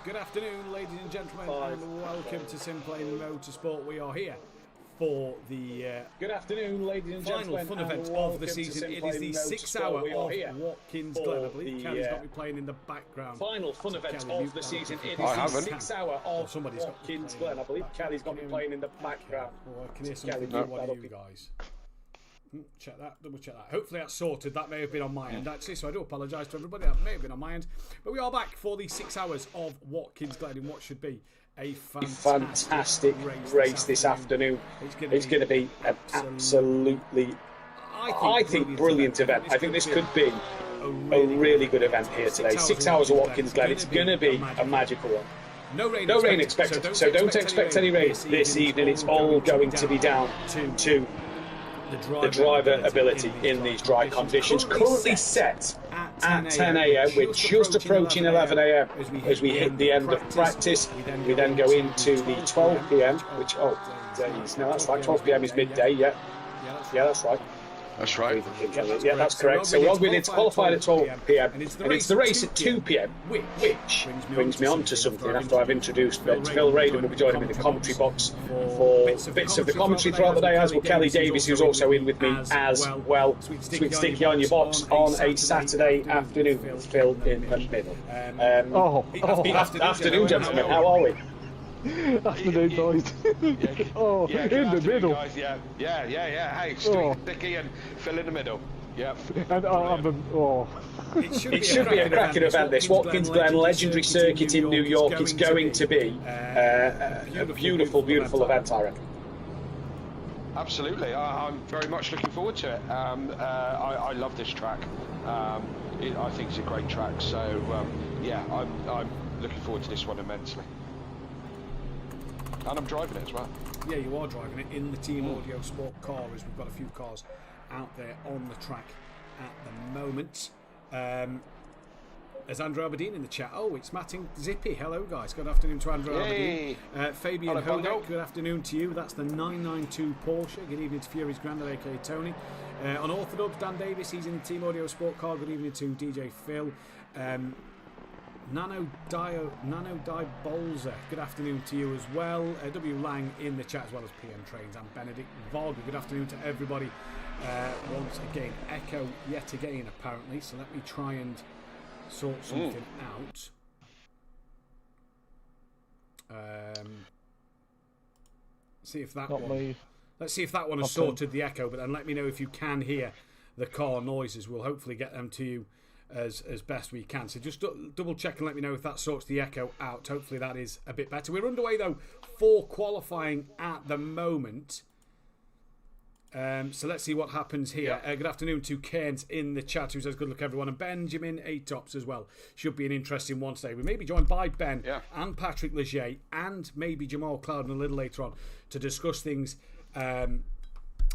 Good afternoon, ladies and gentlemen, and welcome to SimPlay Motorsport. We are here for the good afternoon, ladies and final gentlemen, fun event of the season. It is the 6 hour of Watkins Glen. I believe Kelly's got me playing in the background. Final fun event of the season. It is the 6 hour of Watkins Glen. I believe Kelly's got me playing in the background. Well, I can hear something from one of you guys. Check that, double check that. Hopefully that's sorted. That may have been on my end actually, so I do apologise to everybody. That may have been on my end. But we are back for the 6 hours of Watkins Glen in what should be a fantastic race this afternoon. It's going to be an absolutely, I think brilliant event. I think this could be a really good event here today. 6 hours of Watkins Glen. It's going to be a magical one. No rain expected, so don't expect any rain this evening. It's all going to be down to the driver ability in these dry conditions. Currently set at 10 a.m. We're just approaching 11 a.m. as we hit the end of practice. We then go into the 12 p.m. which, no, that's right, 12 p.m. is midday. Yeah, that's right. That's right. Yeah, that's correct. So Rogwitz qualified at 12 p.m. and it's the race at 2 p.m. which brings me on to something after I've introduced Phil Raiden. Will be joining me in the commentary box for bits of the commentary throughout the day, as will Kelly Davis, who's also in with me as well. Sweet Sticky on your box on a Saturday afternoon. Phil in the middle. Afternoon, gentlemen. How are we? Afternoon, boys. In the middle. Guys. Yeah. Hey, Sticky and Phil in the middle. Yep. And It should be a cracking event, this. Watkins Glen, legendary circuit in New York. It's going to be a beautiful, beautiful event, I reckon. Absolutely. I'm very much looking forward to it. I love this track. I think it's a great track. So, I'm looking forward to this one immensely. And I'm driving it as well. Yeah, you are driving it in the Team Audio Sport car, as we've got a few cars out there on the track at the moment. There's Andrew Aberdeen in the chat. Oh, it's Mathew Zippy. Hello, guys. Good afternoon to Andrew Aberdeen. Fabian Hodak, good afternoon to you. That's the 992 Porsche. Good evening to Fury's Grandad, aka Tony. On Orthodox, Dan Davis, he's in the Team Audio Sport car. Good evening to DJ Phil. Nano Bolzer, good afternoon to you as well. W Lang in the chat, as well as PM Trains and Benedict Volga. Good afternoon to everybody. Once again, echo yet again apparently, so let me try and sort something out. See if that one. Let's see if that one has sorted the echo, but then let me know if you can hear the car noises. We'll hopefully get them to you as best we can. So just double check and let me know if that sorts the echo out. Hopefully that is a bit better. We're underway though for qualifying at the moment. So let's see what happens here. Good afternoon to Cairns in the chat, who says good luck everyone, and Benjamin A-Tops as well. Should be an interesting one today. We may be joined by Ben and Patrick Leger and maybe Jamal Clouden a little later on to discuss things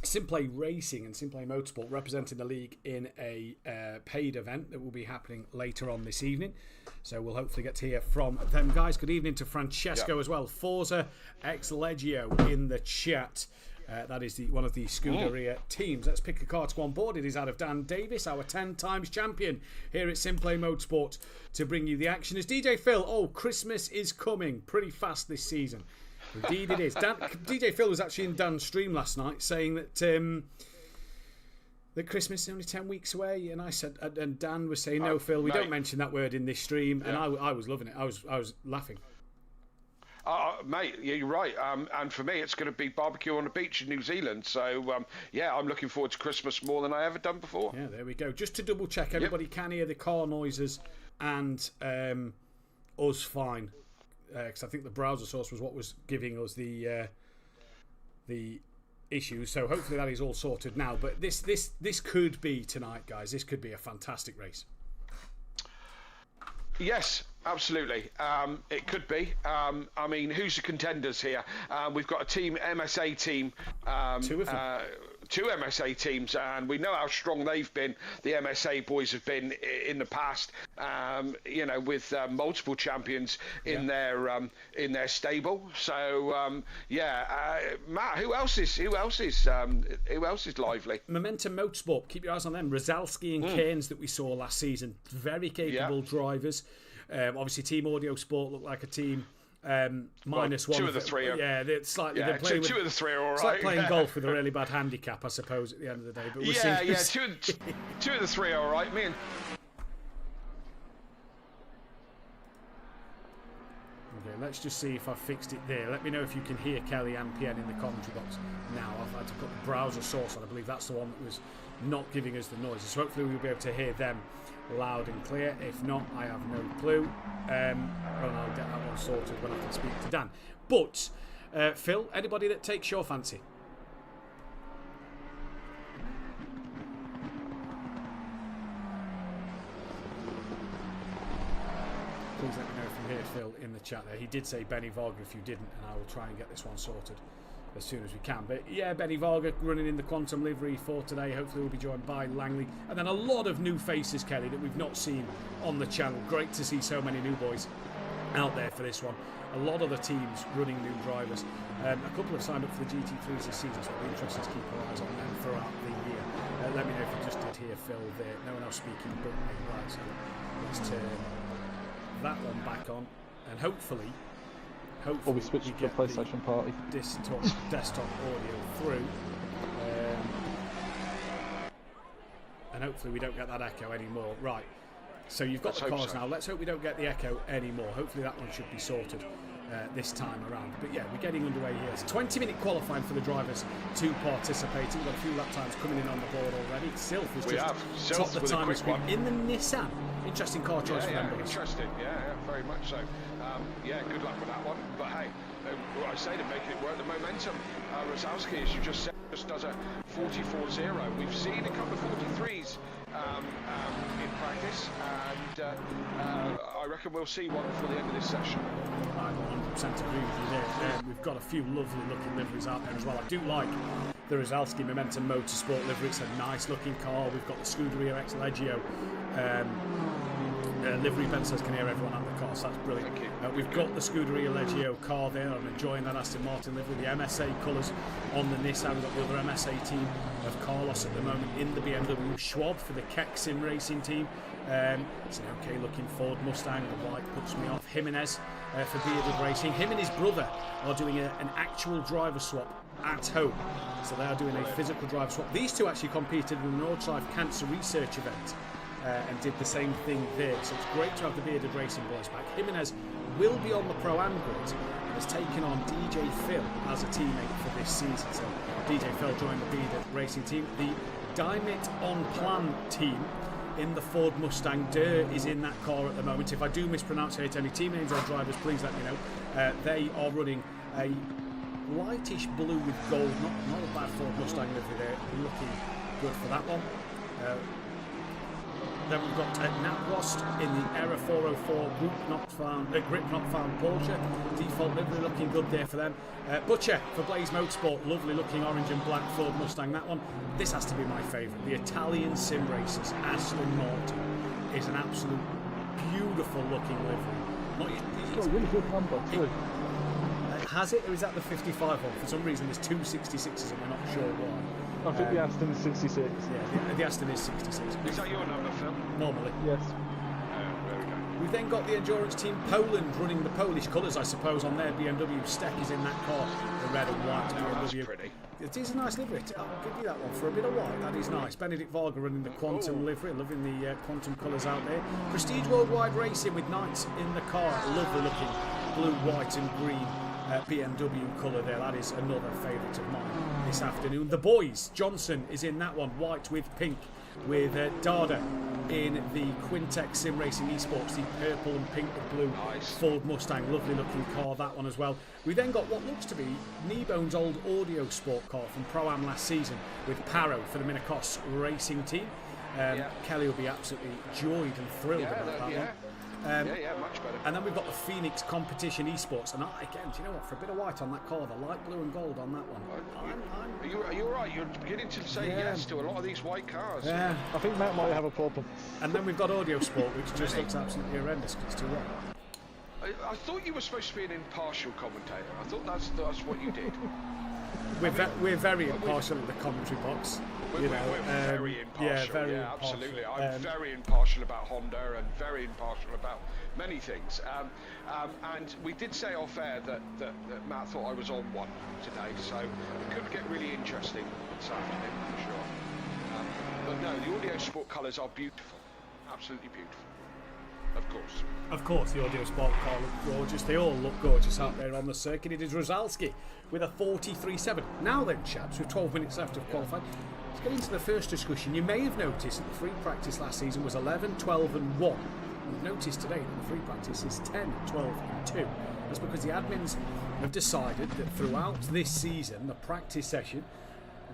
SimPlay Racing and SimPlay Motorsport representing the league in a paid event that will be happening later on this evening. So we'll hopefully get to hear from them guys. Good evening to Francesco as well. Forza Ex Legio in the chat. That is one of the Scuderia teams. Let's pick a car to go on board. It is out of Dan Davis, our 10 times champion here at SimPlay Motorsport, to bring you the action. As DJ Phil, Christmas is coming pretty fast this season. Indeed it is. DJ Phil was actually in Dan's stream last night saying that that Christmas is only 10 weeks away, and I said, and Dan was saying, no, Phil, we don't mention that word in this stream, and I was loving it. I was laughing. Mate, you're right. And for me, it's going to be barbecue on the beach in New Zealand. So, I'm looking forward to Christmas more than I ever done before. Yeah, there we go. Just to double check, everybody can hear the car noises and us fine. Because I think the browser source was what was giving us the issues. So hopefully that is all sorted now. But this could be tonight, guys. This could be a fantastic race. Yes, absolutely. It could be. I mean, who's the contenders here? We've got a team, MSA team. Two of them. Two MSA teams, and we know how strong they've been. The MSA boys have been in the past, with multiple champions in their stable. So Matt, who else is lively? Momentum Motorsport. Keep your eyes on them. Rosalski and Cairns that we saw last season. Very capable drivers. Obviously, Team Audio Sport look like a team. Minus one. Two of the three are. Yeah, they're slightly. Yeah, they're playing two of the three are all right. It's like playing golf with a really bad handicap, I suppose, at the end of the day. But we'll see. Two of the three are all right. Me and. Okay, let's just see if I've fixed it there. Let me know if you can hear Kelly and PN in the commentary box now. I've had to put the browser source on. I believe that's the one that was not giving us the noises. So hopefully we'll be able to hear them loud and clear. If not, I have no clue. And I'll get that one sorted when I can speak to Dan. But, Phil, anybody that takes your fancy? Please let me know if you heard Phil in the chat there. He did say Benny Varga if you didn't, and I will try and get this one sorted as soon as we can. But yeah, Benny Varga running in the Quantum livery for today. Hopefully we'll be joined by Langley. And then a lot of new faces, Kelly, that we've not seen on the channel. Great to see so many new boys out there for this one. A lot of the teams running new drivers. A couple have signed up for the GT3s this season, so it'll be interesting to keep our eyes on them throughout the year. Let me know if you just did hear Phil there. No one else speaking but me. Right, so let's turn that one back on, and hopefully we switch to the PlayStation Party desktop audio through, and hopefully we don't get that echo anymore. Right, so you've got the cars now. Let's hope we don't get the echo anymore. Hopefully that one should be sorted this time around. But yeah, we're getting underway here. It's 20-minute qualifying for the drivers to participate. We've got a few lap times coming in on the board already. Sylph has just topped the time screen in the Nissan. Interesting car choice for them. Interesting, yeah, very much so. Yeah, good luck with that one. But hey, what I say to make it work, the momentum. Rosowski, as you just said, just does a 44.0. We've seen a couple of 43s in practice, and I reckon we'll see one before the end of this session. I 100% agree with you there. We've got a few lovely looking liveries out there as well. I do like the Rosowski Momentum Motorsport livery. It's a nice looking car. We've got the Scuderia X Leggio livery. Ben says can hear everyone on the car, so that's brilliant. We've got the Scuderia Leggio car there. I'm enjoying that Aston Martin livery. The MSA colours on the Nissan. We've got the other MSA team of Carlos at the moment in the BMW. Schwab for the Keck Sim Racing team. It's an okay looking Ford Mustang. The white puts me off. Jimenez for Bearded Racing. Him and his brother are doing an actual driver swap at home. So they are doing a physical driver swap. These two actually competed in the Nordschleife Cancer Research event and did the same thing there. So it's great to have the Bearded Racing boys back. Jimenez will be on the Pro-Am grid and has taken on DJ Phil as a teammate for this season. So DJ Phil joined the Bearded Racing team. The Dimit On Plan team in the Ford Mustang. Durr is in that car at the moment. If I do mispronounce any team names or drivers, please let me know. They are running a lightish blue with gold. Not a bad Ford Mustang livery there. Looking good for that one. Then we've got Naprost in the Era 404 Grip Not Found Porsche. Default livery looking good there for them. Butcher for Blaze Motorsport. Lovely looking orange and black Ford Mustang. That one. This has to be my favourite. The Italian sim racers. Aston Martin is an absolute beautiful looking livery. It's a really good number too. Has it, or is that the 55 one? For some reason there's two 66s and we're not sure why. I think the Aston is 66. Yeah, the Aston is 66. Is that your number, Phil? Normally. Yes. There we go. We've then got the endurance team Poland running the Polish colours, I suppose, on their BMW. Steck is in that car, the red and white BMW. That's pretty. It is a nice livery. I'll give you that one for a bit of white. That is nice. Benedict Varga running the Quantum livery, loving the Quantum colours out there. Prestige Worldwide Racing with Knights in the car, lovely looking blue, white and green. BMW colour there. That is another favourite of mine this afternoon. The boys, Johnson is in that one, white with pink, with Dada in the Quintex Sim Racing Esports, the purple and pink with blue Ford Mustang. Lovely looking car, that one as well. We then got what looks to be Kneebone's old audio sport car from Pro-Am last season with Paro for the Minakos Racing team. Kelly will be absolutely joyed and thrilled about that one. Much better. And then we've got the Phoenix Competition Esports, and again, do you know what? For a bit of white on that car, the light blue and gold on that one. Are you right? You're beginning to say yes to a lot of these white cars. Yeah, I think Matt might have a problem. And then we've got Audio Sport, which just looks absolutely horrendous because it's too white. I thought you were supposed to be an impartial commentator. I thought that's what you did. We're very impartial in the commentary box. We're very impartial. Yeah, absolutely. I'm very impartial about Honda and very impartial about many things. And we did say off air that Matt thought I was on one today, so it could get really interesting this afternoon for sure. But no, the Audio Sport colours are beautiful, absolutely beautiful. Of course, the Audio Sport car look gorgeous. They all look gorgeous out there on the circuit. It is Rosalski with a 43.7. Now then, chaps, with 12 minutes left of qualifying, let's get into the first discussion. You may have noticed that the free practice last season was 11, 12 and 1. You've noticed today that the free practice is 10, 12 and 2. That's because the admins have decided that throughout this season, the practice session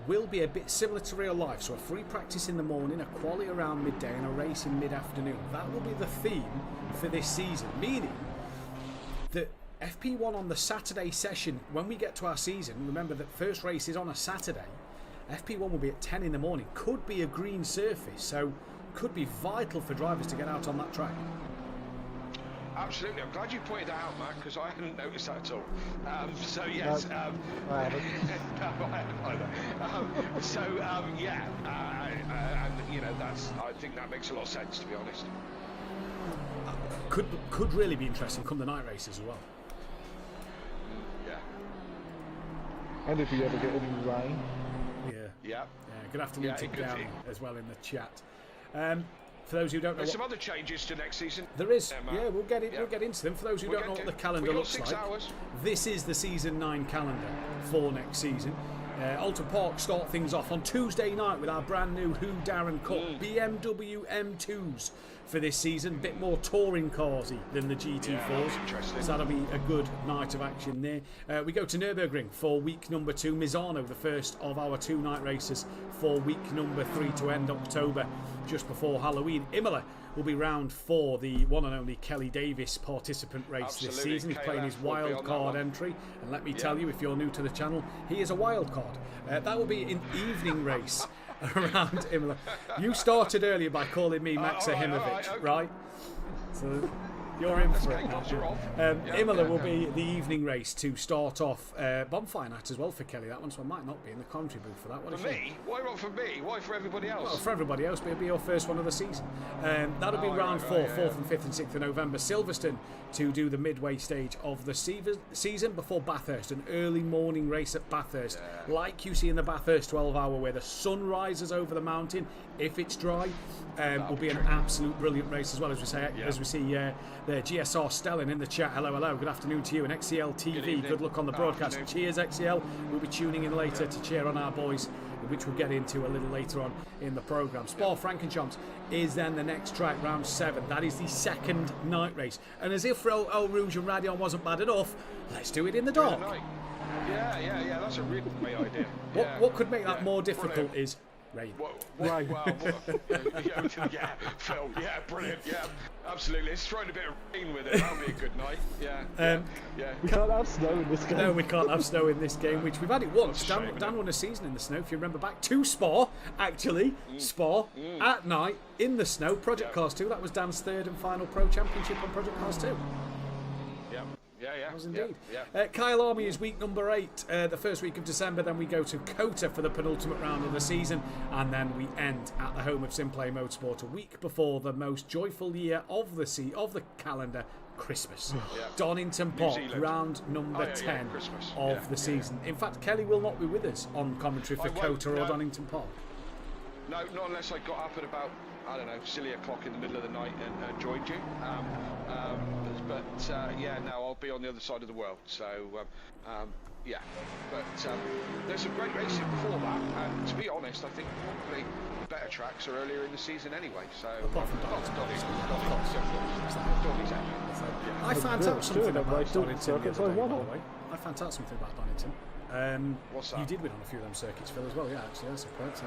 will be a bit similar to real life. So a free practice in the morning, a quali around midday and a race in mid-afternoon. That will be the theme for this season, meaning that FP1 on the Saturday session, when we get to our season, remember that first race is on a Saturday, FP1 will be at 10 in the morning, could be a green surface, so could be vital for drivers to get out on that track. Absolutely, I'm glad you pointed that out, Matt, because I hadn't noticed that at all. So yes, I haven't. No, I haven't either. And you know, I think that makes a lot of sense, to be honest. Could really be interesting come the night races as well. Yeah. And if you ever get any rain. Yeah. Good afternoon to Gary as well in the chat. For those who don't know, there's some other changes to next season. There is. We'll get into them. For those who don't know what the calendar looks like, this is the season 9 calendar for next season. Alton Park start things off on Tuesday night with our brand new Who Darren Cup BMW M2s for this season. A bit more touring carsy than the GT4s, so that'll be a good night of action there. We go to Nürburgring for week number 2. Misano, the first of our 2 night races for week number 3 to end October, just before Halloween. Imola will be round 4, the one and only Kelly Davis participant race this season. He's playing his wild card entry, and let me tell you, if you're new to the channel, he is a wild card. That will be an evening race around Imola. You started earlier by calling me Maxa Himovic, right? So you're in for it now. Imola will be the evening race to start off. Bonfire night as well for Kelly, that one, so I might not be in the commentary booth for that one. For me? Why not for me? Why for everybody else? Well, for everybody else, but it'll be your first one of the season. That'll be round 4, 4th and 5th and 6th of November. Silverstone to do the midway stage of the season before Bathurst, an early morning race at Bathurst, like you see in the Bathurst 12-hour, where the sun rises over the mountain. If it's dry, will be an absolute brilliant race as well, as we say. As we see the GSR Stellan in the chat. Hello, good afternoon to you. And XCL TV, good luck on the broadcast. Cheers, XCL. We'll be tuning in later to cheer on our boys, which we'll get into a little later on in the programme. Spa-Francorchamps is then the next track, round 7. That is the second night race. And as if El Rouge and Radion wasn't bad enough, let's do it in the dark. Yeah, that's a really great idea. What could make that more difficult is rain. Phil, brilliant, absolutely. Let's throw in a bit of rain with it. That'll be a good night. We can't have snow in this game. No, we can't have snow in this game, which we've had it once. Dan won a season in the snow, if you remember back to Spa, actually. Spa, at night, in the snow. Project Cars 2, that was Dan's 3rd and final Pro Championship on Project Cars 2. Yeah. It was indeed. Kyle Army is week number 8, the first week of December. Then we go to Kota for the penultimate round of the season, and then we end at the home of SimPlay Motorsport a week before the most joyful year of the calendar, Christmas. Donington Park, round number 10 of the season. In fact, Kelly will not be with us on commentary for Kota or Donington Park. No, not unless I got up at about, I don't know, silly o'clock in the middle of the night and joined you. I'll be on the other side of the world. So, there's some great racing before that. And to be honest, I think probably the better tracks are earlier in the season anyway. So, apart from Donington. I found out something about Donington the other day, by the way. I found out something about Donington. What's that? You did win on a few of them circuits, Phil, as well. Yeah, actually, that's a point.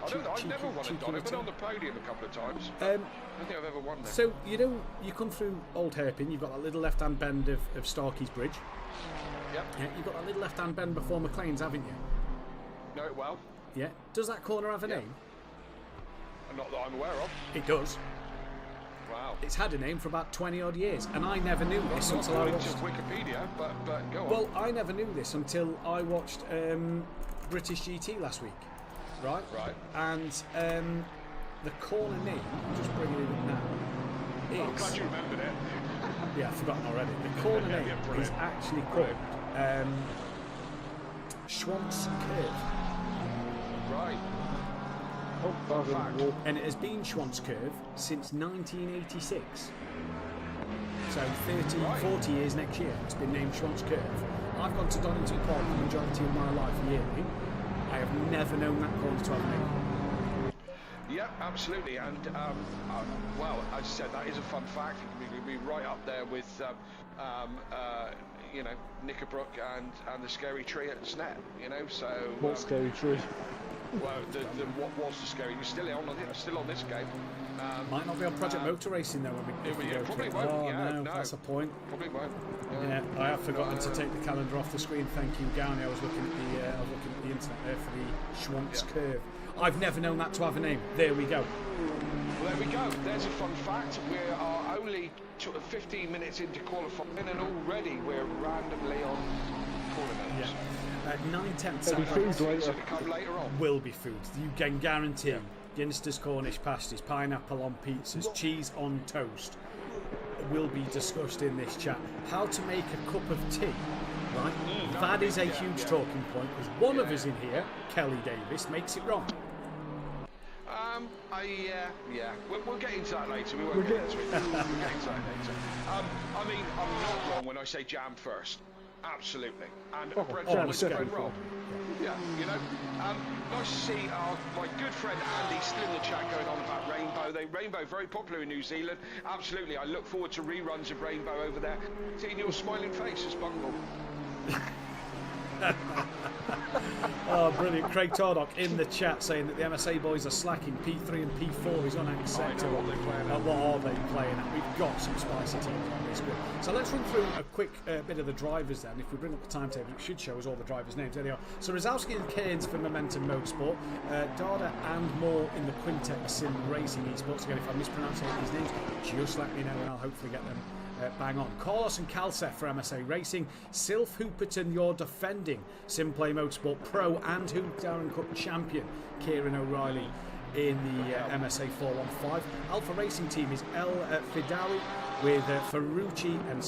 I don't know. I've never won at Donington. I've been on the podium a couple of times. I don't think I've ever won there. So you come through Old Hairpin. You've got that little left-hand bend of Starkey's Bridge. Yep. Yeah, you've got that little left-hand bend before McLean's, haven't you? Know it well. Yeah. Does that corner have a name? Not that I'm aware of. It does. Wow. It's had a name for about 20 odd years, and I never knew this until I watched Wikipedia, but go on. Well, I never knew this until I watched British GT last week. right? Right. And the corner name, I'm just bringing it up now, is... I'm glad you remembered it. Yeah, I've forgotten already. The corner name is actually called Schwantz Curve. Right. Oh, And it has been Schwantz Curve since 1986. So 40 years next year, it's been named Schwantz Curve. I've gone to Donington Park the majority of my life yearly. I have never known that corner to have a name. Yeah, absolutely. And, well, as I said, that is a fun fact. It can be right up there with, you know, Knickerbrook and the Scary Tree at Snet, you know, so... what Scary Tree? Well, what was the Scary? You're still on this game. Might not be on Project Motor Racing though. When we go probably to won't. Oh yeah, no, no, that's a point. Probably won't. Yeah, I have forgotten to take the calendar off the screen. Thank you, Downey. I was looking at the internet there for the Schwantz Curve. I've never known that to have a name. There we go. Well, there we go. There's a fun fact. We are only 15 minutes into qualifying, and already we're randomly on corner names. Yeah. 9/10 food later. Come later on. Will be food. You can guarantee. Ginster's Cornish pasties, pineapple on pizzas, cheese on toast will be discussed in this chat. How to make a cup of tea, right? That is a huge talking point because one of us in here, Kelly Davis, makes it wrong. Yeah. We'll get into that later. We won't get into it. We'll get into that later. I mean, I'm not wrong when I say jam first. Absolutely. And bread roll. Yeah, you know. Nice to see my good friend Andy still in the chat going on about Rainbow. Rainbow, very popular in New Zealand. Absolutely. I look forward to reruns of Rainbow over there. Seeing your smiling face as Bungle. Oh, brilliant. Craig Tardock in the chat saying that the MSA boys are slacking. P3 and P4 is unacceptable. What are they playing at? We've got some spicy teams on this grid. So let's run through a quick bit of the drivers then. If we bring up the timetable, it should show us all the drivers' names. There they are. So Rosowski and Keynes for Momentum Motorsport. Dada and Moore in the Quintet Sim Racing Esports. Again, if I mispronounce any of these names, just let me know and I'll hopefully get them bang on. Carlos and Calcef for MSA Racing. Sylph Hooperton, your defending SimPlay Motorsport Pro and Hoop Darren Cup champion. Kieran O'Reilly in the MSA 415. Alpha Racing Team is El Fidawi with Ferrucci and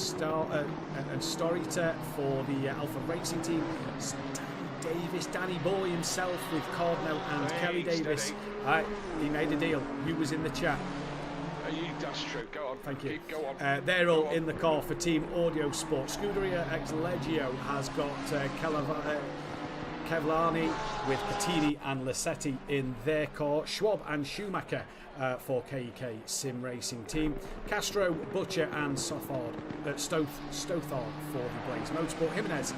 Storita for the Alpha Racing Team. Davis, Danny Boy himself with Cardno and Kelly Davis. He made a deal. He was in the chat. That's true. Go on. Thank you. Go on. They're all in the car for Team Audio Sport. Scuderia Ex Legio has got Kevlani with Patini and Lassetti in their car. Schwab and Schumacher for KEK Sim Racing Team. Castro, Butcher and Stothard for the Blaze Motorsport. Jimenez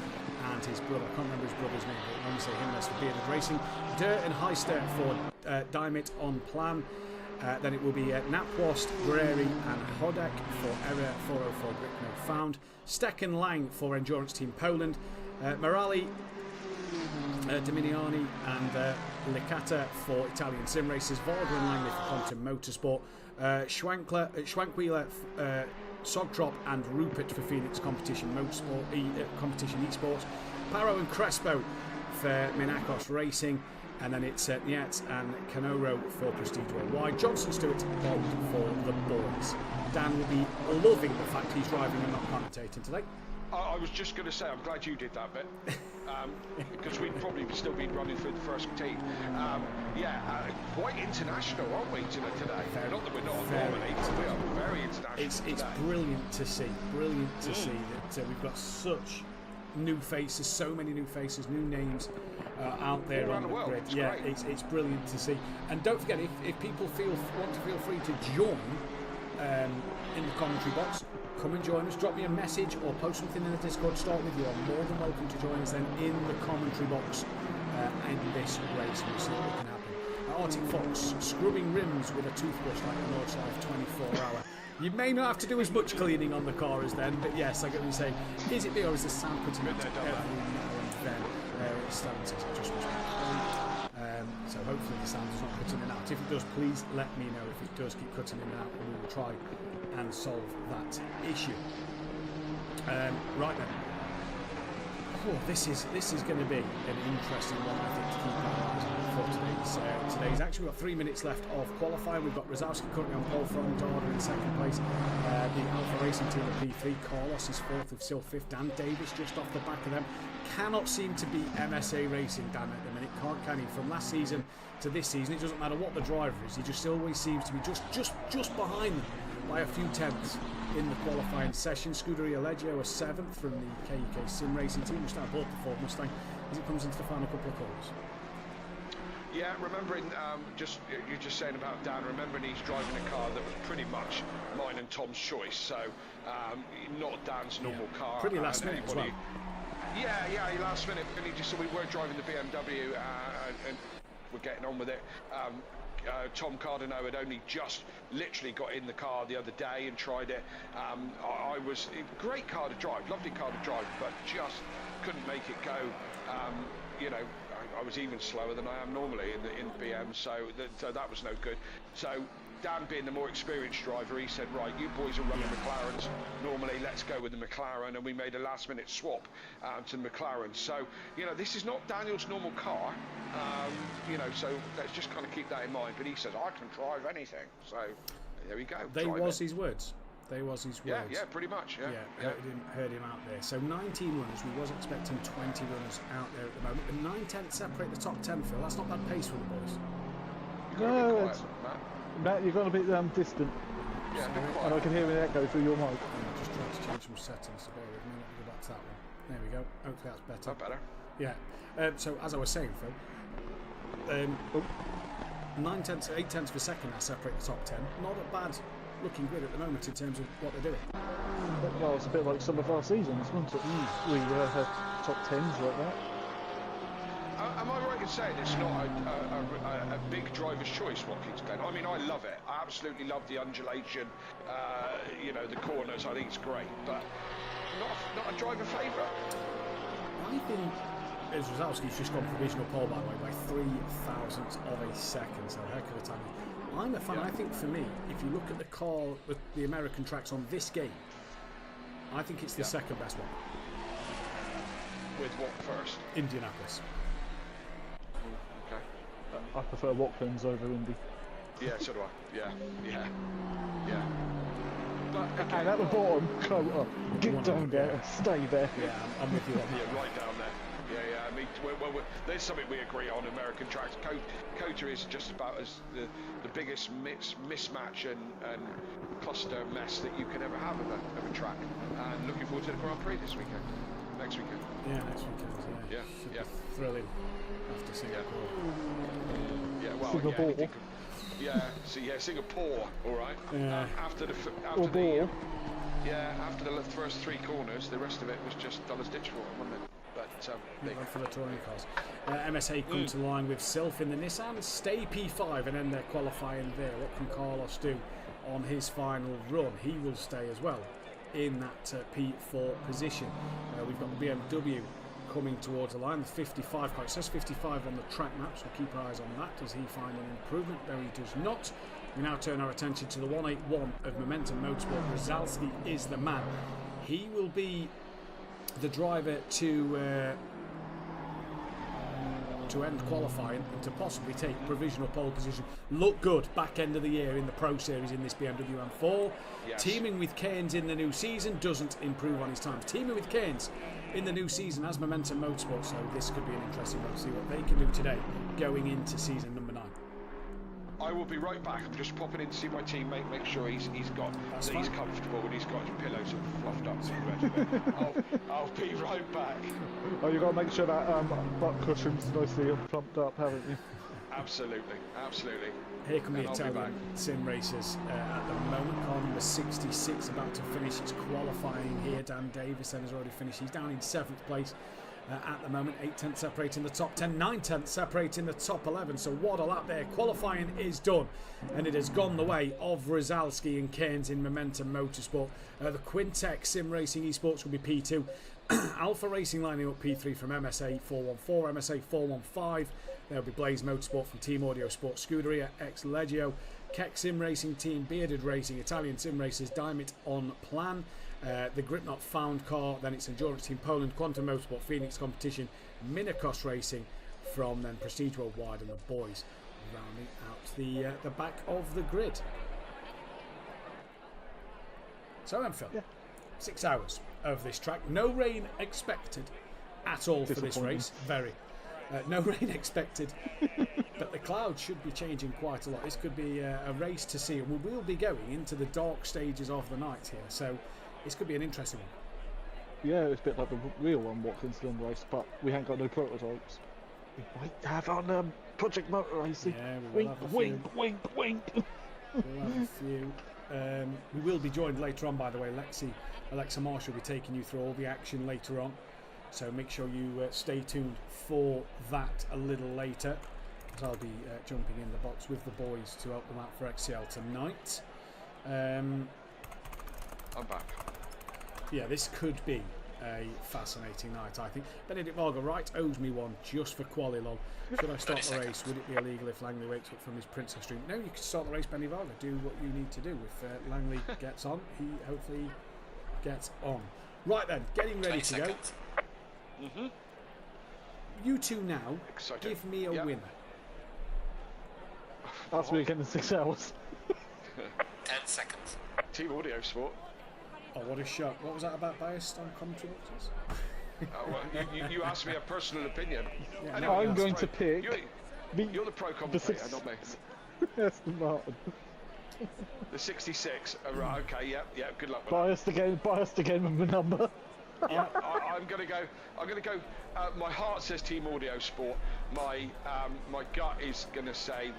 and his brother, I can't remember his brother's name, but let me say Jimenez for Bearded Racing. Durr and Heister for Dimit on Plan. Then it will be Napwast, Guerreri and Hodek for Error 404 Brick No Found. Steck and Lang for Endurance Team Poland. Morali, Dominiani and Licata for Italian Sim Racers. Varga and Langley for Quantum Motorsport. Schwankweiler, Sogtrop and Rupert for Phoenix Competition Motorsport, Competition Esports. Paro and Crespo for Minakos Racing. And then it's Nietz and Canoro for Prestige Worldwide. Johnson Stewart Bond for the boys. Dan will be loving the fact he's driving and not commentating today. I was just going to say, I'm glad you did that bit. Because we'd probably still be running through the first team. Quite international, aren't we, today? Not that we're not normally, we are very international. It's brilliant to see. Brilliant to see that we've got such new faces, so many new faces, new names out there on the grid. It's brilliant to see. And don't forget, if people want to feel free to join in the commentary box, come and join us. Drop me a message or post something in the Discord. Start with you. I'm more than welcome to join us then in the commentary box in this race. We'll see what can happen. Arctic Fox scrubbing rims with a toothbrush like the Northside 24-hour. You may not have to do as much cleaning on the car as then, but yes, I get what you're saying. Is it me or is the sound putting it every now and then? Stan says it just must be. So hopefully the sound is not cutting in and out. If it does, please let me know. If it does keep cutting in and out, we will try and solve that issue. Right then. this is going to be an interesting one, I think, to keep our eyes on for today's action. We've got 3 minutes left of qualifying. We've got Rosowski currently on pole, from Darder in second place. The Alpha Racing team at P3. Carlos is fourth with still fifth. Dan Davis just off the back of them. Cannot seem to beat MSA Racing, Dan, at the minute. Can he? From last season to this season, it doesn't matter what the driver is. He just always seems to be just behind them by a few tenths in the qualifying session. Scuderia Leggio a 7th from the KUK Sim Racing team, just outbought the Ford Mustang as it comes into the final couple of corners. Yeah, remembering, you're just saying about Dan, remembering he's driving a car that was pretty much mine and Tom's choice, so not Dan's normal car. Pretty last minute as well. Yeah, last minute, and he just said we were driving the BMW and we're getting on with it. Tom Cardano had only just literally got in the car the other day and tried it. I was great car to drive, lovely car to drive, but just couldn't make it go. I was even slower than I am normally in BM, so that was no good. So Dan, being the more experienced driver, he said, right, you boys are running McLarens normally, let's go with the McLaren, and we made a last minute swap to the McLaren. So this is not Daniel's normal car, so let's just kind of keep that in mind. But he says, I can drive anything, so there we go. They was his words. Yeah, pretty much. Yeah. Heard him out there. So 19 runners. We was expecting 20 runners out there at the moment. And 9/10 separate the top 10, Phil. That's not bad pace for the boys. No, Matt, you've got to be distant. Yeah, and I can hear an echo through your mic. I'm just trying to change some settings. So bear with me. Let me go back to that one. There we go. Hopefully that's better. Not better. Yeah. So as I was saying, Phil, 8/10 of a second that separate the top 10. Not a bad looking grid at the moment in terms of what they're doing. Well, it's a bit like some of our seasons, wasn't it? We have top 10s like that. Am I right in saying it's not a big driver's choice, Watkins Glen? I mean, I love it. I absolutely love the undulation, the corners. I think it's great, but not a driver favourite. I think Rosowski's just gone provisional pole, by the way, by 0.003 of a second, so heck of a time. I'm a fan. I think for me, if you look at the American tracks on this game, I think it's the second best one. With what first? Indianapolis. Okay. I prefer Watkins over Indy. Yeah, so do I. Yeah. But again, and at the bottom, go up. Get down there. Stay there. Yeah, I'm with you on that. Yeah, right down there. Yeah. I mean, there's something we agree on. American tracks. COTA is just about as the biggest mismatch and cluster mess that you can ever have of a track. And looking forward to the Grand Prix this weekend. Next weekend. Yeah, next weekend. Yeah. Thrilling after Singapore. Yeah. Well, Singapore. Singapore. All right. Yeah. After the first 3 corners, the rest of it was just dull as ditch water, wasn't it? But for the touring cars. MSA come to the line with Sylph in the Nissan, stay P5 and end their qualifying there. What can Carlos do on his final run? He will stay as well in that P4 position. We've got the BMW coming towards the line, the 55 car. It says 55 on the track map, so keep our eyes on that. Does he find an improvement? No, he does not. We now turn our attention to the 181 of Momentum Motorsport. Rosowski is the man. He will be the driver to end qualifying and to possibly take provisional pole position. Look good back end of the year in the Pro Series in this BMW M4. Yes. Teaming with Keynes in the new season doesn't improve on his times. Teaming with Keynes in the new season as Momentum Motorsport, so this could be an interesting one to see what they can do today going into season number 9. I will be right back. I'm just popping in to see my teammate, make sure he's comfortable and he's got his pillows fluffed up. I'll be right back. Oh, you've got to make sure that butt cushion's nicely plumped up, haven't you? Absolutely. Here come the Italian sim racers at the moment. Car number 66 about to finish its qualifying here. Dan Davison has already finished. He's down in 7th place. At the moment, 8/10 separating the top 10, 9/10 separating the top 11. So what a lap there. Qualifying is done, and it has gone the way of Rosowski and Keynes in Momentum Motorsport. The Quintec Sim Racing Esports will be P2. Alpha Racing lining up P3 from MSA 414, MSA 415. There'll be Blaze Motorsport from Team Audio Sport Scuderia, Ex Legio, Keck Sim Racing Team, Bearded Racing, Italian Sim Racers, Dimit on plan. the Grip Not Found car, then it's Endurance Team Poland, Quantum Motorsport, Phoenix Competition, Minicross Racing from then Prestige Worldwide, and the boys rounding out the back of the grid. So then, Phil, 6 hours of this track. No rain expected at all for this race. Very. No rain expected, but the clouds should be changing quite a lot. This could be a race to see, and we will be going into the dark stages of the night here, so this could be an interesting one. Yeah, it's a bit like the real one, Watkins race, but we ain't got no prototypes. We might have on Project Motor Racing. Yeah, we will wink, wink, wink. We'll have a few. We will be joined later on, by the way. Alexa Marshall will be taking you through all the action later on, so make sure you stay tuned for that a little later, as I'll be jumping in the box with the boys to help them out for XCL tonight. I'm back. Yeah, this could be a fascinating night, I think. Benedict Varga, right, owes me one just for quali log. Should I start the race? Would it be illegal if Langley wakes up from his Princess dream? No, you can start the race, Benny Varga. Do what you need to do. If Langley gets on, he hopefully gets on. Right then, getting ready to go. Mm-hmm. You two now, give me a winner. Last weekend in 6 hours. 10 seconds. Team Audio Sport. Oh, what a shock. What was that about biased on commentary boxes? Well, you asked me a personal opinion. Yeah, Anyway, I'm going to pick... You're the pro commentator, not me. Aston Martin. The 66. Right, okay, yeah, good luck with Biased again with my number. that. I'm gonna go. My heart says Team Audio Sport. My gut is gonna say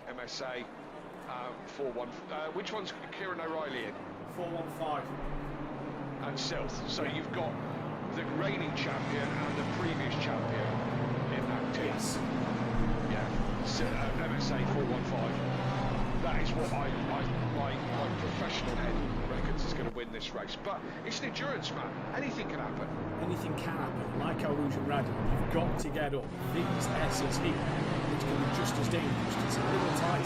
MSA 4-1. Which one's Kieran O'Reilly in? 4-1-5. And Silth. So you've got the reigning champion and the previous champion in that team. Yes. Yeah. MSA 4-1-5. That is what my professional head reckons is going to win this race. But it's an endurance, man. Anything can happen. Anything can happen. Like our Illusion Radio, you've got to get up these S's here, which can be just as dangerous. It's a little tight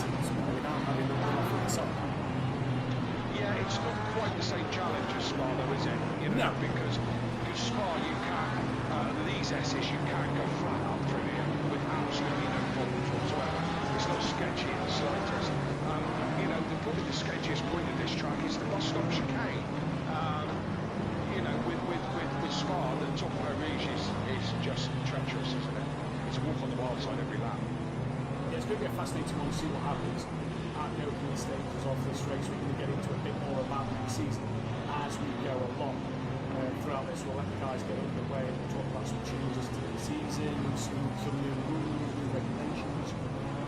without having them off the side. Yeah, it's not quite the same challenge as Spa, though, is it? You know, No. Because Spa, you can, these S's, you can go flat up through here with absolutely no problems whatsoever. It's not sketchy in the slightest. You know, probably the sketchiest point of this track is the bus stop chicane. You know, with Spa, the top of Rouge is just treacherous, isn't it? It's a walk on the wild side every lap. Yeah, it's going to be a fascinating one to see what happens at the opening stages of this race. We're going to get into a bit more about next season as we go along. Throughout this, we'll let the guys get underway and we'll talk about some changes to the season, some new rules, new regulations,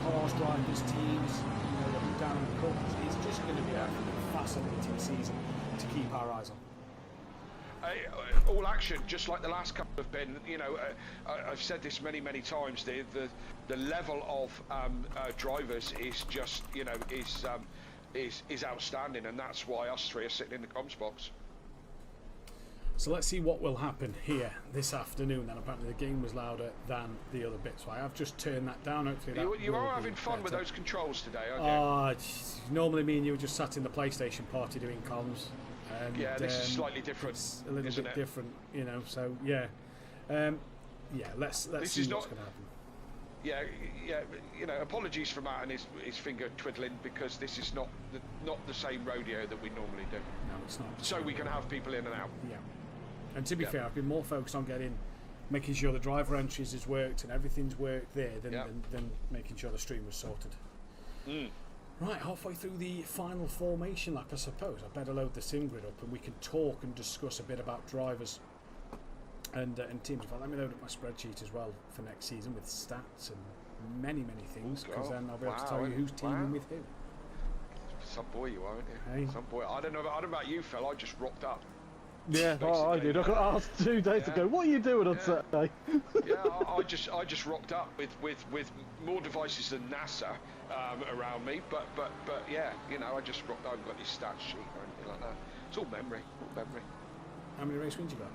cars, drivers, teams, down in the court. It's just going to be a fascinating season to keep our eyes on. All action, just like the last couple have been. You know, I've said this many times. The level of drivers is just, you know, is outstanding, and that's why us three are sitting in the comms box. So let's see what will happen here this afternoon. Then apparently the game was louder than the other bit, so I have just turned that down. Hopefully that you are having fun with those controls today, aren't you? Normally me and you were just sat in the PlayStation party doing comms. Yeah, this is slightly different. It's a little bit different, you know. So yeah, let's see what's going to happen. Yeah, you know, apologies for Matt and his finger twiddling, because this is not the same rodeo that we normally do. No, it's not. So we can have people in and out. Yeah. And to be fair, I've been more focused on making sure the driver entries has worked and everything's worked there than making sure the stream was sorted. Right, halfway through the final formation lap, I suppose. I better load the sim grid up and we can talk and discuss a bit about drivers and teams. In fact, let me load up my spreadsheet as well for next season with stats and many things, because then I'll be able to tell you who's teaming with who. Some boy you are, aren't you? Hey. Some boy. I don't know about you, Phil. I just rocked up. Yeah, I did. I got asked 2 days ago, what are you doing on Saturday? Yeah, I just rocked up with more devices than NASA around me, but yeah, you know, I just rocked up. I haven't got any stats sheet or anything like that. It's all memory. How many race wins you got?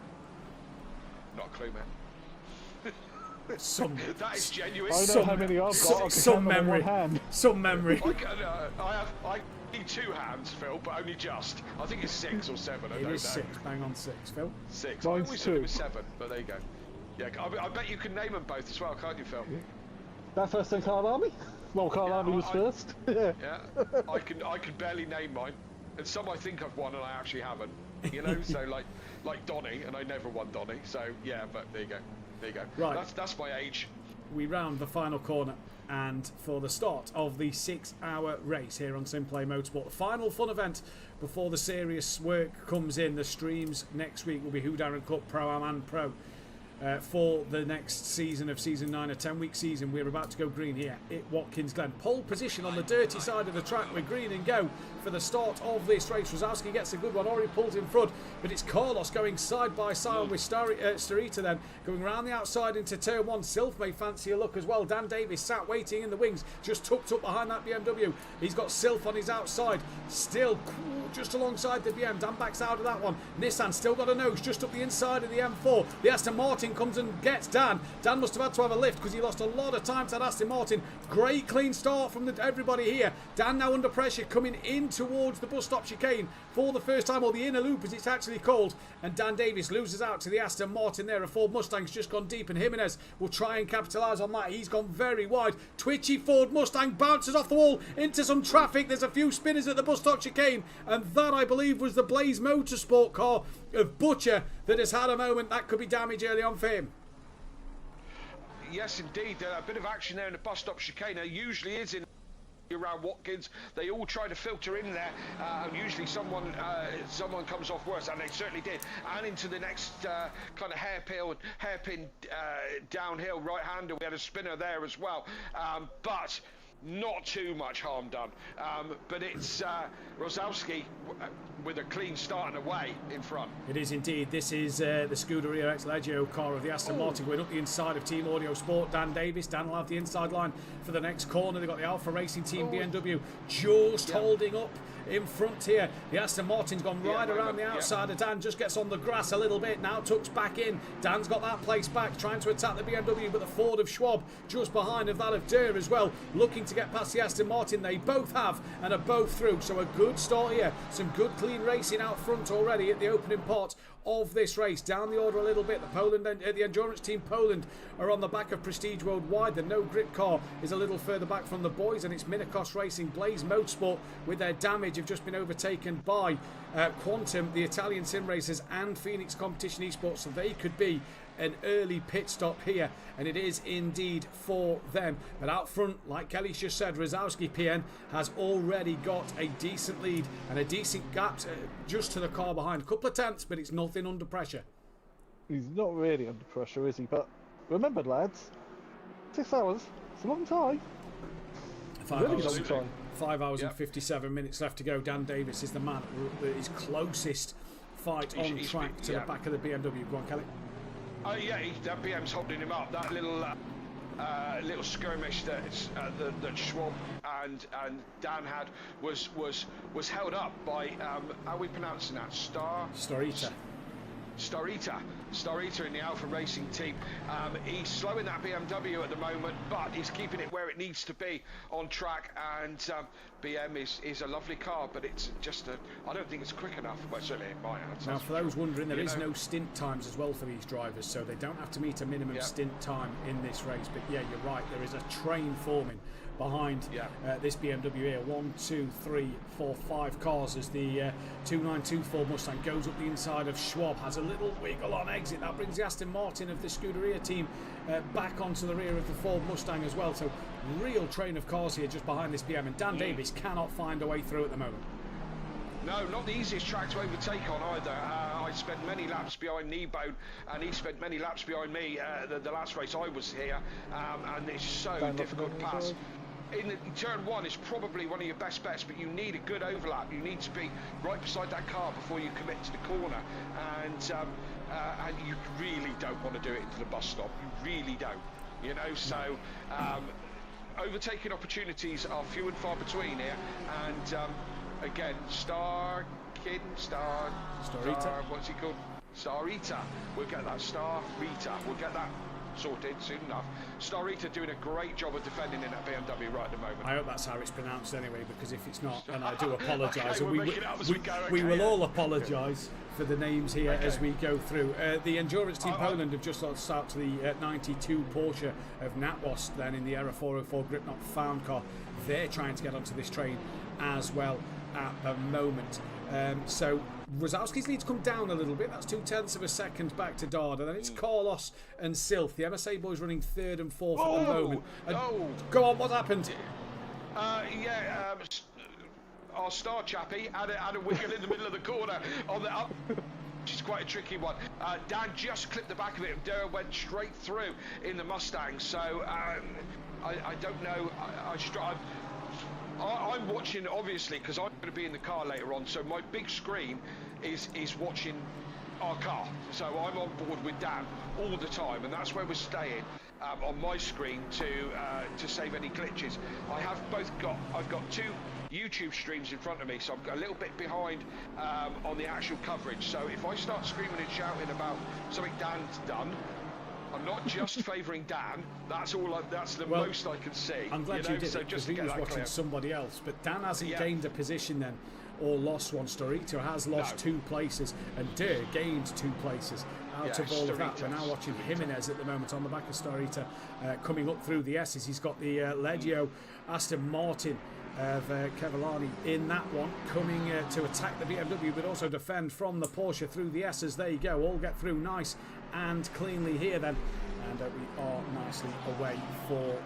Not a clue, man. That is genuine. I know how many I've got. Some memory. Some memory. I need 2 hands, Phil, but only just. I think it's 6 or 7. I don't know. It is 6. Bang on 6, Phil. 6. I always said it was 7, but there you go. Yeah, I bet you can name them both as well, can't you, Phil? That first in Carl Army? Well, Carl Army was first. Yeah. I can barely name mine, and some I think I've won and I actually haven't. You know, so like Donny, and I never won Donny. So yeah, but there you go. There you go. Right. That's my age. We round the final corner, and for the start of the 6-hour race here on SimPlay Motorsport, the final fun event before the serious work comes in. The streams next week will be Who Darren Cup Pro Am and Pro. For the next season of Season 9, a 10-week season. We're about to go green here at Watkins Glen. Pole position on the dirty side of the track. We're green and go for the start of this race. Rosowski gets a good one, already pulls in front, but it's Carlos going side by side with Starita then, going around the outside into turn 1. Sylph may fancy a look as well. Dan Davis sat waiting in the wings, just tucked up behind that BMW. He's got Sylph on his outside, still just alongside the BM. Dan backs out of that one. Nissan still got a nose just up the inside of the M4. The Aston Martin comes and gets Dan. Dan must have had to have a lift because he lost a lot of time to that Aston Martin. Great clean start from everybody here. Dan now under pressure coming in towards the bus stop chicane for the first time, or the inner loop as it's actually called, and Dan Davis loses out to the Aston Martin there. A Ford Mustang's just gone deep, and Jimenez will try and capitalise on that. He's gone very wide. Twitchy Ford Mustang bounces off the wall into some traffic. There's a few spinners at the bus stop chicane, and that I believe was the Blaze Motorsport car of Butcher that has had a moment that could be damage early on for him. Yes, indeed. A bit of action there in the bus stop chicane. There usually is in around Watkins. They all try to filter in there, and usually someone comes off worse, and they certainly did. And into the next kind of hairpin downhill right-hander. We had a spinner there as well, but not too much harm done. But it's Rosowski with a clean start and away in front. It is indeed. This is the Scuderia Ex Legio car of the Aston Martin going up the inside of Team Audio Sport. Dan Davis. Dan will have the inside line for the next corner. They've got the Alpha Racing Team BMW just holding up in front here. The Aston Martin's gone right around the outside of Dan, just gets on the grass a little bit, now tucks back in. Dan's got that place back, trying to attack the BMW, but the Ford of Schwab just behind of that of Durr as well, looking to get past the Aston Martin. They both have and are both through, so a good start here. Some good clean racing out front already at the opening part of this race. Down the order a little bit, the Endurance Team Poland are on the back of Prestige Worldwide. The no grip car is a little further back from the boys, and it's Minikos Racing. Blaze Motorsport with their damage have just been overtaken by Quantum, the Italian sim racers, and Phoenix Competition Esports, so they could be an early pit stop here, and it is indeed for them. But out front, like Kelly's just said, Rosowski PN has already got a decent lead and a decent gap just to the car behind. A couple of tenths, but it's nothing under pressure. He's not really under pressure, is he? But remember, lads, 6 hours, it's a long time. 5 hours and 57 minutes left to go. Dan Davis is the man that is closest fight on track to the back of the BMW. Go on, Kelly. That BM's holding him up. That little skirmish that Schwab and Dan had was held up by how are we pronouncing that? Starita in the Alpha Racing Team. He's slowing that BMW at the moment, but he's keeping it where it needs to be on track. And BM is a lovely car, but it's just I don't think it's quick enough. Well, certainly in my hands. Now, for those wondering, there is no stint times as well for these drivers, so they don't have to meet a minimum stint time in this race. But yeah, you're right. There is a train forming behind this BMW here. 1, 2, 3, 4, 5 cars as the 2924 Mustang goes up the inside of Schwab, has a little wiggle on exit. That brings the Aston Martin of the Scuderia team back onto the rear of the Ford Mustang as well. So real train of cars here just behind this BM, and Dan Davis cannot find a way through at the moment. No, not the easiest track to overtake on either. I spent many laps behind Kneebone, and he spent many laps behind me the last race I was here, and it's so difficult to pass. In turn 1 is probably one of your best bets, but you need a good overlap. You need to be right beside that car before you commit to the corner, and you really don't want to do it into the bus stop. You really don't, you know. So overtaking opportunities are few and far between here, and again, Starita. What's he called? Starita. We'll get that Starita. We'll get that sorted soon enough. Starita doing a great job of defending in that BMW right at the moment. I hope that's how it's pronounced anyway, because if it's not, and I do apologise, okay, we will all apologise for the names here as we go through. The Endurance Team Poland have just lost out to the 92 Porsche of Natwas, then in the Era 404 Grip Not Found car. They're trying to get onto this train as well at the moment. So Rosowski's lead's come down a little bit. That's 0.2 of a second back to Darda. Then it's Carlos and Silth. The MSA boys running 3rd and 4th at the moment. Go on, what happened? Our star chappie had a wiggle in the middle of the corner on the up. Which is quite a tricky one. Dan just clipped the back of it and Durr went straight through in the Mustang. So I don't know. I'm watching, obviously, because I'm going to be in the car later on, so my big screen is watching our car. So I'm on board with Dan all the time, and that's where we're staying on my screen to save any glitches. I've got 2 YouTube streams in front of me, so I'm a little bit behind on the actual coverage. So if I start screaming and shouting about something Dan's done, I'm not just favouring Dan. That's the most I can see. I'm glad you did it, because he was watching somebody else. But Dan hasn't gained a position then, or lost one. Storito has lost 2 places, and Durr gained 2 places out of all of that. We're now watching Jimenez at the moment on the back of Storito, coming up through the S's. He's got the Legio Aston Martin of Cavallani in that one, coming to attack the BMW, but also defend from the Porsche through the S's. There you go, all get through nice and cleanly here then, and we are nicely away for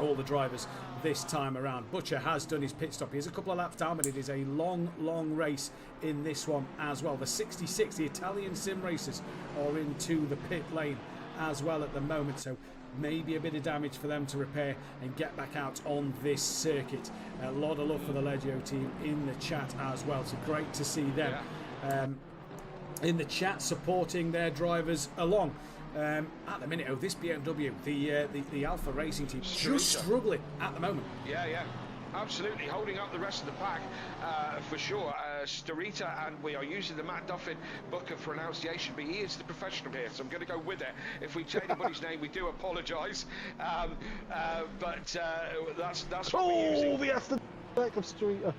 all the drivers this time around. Butcher has done his pit stop. He's a couple of laps down, but it is a long race in this one as well. The 66, the Italian sim racers, are into the pit lane as well at the moment, so maybe a bit of damage for them to repair and get back out on this circuit. A lot of love for the Legio team in the chat as well, so great to see them in the chat supporting their drivers along. At the minute, this BMW, the Alpha Racing team, just struggling at the moment. Yeah, absolutely, holding up the rest of the pack for sure. Storita, and we are using the Matt Duffin booker for pronunciation, but he is the professional here, so I'm going to go with it. If we take anybody's name, we do apologise, but that's what we're using. Oh, the Aston back of Storita.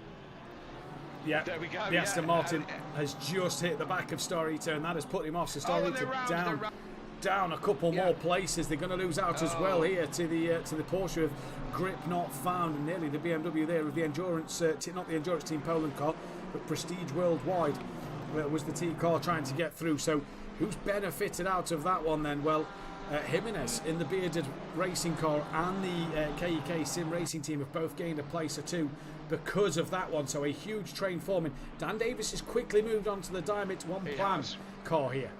Yeah, there we go. The Aston Martin has just hit the back of Storita, and that has put him off. So Storita down a couple more places. They're going to lose out as well here to the Porsche of Grip Not Found, and nearly the BMW there of the Endurance, not the Endurance Team Poland car, but Prestige Worldwide was the team car trying to get through. So who's benefited out of that one then? Well, Jimenez in the bearded racing car and the KEK Sim Racing team have both gained a place or 2 because of that one. So a huge train forming. Dan Davis has quickly moved on to the Dynamite One Plan car here.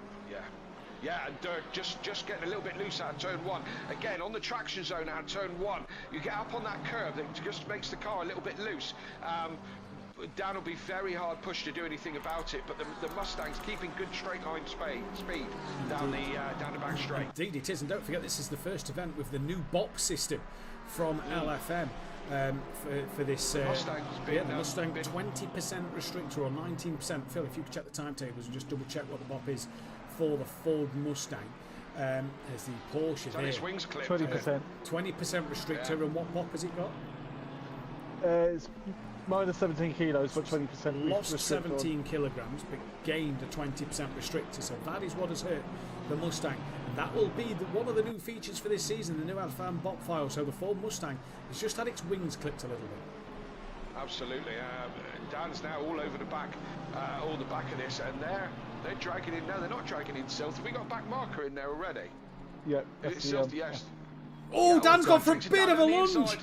Yeah, and Dirk just getting a little bit loose out of turn 1. Again, on the traction zone out of turn 1, you get up on that curve that just makes the car a little bit loose. Dan will be very hard pushed to do anything about it, but the Mustang's keeping good straight line speed down the back straight. Indeed it is, and don't forget this is the first event with the new box system from LFM. For this the Mustang 20% restrictor or 19%. Phil, if you could check the timetables and just double check what the bop is for the Ford Mustang. As the Porsche there, 20%. 20% restrictor, and what bop has it got? It's minus 17 kilos, but 20% lost 17 kilograms, but gained a 20% restrictor. So that is what has hurt the Mustang. And that will be one of the new features for this season, the new Alfam bop file. So the Ford Mustang has just had its wings clipped a little bit. Absolutely. Dan's now all over the back of this, and they're dragging in. No, they're not dragging in Silth. Have we got a back marker in there already? Yeah. Silth, yes. Oh, Dan's gone for a bit of a lunge.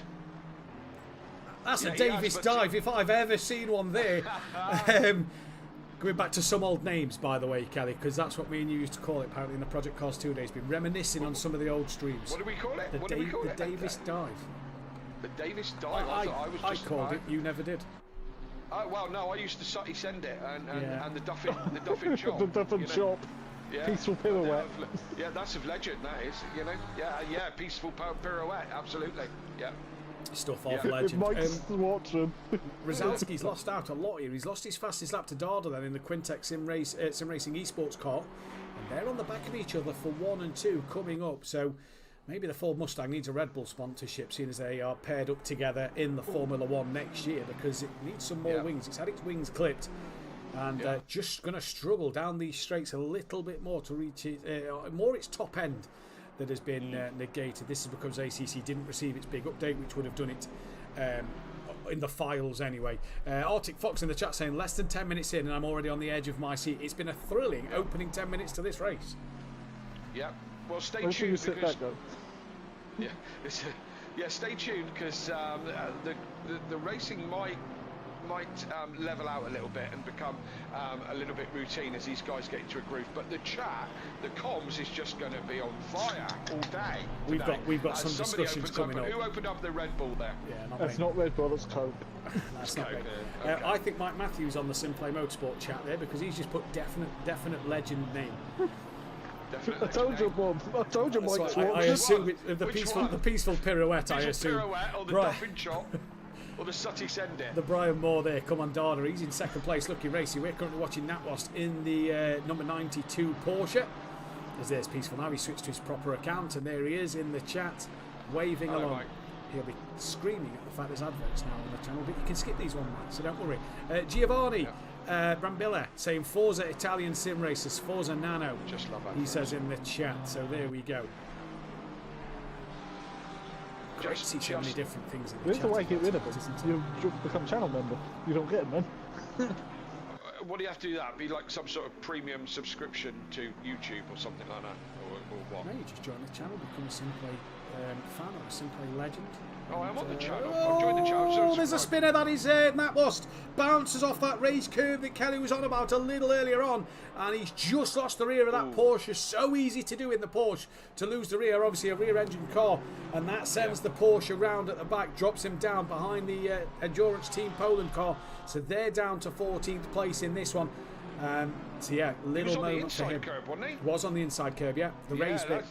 That's a Davis dive if I've ever seen one there. Going back to some old names, by the way, Kelly, because that's what me and you used to call it apparently in the Project Cars 2 days. Been reminiscing on some of the old streams. What do we call it? The Davis dive. The Davis dive? I called it, you never did. Well, no, I used to Sutty send it and the Duffin chop. The Duffin chop. Yeah. Peaceful pirouette. Yeah, that's of legend, that is, Yeah, peaceful pirouette, absolutely. Yeah. stuff of legend. Mike's watching. Rizalski's lost out a lot here. He's lost his fastest lap to Dada then in the Quintex Sim Racing Esports car. And they're on the back of each other for 1 and 2 coming up. So maybe the Ford Mustang needs a Red Bull sponsorship, seeing as they are paired up together in the Formula 1 next year, because it needs some more wings. It's had its wings clipped. And just going to struggle down these straights a little bit more to reach its top end that has been negated. This is because ACC didn't receive its big update, which would have done it in the files anyway. Arctic Fox in the chat saying, less than 10 minutes in and I'm already on the edge of my seat. It's been a thrilling opening 10 minutes to this race. Yeah, well, stay tuned because... stay tuned because the racing might level out a little bit and become a little bit routine as these guys get into a groove. But the chat, the comms is just going to be on fire all day. We've got some discussions coming up. Who opened up the Red Bull there? Yeah, that's not Red Bull, that's Coke. That's not Coke. Okay. I think Mike Mathews on the SimPlay Motorsport chat there, because he's just put definite legend name. I told you, Bob. I told you, Mike. I assume the peaceful pirouette. I assume. Pirouette or the Duffin chop. Or the Sutty send it. The Brian Moore there, come on Dada. He's in second place, looking racy. We're currently watching Natwost in the number 92 Porsche. As there's Peaceful now, he switched to his proper account, and there he is in the chat, waving along. Mike. He'll be screaming at the fact there's adverts now on the channel, but you can skip these one, Mike, so don't worry. Giovanni Brambilla saying Forza Italian Sim Racers, Forza Nano. Just love that. He says in the chat, so there we go. Great to see so many different things in the chat. There's a way to get rid of them. You become channel member. You don't get them then. What do you have to do that? Be like some sort of premium subscription to YouTube or something like that? Or what? No, you just join the channel, become a SimPlay fan or a SimPlay legend. Oh, I'm on the channel. I've joined the channel. There's a spinner that is Natwost. Bounces off that race curve that Kelly was on about a little earlier on, and he's just lost the rear of that Porsche. So easy to do in the Porsche, to lose the rear, obviously a rear engine car, and that sends the Porsche round at the back, drops him down behind the Endurance Team Poland car. So they're down to 14th place in this one. So yeah, little moment for him. Curb, wasn't he? Was on the inside curb, yeah. The race bit.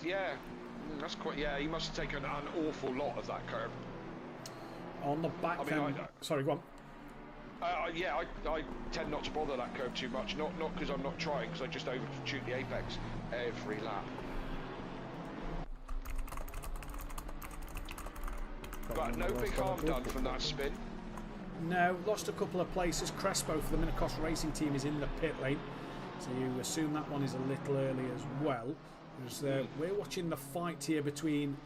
That's quite. Yeah, he must have taken an awful lot of that curb. On the back, sorry, go on. I tend not to bother that curve too much. Not because I'm not trying, because I just overshoot the apex every lap. But no big harm done from that spin. No, lost a couple of places. Crespo for the Minacos Racing Team is in the pit lane, so you assume that one is a little early as well. We're watching the fight here between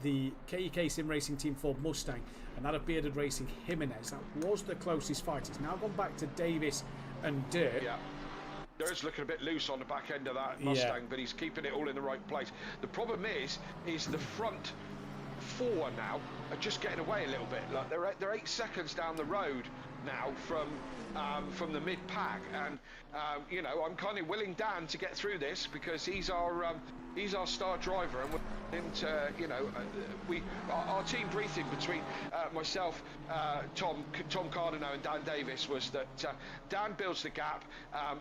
the KEK Sim Racing Team Ford Mustang and that of Bearded Racing Jimenez. That was the closest fight. It's now gone back to Davis and Dirt. Yeah. Dirt's looking a bit loose on the back end of that Mustang, but he's keeping it all in the right place. The problem is the front four now are just getting away a little bit. Like they're 8 seconds down the road now from the mid pack, and you know, I'm kind of willing Dan to get through this because he's our star driver, and we're into, you know, our team briefing between myself, Tom Cardino and Dan Davis was that Dan builds the gap,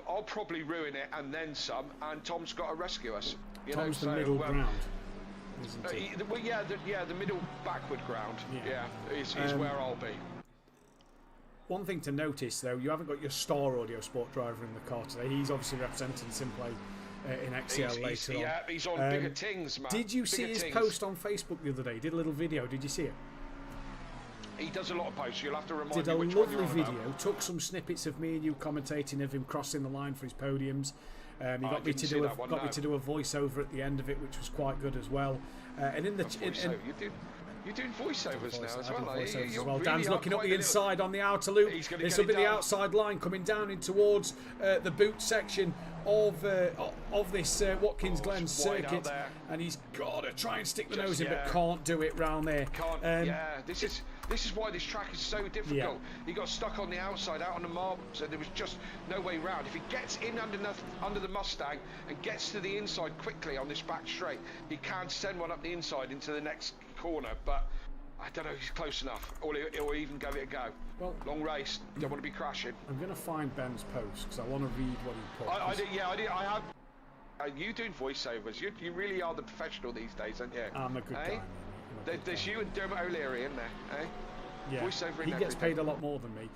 I'll probably ruin it and then some, and Tom's got to rescue us. Tom's the middle ground. The middle backward ground. Is where I'll be. One thing to notice though, you haven't got your star audio sport driver in the car today. He's obviously representing SimPlay in XCL later on. Yeah, he's on bigger tings, man. Did you see his post on Facebook the other day? He did a little video. Did you see it? He does a lot of posts. You'll have to remind me which one you're on about. Did a lovely video. Took some snippets of me and you commentating of him crossing the line for his podiums. He got me to do a voiceover at the end of it, which was quite good as well. And in the you're doing voiceovers now as well. Really Dan's looking up the inside on the outer loop. This will be the outside line coming down in towards the boot section of this Watkins Glen circuit, and he's got to try and stick the nose in, but can't do it round there. This is why this track is so difficult. He got stuck on the outside, out on the marble, so there was just no way round. If he gets in under the Mustang and gets to the inside quickly on this back straight, he can send one up the inside into the next corner, but I don't know if he's close enough, or even give it a go. Well, long race, don't want to be crashing. I'm going to find Ben's post because I want to read what he put. I have. You doing voiceovers? You really are the professional these days, aren't you? I'm a good guy. There's you and Dermot O'Leary in there, eh? Yeah, he gets paid a lot more than me.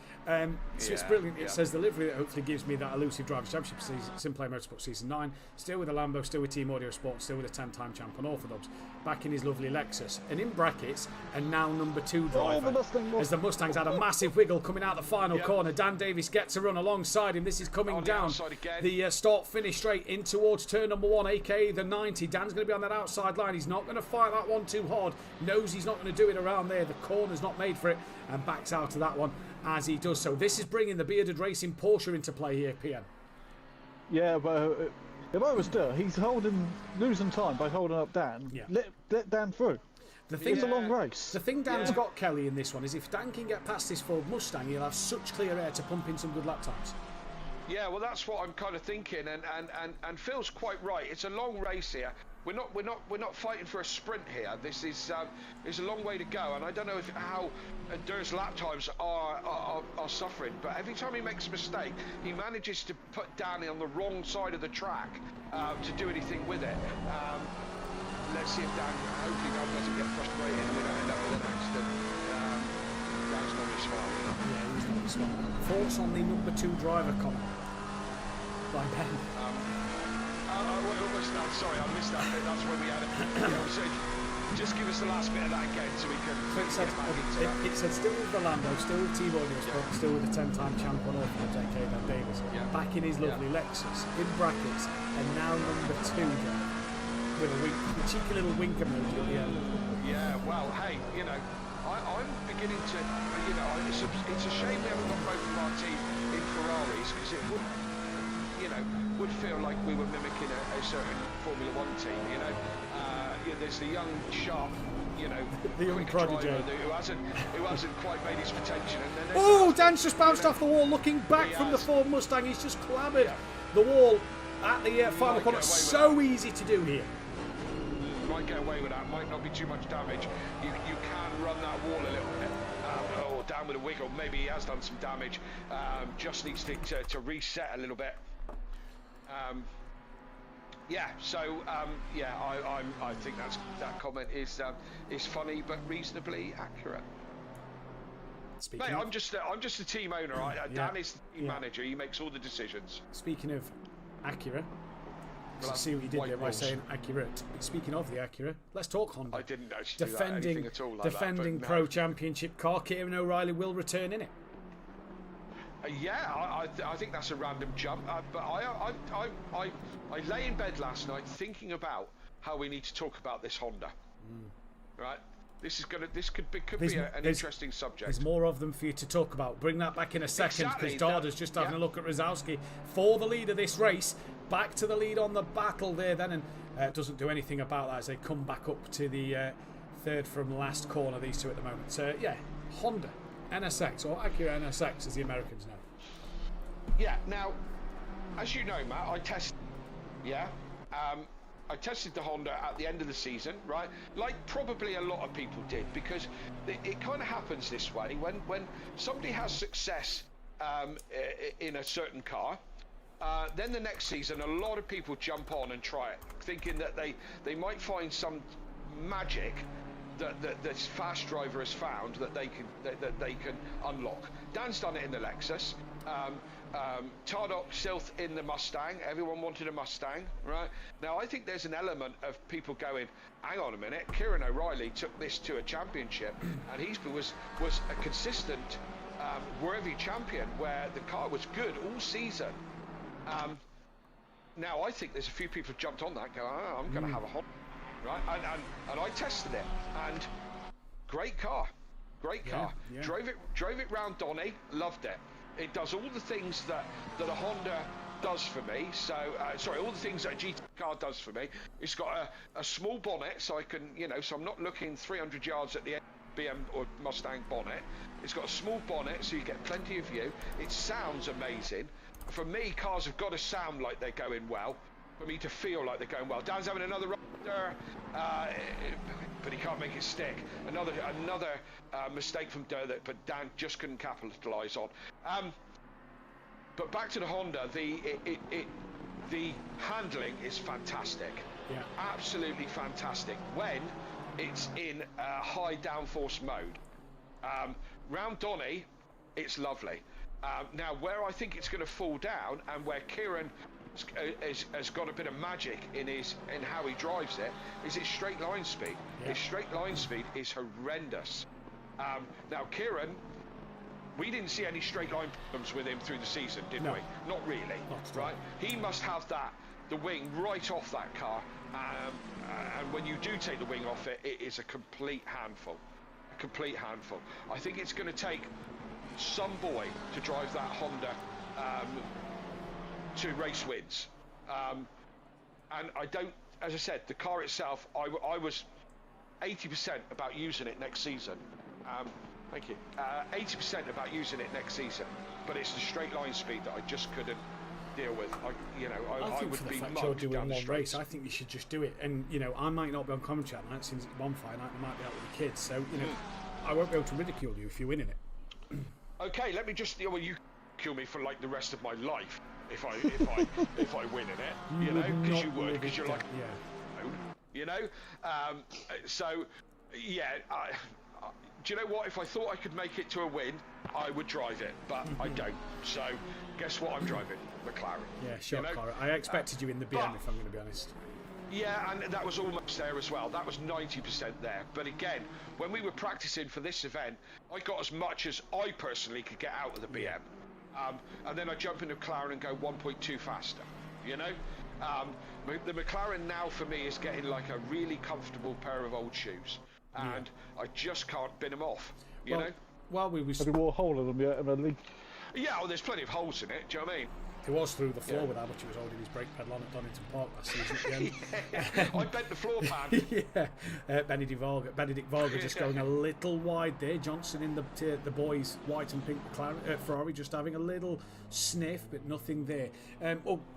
So it's brilliant. It says the livery that hopefully gives me that elusive Drivers' Championship season, SimPlay Motorsport Season 9. Still with a Lambo, still with Team Audio Sport, still with a 10-time champ on Orthodox. Back in his lovely Lexus. And in brackets, and now number 2 driver. As the Mustangs had a massive wiggle coming out the final corner. Dan Davis gets a run alongside him. This is coming down the start-finish straight in towards turn number 1, a.k.a. the 90. Dan's going to be on that outside line. He's not going to fight that one too hard. Knows he's not going to do it around there. The corner's not made for it. And backs out of that one as he does so. This is bringing the bearded racing Porsche into play here, PN. Yeah, but if I was Dur, he's losing time by holding up Dan. Yeah. Let Dan through. It's a long race. The thing Dan's got, Kelly, in this one is if Dan can get past this Ford Mustang, he'll have such clear air to pump in some good lap times. Yeah, well, that's what I'm kind of thinking, and Phil's quite right. It's a long race here. We're not fighting for a sprint here. This is a long way to go, and I don't know how Dur's lap times are suffering. But every time he makes a mistake, he manages to put Danny on the wrong side of the track to do anything with it. Let's see if hopefully Dan doesn't get frustrated and we don't end up with an accident. Dan's not really smart. Yeah, he's not really smart. Thoughts on the number 2 driver comment by Ben? Sorry, I missed that bit. That's when we had it. So just give us the last bit of that again so we can get back into that. It said still with the Lambo, still with Team Audio Sport, still with the 10-time champ on Orthodox, a.k.a. Dan Davis. Back in his lovely Lexus, in brackets, and now number 2 there, with a cheeky little wink emoji at the end. Yeah, well, hey, I'm beginning to, it's a shame we haven't got both of our team in Ferraris because it would feel like we were mimicking a certain Formula 1 team, there's the young, sharp, the young prodigy who hasn't quite made his potential. And then Dan's just bounced off the wall, looking back from the Ford Mustang. He's just clambered the wall at the final corner. So easy to do here. Might get away with that. Might not be too much damage. You can run that wall a little bit. Or down with a wiggle. Maybe he has done some damage. Just needs to reset a little bit. I think that comment is funny but reasonably accurate. Mate, I'm just a team owner. Dan is the team manager. He makes all the decisions. Speaking of accurate, see what you did there by saying accurate. Speaking of the accurate, let's talk Honda. I didn't actually do anything at all like defending that, Pro Championship car. Kieran O'Reilly will return in it. I think that's a random jump. But I lay in bed last night thinking about how we need to talk about this Honda. Right. This could be an interesting subject. There's more of them for you to talk about. Bring that back in a second because Dada's just having a look at Rosowski for the lead of this race. Back to the lead on the battle there then, and doesn't do anything about that as they come back up to the third from last corner, these two at the moment. So Honda NSX, or Acura NSX as the Americans know. Yeah, now, as you know, Matt, I tested the Honda at the end of the season, right? Like probably a lot of people did, because it kind of happens this way. When somebody has success in a certain car, then the next season a lot of people jump on and try it, thinking that they might find some magic that this fast driver has found that they can unlock. Dan's done it in the Lexus. Tardok, Silth in the Mustang. Everyone wanted a Mustang, right? Now I think there's an element of people going, hang on a minute, Kieran O'Reilly took this to a championship and he was a consistent worthy champion where the car was good all season. Now I think there's a few people who jumped on that going, I'm going to have a Honda, right? And I tested it, and great car. Yeah. Drove it round Donny, loved it. It does all the things that a Honda does for me. So all the things that a GT car does for me. It's got a small bonnet, so I can, so I'm not looking 300 yards at the BM or Mustang bonnet. It's got a small bonnet, so you get plenty of view. It sounds amazing. For me, cars have got to sound like they're going well. For me to feel like they're going well. Dan's having another run, but he can't make it stick. Another mistake from Dur but Dan just couldn't capitalise on. But back to the Honda, the handling is fantastic. Yeah. Absolutely fantastic. When it's in high downforce mode. Round Donny, it's lovely. Now, where I think it's going to fall down, and where Kieran has got a bit of magic in how he drives it, is his straight line speed. Yeah. His straight line speed is horrendous. Now, Kieran, we didn't see any straight line problems with him through the season, did we? Not really, right? He must have the wing right off that car, and when you do take the wing off it, it is a complete handful. A complete handful. I think it's going to take some boy to drive that Honda to race wins. And I don't, as I said, the car itself, I was 80% about using it next season. Thank you. 80% about using it next season, but it's the straight line speed that I just couldn't deal with. I would be mugged down the straight. I think you should just do it. And I might not be on commentary at night since it's bonfire night. I might be out with the kids, so I won't be able to ridicule you if you're winning it. Okay, let me just. Well, you kill me for like the rest of my life if I win in it. Because you would, because you're like, So, yeah. Do you know what? If I thought I could make it to a win, I would drive it, but I don't. So, guess what I'm driving? McLaren. Yeah, sure, car. I expected you in the BM, if I'm going to be honest. Yeah, and that was almost there as well. That was 90% there. But again, when we were practicing for this event, I got as much as I personally could get out of the BM. And then I jump into McLaren and go 1.2 faster, The McLaren now for me is getting like a really comfortable pair of old shoes. And I just can't bin them off, you know? While we were... Have you wore a hole in them yet, Emily? Yeah, well, there's plenty of holes in it, do you know what I mean? He was through the floor with how much he was holding his brake pedal on at Donington Park last season. I bent the floor pan. Benedict Varga just going a little wide there. Johnson in the boys' white and pink McLaren, Ferrari just having a little sniff, but nothing there.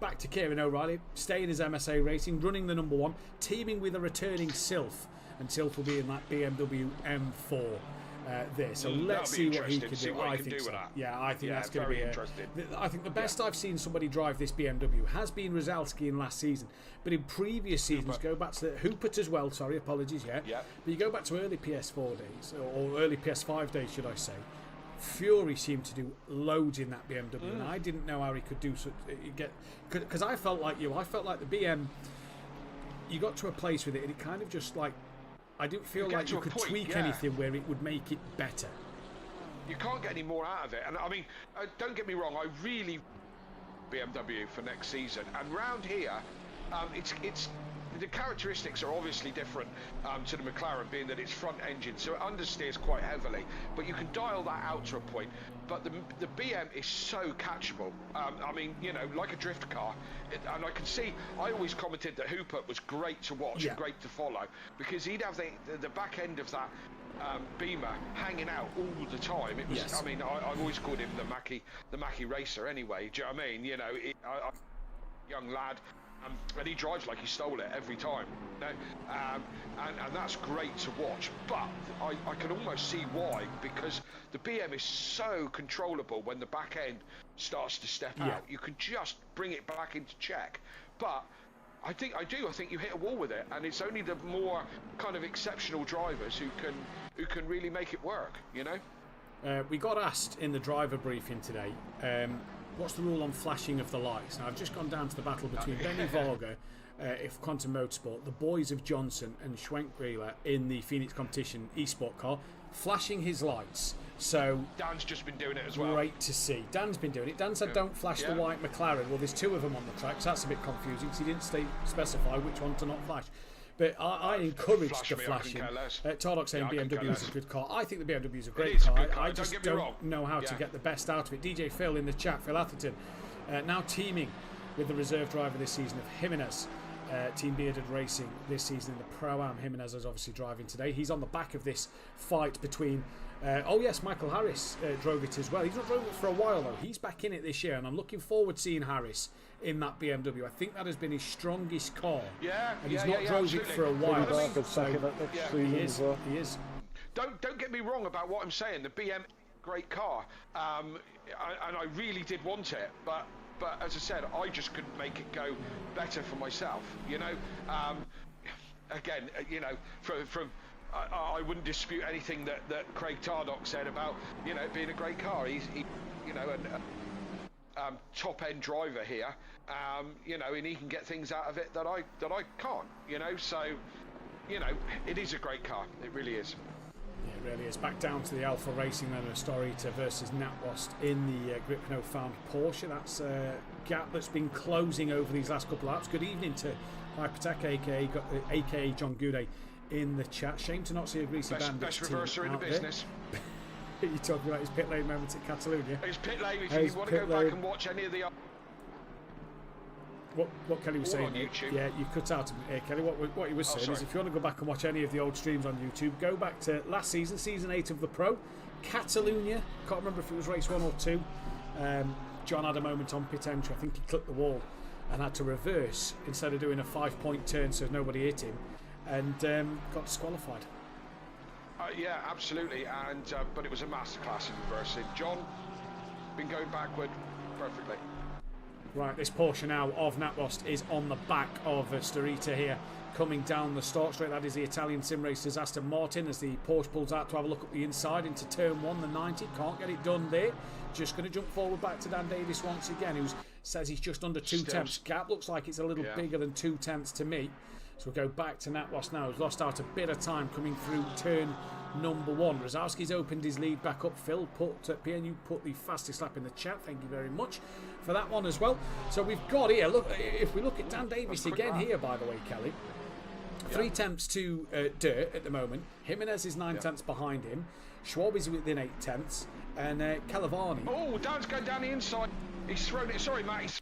Back to Kieran O'Reilly, staying as MSA Racing, running the number 1, teaming with a returning Sylph, and Sylph will be in that BMW M4. There, so let's see what he can do. I think so. Yeah, I think that's going to be interesting. I think the best I've seen somebody drive this BMW has been Rosalski in last season, but in previous seasons, go back to Hoopert as well. Sorry, apologies. Yeah, but you go back to early PS4 days or early PS5 days, should I say? Fury seemed to do loads in that BMW, and I didn't know how he could do such. Because I felt like you. I felt like the BM. You got to a place with it, and it kind of just like. I didn't feel like you could tweak anything where it would make it better. You can't get any more out of it. And I mean, don't get me wrong, I really BMW for next season. And round here, it's the characteristics are obviously different to the McLaren, being that it's front engine, so it understeers quite heavily. But you can dial that out to a point. But the BM is so catchable. I mean, like a drift car. And I can see, I always commented that Hoopert was great to watch and great to follow, because he'd have the back end of that Beamer hanging out all the time. It was, I mean, I've always called him the Mackie racer anyway. Do you know what I mean? Young lad. And he drives like he stole it every time, and that's great to watch. But I can almost see why, because the BM is so controllable when the back end starts to step out. You can just bring it back into check. But I think you hit a wall with it, and it's only the more kind of exceptional drivers who can really make it work. We got asked in the driver briefing today. What's the rule on flashing of the lights? Now, I've just gone down to the battle between Benny Varga, if Quantum Motorsport, the boys of Johnson and Schwenkgreiler in the Phoenix Competition eSport car, flashing his lights. So Dan's just been doing it as well. Great to see. Dan's been doing it. Dan said don't flash the white McLaren. Well, there's 2 of them on the track, so that's a bit confusing because he didn't specify which one to not flash. But I encourage the flashing. Tardock saying BMW is a good car. I think the BMW is a great car. I just don't know how to get the best out of it. DJ Phil in the chat, Phil Atherton, now teaming with the reserve driver this season of Jimenez. Team Bearded Racing this season in the Pro-Am. Jimenez is obviously driving today. He's on the back of this fight between... Michael Harris drove it as well. He's not drove it for a while though. He's back in it this year, and I'm looking forward to seeing Harris in that BMW. I think that has been his strongest car. And he's not drove it for a while. He is. Don't get me wrong about what I'm saying. The BM, great car, and I really did want it, but as I said, I just couldn't make it go better for myself. Again, from I wouldn't dispute anything that Craig Tardock said about, you know, it being a great car. He's you know, an top end driver here, you know, and he can get things out of it that I can't, you know. So, you know, it is a great car. It really is. Yeah, it really is. Back down to the Alpha Racing then, Storita versus Natwost in the Gripno found Porsche. That's a gap that's been closing over these last couple of laps. Good evening to Hypertech, aka John Goudet, in the chat. Shame to not see a greasy bandit. Best reverser in the business. You're talking about his pit lane moments at Catalonia. His pit lane, if you want to go back and watch any of the... What Kelly was saying, yeah, you cut out a bit, Kelly. What he was saying is, if you want to go back and watch any of the old streams on YouTube, go back to last season, season 8 of the Pro, Catalonia. Can't remember if it was race 1 or 2. John had a moment on pit entry. I think he clipped the wall and had to reverse instead of doing a 5-point turn so nobody hit him, and got disqualified. Yeah, absolutely, and but it was a masterclass in reversing. John been going backward perfectly. Right, this Porsche now of Natwost is on the back of Storita here, coming down the start straight. That is the Italian sim racers Aston Martin, as the Porsche pulls out to have a look at the inside into turn 1, the 90. Can't get it done there. Just going to jump forward back to Dan Davis once again, who says he's just under 2 tenths. Gap looks like it's a little bigger than 2 tenths to me. So we'll go back to Natwost now, who's lost out a bit of time coming through turn number 1. Rosowski's opened his lead back up. Phil PNU put the fastest lap in the chat. Thank you very much for that one as well. So we've got here, look, if we look at Dan Davis again here, by the way, Kelly, 3 tenths to Dirt at the moment. Jimenez is 9 tenths behind him. Schwab is within 8 tenths. And Calavani. Oh, Dan's going down the inside. He's thrown it. Sorry, Matt. He's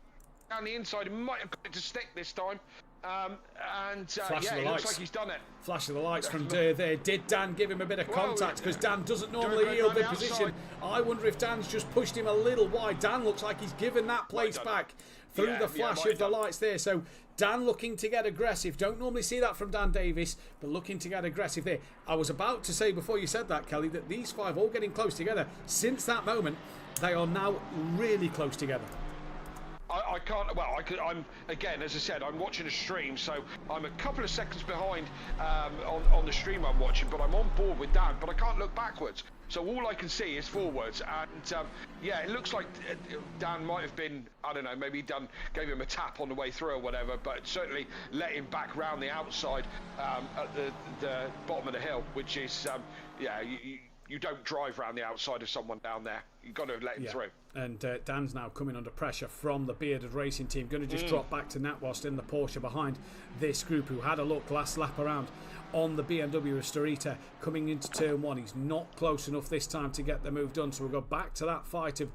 down the inside. He might have got it to stick this time. Yeah, it looks like he's done it. Flash of the lights from Durr there. Did Dan give him a bit of contact? Because Dan doesn't normally yield the position. I wonder if Dan's just pushed him a little wide. Dan looks like he's given that place back through the flash of the lights there. So Dan looking to get aggressive. Don't normally see that from Dan Davis, but looking to get aggressive there. I was about to say before you said that, Kelly, that these 5 all getting close together. Since that moment, they are now really close together. I can't. Well, I'm again, as I said, I'm watching a stream, so I'm a couple of seconds behind on the stream I'm watching, but I'm on board with Dan. But I can't look backwards, so all I can see is forwards. And yeah, it looks like Dan might have been, I don't know, maybe gave him a tap on the way through or whatever, but certainly let him back round the outside at the bottom of the hill, which is yeah. You don't drive around the outside of someone down there. You've got to let him through. And Dan's now coming under pressure from the bearded racing team. Going to just drop back to Natwost in the Porsche behind this group, who had a look last lap around on the BMW of Storita coming into turn 1. He's not close enough this time to get the move done. So we'll go back to that fight of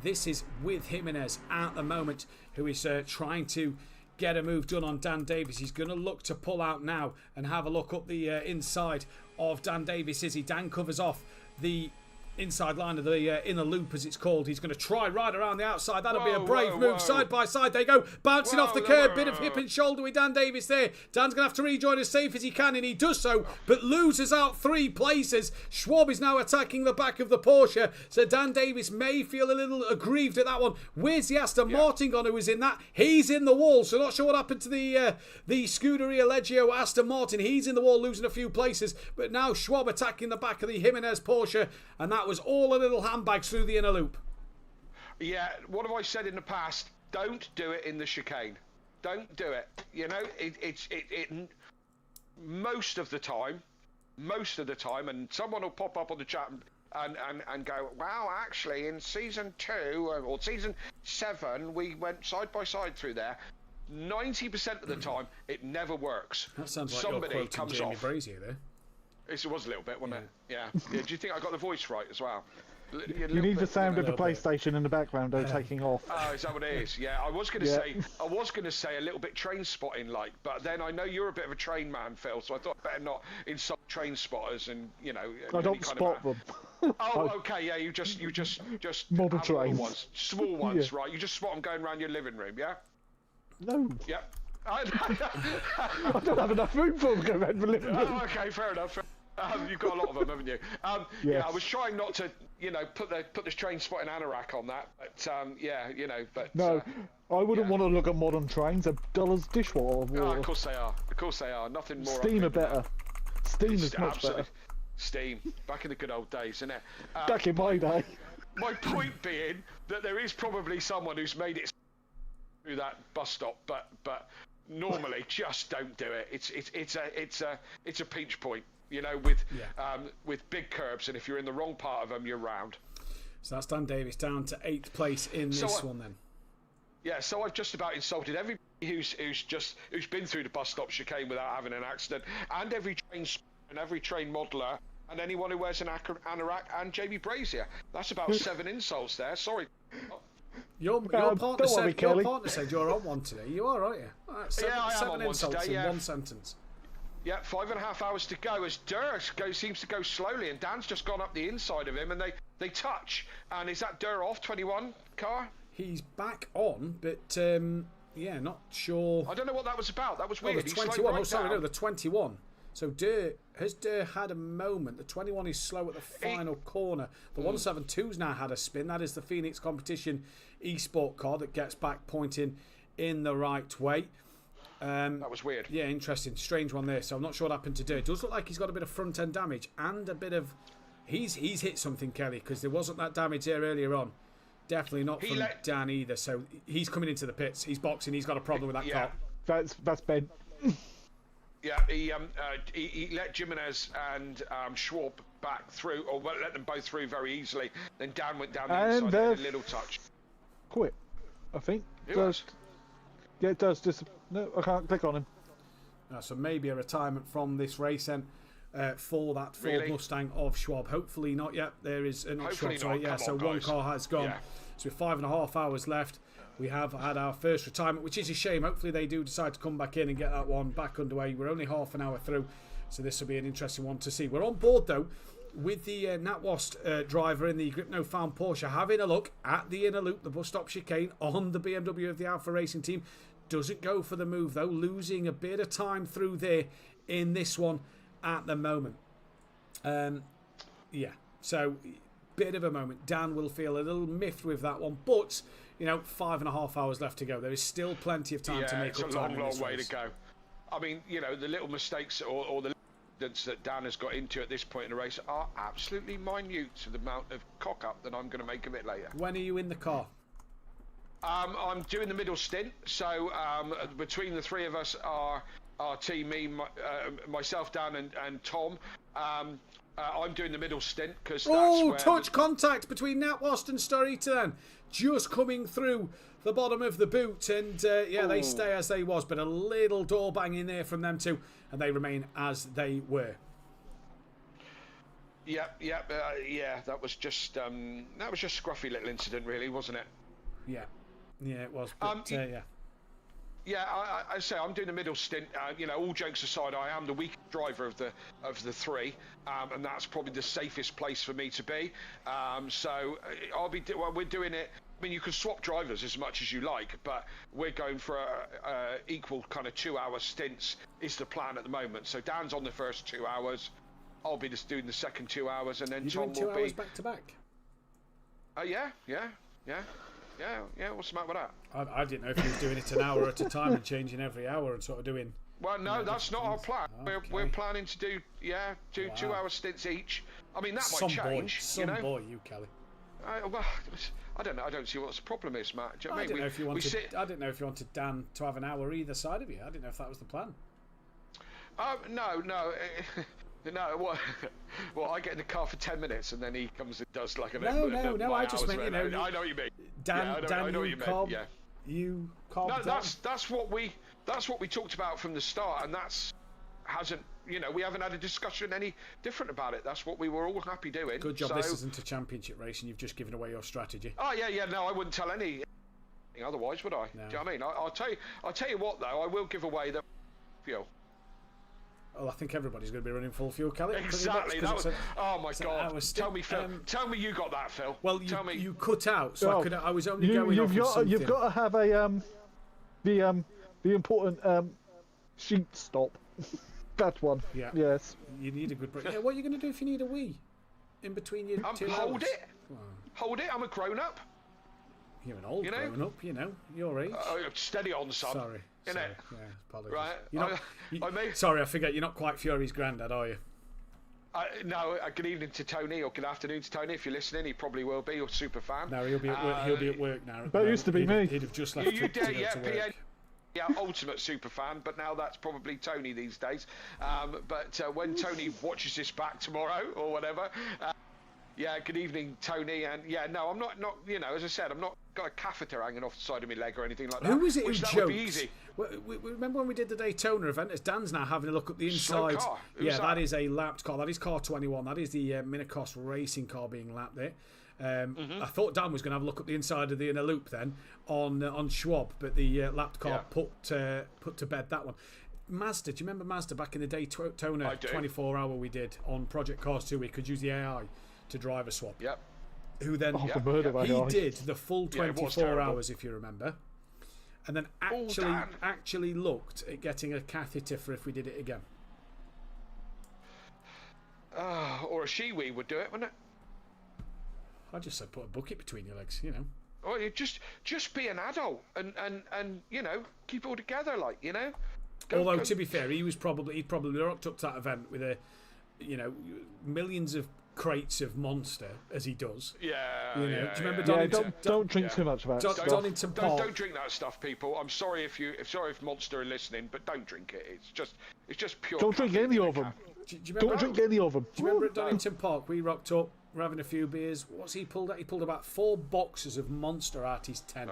this is with Jimenez at the moment, who is trying to get a move done on Dan Davis. He's going to look to pull out now and have a look up the inside of Dan Davis. Dan covers off the inside line of the inner loop, as it's called. He's going to try right around the outside. That'll be a brave move. Side by side they go, bouncing off the curb. Bit of hip and shoulder with Dan Davis there. Dan's going to have to rejoin as safe as he can, and he does so, but loses out 3 places. Schwab is now attacking the back of the Porsche, so Dan Davis may feel a little aggrieved at that one. Where's the Aston Martin gone, who was in that? He's in the wall, so not sure what happened to the Scuderia Leggio Aston Martin. He's in the wall, losing a few places, but now Schwab attacking the back of the Jimenez Porsche, and that was all a little handbags through the inner loop. Yeah, what have I said in the past? Don't do it in the chicane. Don't do it. You know, it most of the time, and someone will pop up on the chat and go, wow, actually in season 2 or season 7 we went side by side through there. 90% of the time it never works. That sounds like somebody you're quoting comes Jamie off. Brazier there. It was a little bit, wasn't it? Yeah. Do you think I got the voice right as well? You need the sound of the PlayStation in the background, though, taking off. Oh, is that what it is? Yeah, I was going to say a little bit train spotting like, but then I know you're a bit of a train man, Phil, so I thought I better not insult train spotters and I don't spot them. Oh, okay, yeah, you just model trains, ones, small ones, right? You just spot them going around your living room, yeah? No. Yeah. I don't have enough room for them to go around the living room. Oh, okay, fair enough. You've got a lot of them, haven't you? Yes. Yeah, I was trying not to, put the train spotting anorak on that, but but no, I wouldn't want to look at modern trains. They're dull as dishwater. Oh, of course they are. Of course they are. Nothing more. Steam are better. Steam is much better. Steam, back in the good old days, isn't it? Back in my day. My point being that there is probably someone who's made it through that bus stop, but normally just don't do it. It's a pinch point, you know, with big curbs, and if you're in the wrong part of them, you're round. So that's Dan Davis down to 8th place in this one then. Yeah, so I've just about insulted everybody who's been through the bus stop chicane without having an accident, and every train modeller, and anyone who wears an anorak, and JB Brazier. That's about 7 insults there. Sorry. Your partner said you're on one today. You are, aren't you? Right, seven insults in one sentence. Yeah, 5.5 hours to go as Durr seems to go slowly, and Dan's just gone up the inside of him, and they touch. And is that Durr off 21 car? He's back on, but not sure. I don't know what that was about. That was weird. The 21. The 21. So Durr had a moment. The 21 is slow at the final corner. The 172's now had a spin. That is the Phoenix Competition eSport car that gets back pointing in the right way. That was weird. Yeah, interesting. Strange one there. So I'm not sure what happened to Durr. It does look like he's got a bit of front end damage and a bit of. He's hit something, Kelly, because there wasn't that damage there earlier on. Definitely not from Dan either. So he's coming into the pits. He's boxing. He's got a problem with that car. That's Ben. Yeah, he let Jimenez and Schwab back through, or let them both through very easily. Then Dan went down the inside and a little touch. Quit, I think. It does. Yeah, it does. No, I can't click on him. So maybe a retirement from this race then for that Ford Mustang of Schwab. Hopefully not yet. There is not Schwab, sorry. Yeah, so one car has gone. Yeah. So with 5.5 hours left, we have had our first retirement, which is a shame. Hopefully they do decide to come back in and get that one back underway. We're only half an hour through, so this will be an interesting one to see. We're on board, though, with the NatWast driver in the Grip No Found Porsche, having a look at the inner loop, the bus stop chicane on the BMW of the Alpha Racing Team. Doesn't go for the move, though, losing a bit of time through there in this one at the moment. So bit of a moment. Dan will feel a little miffed with that one, but 5.5 hours left to go. There is still plenty of time to make up time. It's a long way to go. I mean, the little mistakes or the incidents that Dan has got into at this point in the race are absolutely minute to the amount of cock up that I'm going to make a bit later. When are you in the car? I'm doing the middle stint, so between the three of us are our team, myself, Dan, and Tom. I'm doing the middle stint because that's where touch contact between NatWast and Storita then, just coming through the bottom of the boot, and they stay as they was, but a little door bang in there from them two, and they remain as they were. Yeah. That was just scruffy little incident, really, wasn't it? Yeah, it was. But, Yeah, I say I'm doing the middle stint. All jokes aside, I am the weakest driver of the three, and that's probably the safest place for me to be. So we're doing it. I mean, you can swap drivers as much as you like, but we're going for equal kind of 2-hour stints is the plan at the moment. So Dan's on the first 2 hours. I'll be just doing the second 2 hours, and then Tom will be 2 hours back to back. Yeah. What's the matter with that? I didn't know if he was doing it an hour at a time and changing every hour and sort of doing. Well, no, that's not our plan. Okay. We're planning to do 2-hour stints each. I mean, that might change. Boy, you Kelly. I don't know. I don't see what the problem is, Matt. Do you know what I didn't know if you wanted. I didn't know if you wanted Dan to have an hour either side of you. I didn't know if that was the plan. No. No, well, I get in the car for 10 minutes and then he comes and does like a No, I just meant, I know what you mean. Dan, I know what you meant. Yeah. You calm down. No, that's what we talked about from the start, and we haven't had a discussion any different about it. That's what we were all happy doing. Good job. This isn't a championship race, and you've just given away your strategy. Oh yeah. No, I wouldn't tell anything otherwise, would I? No. Do you know what I mean? I'll tell you what though. I will give away the fuel. Well, I think everybody's going to be running full fuel, Kelly. Exactly. Oh my God! Tell me, Phil. Tell me you got that, Phil. Well, you cut out, so I was only going off of something. You've got to have the important sheet stop. That one. Yeah. Yes. You need a good break. Yeah. What are you going to do if you need a wee in between your 2 hours? Hold it. Wow. Hold it. I'm a grown up. You're an old grown up. Your age. Steady on, son. isn't it? Yeah, apologies. Right. Sorry, I forget. You're not quite Fury's granddad, are you? No. Good evening to Tony, or good afternoon to Tony. If you're listening, he probably will be. You're a super fan. No, he'll be at work. He'll be at work now. That used to be me. He'd have just left to go to work. Yeah, ultimate super fan, but now that's probably Tony these days. But when Tony watches this back tomorrow or whatever, yeah, good evening, Tony. And yeah, no, I'm not. You know, as I said, I'm not got a catheter hanging off the side of my leg or anything like that. Who was it who that joked? Would be easy. Remember when we did the Daytona event? As Dan's now having a look at the inside. Yeah, that is a lapped car. That is car 21. That is the Minicos racing car being lapped there. I thought Dan was going to have a look at the inside of the inner loop then on Schwab, but the lapped car put to bed that one. Mazda, do you remember Mazda back in the Daytona 24-hour we did on Project Cars 2? We could use the AI to drive a swap. Yep. Who then he did the full 24 hours, if you remember, and then actually looked at getting a catheter for if we did it again. Or a Shiwi would do it, wouldn't it? I just said put a bucket between your legs, you know. Or you just be an adult and you know, keep it all together, like, you know. Although to be fair, he'd probably rocked up to that event with millions of crates of Monster as he does. Yeah. You know, do you remember Donington? Don't drink too much of that stuff. Donington Park. Don't drink that stuff, people. I'm sorry if Monster are listening, but don't drink it. It's just pure. Don't drink any of them. Don't drink any of them. Do you remember at Donington Park we rocked up? We're having a few beers. What's he pulled out? He pulled about 4 boxes of Monster out his tent.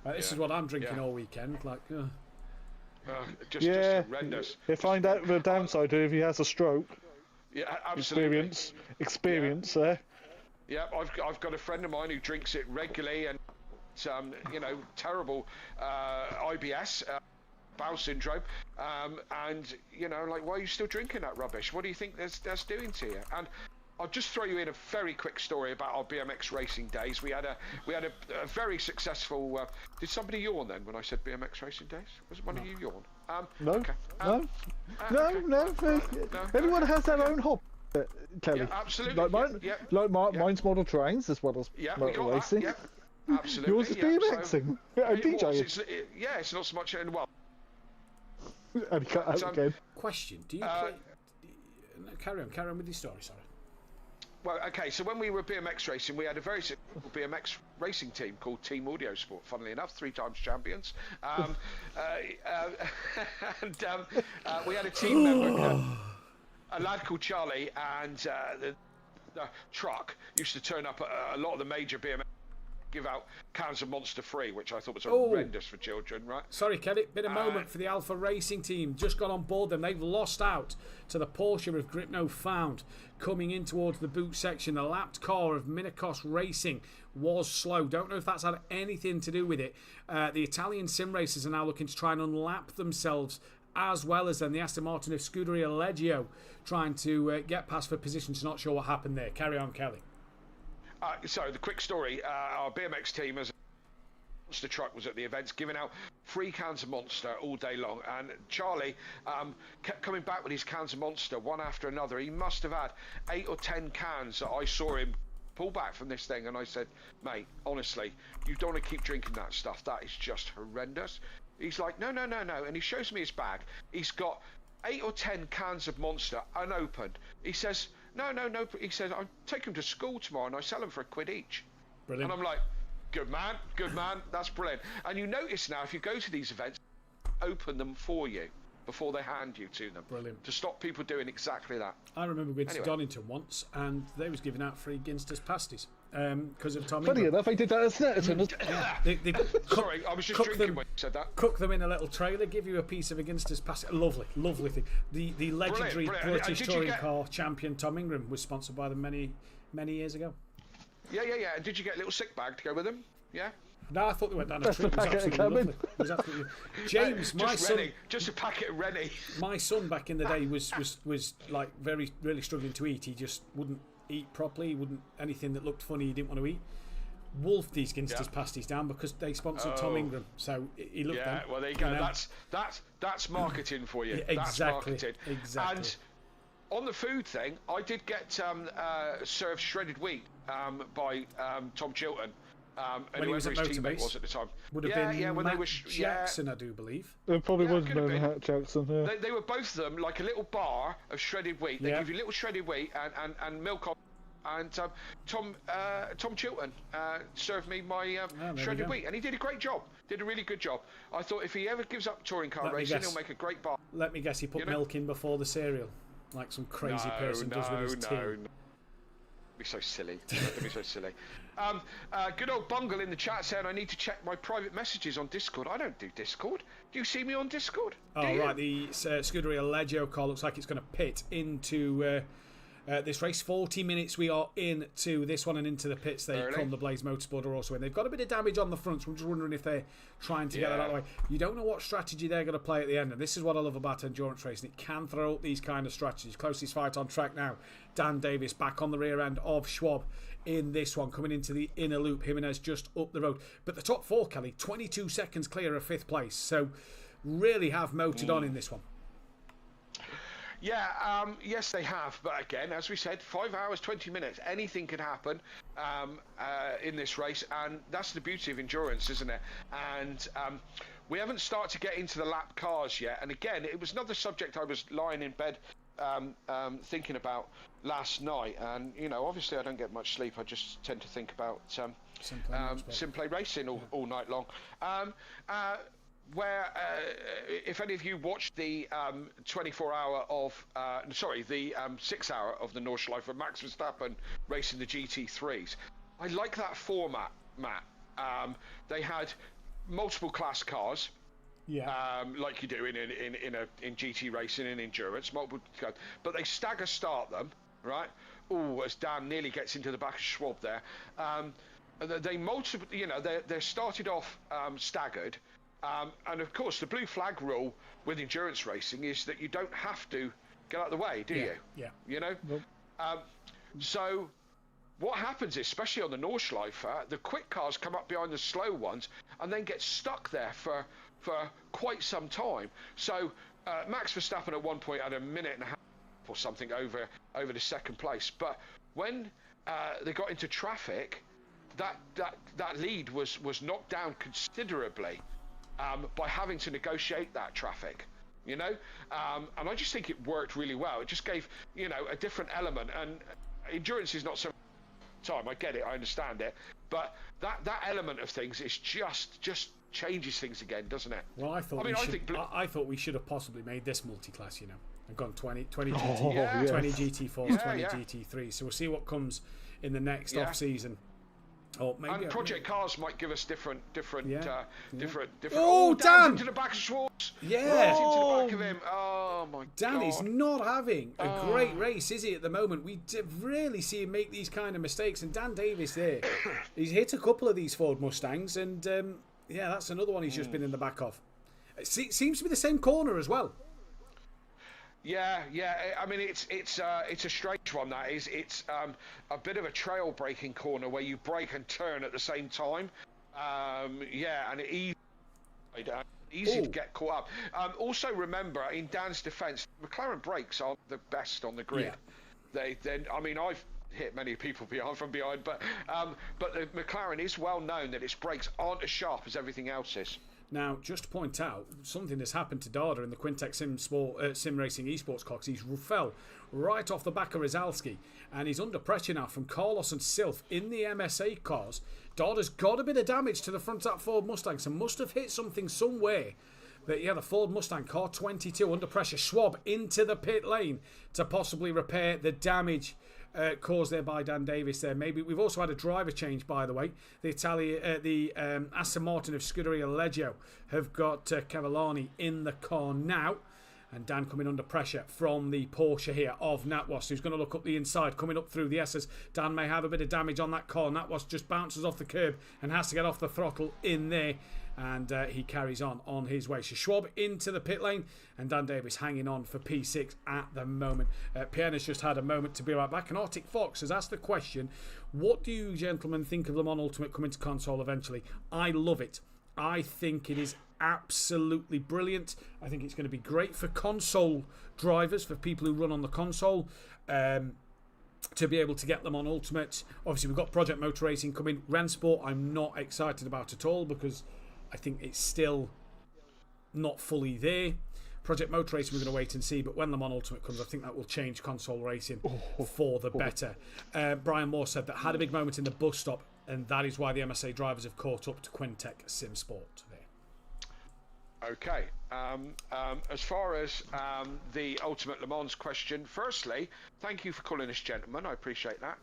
This is what I'm drinking all weekend. Like, just horrendous. They find out the downside if he has a stroke. Yeah, absolutely. Experience there. Yeah, I've got a friend of mine who drinks it regularly, and you know, terrible IBS. Bowel syndrome, and you know, like, why are you still drinking that rubbish? What do you think that's doing to you? And I'll just throw you in a very quick story about our BMX racing days. We had a very successful. Did somebody yawn then when I said BMX racing days? Was one of you yawn? No. Okay. No. Everyone has their own hobby. Kelly. Yeah, absolutely. Mine's model trains as well as motor racing. Yeah, absolutely. Yours is BMXing. DJing. It's not so much in And cut out again. Question: do you play? Carry on with your story. Sorry. Well, okay, so when we were BMX racing, we had a very successful BMX racing team called Team Audio Sport, funnily enough, 3 times champions. We had a team member, a lad called Charlie, and the truck used to turn up at a lot of the major BMX, give out cans of Monster free, which I thought was horrendous for children, right? Sorry, Kelly, been a moment for the Alpha Racing team. Just got on board them. They've lost out to the Porsche of Grip No Found. Coming in towards the boot section, the lapped car of Minicos Racing was slow. Don't know if that's had anything to do with it. The Italian sim racers are now looking to try and unlap themselves, as well as then the Aston Martin of Scuderia Leggio trying to get past for positions. Not sure what happened there. Carry on, Kelly. So the quick story, our BMX team, as Monster truck, was at the events giving out free cans of Monster all day long, and Charlie kept coming back with his cans of Monster one after another. He must have had 8 or 10 cans that I saw him pull back from this thing, and I said, mate, honestly, you don't want to keep drinking that stuff. That is just horrendous. He's like, no, and he shows me his bag. He's got 8 or 10 cans of Monster unopened. He says, no. He says, I'll take them to school tomorrow and I sell them for £1 each. Brilliant. And I'm like, good man. That's brilliant. And you notice now, if you go to these events, open them for you before they hand you to them. Brilliant. To stop people doing exactly that. I remember going to Donington once, and they was giving out free Ginsters pasties because of Tom. Funny enough, I did that at Snetterton. Sorry, I was just drinking when you said that. Cook them in a little trailer, give you a piece of a Ginsters pasty. Lovely thing. The legendary British touring car champion Tom Ingram was sponsored by them many years ago. Yeah. And did you get a little sick bag to go with them? Yeah. No, I thought they went down a tree. It was absolutely James, my son, just a packet of Rennie. My son back in the day was like really struggling to eat. He just wouldn't eat properly. He wouldn't anything that looked funny. He didn't want to eat. Wolfed these Ginsters pasties down because they sponsored Tom Ingram, so he loved them. Yeah, well there you go. You know? That's marketing for you. Yeah, exactly. That's marketing. Exactly. And on the food thing, I did get served shredded wheat by Tom Chilton. When he was at his teammate Motorbase was at the time. would have been when Matt they were Jackson, I do believe. It probably Yeah, would could have have been been. Matt Jackson. Yeah. They were both of them like a little bar of shredded wheat. They give you little shredded wheat and milk on. And Tom Chilton served me my shredded wheat, and he did a great job. Did a really good job. I thought if he ever gives up touring car racing, he'll make a great bar. Let me guess, he put milk in before the cereal, like some crazy person does with his tea. No. Be so silly. Don't be so silly. Good old Bungle in the chat saying I need to check my private messages on Discord. I don't do Discord. Do you see me on Discord? Oh right, the Scuderia Leggio car looks like it's going to pit into this race. 40 minutes we are into this one, and into the pits they come. The Blaze Motorsport are also in. They've got a bit of damage on the front, so I'm just wondering if they're trying to get that out of the way. You don't know what strategy they're going to play at the end, and this is what I love about endurance racing. It can throw up these kind of strategies. Closest fight on track now. Dan Davis back on the rear end of Schwab in this one, coming into the inner loop. Jimenez just up the road, but the top four, Kelly, 22 seconds clear of 5th place, so really have motored on in this one. Yeah, yes they have, but again, as we said, 5 hours, 20 minutes, anything can happen in this race, and that's the beauty of endurance, isn't it? And we haven't started to get into the lap cars yet, and again, it was another subject I was lying in bed thinking about last night, and you know, obviously I don't get much sleep. I just tend to think about SimPlay racing all night long. Where if any of you watched the 24-hour of the 6-hour of the Nordschleife of Max Verstappen racing the GT3s, I like that format, Matt. They had multiple class cars. Yeah. Like you do in GT racing and endurance, multiple, but they stagger start them, right? Oh, as Dan nearly gets into the back of Schwab there. They're started off staggered, and of course the blue flag rule with endurance racing is that you don't have to get out of the way, do you? Yeah. You know. Nope. So what happens is, especially on the Nordschleife, the quick cars come up behind the slow ones and then get stuck there for quite some time. So Max Verstappen at one point had a minute and a half or something over the second place. But when they got into traffic, that lead was knocked down considerably by having to negotiate that traffic. You know, and I just think it worked really well. It just gave, you know, a different element. And endurance is not so time. I get it. I understand it. But that element of things is just changes things again, doesn't it? Well, I thought we should have possibly made this multi-class, you know, and gone 20 GT4, 20 GT4s, 20 GT3s. So we'll see what comes in the next off season. Oh, maybe and Project Cars might give us different. Oh, Dan! Dan's into the back of Schwartz. Yeah. Into the back of him. Oh my God. Dan is not having a great race, is he? At the moment, we rarely see him make these kind of mistakes. And Dan Davis there, he's hit a couple of these Ford Mustangs, and that's another one he's just been in the back of. It seems to be the same corner as well. Yeah. I mean, it's a strange one. That is, it's a bit of a trail braking corner where you brake and turn at the same time. And it's easy to get caught up. Also, remember, in Dan's defence, McLaren brakes aren't the best on the grid. Yeah. I've hit many people from behind, but the McLaren is well known that its brakes aren't as sharp as everything else is. Now, just to point out, something has happened to Dada in the Quintex Sim Racing Esports Cox. He's fell right off the back of Rizalski, and he's under pressure now from Carlos and Silf in the MSA cars. Dada's got a bit of damage to the front of that Ford Mustang, so must have hit something somewhere. But the Ford Mustang, car 22, under pressure. Schwab into the pit lane to possibly repair the damage caused there by Dan Davis there. Maybe we've also had a driver change, by the way. The Aston Martin of Scuderia Leggio have got Cavallani in the car now, and Dan coming under pressure from the Porsche here of Natwas, who's going to look up the inside, coming up through the S's. Dan may have a bit of damage on that car. Natwas just bounces off the curb and has to get off the throttle in there, and he carries on his way. So Schwab into the pit lane, and Dan Davis hanging on for P6 at the moment. Pierre has just had a moment to be right back, and Arctic Fox has asked the question, what do you gentlemen think of Le Mans Ultimate coming to console eventually? I love it. I think it is absolutely brilliant. I think it's going to be great for console drivers, for people who run on the console. to be able to get them on Ultimate. Obviously, we've got Project Motor Racing coming. Rennsport, I'm not excited about at all because I think it's still not fully there. Project Motor Racing, we're going to wait and see, but when Le Mans Ultimate comes, I think that will change console racing for the better. Brian Moore said that had a big moment in the bus stop, and that is why the MSA drivers have caught up to Quintec SimSport there. Okay. As far as the Ultimate Le Mans question, firstly, thank you for calling us gentlemen. I appreciate that.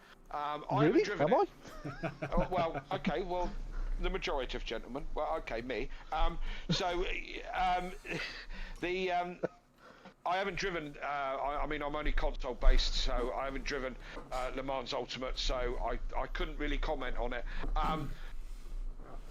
Really? Am I? Oh, well, okay. Well, the majority of gentlemen. Well, okay, me. I haven't driven. I mean, I'm only console based, so I haven't driven Le Mans Ultimate, so I couldn't really comment on it.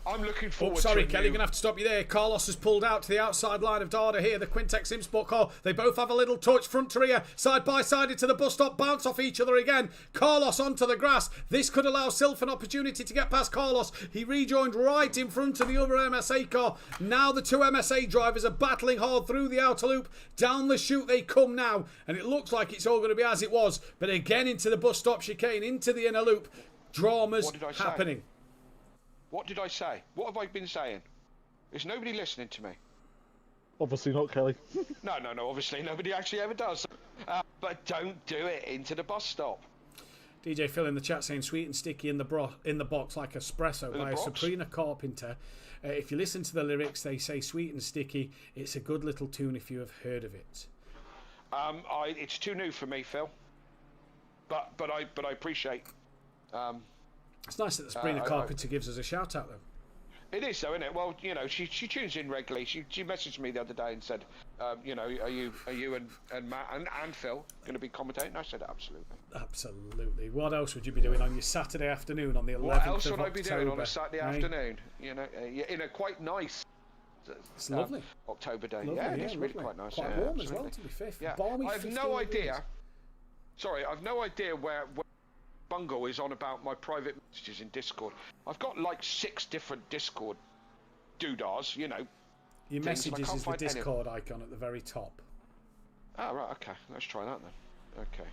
I'm looking forward sorry, to Kelly, you're going to have to stop you there. Carlos has pulled out to the outside line of Dada here, the Quintec SimSport car. They both have a little touch, front to rear, side by side into the bus stop, bounce off each other again. Carlos onto the grass. This could allow Sylph an opportunity to get past Carlos. He rejoined right in front of the other MSA car. Now the two MSA drivers are battling hard through the outer loop. Down the chute they come now, and it looks like it's all going to be as it was. But again into the bus stop chicane, into the inner loop. Drama's happening. What did I say? What have I been saying? Is nobody listening to me? Obviously not, Kelly. No, obviously nobody actually ever does. But don't do it into the bus stop. DJ Phil in the chat saying sweet and sticky in the box like espresso by Sabrina Carpenter. If you listen to the lyrics, they say sweet and sticky. It's a good little tune if you have heard of it. It's too new for me, Phil. But I appreciate. It's nice that Sabrina Carpenter gives us a shout out though. It is though, isn't it? Well, you know, she tunes in regularly. She messaged me the other day and said, you know, are you and Matt and Phil going to be commentating? I said absolutely. Absolutely. What else would you be doing on your Saturday afternoon on the 11th of October? What else would I be doing on a Saturday afternoon? You know, in a quite nice. It's lovely. October day. Lovely, yeah, it is really lovely. quite nice. Quite warm as well, to be fair. Yeah. I have no idea. Sorry, I've no idea where Bungle is on about my private messages in Discord. I've got like 6 different Discord doodahs, you know. Your messages is the Discord icon at the very top. Oh, right, okay. Let's try that then. Okay.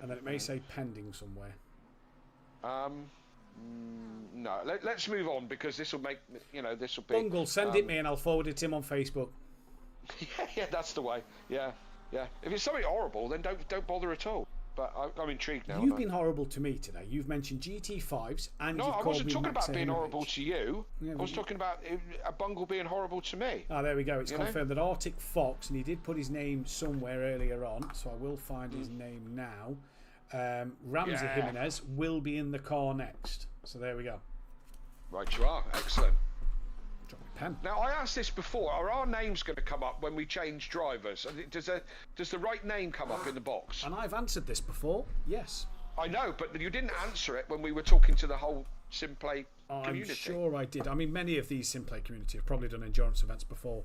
And then it may say pending somewhere. No, let's move on because this will make, you know, this will be... Bungle, send it me and I'll forward it to him on Facebook. yeah, that's the way. Yeah. If it's something horrible, then don't bother at all. But I'm intrigued now. You've been horrible to me today. You've mentioned GT5s and you've called me... No, I wasn't talking about being horrible to you. Yeah, I was talking about a Bungle being horrible to me. Ah, there we go. It's confirmed that Arctic Fox, and he did put his name somewhere earlier on, so I will find his name now. Ramsey Jimenez will be in the car next. So there we go. Right, you are. Excellent. Drop my pen. Now, I asked this before. Are our names going to come up when we change drivers? Does the right name come up in the box? And I've answered this before. Yes. I know, but you didn't answer it when we were talking to the whole SimPlay community. I'm sure I did. I mean, many of these SimPlay community have probably done endurance events before.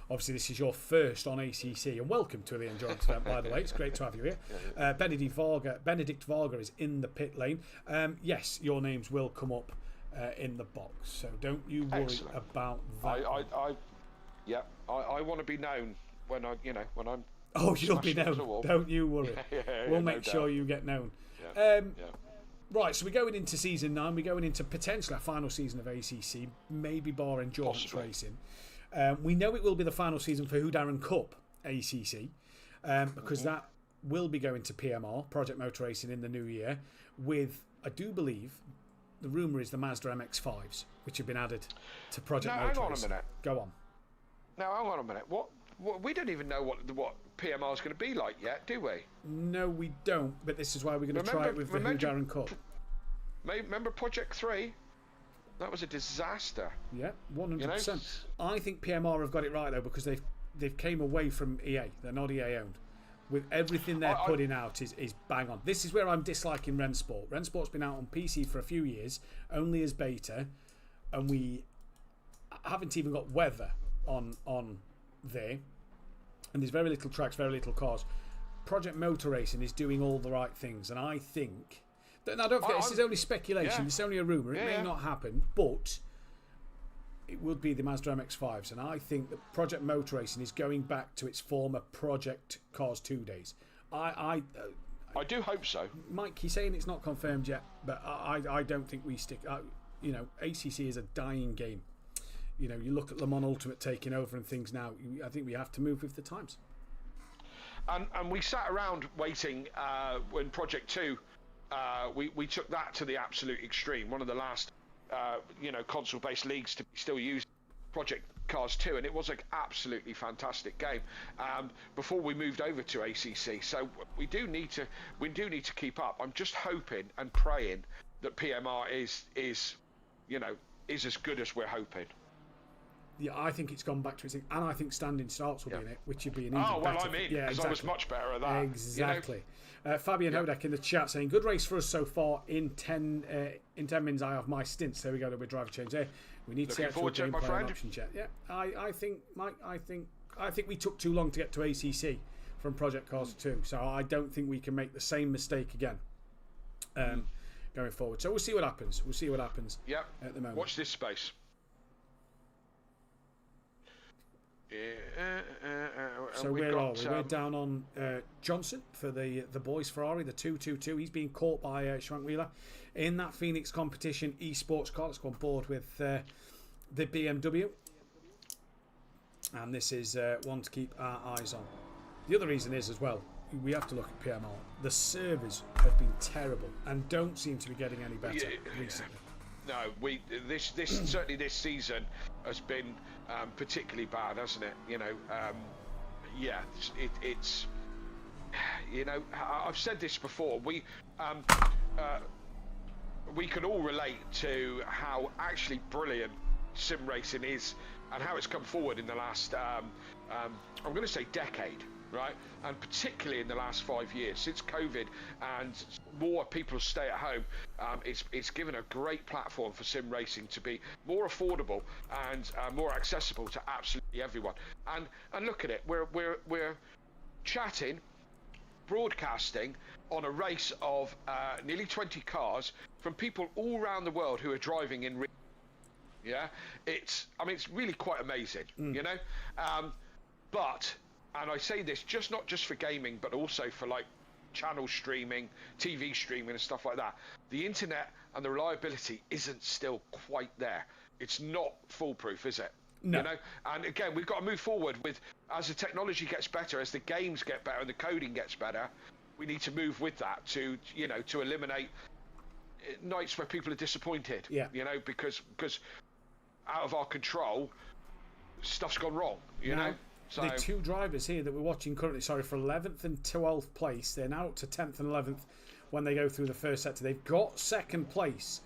Obviously, this is your first on ACC, and welcome to the endurance event, by the way. It's great to have you here. Benedict Varga is in the pit lane. Yes, your names will come up in the box, so don't you worry about that. I want to be known when I'm. Oh, you'll be known. Don't you worry. We'll make sure you get known. Right, so we're going into season 9. We're going into potentially a final season of ACC, maybe bar endurance racing. We know it will be the final season for Darren Cup ACC because that will be going to PMR, Project Motor Racing, in the new year with, I do believe, the rumour is the Mazda MX-5s, which have been added to Project Motor Racing. Hang on a minute. Go on. Now, hang on a minute. What we don't even know what PMR is going to be like yet, do we? No, we don't, but this is why we're going to try it with the Darren Cup. Remember Project 3? That was a disaster. Yeah, 100%. I think PMR have got it right though because they've came away from EA. They're not EA owned. With everything they're putting out is bang on. This is where I'm disliking Rennsport. Rennsport's been out on PC for a few years, only as beta, and we haven't even got weather on there. And there's very little tracks, very little cars. Project Motor Racing is doing all the right things, and I think. Now, don't forget, this is only speculation. It's only a rumour. It may not happen, but it would be the Mazda MX-5s. And I think that Project Motor Racing is going back to its former Project Cars 2 days. I do hope so. Mike, he's saying it's not confirmed yet, but I don't think we stick. You know, ACC is a dying game. You know, you look at Le Mans Ultimate taking over and things now. I think we have to move with the times. And we sat around waiting when Project 2, we took that to the absolute extreme. One of the last, console-based leagues to be still used, Project Cars 2, and it was an absolutely fantastic game before we moved over to ACC. So we do need to keep up. I'm just hoping and praying that PMR is as good as we're hoping. Yeah, I think it's gone back to its thing, and I think standing starts will be in it, which would be an even better. Oh, well, I'm in, because I was much better at that. Exactly. Fabian Hodek in the chat saying, good race for us so far. In 10 minutes, I have my stints. There we go, with driver change there. We need to see actual gameplay options yet. Yeah, I think, Mike, I think we took too long to get to ACC from Project Cars 2, so I don't think we can make the same mistake again going forward. So we'll see what happens. Yeah. At the moment. Watch this space. So where are we? We're down on Johnson for the boys Ferrari, the 222. He's being caught by Schwankweiler in that Phoenix competition esports car. Let's go on board with the BMW, and this is one to keep our eyes on. The other reason is as well, we have to look at PMR. The servers have been terrible and don't seem to be getting any better recently. No, this certainly this season has been particularly bad, hasn't it? You know, it's I've said this before. We can all relate to how actually brilliant sim racing is and how it's come forward in the last I'm going to say decade. Right, and particularly in the last 5 years since COVID and more people stay at home, it's given a great platform for sim racing to be more affordable and more accessible to absolutely everyone. And look at it, we're chatting, broadcasting on a race of nearly 20 cars from people all around the world who are driving in. Yeah, it's really quite amazing, you know, but. And I say this not just for gaming, but also for like channel streaming, TV streaming and stuff like that. The internet and the reliability isn't still quite there. It's not foolproof, is it? No. You know? And again, we've got to move forward with, as the technology gets better, as the games get better and the coding gets better, we need to move with that to eliminate nights where people are disappointed. Yeah. You know, because out of our control, stuff's gone wrong, you know? So, the two drivers here that we're watching currently, for 11th and 12th place, they're now up to 10th and 11th when they go through the first sector. They've got second place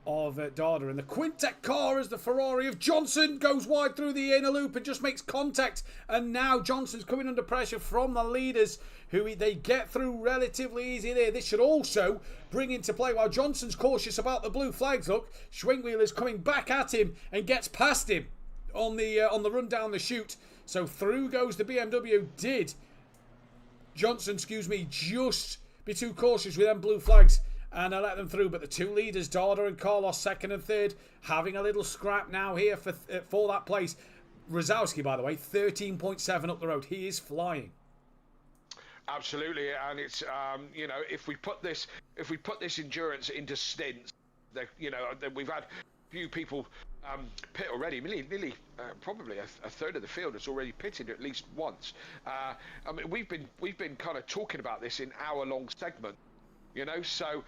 of Dada, and the Quintet car as the Ferrari of Johnson goes wide through the inner loop and just makes contact, and now Johnson's coming under pressure from the leaders who they get through relatively easy there. This should also bring into play while Johnson's cautious about the blue flags. Look, Schwenkweiler's coming back at him and gets past him on the run down the chute. So through goes the BMW. Did Johnson, just be too cautious with them blue flags and let them through? But the two leaders, Dada and Carlos, second and third, having a little scrap now here for that place. Rosowski, by the way, 13.7 up the road. He is flying. Absolutely, and it's if we put this endurance into stints, we've had few people pit already. Nearly probably a third of the field has already pitted at least once. We've been kind of talking about this in hour-long segments, you know. So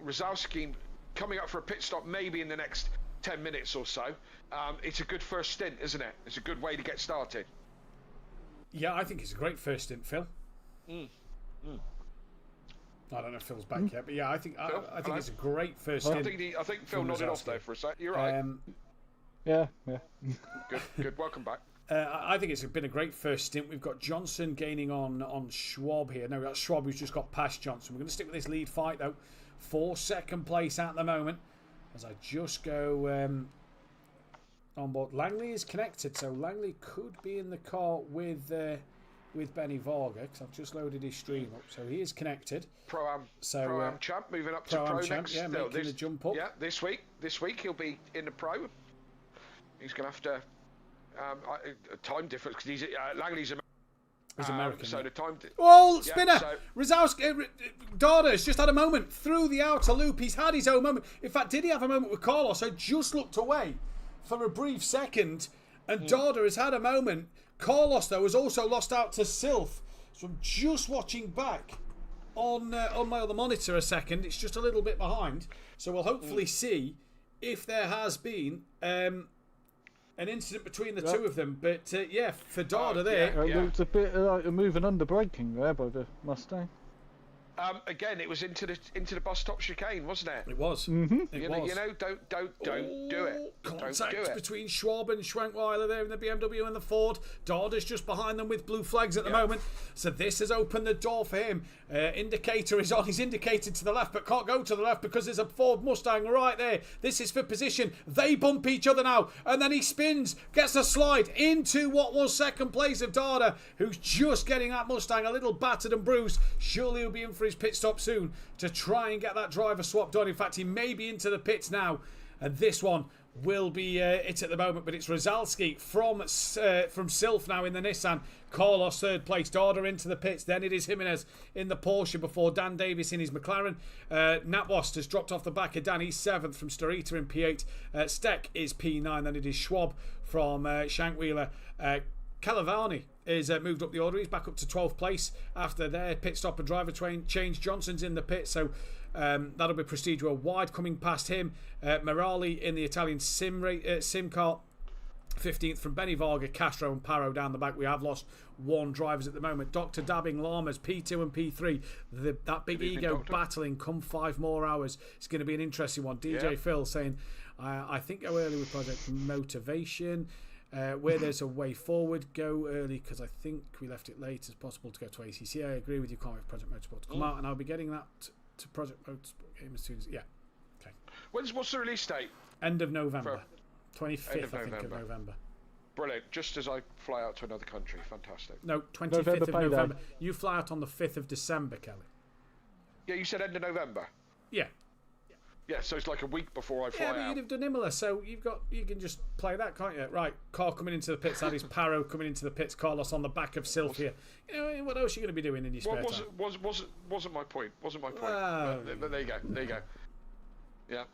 Rosowski coming up for a pit stop maybe in the next 10 minutes or so. It's a good first stint, isn't it? It's a good way to get started. Yeah, I think it's a great first stint, Phil. I don't know if Phil's back yet, but yeah, I think it's a great first stint. I think Phil nodded off there for a sec. You're right. Yeah. Good. Welcome back. I think it's been a great first stint. We've got Johnson gaining on Schwab here. No, we've got Schwab who's just got past Johnson. We're going to stick with this lead fight though for second place at the moment. As I just go on board, Langley is connected, so Langley could be in the car with Benny Varga, because I've just loaded his stream up, so he is connected. Pro-Am champ, moving up to Pro champ, next. Yeah, making the jump up. Yeah, this week he'll be in the Pro. He's going to have to time difference because Langley's He's American. So the time. Oh, spinner! Yeah, Rosowski, Darda's just had a moment through the outer loop. He's had his own moment. In fact, did he have a moment with Carlos? I just looked away for a brief second, and Darda has had a moment. Carlos, though, has also lost out to Sylph. So I'm just watching back on my other monitor a second. It's just a little bit behind. So we'll hopefully see if there has been an incident between the two of them. But yeah, for Darda there. It looked a bit like a moving under braking there by the Mustang. Again, it was into the bus stop chicane, wasn't it? It was. You know, don't do it. Contact don't do it. between Schwab and Schwenkweiler there in the BMW and the Ford. Darda's just behind them with blue flags at the moment. So this has opened the door for him. Indicator is on. He's indicated to the left, but can't go to the left because there's a Ford Mustang right there. This is for position. They bump each other now, and then he spins, gets a slide into what was second place of Darda, who's just getting that Mustang a little battered and bruised. Surely he'll be in for his pit stop soon to try and get that driver swap done. In fact, he may be into the pits now, and this one will be it at the moment, but it's Rosalski from Sylph now in the Nissan. Carlos third place, Darda into the pits, then it is Jimenez in the Porsche before Dan Davis in his McLaren. Natwost has dropped off the back of Dan, he's 7th from Starita in P8. Steck is P9, then it is Schwab from Shankweiler. Calavani is moved up the order. He's back up to 12th place after their pit stop and driver change. Johnson's in the pit, so that'll be Prestigio wide coming past him. Morali in the Italian sim car. 15th from Benny Varga, Castro and Paro down the back. We have lost one drivers at the moment. Dr. Dabbing, Lamas, P2 and P3. That big ego battling come 5 more hours. It's going to be an interesting one. DJ Phil saying, I think go early with Project Motivation. Where there's a way forward, go early because I think we left it late as possible to go to ACC. I agree with you. Can't wait for Project Motorsport to come out, and I'll be getting that to Project Motorsport game as soon as okay. What's the release date? End of November, 25th I think of November. Brilliant. Just as I fly out to another country, fantastic. No, 25th of November. You fly out on the 5th of December, Kelly. Yeah, you said end of November. Yeah. Yeah, so it's like a week before I fly out. Yeah, but you'd have done Imola, so you can just play that, can't you? Right, car coming into the pits, that is Paro coming into the pits, Carlos on the back of Sylvia. You know, what else are you going to be doing in your spare time? Wasn't my point. Wasn't my point. But there you go. Yeah.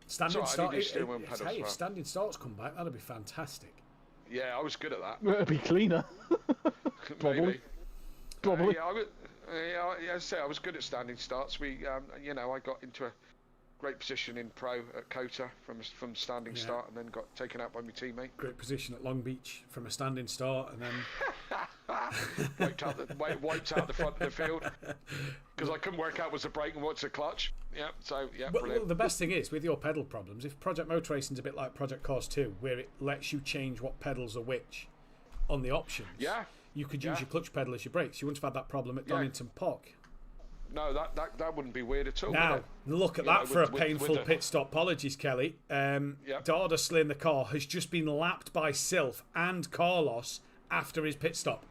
Standing start. If standing starts come back, that'd be fantastic. Yeah, I was good at that. It'd be cleaner. Maybe. Probably. I was good at standing starts. I got into a great position in pro at Kota from standing start, and then got taken out by my teammate. Great position at Long Beach from a standing start, and then wiped out the front of the field because I couldn't work out what's the brake and what's the clutch. Yeah, so brilliant. Well, the best thing is with your pedal problems, if Project Motor Racing's a bit like Project Cars 2, where it lets you change what pedals are which on the options. Yeah, you could use your clutch pedal as your brakes. You wouldn't have had that problem at Donington Park. No, that wouldn't be weird at all. Now, look at that for a painful pit stop. Apologies, Kelly. Darda still in the car has just been lapped by Sylph and Carlos after his pit stop.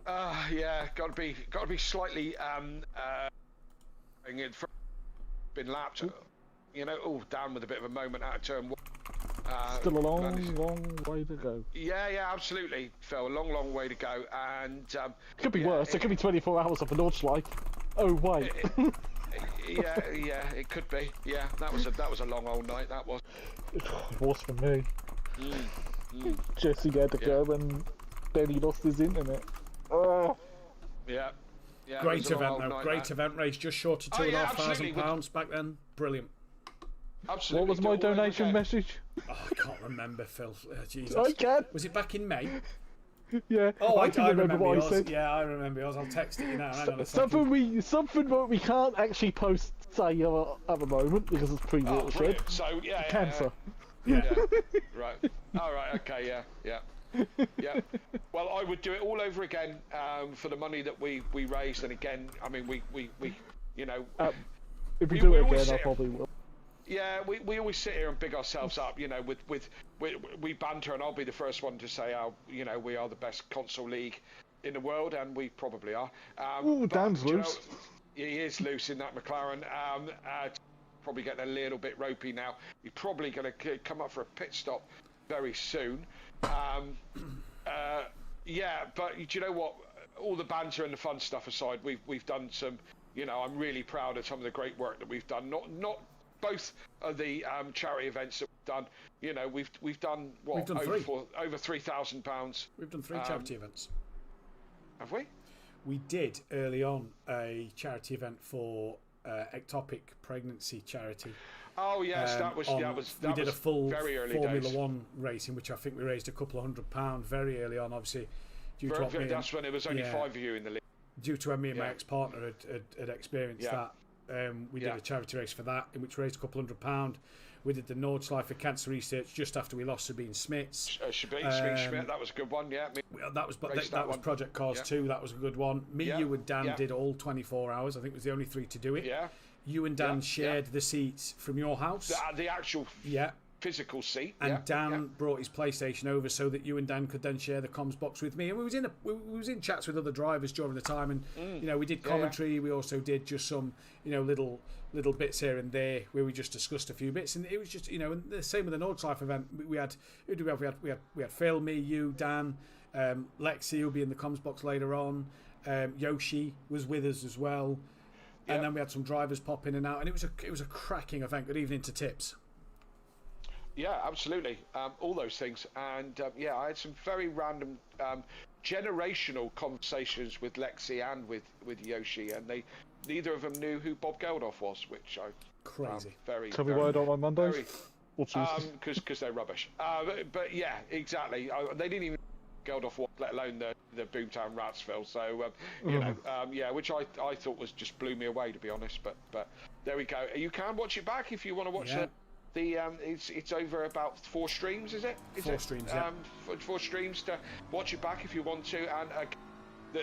Got to be slightly been lapped. Down with a bit of a moment out of turn 1. Still a long way to go. Yeah, absolutely, Phil. A long way to go, and it could be worse. It could be 24 hours of a Nordschleife. Oh wait. It could be. Yeah, that was a long old night. That was. It was for me. Jesse had to go, and then he lost his internet. Yeah. Great event, though. Great event race, just short of £2,500 back then. Brilliant. Absolutely. What was my donation message? Oh, I can't remember, Phil. Jesus. I can. Was it back in May? Yeah. Oh, I remember what yours. I said. Yeah, I remember yours. I'll text it you now. Hang on a second. Something that we can't actually post, say, at the moment because it's pre-watershed. So cancer. Yeah. Right. All right. Okay. Yeah. Well, I would do it all over again for the money that we raised, and again, I mean, we if we do it again, I probably will. Yeah, we always sit here and big ourselves up, we banter, and I'll be the first one to say, we are the best console league in the world, and we probably are. Dan's loose. He is loose in that McLaren. Probably getting a little bit ropey now. He's probably going to come up for a pit stop very soon. Yeah, but do you know what? All the banter and the fun stuff aside, we've done some. I'm really proud of some of the great work that we've done. Not both of the charity events that we've done. We've done what? We've done over £3,000. We've done 3 charity events. Have we? We did early on a charity event for ectopic pregnancy charity. Oh yes, that was we did a full very early Formula days. 1 race in which I think we raised a couple of £100 very early on, obviously. That's when it was only 5 of you in the league. Due to me and my ex-partner had experienced that. We did a charity race for that, in which we raised a couple £100. We did the Nordschleife for cancer research just after we lost Sabine Smits. Sabine Schmidt, that was a good one, That was Project Cars 2, that was a good one. You and Dan did all 24 hours. I think it was the only 3 to do it. Yeah. You and Dan shared the seats from your house. The actual physical seat. And Dan brought his PlayStation over so that you and Dan could then share the comms box with me. And we was in chats with other drivers during the time, and we did commentary. We also did just some little bits here and there where we just discussed a few bits. And it was just and the same with the Nordschleife event. We had Phil, me, you, Dan, Lexi who'll be in the comms box later on. Yoshi was with us as well. And then we had some drivers pop in and out, and it was a cracking event. Good evening to Tips. Yeah, absolutely. All those things, and I had some very random, generational conversations with Lexi and with Yoshi, and neither of them knew who Bob Geldof was, which I crazy. Tell me why I don't like Mondays. Because they're rubbish. But yeah, exactly. They didn't even Geldof was, let alone the Boomtown Ratsville. So which I thought was just blew me away, to be honest. But there we go. You can watch it back if you want to watch it. It's over about 4 streams, is it? 4 streams, yeah. 4 streams to watch it back if you want to. And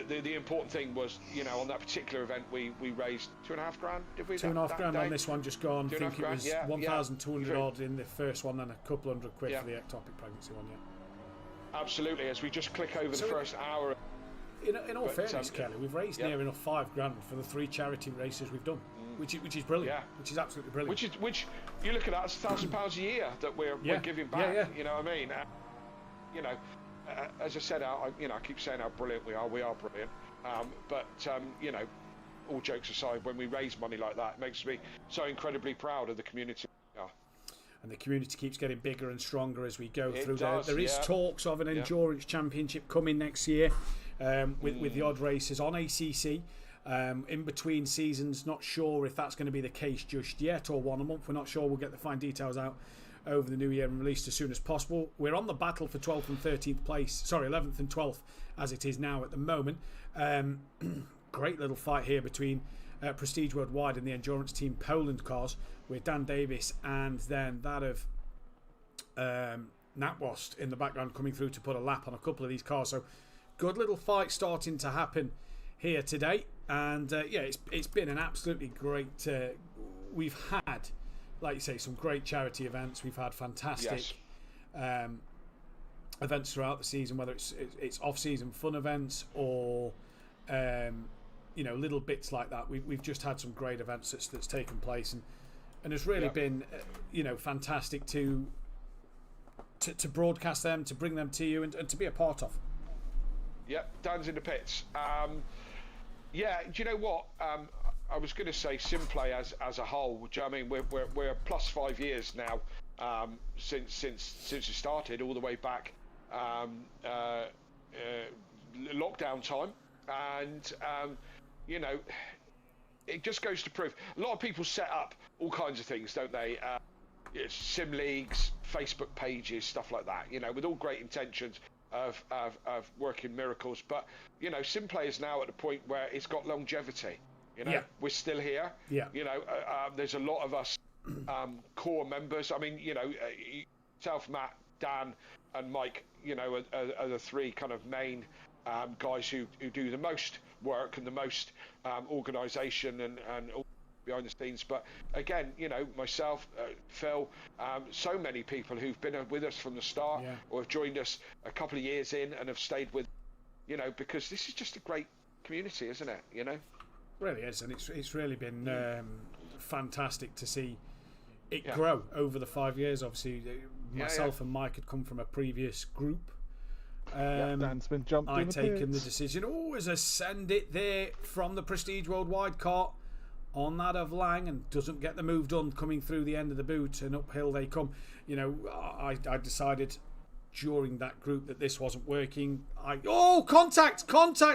the important thing was, on that particular event, we raised $2,500. Did we? £2,500 on this one just gone. I think it was 1,200 odd in the first one, then a couple £100 for the ectopic pregnancy one. Yeah. Absolutely. As we just click over the first hour. In all fairness, Kelly, we've raised near enough £5,000 for the 3 charity races we've done. Which is brilliant. Yeah. Which is absolutely brilliant. Which you look at that, it's £1,000 a year that we're giving back. Yeah. You know what I mean? As I said, I keep saying how brilliant we are. We are brilliant. But all jokes aside, when we raise money like that, it makes me so incredibly proud of the community. And the community keeps getting bigger and stronger as we go through. There is yeah. talks of an endurance championship coming next year, with the odd races on ACC. In between seasons, not sure if that's going to be the case just yet, or one a month. We're not sure. We'll get the fine details out over the new year and released as soon as possible. We're on the battle for 12th and 13th place. Sorry, 11th and 12th as it is now at the moment. Great little fight here between Prestige Worldwide and the endurance team Poland cars, with Dan Davis and then that of Natwost in the background coming through to put a lap on a couple of these cars. So good little fight starting to happen here today. And it's been an absolutely great. We've had, like you say, some great charity events. We've had fantastic events throughout the season, whether it's off-season fun events or little bits like that. We've just had some great events that's taken place, and it's really been fantastic to broadcast them, to bring them to you, and to be a part of. Yep, Dan's in the pits. Do you know what? I was going to say SimPlay as a whole. Do you know what I mean? We're plus 5 years now since it started, all the way back lockdown time, and it just goes to prove. A lot of people set up all kinds of things, don't they? Sim leagues, Facebook pages, stuff like that. With all great intentions of working miracles, but SimPlay is now at the point where it's got longevity. We're still here. There's a lot of us core members. I mean, yourself, Matt, Dan and Mike, are the 3 kind of main guys who do the most work and the most organisation and all behind the scenes. But again, myself, Phil, so many people who've been with us from the start or have joined us a couple of years in and have stayed with, because this is just a great community, isn't it? Really is, and it's really been fantastic to see it grow over the 5 years. Obviously, myself and Mike had come from a previous group. Dan's been jumped I'd taken the decision, as a send it there from the Prestige Worldwide car on that of Lang, and doesn't get the move done coming through the end of the boot, and uphill they come. I decided during that group that this wasn't working. Contact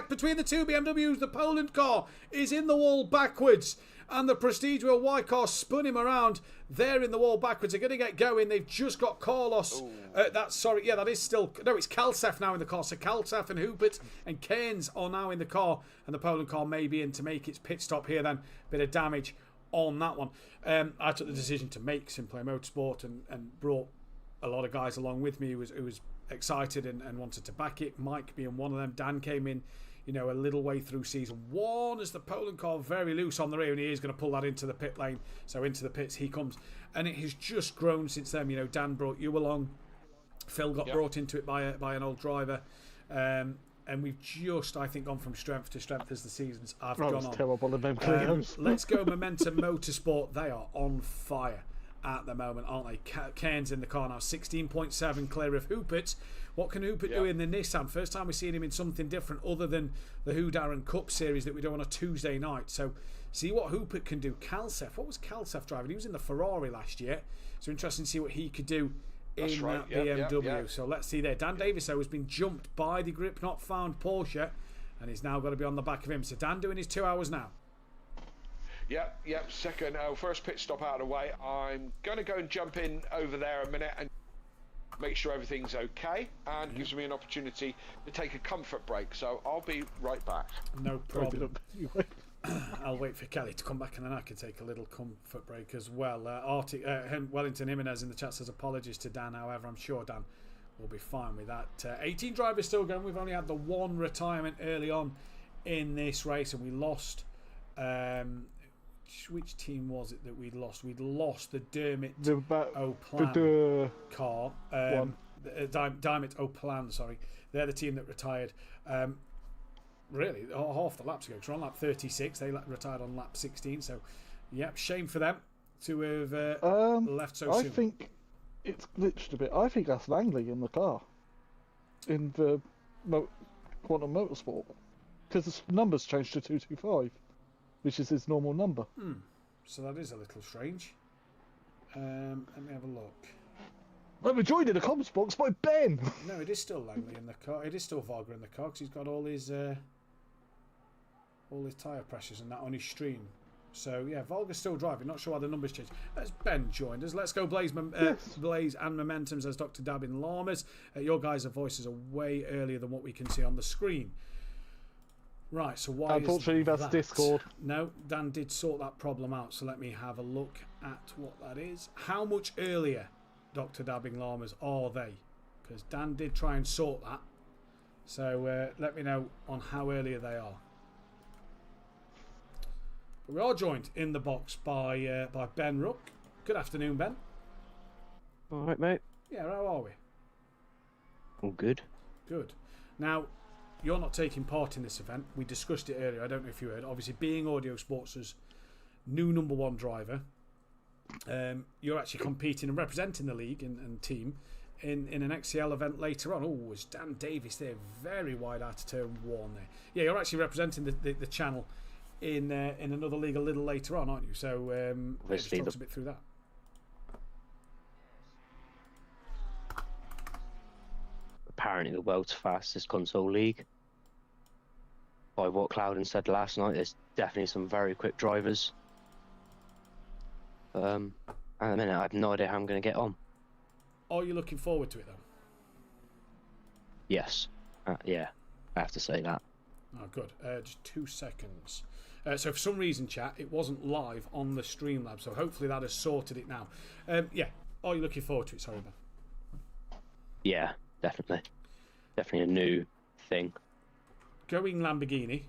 between the two BMWs. The Poland car is in the wall backwards, and the Prestige Worldwide car spun him around. They're in the wall backwards. They're going to get going. They've just got Carlos. It's Kalsef now in the car. So Kalsef and Hubert and Cairns are now in the car, and the Poland car may be in to make its pit stop here then. Bit of damage on that one. I took the decision to make SimPlay Motorsport and brought a lot of guys along with me who was excited and wanted to back it. Mike being one of them. Dan came in, a little way through season 1 as the Poland car very loose on the rear, and he is going to pull that into the pit lane. So into the pits he comes, and it has just grown since then. Dan brought you along. Phil got brought into it by an old driver, and we've just, I think, gone from strength to strength as the seasons have gone on. Terrible in them Cleos. Let's go Momentum Motorsport. They are on fire at the moment, aren't they? Cairns in the car now, 16.7 clear of Hupert. What can Hupert do in the Nissan? First time we've seen him in something different other than the Who Darren Cup series that we do on a Tuesday night. So see what Hupert can do. Kalsef, what was Kalsef driving? He was in the Ferrari last year. So interesting to see what he could do in that BMW. So let's see there. Dan Davis, though, has been jumped by the grip not found Porsche, and he's now got to be on the back of him. So Dan doing his 2 hours now. Second, first pit stop out of the way. I'm going to go and jump in over there a minute and make sure everything's okay, and gives me an opportunity to take a comfort break. So I'll be right back. No problem. I'll wait for Kelly to come back, and then I can take a little comfort break as well. Wellington Jimenez in the chat says apologies to Dan. However, I'm sure Dan will be fine with that. 18 drivers still going. We've only had the one retirement early on in this race, and we lost. Which team was it that we'd lost? We'd lost the Dermot O'Plan car. Dermot O'Plan, sorry. They're the team that retired. Really, half the laps ago. Because we're on lap 36. They retired on lap 16. So, shame for them to have left so soon. I think it's glitched a bit. I think that's Langley in the car. In the Quantum Motorsport. Because the number's changed to 225. Which is his normal number. So that is a little strange. Let me have a look. Well, we're joined in the comms box by Ben. No, it is still Langley in the car. It is still Varga in the car because he's got all his tyre pressures and that on his stream. So yeah, Varga's still driving. Not sure why the numbers changed. As Ben joined us, let's go Blaze and Momentums as Dr. Dabin Lamas. Your guys' voices are way earlier than what we can see on the screen. Right, so why unfortunately, that's Discord. No, Dan did sort that problem out, so let me have a look at what that is. How much earlier, Dr. Dabbing Llamas, are they? Because Dan did try and sort that. So let me know on how earlier they are. But we are joined in the box by Ben Rook. Good afternoon, Ben. All right, mate. Yeah, how are we? All good. Good. Now, you're not taking part in this event. We discussed it earlier. I don't know if you heard. Obviously, being Audio Sports' new #1 driver, you're actually competing and representing the league and team in an XCL event later on. Oh, it's Dan Davis there. Very wide out of turn 1 there. Yeah, you're actually representing the channel in another league a little later on, aren't you? So let's talk a bit through that. Apparently the world's fastest console league. By what Clouden said last night, there's definitely some very quick drivers. At the minute, I have no idea how I'm going to get on. Are you looking forward to it, though? Yes. Yeah, I have to say that. Oh, good. Just 2 seconds. So for some reason, chat, it wasn't live on the Streamlab, so hopefully that has sorted it now. Yeah, are you looking forward to it? Sorry, Ben. Yeah, definitely. Definitely a new thing. Going Lamborghini,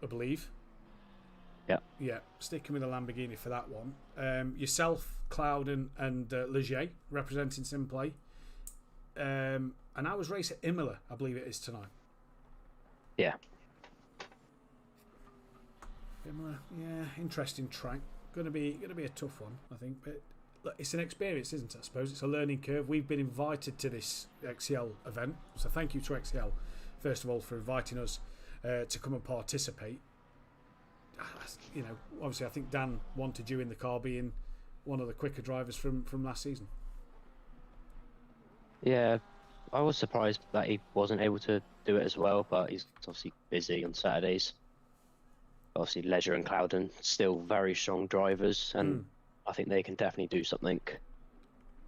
I believe. Yeah. Yeah, sticking with the Lamborghini for that one. Yourself, Clouden, and Leger representing SimPlay. An hour's race at Imola, I believe it is tonight. Yeah. Imola, yeah, interesting track. Gonna be a tough one, I think. But look, it's an experience, isn't it? I suppose it's a learning curve. We've been invited to this XCL event, so thank you to XCL first of all for inviting us to come and participate. You know, obviously, I think Dan wanted you in the car, being one of the quicker drivers from last season. Yeah, I was surprised that he wasn't able to do it as well, but he's obviously busy on Saturdays. Obviously, Ledger and Clouden still very strong drivers, and I think they can definitely do something.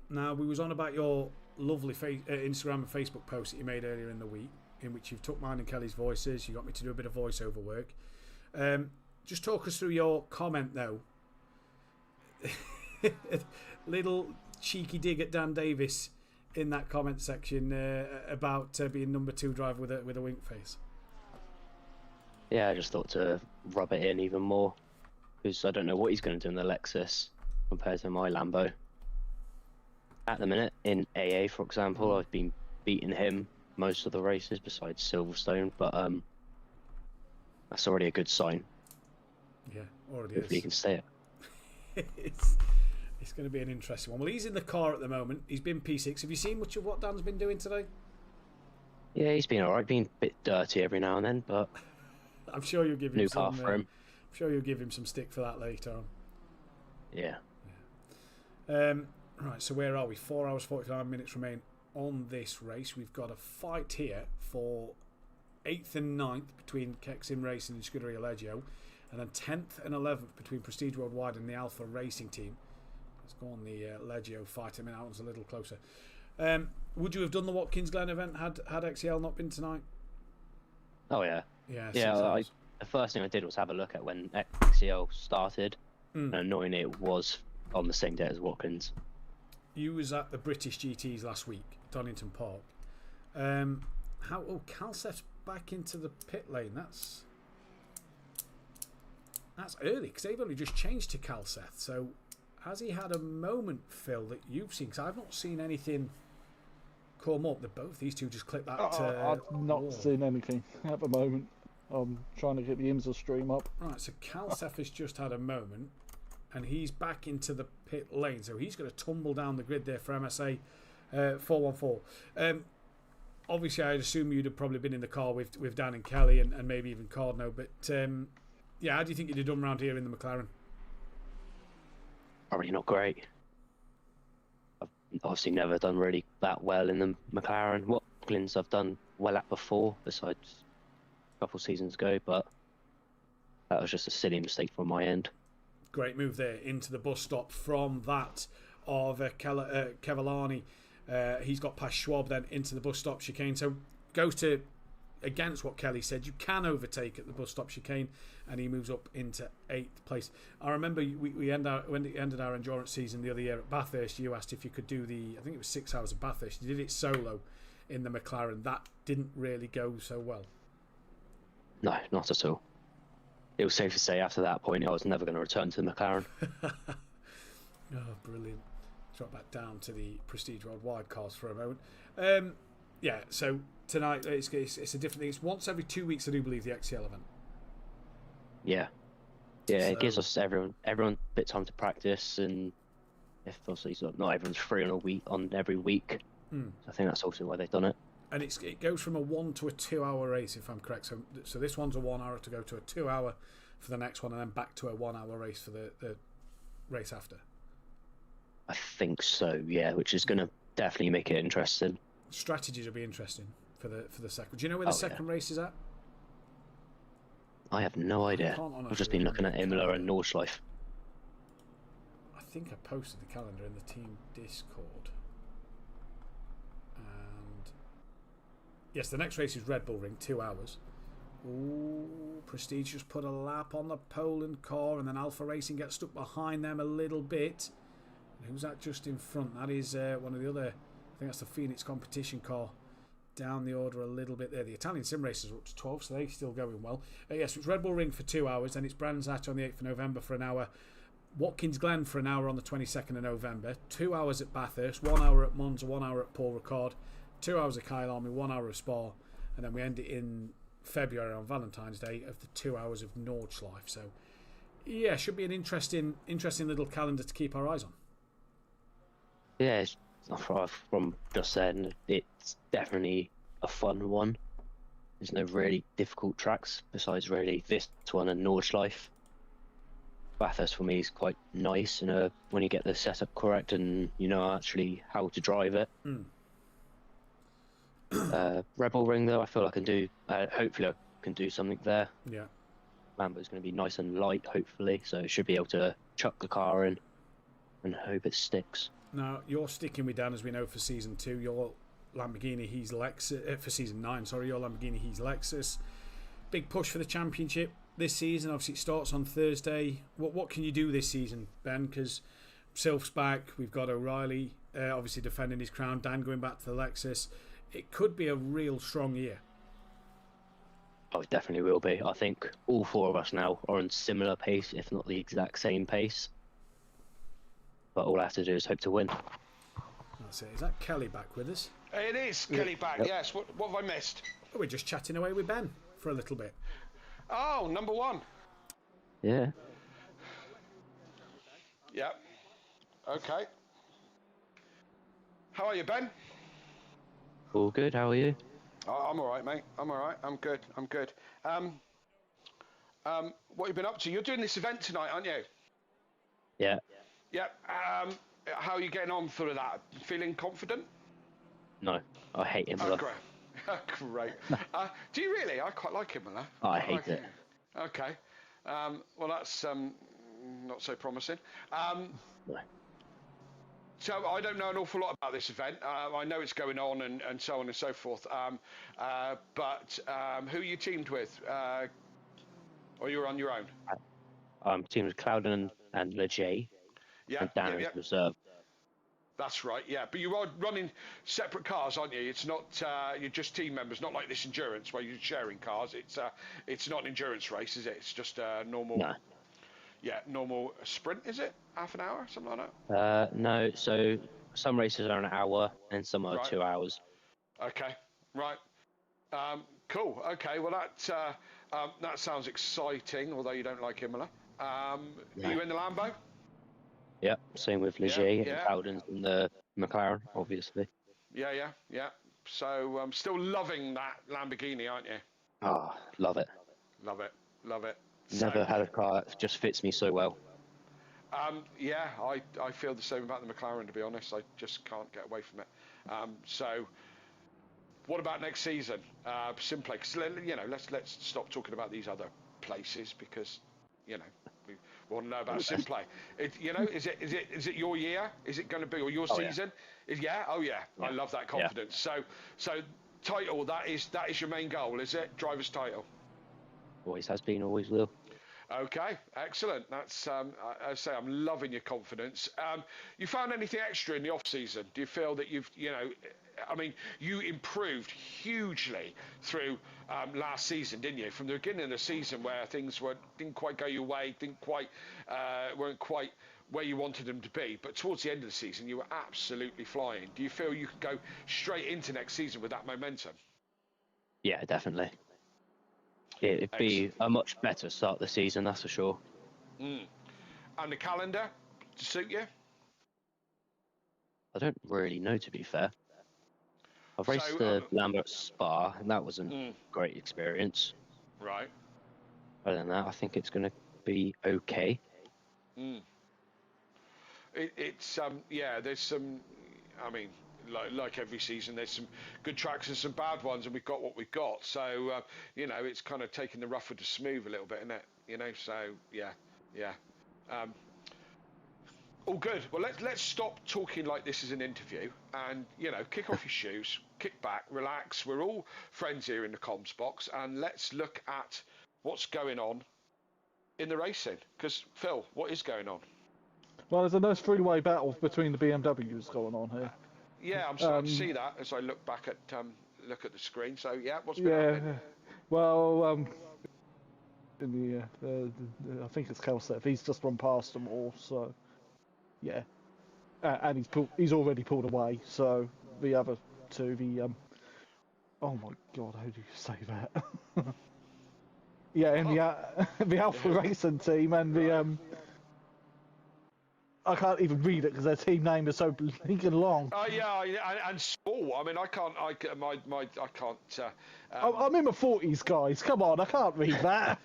Now, we was on about your lovely Instagram and Facebook post that you made earlier in the week, in which you've took mine and Kelly's voices. You got me to do a bit of voiceover work. Just talk us through your comment, though. Little cheeky dig at Dan Davis in that comment section about being number 2 driver with a wink face. Yeah, I just thought to rub it in even more, because I don't know what he's going to do in the Lexus compared to my Lambo. At the minute, in AA, for example, I've been beating him most of the races besides Silverstone, but that's already a good sign. Yeah, already Hopefully he can stay it. It's going to be an interesting one. Well, he's in the car at the moment. He's been P6. Have you seen much of what Dan's been doing today? Yeah, he's been alright, being a bit dirty every now and then, but I'm sure you'll give him new some. car for him. I'm sure you'll give him some stick for that later on. Yeah. Right, so where are we? 4 hours 49 minutes remain on this race. We've got a fight here for 8th and 9th between Kexim Racing and Scuderia Leggio, and then 10th and 11th between Prestige Worldwide and the Alpha Racing Team. Let's go on the Leggio fight. I mean, that one's a little closer. Would you have done the Watkins Glen event had XCL not been tonight? Oh yeah. Yeah. The first thing I did was have a look at when XCL started, and annoyingly it was on the same day as Watkins. You was at the British GTs last week, Donington Park. Calseth's back into the pit lane. That's early, because they've only just changed to Calseth. So has he had a moment, Phil, that you've seen? Because I've not seen anything come up. Both these two just clicked that. I've not seen anything at the moment. I'm trying to get the IMSA stream up. Right, so Calseth has just had a moment, and he's back into the pit lane. So he's going to tumble down the grid there for MSA 414. Obviously, I'd assume you'd have probably been in the car with Dan and Kelly and maybe even Cardno. But yeah, how do you think you'd have done around here in the McLaren? Probably not great. I've obviously never done really that well in the McLaren. Watkins I've done well at before, besides a couple of seasons ago, but that was just a silly mistake from my end. Great move there into the bus stop from that of Cavallani. He's got past Schwab, then into the bus stop chicane. So goes to against what Kelly said. You can overtake at the bus stop chicane, and he moves up into 8th place. I remember when we ended our endurance season the other year at Bathurst, you asked if you could do I think it was 6 hours of Bathurst. You did it solo in the McLaren. That didn't really go so well. No, not at all. It was safe to say after that point I was never going to return to the McLaren. Oh, brilliant. Drop back down to the Prestige Worldwide cars for a moment. Yeah, so tonight it's a different thing. It's once every 2 weeks, I do believe, the XCL event. Yeah. Yeah, so it gives us everyone a bit of time to practice, and if obviously not everyone's free on every week. I think that's also why they've done it. And it goes from a 1 to a 2 hour race, if I'm correct. So this one's a 1 hour to go to a 2 hour for the next one, and then back to a 1 hour race for the race after. I think so, yeah, which is going to definitely make it interesting. Strategies will be interesting for the second. Do you know where the second race is at? I have no idea. I've just been looking at Imola and Nordschleife. I think I posted the calendar in the team Discord. And yes, the next race is Red Bull Ring, 2 hours. Ooh, Prestige just put a lap on the Poland car, and then Alpha Racing gets stuck behind them a little bit. And who's that just in front? That is one of the other, I think that's the Phoenix competition car. Down the order a little bit there. The Italian sim races are up to 12, so they're still going well. Yes, it's Red Bull Ring for 2 hours, then it's Brands Hatch on the 8th of November for an hour. Watkins Glen for an hour on the 22nd of November. 2 hours at Bathurst, 1 hour at Monza, 1 hour at Paul Ricard, 2 hours at Kyle Army, 1 hour of Spa, and then we end it in February on Valentine's Day of the 2 hours of Nordschleife. So, yeah, should be an interesting little calendar to keep our eyes on. Yeah, from just saying, it's definitely a fun one. There's no really difficult tracks besides really this one and Nordschleife. Bathurst for me is quite nice, when you get the setup correct and you know actually how to drive it. Rebel Ring though, I feel I can do. Hopefully, I can do something there. Yeah. Lambo's going to be nice and light, hopefully, so should be able to chuck the car in and hope it sticks. Now you're sticking with Dan, as we know, for season 2. Your Lamborghini, he's Lexus. For season 9, sorry, your Lamborghini, he's Lexus. Big push for the championship this season. Obviously, it starts on Thursday. What can you do this season, Ben? Because Sylph's back. We've got O'Reilly, obviously defending his crown. Dan going back to the Lexus. It could be a real strong year. Oh, it definitely will be. I think all 4 of us now are on similar pace, if not the exact same pace. But all I have to do is hope to win. That's it. Is that Kelly back with us? It is Kelly back. Yep. Yes. What have I missed? Oh, we're just chatting away with Ben for a little bit. Oh, number 1. Yeah. Yep. Okay. How are you, Ben? All good. How are you? Oh, I'm all right, mate. I'm all right. I'm good. What have you been up to? You're doing this event tonight, aren't you? Yeah. Yep. How are you getting on for that? Feeling confident? No, I hate him. Oh, great. Great. Do you really? I quite like him, Miller. I hate it. Okay. Well, that's not so promising. No. So I don't know an awful lot about this event. I know it's going on and so on and so forth. But who are you teamed with? Or you're on your own? I'm teamed with Clouden and Leger. Yeah. And Dan is reserve. That's right, yeah. But you are running separate cars, aren't you? It's not you're just team members, not like this endurance where you're sharing cars. It's not an endurance race, is it? It's just a normal. No. Yeah, normal sprint, is it? Half an hour, something like that? No, so some races are an hour and some are Right. 2 hours. Okay, right. Cool, okay, well that sounds exciting, although you don't like Imola. Are you in the Lambo? Yep, same with Leger and Clouden and the McLaren, obviously. Yeah. So still loving that Lamborghini, aren't you? Oh, love it. Love it. Never had a car that just fits me so well. Yeah, I feel the same about the McLaren, to be honest. I just can't get away from it. So, what about next season? SimPlay, 'cause, let's stop talking about these other places because, we want to know about SimPlay. Is it your year? Is it going to be or your season? Yeah. Yeah. I love that confidence. Yeah. So title, that is your main goal, is it? Driver's title. Always has been, always will. Okay, excellent. That's I say I'm loving your confidence. You found anything extra in the off season? Do you feel that you improved hugely through last season, didn't you? From the beginning of the season where things didn't quite go your way, weren't quite where you wanted them to be, but towards the end of the season you were absolutely flying. Do you feel you could go straight into next season with that momentum? Yeah, definitely. It'd be a much better start the season, that's for sure. And the calendar to suit you? I don't really know, to be fair. I've raced the Lambo at Spa, and that wasn't a great experience. Right. Other than that, I think it's going to be okay. There's some, like every season, there's some good tracks and some bad ones, and we've got what we've got. So, it's kind of taking the rough with the smooth a little bit, isn't it? So, yeah. All good. Well, let's stop talking like this is an interview and, kick off your shoes, kick back, relax. We're all friends here in the comms box, and let's look at what's going on in the racing. Because, Phil, what is going on? Well, there's a nice three-way battle between the BMWs going on here. Yeah, I'm starting to see that as I look back at the screen. So what's been happening? Well, in I think it's Kelsev. He's just run past them all. So yeah, and he's already pulled away. So the other two, oh my God, how do you say that? Yeah, in the Alpha Racing team and I can't even read it because their team name is so blinking long. Oh yeah, and small. I mean, I can't. I can't. I'm in my 40s, guys. Come on, I can't read that.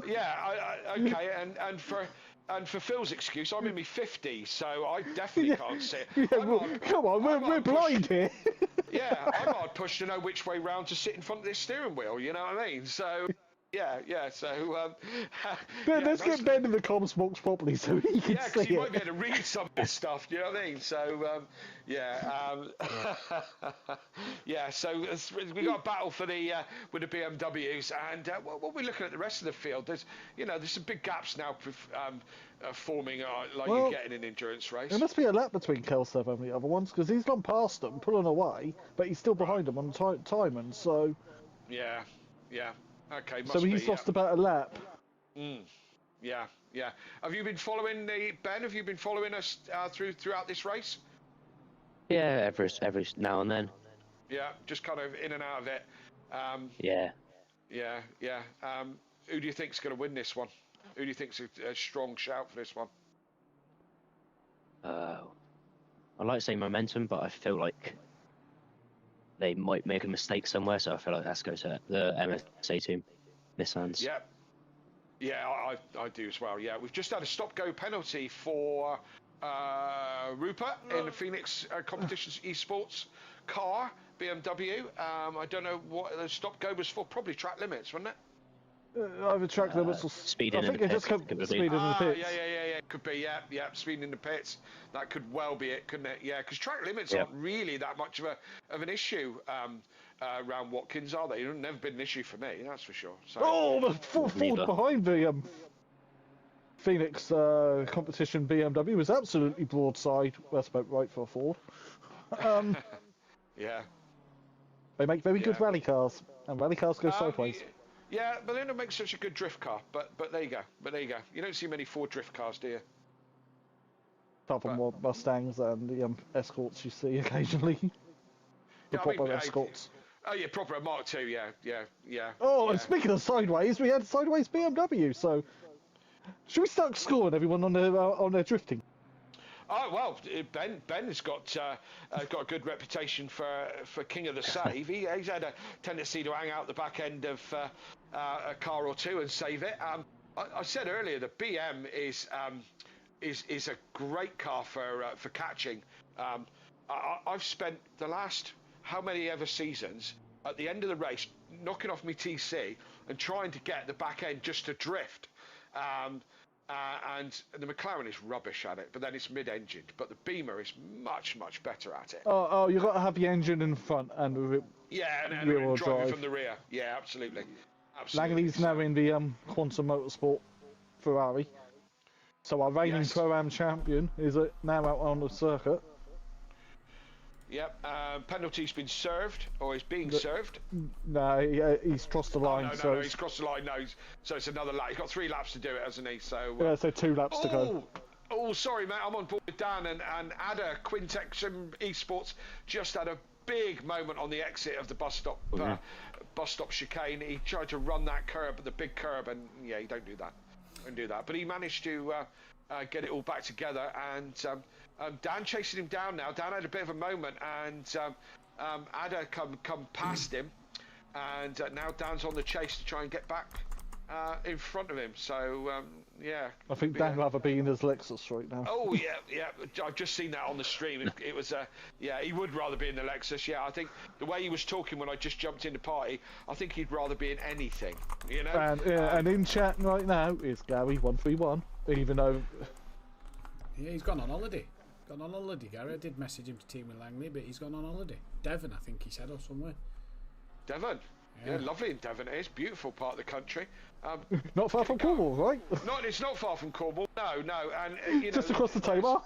Yeah. Okay. And for Phil's excuse, I'm in my 50s, so I definitely can't see it. Yeah, come on, we're blind here. Yeah, I'm hard pushed to know which way round to sit in front of this steering wheel. You know what I mean? So. Yeah. So, let's get Ben in the comms box properly so he can see it. Yeah, because he might be able to read some of this stuff. Do you know what I mean? So, yeah. So we got a battle for the with the BMWs, and what we're looking at the rest of the field. There's some big gaps now forming, you get in an endurance race. There must be a lap between Kelsev and the other ones because he's gone past them, pulling away, but he's still behind them on timing. So. Yeah. Okay, so he's lost about a lap. Yeah. Have you been following Ben? Have you been following us throughout this race? Yeah, every now and then. Yeah, just kind of in and out of it. Yeah. Who do you think's going to win this one? Who do you think's a strong shout for this one? I like to say momentum, but I feel like they might make a mistake somewhere, so I feel like that's go to the MSA team, Nissans. Yeah, I do as well. Yeah, we've just had a stop-go penalty for Rupert in the Phoenix Competitions Esports car, BMW. I don't know what the stop-go was for. Probably track limits, wasn't it? Either track limits or speeding. I think it just comes speeding in the pits. Yeah. Could be. Yeah. Speeding in the pits. That could well be it, couldn't it? Yeah, because track limits aren't really that much of an issue around Watkins, are they? They've never been an issue for me, that's for sure. So, the Ford behind the Phoenix competition BMW was absolutely broadside. That's about right for a Ford. Yeah. They make very good rally cars, and rally cars go sideways. Yeah, but they don't make such a good drift car. But there you go. You don't see many Ford drift cars, do you? Apart from Mustangs and the Escorts you see occasionally. Proper Escorts. Oh yeah, proper Mark II. Yeah. Oh, and speaking of sideways, we had sideways BMW. So, should we start scoring everyone on their drifting? Oh well, Ben's got a good reputation for king of the save. He's had a tendency to hang out the back end of a car or two and save it. I said earlier that BM is a great car for catching. I've spent the last how many ever seasons at the end of the race knocking off my TC and trying to get the back end just to drift. And the McLaren is rubbish at it, but then it's mid-engined. But the Beamer is much, much better at it. Oh, you've got to have the engine in front and and driving from the rear. Yeah, absolutely. Langley's now in the Competizione Motorsport Ferrari. So our reigning Pro-Am champion is now out on the circuit. Yep, penalty's been served, or is being served. No, he's crossed the line. No, he's crossed the line. No, so it's another lap. He's got 3 laps to do it, hasn't he? So so 2 laps to go. Oh, sorry, mate. I'm on board with Dan and Ada Quintex Esports just had a big moment on the exit of the bus stop chicane. He tried to run that curb, the big curb, and you don't do that. Don't do that. But he managed to get it all back together, and Dan chasing him down now. Dan had a bit of a moment, and Ada come past him, and now Dan's on the chase to try and get back in front of him. So I think Dan rather be in his Lexus right now. Oh yeah. I've just seen that on the stream. It was he would rather be in the Lexus. Yeah, I think the way he was talking when I just jumped in the party, I think he'd rather be in anything. You know. And in chat right now is Gary131, even though. Yeah, he's gone on holiday. Gary. I did message him to team with Langley, but he's gone on holiday. Devon, I think he said, or somewhere. Devon? Yeah, lovely in Devon. It is a beautiful part of the country. Not far from Cornwall, right? It's not far from Cornwall. No, and just across the Tamar.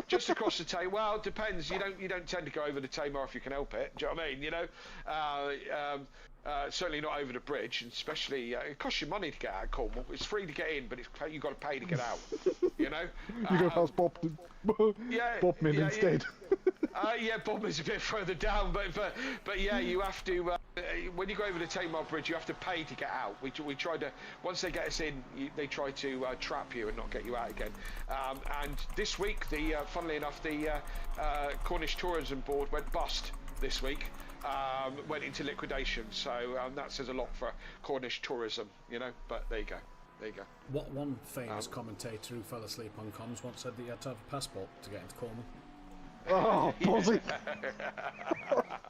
Just across the Tamar. Well, it depends. You don't tend to go over the Tamar if you can help it. Do you know what I mean? You know, certainly not over the bridge, and especially it costs you money to get out of Cornwall. It's free to get in, but you've got to pay to get out. You know. You go past Bodmin instead. Bodmin's a bit further down, but yeah, you have to when you go over the Tamar Bridge, you have to pay to get out. We try to, once they get us in, they try to trap you and not get you out again. And this week, funnily enough, the Cornish Tourism Board went bust this week. Went into liquidation, so that says a lot for Cornish tourism, but there you go. What one famous commentator who fell asleep on comms once said that you had to have a passport to get into Cornwall? Oh, Bozzy!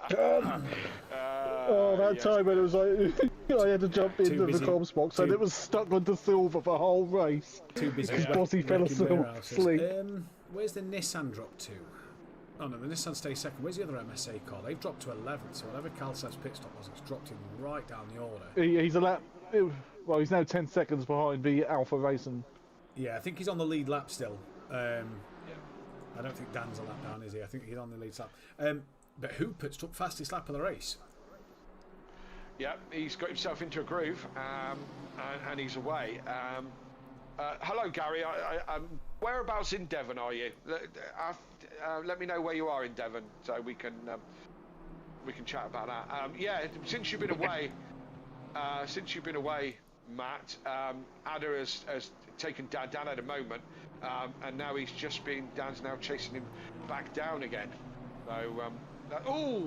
That time when it was like I had to jump into the comms box and it was stuck onto silver for the whole race. Too busy. Bozzy fell asleep. Where's the Nissan drop to? Oh no, the Nissan stays second. Where's the other MSA car? They've dropped to 11th, so whatever Calsev's pit stop was, it's dropped him right down the order. He's a lap. Well, he's now 10 seconds behind the Alpha Racing. Yeah, I think he's on the lead lap still. I don't think Dan's a lap down, is he? I think he's on the lead lap. But Hoopert's took fastest lap of the race. Yeah, he's got himself into a groove, and he's away. Hello, Gary. Whereabouts in Devon are you? Let me know where you are in Devon, so we can chat about that. Yeah, since you've been away, Matt, Ada has taken Dan. Dan had a moment, and now Dan's now chasing him back down again. So.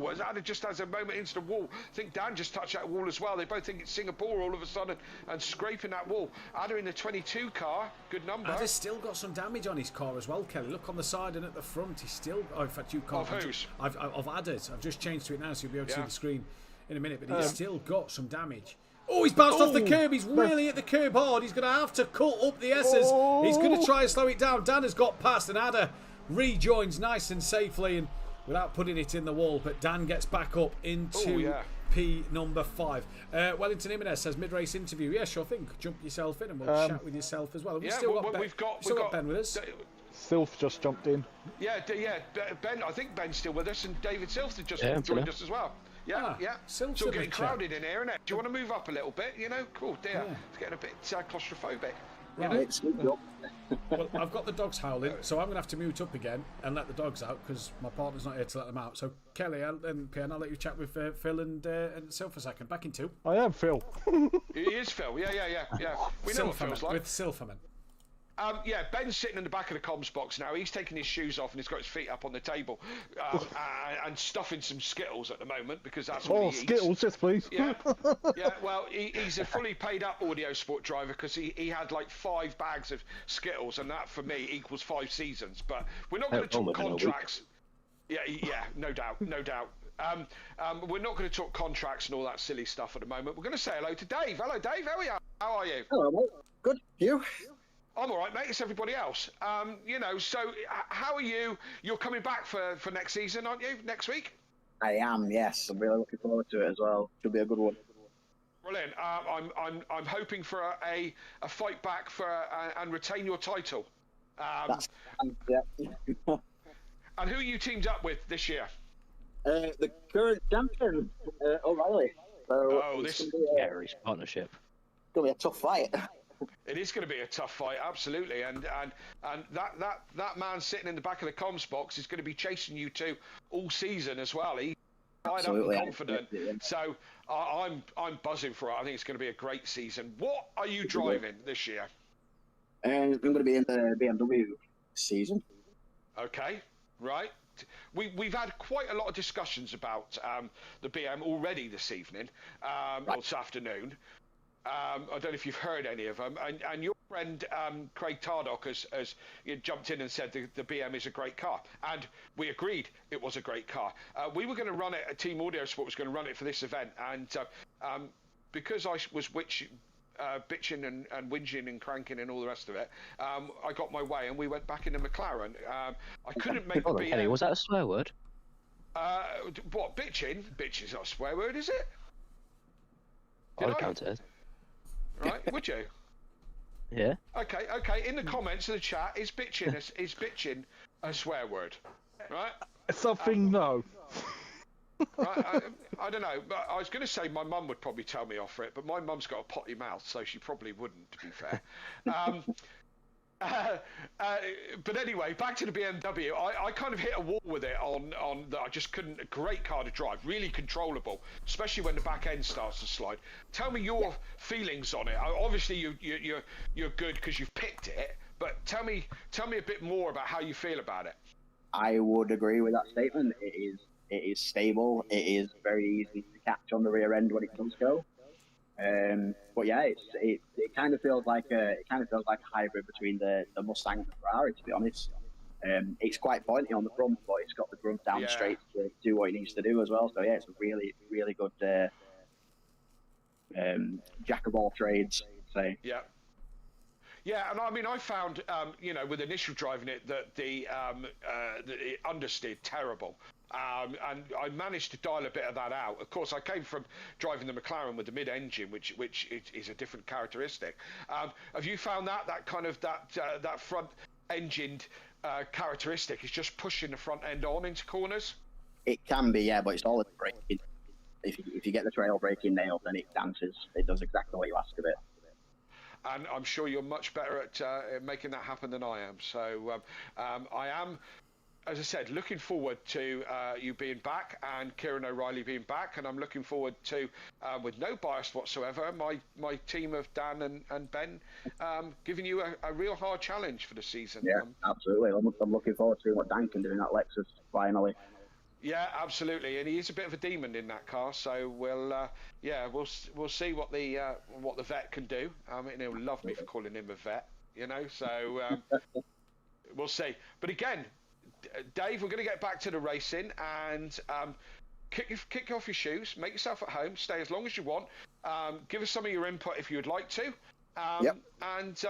As Ada just has a moment into the wall. I think Dan just touched that wall as well. They both think it's Singapore all of a sudden and scraping that wall. Ada in the 22 car, good number. Ada's still got some damage on his car as well, Kelly. Look on the side and at the front. He's still. Oh, in fact, you can't. Of whose? Of Ada's. I've just changed to it now, so you'll be able to see the screen in a minute. But he's still got some damage. Oh, he's bounced off the curb. He's really at the curb hard. He's going to have to cut up the S's. He's going to try and slow it down. Dan has got past, and Ada rejoins nice and safely and without putting it in the wall. But Dan gets back up into P number 5. Wellington Jimenez says mid-race interview. Yeah, sure thing. Jump yourself in and we'll chat with yourself as well. We've still got Ben with us. Sylph just jumped in. Yeah, Ben. I think Ben's still with us, and David Sylph has just joined us as well. Yeah. Sylph's all getting crowded in here, isn't it? Do you want to move up a little bit? Cool, dear. It's getting a bit claustrophobic. Right. Well, I've got the dogs howling, so I'm going to have to mute up again and let the dogs out because my partner's not here to let them out. So, Kelly and Pierre, I'll let you chat with Phil and Sylph for a second. Back in 2. I am Phil. He is Phil, yeah. We know what Phil's like. With Silverman. Ben's sitting in the back of the comms box now. He's taking his shoes off and he's got his feet up on the table and stuffing some Skittles at the moment because that's what he eats. Skittles, yes please. Yeah. Well, he's a fully paid up audio sport driver because he had like 5 bags of Skittles, and that for me equals 5 seasons. But we're not going to talk contracts. Yeah, no doubt. We're not going to talk contracts and all that silly stuff at the moment. We're going to say hello to Dave. Hello, Dave. How are you? Hello, mate. Good. You? I'm all right, mate. It's everybody else. So how are you? You're coming back for next season, aren't you? Next week? I am, yes. I'm really looking forward to it as well. Should be a good one. Brilliant. I'm hoping for a fight back and retain your title. Yeah. And who are you teamed up with this year? The current champion, O'Reilly. So this is Gary's partnership. It's going to be a tough fight. It is going to be a tough fight, absolutely, and that man sitting in the back of the comms box is going to be chasing you two all season as well. He's fired up and confident, so I'm buzzing for it. I think it's going to be a great season. What are you driving this year? I'm going to be in the BMW season. Okay, right. We've had quite a lot of discussions about the BM already this evening, or this afternoon. I don't know if you've heard any of them, and your friend Craig Tardock has jumped in and said the BM is a great car, and we agreed it was a great car. We were going to run it, Team Audio Sport was going to run it for this event, and because I was bitching and whinging and cranking and all the rest of it, I got my way and we went back in the McLaren. I couldn't make the BM. Kelly, was that a swear word? What, bitching? Bitching's not a swear word, is it? I'd count it. Right, would you? Yeah. Okay. In the comments of the chat, is bitching a swear word? Right. Something no. Right. I don't know. But I was going to say my mum would probably tell me off for it, but my mum's got a potty mouth, so she probably wouldn't. To be fair. But anyway, back to the BMW. I kind of hit a wall with it on that. I just couldn't. A great car to drive, really controllable, especially when the back end starts to slide. Tell me your feelings on it. Obviously, you're good because you've picked it. But tell me a bit more about how you feel about it. I would agree with that statement. It is stable. It is very easy to catch on the rear end when it does go. But yeah, it kind of feels like a hybrid between the Mustang and the Ferrari, to be honest. It's quite pointy on the front, but it's got the grunt down straight to do what it needs to do as well. So yeah, it's a really, really good jack of all trades, say. Yeah. Yeah, and I mean, I found, with initial driving it, that that it understeered terrible. And I managed to dial a bit of that out. Of course, I came from driving the McLaren with the mid-engine, which is a different characteristic. Have you found that kind of that front-engined characteristic is just pushing the front end on into corners? It can be, yeah, but it's all in the braking. If you get the trail braking nailed, then it dances. It does exactly what you ask of it. And I'm sure you're much better at making that happen than I am. So I am, as I said, looking forward to you being back and Kieran O'Reilly being back. And I'm looking forward to, with no bias whatsoever, my team of Dan and Ben giving you a real hard challenge for the season. Yeah, absolutely. I'm looking forward to what Dan can do in that Lexus, finally. Yeah, absolutely, and he is a bit of a demon in that car. So we'll see what the vet can do. I mean, he'll love me for calling him a vet, So we'll see. But again, Dave, we're going to get back to the racing and kick off your shoes, make yourself at home, stay as long as you want. Give us some of your input if you would like to. Yep. And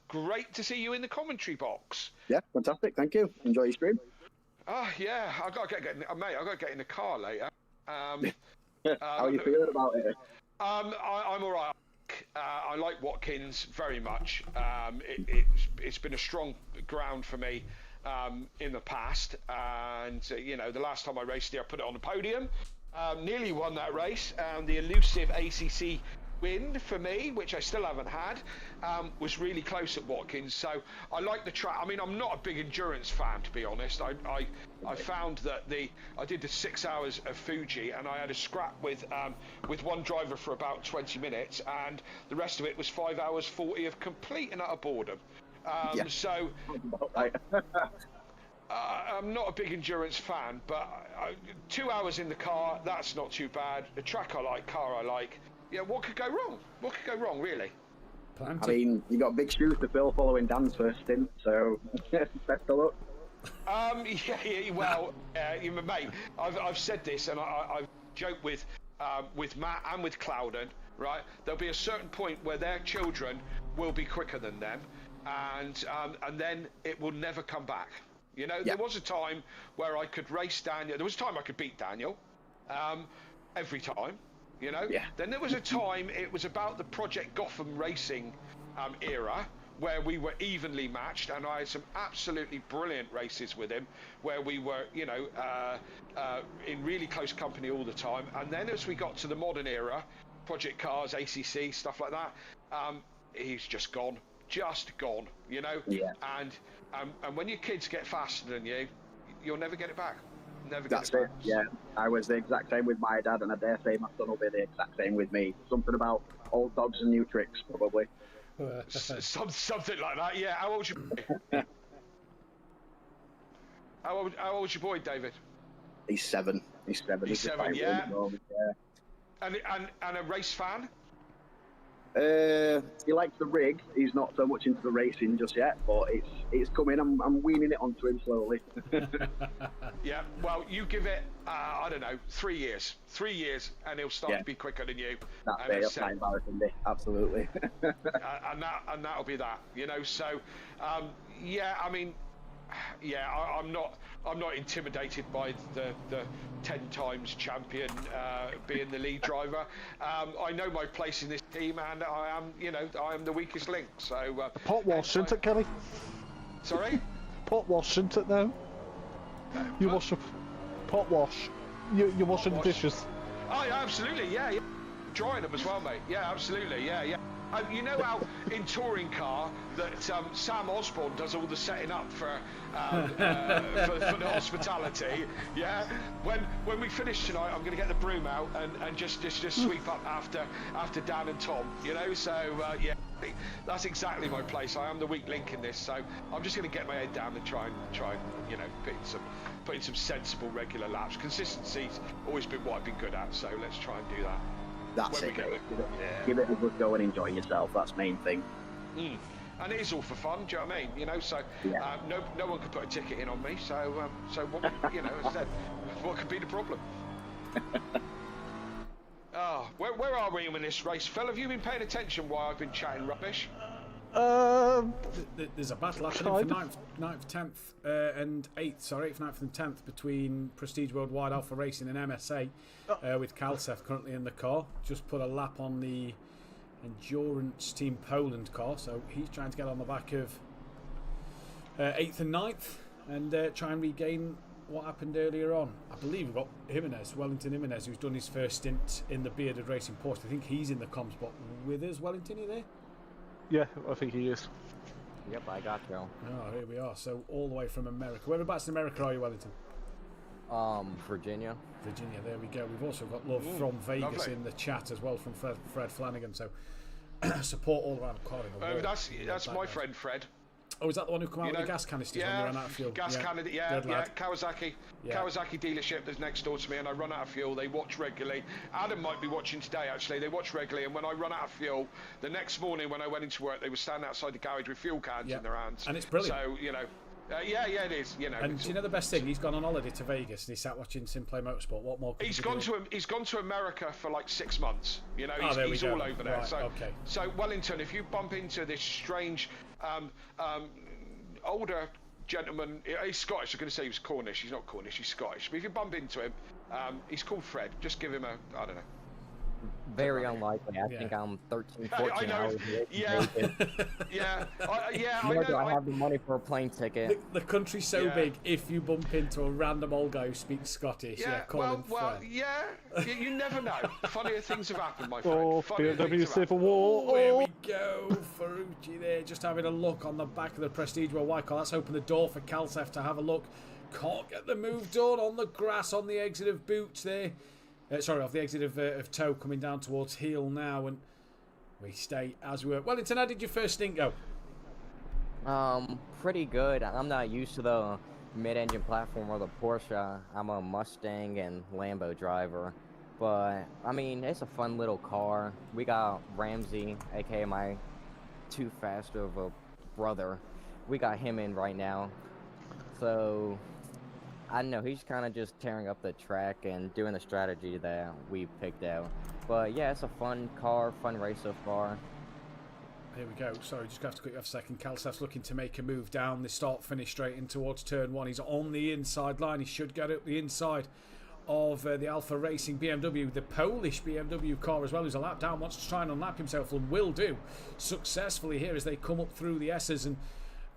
great to see you in the commentary box. Yeah, fantastic. Thank you. Enjoy your stream. Oh yeah, I got to get in the car later. How are you feeling about it? I'm all right. I like Watkins very much. It's been a strong ground for me in the past, and the last time I raced here, I put it on the podium. Nearly won that race. The elusive ACC win for me, which I still haven't had, was really close at Watkins. So I like the track. I mean, I'm not a big endurance fan, to be honest. I found that I did the 6 hours of Fuji, and I had a scrap with one driver for about 20 minutes, and the rest of it was 5 hours 40 of complete and utter boredom. So I'm not a big endurance fan, but 2 hours in the car, that's not too bad. The track I like, car I like. Yeah, what could go wrong? What could go wrong, really? Plenty. I mean, you got big shoes to fill following Dan's first stint, so best of luck. Mate, I've said this, and I've joked with Matt and with Clouden, right? There'll be a certain point where their children will be quicker than them, and then it will never come back. There was a time where I could race Daniel. There was a time I could beat Daniel, every time. Then there was a time, it was about the Project Gotham racing era, where we were evenly matched, and I had some absolutely brilliant races with him, where we were, in really close company all the time. And then as we got to the modern era, Project Cars, ACC, stuff like that, he's just gone. Yeah. And when your kids get faster than you, you'll never get it back. That's it. Yeah, I was the exact same with my dad, and I dare say my son will be the exact same with me. Something about old dogs and new tricks, probably. Something like that. Yeah. How old's your boy? How old's your boy, David? He's 7. He's 7. Yeah. And a race fan? He likes the rig. He's not so much into the racing just yet, but it's coming. I'm weaning it onto him slowly. Yeah, well, you give it, 3 years. 3 years, and he'll start to be quicker than you. That's not embarrassing me. Absolutely. and that'll be that. So, I mean, I'm not intimidated by the 10 times champion being the lead driver. I know my place in this team, and I am the weakest link. So pot wash, isn't it, Kelly? Sorry? Pot wash, isn't it now? You wash a pot wash. You're washing the dishes. Oh yeah, absolutely, yeah. Drying them as well, mate. Yeah, absolutely, yeah. You know how in touring car that Sam Osborne does all the setting up for the hospitality. Yeah. When we finish tonight, I'm going to get the broom out and just sweep up after Dan and Tom. You know. So yeah, that's exactly my place. I am the weak link in this. So I'm just going to get my head down and try and you know put in some sensible regular laps. Consistency's always been what I've been good at. So let's try and do that. That's it. Give it a good go and enjoy yourself. That's the main thing. And it is all for fun. Do you know what I mean? You know, so no one could put a ticket in on me. So what? You know, as I said, what could be the problem? Where are we in this race, Phil? Have you been paying attention while I've been chatting rubbish? There's a battle happening for 9th, 10th, and 8th. Sorry, 8th, 9th, and 10th between Prestige Worldwide Alpha Racing and MSA, with Kalsef currently in the car. Just put a lap on the Endurance Team Poland car, so he's trying to get on the back of 8th and 9th and try and regain what happened earlier on. I believe we've got Wellington Jimenez, who's done his first stint in the Bearded Racing Porsche. I think he's in the comms spot with us. Wellington, are you there? Yeah, I think he is. Yep, I got you. Oh, here we are. So all the way from America. Whereabouts in America are you, Wellington? Virginia. Virginia, there we go. We've also got love from Vegas lovely. In the chat as well from Fred Flanagan. So support all around the car in the world. That's my friend Fred. Oh, is that the one who come out with the gas canisters when you ran out of fuel? Kawasaki dealership that's next door to me, and I run out of fuel. They watch regularly. Adam might be watching today, actually. They watch regularly, and when I run out of fuel, the next morning when I went into work, they were standing outside the garage with fuel cans in their hands. And it's brilliant. So, you know, it is. You know, and do you know the best thing? He's gone on holiday to Vegas and he sat watching SimPlay Motorsport. What more? He's gone to America for like 6 months. You know, he's all over there. Right, so Wellington, if you bump into this strange older gentleman, he's Scottish. I'm going to say he was Cornish. He's not Cornish. He's Scottish. But if you bump into him, he's called Fred. Just give him I don't know. Very unlikely. I think I'm 13, 14 hours away. Nor do I have the money for a plane ticket. The country's so big, if you bump into a random old guy who speaks Scottish, call him Fred. You never know. Funnier things have happened, my friend. Oh, BMW Civil War. Oh, here we go. Ferrucci there, just having a look on the back of the Prestige Worldwide car. Let's open the door for Kalsef to have a look. Can't get the move done on the grass on the exit of Boots there. Off the exit of Toe, coming down towards heel now, and we stay as we were. Wellington, how did your first stint go? Pretty good. I'm not used to the mid-engine platform or the Porsche. I'm a Mustang and Lambo driver, but I mean, it's a fun little car. We got Ramsey, aka my too fast of a brother. We got him in right now, so I don't know, he's kind of just tearing up the track and doing the strategy that we picked out. But yeah, it's a fun car, fun race so far. Here we go. Sorry, just have to cut you off a second. Kalsef's looking to make a move down the start-finish straight in towards turn 1. He's on the inside line. He should get up the inside of the Alpha Racing BMW, the Polish BMW car as well, who's a lap down, wants to try and unlap himself and will do successfully here as they come up through the S's, and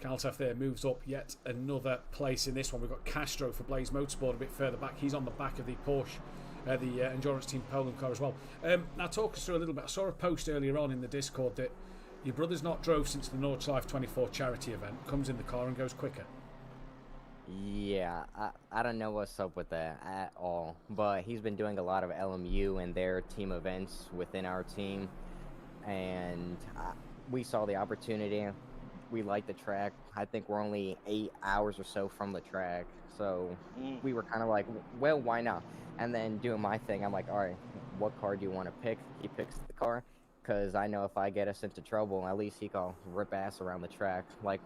Kalsef there moves up yet another place in this one. We've got Castro for Blaze Motorsport a bit further back. He's on the back of the Porsche, the Endurance Team Poland car as well. Now talk us through a little bit. I saw a post earlier on in the Discord that your brother's not drove since the Nordschleife 24 charity event. Comes in the car and goes quicker. Yeah, I don't know what's up with that at all. But he's been doing a lot of LMU and their team events within our team. And we saw the opportunity. We like the track. I think we're only 8 hours or so from the track. So we were kind of like, well, why not? And then doing my thing, I'm like, all right, what car do you want to pick? He picks the car. Because I know if I get us into trouble, at least he can rip ass around the track. Like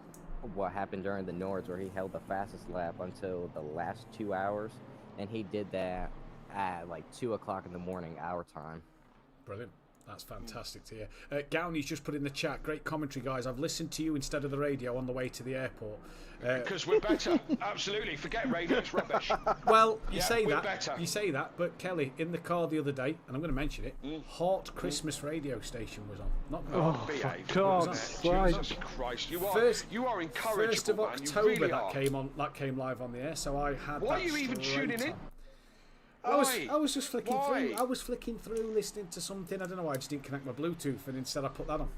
what happened during the Nords where he held the fastest lap until the last 2 hours. And he did that at like 2 o'clock in the morning, our time. Brilliant. That's fantastic to hear. Gowney's just put in the chat, great commentary, guys. I've listened to you instead of the radio on the way to the airport. Because we're better. Absolutely. Forget radio, it's rubbish. Well, you say that. Better. You say that, but Kelly, in the car the other day, and I'm going to mention it, Hot Christmas radio station was on. Not God, Jesus Christ. You are incorrigible, 1st of October really that came live on the air, so I had Why are you even tuning in? I was just flicking through. I was flicking through, listening to something. I don't know why I just didn't connect my Bluetooth, and instead I put that on.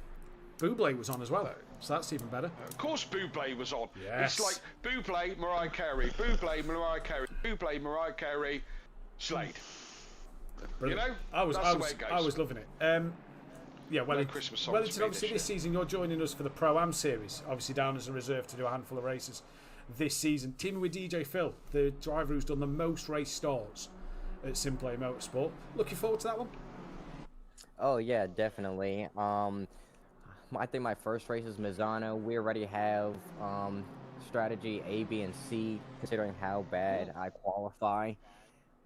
Bublé was on as well, so that's even better. Of course, Bublé was on. Yes. It's like Bublé, Mariah Carey, Bublé, Mariah Carey, Bublé, Mariah Carey, Slade. Brilliant. You know, I was loving it. Yeah, well, Christmas songs Wellington, obviously this season you're joining us for the Pro-Am series, obviously down as a reserve to do a handful of races this season. Teaming with DJ Phil, the driver who's done the most race starts at SimPlay Motorsport. Looking forward to that one? Oh yeah, definitely. I think my first race is Misano. We already have strategy A, B, and C, considering how bad I qualify.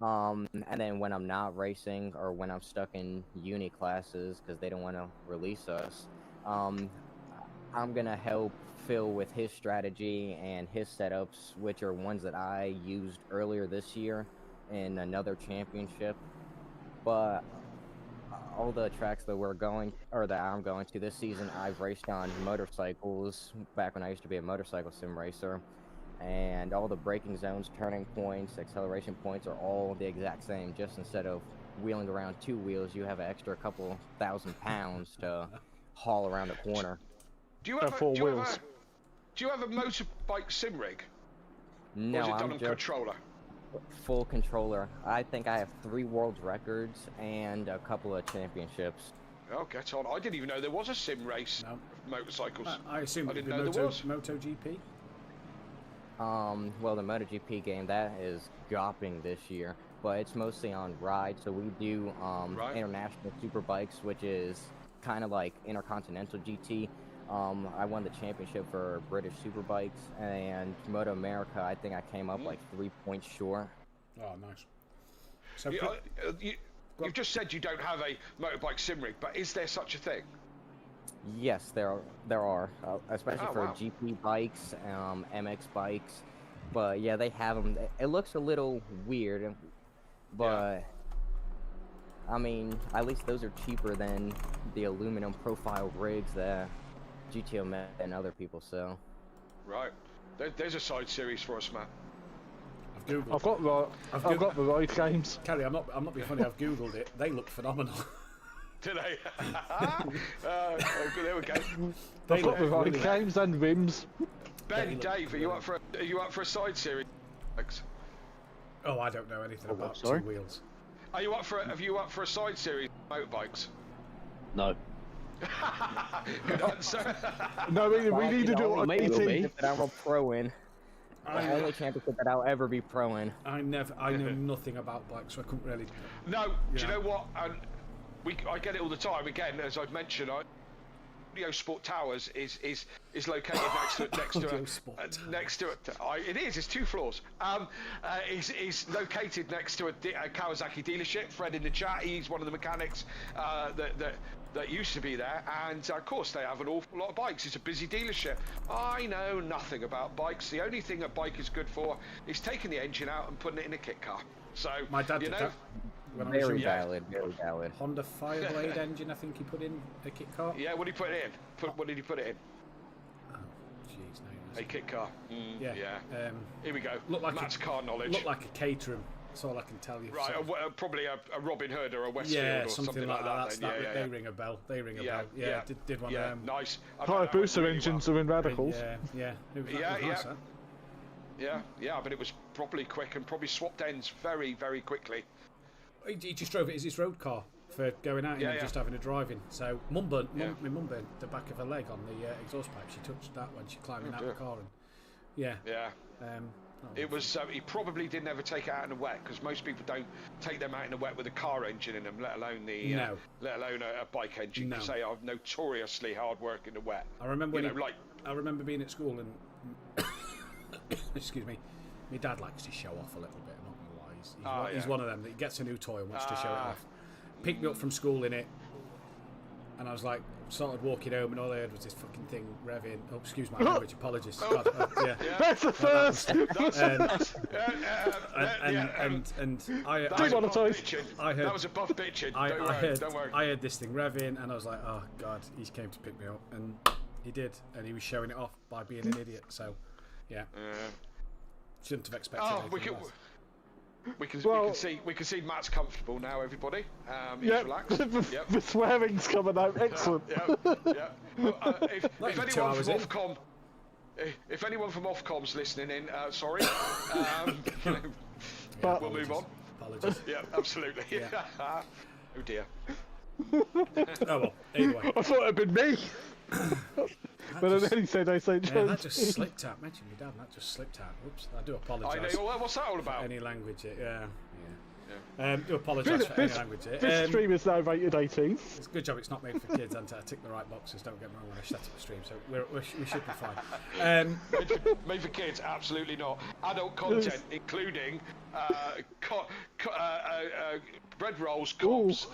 And then when I'm not racing or when I'm stuck in uni classes because they don't want to release us, I'm gonna help Phil with his strategy and his setups, which are ones that I used earlier this year in another championship. But all the tracks that I'm going to this season, I've raced on motorcycles back when I used to be a motorcycle sim racer. And all the braking zones, turning points, acceleration points are all the exact same. Just instead of wheeling around two wheels, you have an extra couple thousand pounds to haul around a corner. Do you have a motorbike sim rig? No, or is it done I'm on just controller? Full controller. I think I have 3 world records and a couple of championships. Oh, get on. I didn't even know there was a sim race of motorcycles. I assume I didn't know there was. MotoGP? Well, the MotoGP game, that is dropping this year, but it's mostly on ride. So we do international superbikes, which is kind of like Intercontinental GT. I won the championship for British Superbikes, and Moto America, I think I came up like 3 points short. Oh, nice. So you've just said you don't have a motorbike sim rig, but is there such a thing? Yes, there are, especially for GP bikes, MX bikes. But yeah, they have them. It looks a little weird, but I mean, at least those are cheaper than the aluminum profile rigs that GTO Met and other people sell. Right. There's a side series for us, Matt. I've googled. I've got the ride games. Carrie, I'm not being funny. I've googled it. They look phenomenal. Do they? There we go. I've got the ride games and rims. Ben, Dave, are you up for a side series? Oh, I don't know anything about two wheels. Have you up for a side series motorbikes? No. Good answer. No, we need to do it on maybe that I'm a pro in. The only championship that I'll ever be pro in. I know nothing about bikes, so I couldn't really. No, do you know what? I get it all the time. Again, as I've mentioned, Audio Sport Towers is located next to it. It is. It's 2 floors. Is located next to a Kawasaki dealership. Fred in the chat. He's one of the mechanics that used to be there, and of course they have an awful lot of bikes. It's a busy dealership. I know nothing about bikes. The only thing a bike is good for is taking the engine out and putting it in a kit car. So my dad did that. Very valid. Honda Fireblade engine, I think he put in a kit car. Yeah, what did he put it in? What did he put it in? Oh, jeez, no. A kit car. Yeah. Here we go. Matt's car knowledge. Looked like a caterum. That's all I can tell you. Right, probably a Robin Hood or a Westfield or something like that. They ring a bell. They ring a bell. Yeah, did one of them. Nice. High booster engines are in radicals. Yeah. Yeah, but it was probably quick and probably swapped ends very, very quickly. He just drove it as his road car for going out and just having a driving. So my mum burnt the back of her leg on the exhaust pipe. She touched that when she climbing out the car. And it was. He probably didn't ever take it out in the wet because most people don't take them out in the wet with a car engine in them, let alone a bike engine. Because they are notoriously hard work in the wet. I remember I remember being at school and excuse me, my dad likes to show off a little bit. I'm not gonna lie. He's one of them that gets a new toy and wants to show it off. Picked me up from school in it, and I was like, started walking home, and all I heard was this fucking thing revving. Oh, excuse my language, apologies. God, That's the first. And I heard that was a buff bitching. Don't worry. I heard this thing revving, and I was like, oh God, he came to pick me up, and he did, and he was showing it off by being an idiot. So, yeah. Shouldn't have expected anything else. We can see Matt's comfortable now. Everybody, he's relaxed. The swearing's coming out. Excellent. Yeah. If anyone from Ofcom's listening in, sorry. We'll move on. Apologies. Yeah, absolutely. Yeah. Oh dear. Oh well. Anyway. I thought it'd been me. But then he said, that just slipped out. Mention your dad, that just slipped out. Whoops, I do apologise. I know. What's that all about? Any language, yeah. Do apologise for any language. This stream is now rated 18. It's a good job it's not made for kids, and I tick the right boxes. Don't get me wrong when I set up a stream, so we should be fine. Made for kids, absolutely not. Adult content, including bread rolls, cobs,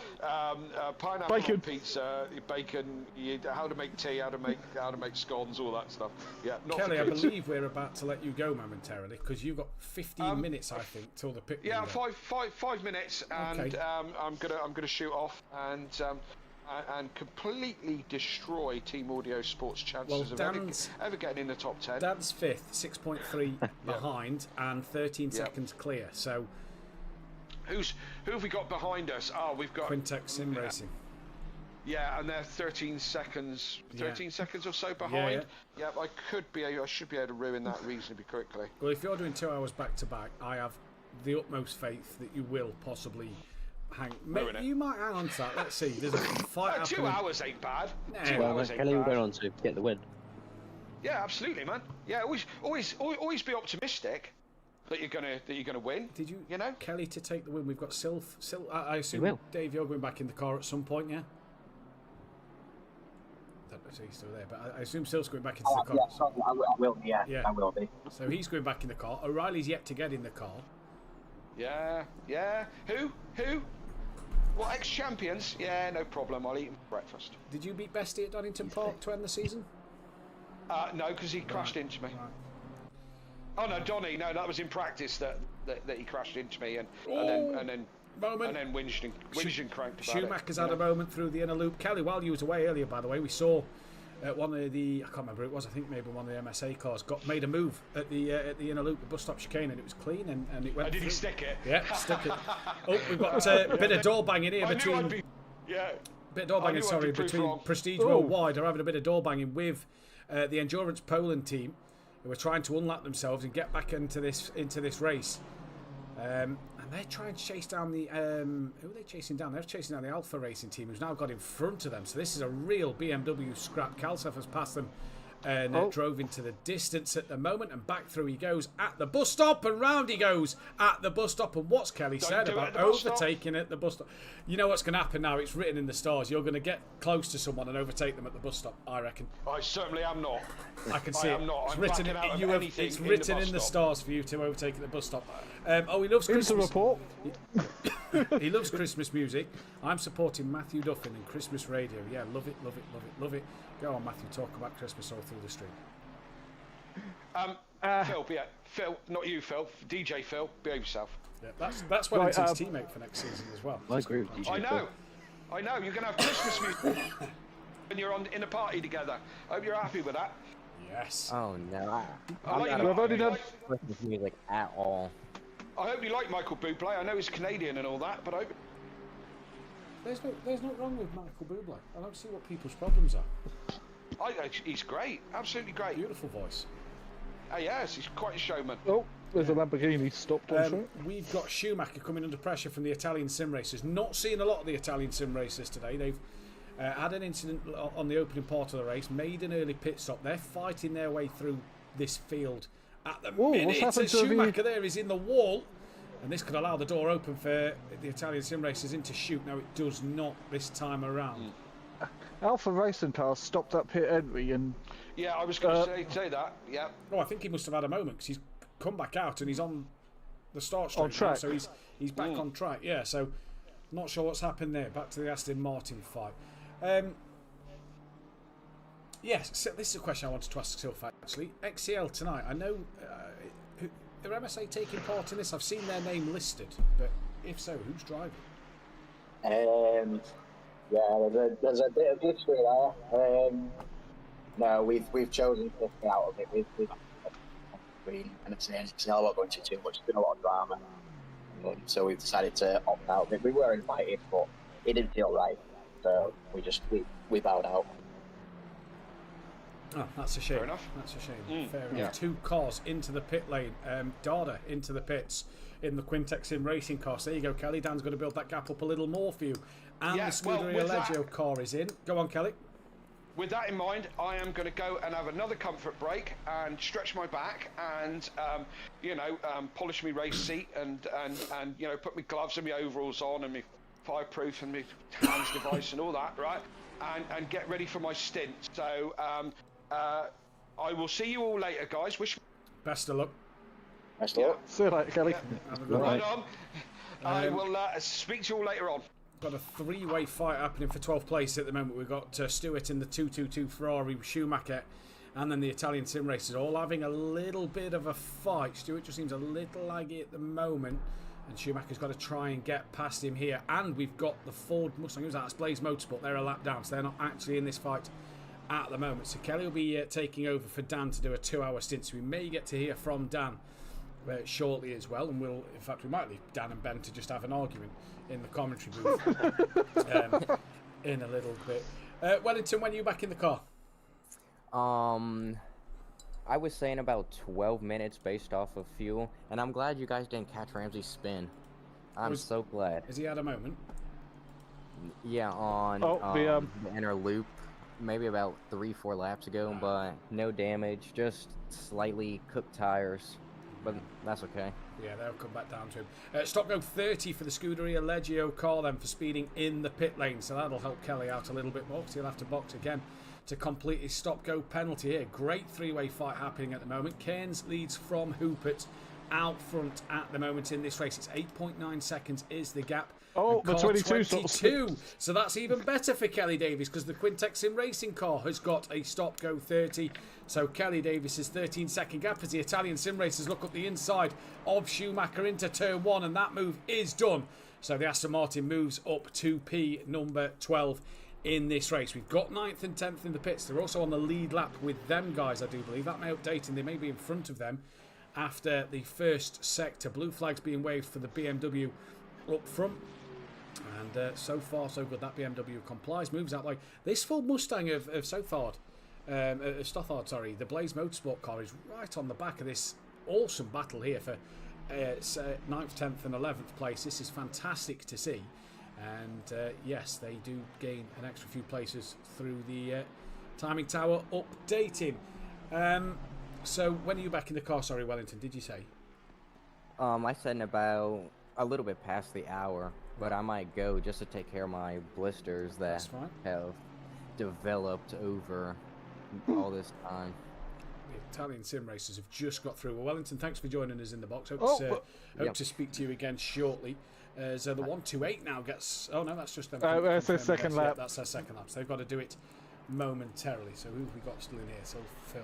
pineapple bacon. pizza, bacon, how to make tea, how to make scones, all that stuff. Yeah, not Kelly, for I kids. believe we're about to let you go momentarily because you've got 15 minutes, I think, till the pit. Yeah, 5 minutes, and okay. I'm gonna shoot off and completely destroy Team Audio Sports' chances of ever getting in the top 10. Dan's 5th, 6.3 behind, and 13 seconds clear. So, who have we got behind us? Oh, we've got Quintex Sim Racing. Yeah, and they're 13 seconds or so behind. Yeah, I should be able to ruin that reasonably quickly. Well, if you're doing 2 hours back to back, I have the utmost faith that you will possibly hang. You might hang on to that. Let's see. There's a fight. 2 hours ain't bad. Nah. 2 hours ain't Kelly will bad. go on to get the win. Yeah, absolutely, man. Yeah, always be optimistic that you're gonna win. Did you? You know, Kelly to take the win. We've got I assume Dave, you're going back in the car at some point, yeah? I don't know if he's still there, but I assume Sil's going back into the car. Yeah, sorry, I will be. Yeah, I will be. So he's going back in the car. O'Reilly's yet to get in the car. Yeah. Who? What, ex-champions? Yeah, no problem. I'll eat them for breakfast. Did you beat Bestie at Donington Park to end the season? No, because he crashed into me. Right. Oh no, Donny. No, that was in practice that he crashed into me and then whinged and cranked about Schumacher's it. had a moment through the inner loop. Kelly, while you was away earlier, by the way, we saw one of the, I can't remember who it was, I think maybe one of the MSA cars made a move at the inner loop, the bus stop chicane, and it was clean and it went. Did through. he stick it? Yeah, stick it. Oh, we've got a bit of door banging here between. Bit of door banging, sorry, between Prestige Worldwide are having a bit of door banging with the Endurance Poland team, who are trying to unlap themselves and get back into this race. And they're trying to chase down the who are they chasing down? They're chasing down the Alpha Racing team, who's now got in front of them. So this is a real BMW scrap. Kalsef has passed them and drove into the distance at the moment, and back through he goes at the bus stop, and round he goes at the bus stop. And what's Kelly said about overtaking at the bus stop? You know what's going to happen now? It's written in the stars. You're going to get close to someone and overtake them at the bus stop, I reckon. I certainly am not. I can see it. Not. It's written in the stars for you to overtake at the bus stop. He loves Christmas. Here's a report. He loves Christmas music. I'm supporting Mathew Duffin and Christmas radio. Yeah, love it. Go on, Mathew, talk about Christmas all through the stream. Phil, not you, Phil. DJ Phil, behave yourself. Yeah, that's Wellington's teammate for next season as well. I agree with DJ Phil. I know. You're going to have Christmas music when you're in a party together. I hope you're happy with that. Yes. Oh no, I've only done Christmas music at all. I hope you like Michael Bublé. I know he's Canadian and all that, but I hope... There's no wrong with Michael Bublé. I don't see what people's problems are. He's great, absolutely great. Beautiful voice. Yes, he's quite a showman. Oh, there's a Lamborghini stopped on track. We've got Schumacher coming under pressure from the Italian sim racers. Not seeing a lot of the Italian sim racers today. They've had an incident on the opening part of the race, made an early pit stop. They're fighting their way through this field at the minute. Schumacher there is in the wall, and this could allow the door open for the Italian sim racers in to shoot. Now it does not this time around. Alpha Racing cars stopped at pit entry and... Yeah, I was going to say that, yeah. Oh, I think he must have had a moment, because he's come back out and he's on the start straight on track. Now, so he's back on track, yeah, so not sure what's happened there. Back to the Aston Martin fight. Yes, so this is a question I wanted to ask Sylph, actually. XCL tonight, I know... are MSA taking part in this? I've seen their name listed, but if so, who's driving? Yeah, there's a bit of history there. No, we've chosen to stay out of it. We've and it's XCL. I won't go into too much. It's been a lot of drama. so we decided to opt out. We were invited, but it didn't feel right, so we bowed out. Oh, that's a shame. Fair enough. That's a shame. Fair enough. 2 cars into the pit lane. Dada into the pits in the Quintex Sim Racing car. So there you go, Kelly. Dan's going to build that gap up a little more for you. And the Scuderia Leggio car is in. Go on, Kelly. With that in mind, I am going to go and have another comfort break and stretch my back and, polish my race seat and put my gloves and my overalls on and my fireproof and my hands device and all that, right? And get ready for my stint. So I will see you all later, guys. Best of luck. Best of luck. See you later, Kelly. Right on. I will speak to you all later on. Got a 3-way fight happening for 12th place at the moment. We've got Stewart in the 222 Ferrari, Schumacher, and then the Italian sim racers all having a little bit of a fight. Stewart just seems a little laggy at the moment, and Schumacher's got to try and get past him here. And we've got the Ford Mustang. Who's that? It's Blaze Motorsport. They're a lap down, so they're not actually in this fight at the moment. So Kelly will be taking over for Dan to do a 2-hour stint. So we may get to hear from Dan shortly as well, and in fact we might leave Dan and Ben to just have an argument in the commentary booth in a little bit. Wellington, when are you back in the car? I was saying about 12 minutes based off of fuel, and I'm glad you guys didn't catch Ramsey's spin. I'm so glad. Has he had a moment? Yeah, on the inner loop, maybe about 3-4 laps ago, but no damage, just slightly cooked tires. But that's okay. Yeah, they'll come back down to him. Stop go 30 for the Scuderia Leggio car then for speeding in the pit lane. So that'll help Kelly out a little bit more because he'll have to box again to complete his stop go penalty here. Great 3-way fight happening at the moment. Cairns leads from Hoopert out front at the moment in this race. It's 8.9 seconds is the gap. Oh, the 22. So that's even better for Kelly Davis because the Quintex Sim Racing car has got a stop go 30. So Kelly Davis's 13-second gap as the Italian sim racers look up the inside of Schumacher into turn 1, and that move is done. So the Aston Martin moves up to P number 12 in this race. We've got 9th and 10th in the pits. They're also on the lead lap with them guys, I do believe. That may update and they may be in front of them after the first sector. Blue flags being waved for the BMW up front. And so far, so good. That BMW complies, moves out like this full Mustang of Stothard, the Blaze Motorsport car is right on the back of this awesome battle here for 9th, 10th, and 11th place. This is fantastic to see. And yes, they do gain an extra few places through the timing tower updating. So when are you back in the car? Sorry, Wellington, did you say? I said in about a little bit past the hour, but I might go just to take care of my blisters that have developed over all this time. The Italian sim racers have just got through. Well, Wellington, thanks for joining us in the box. Hope to speak to you again shortly. So the 128 now gets. Oh no, that's just them. That's their second lap. Yeah, that's their second lap. So they've got to do it momentarily. So who have we got still in here? So Phil,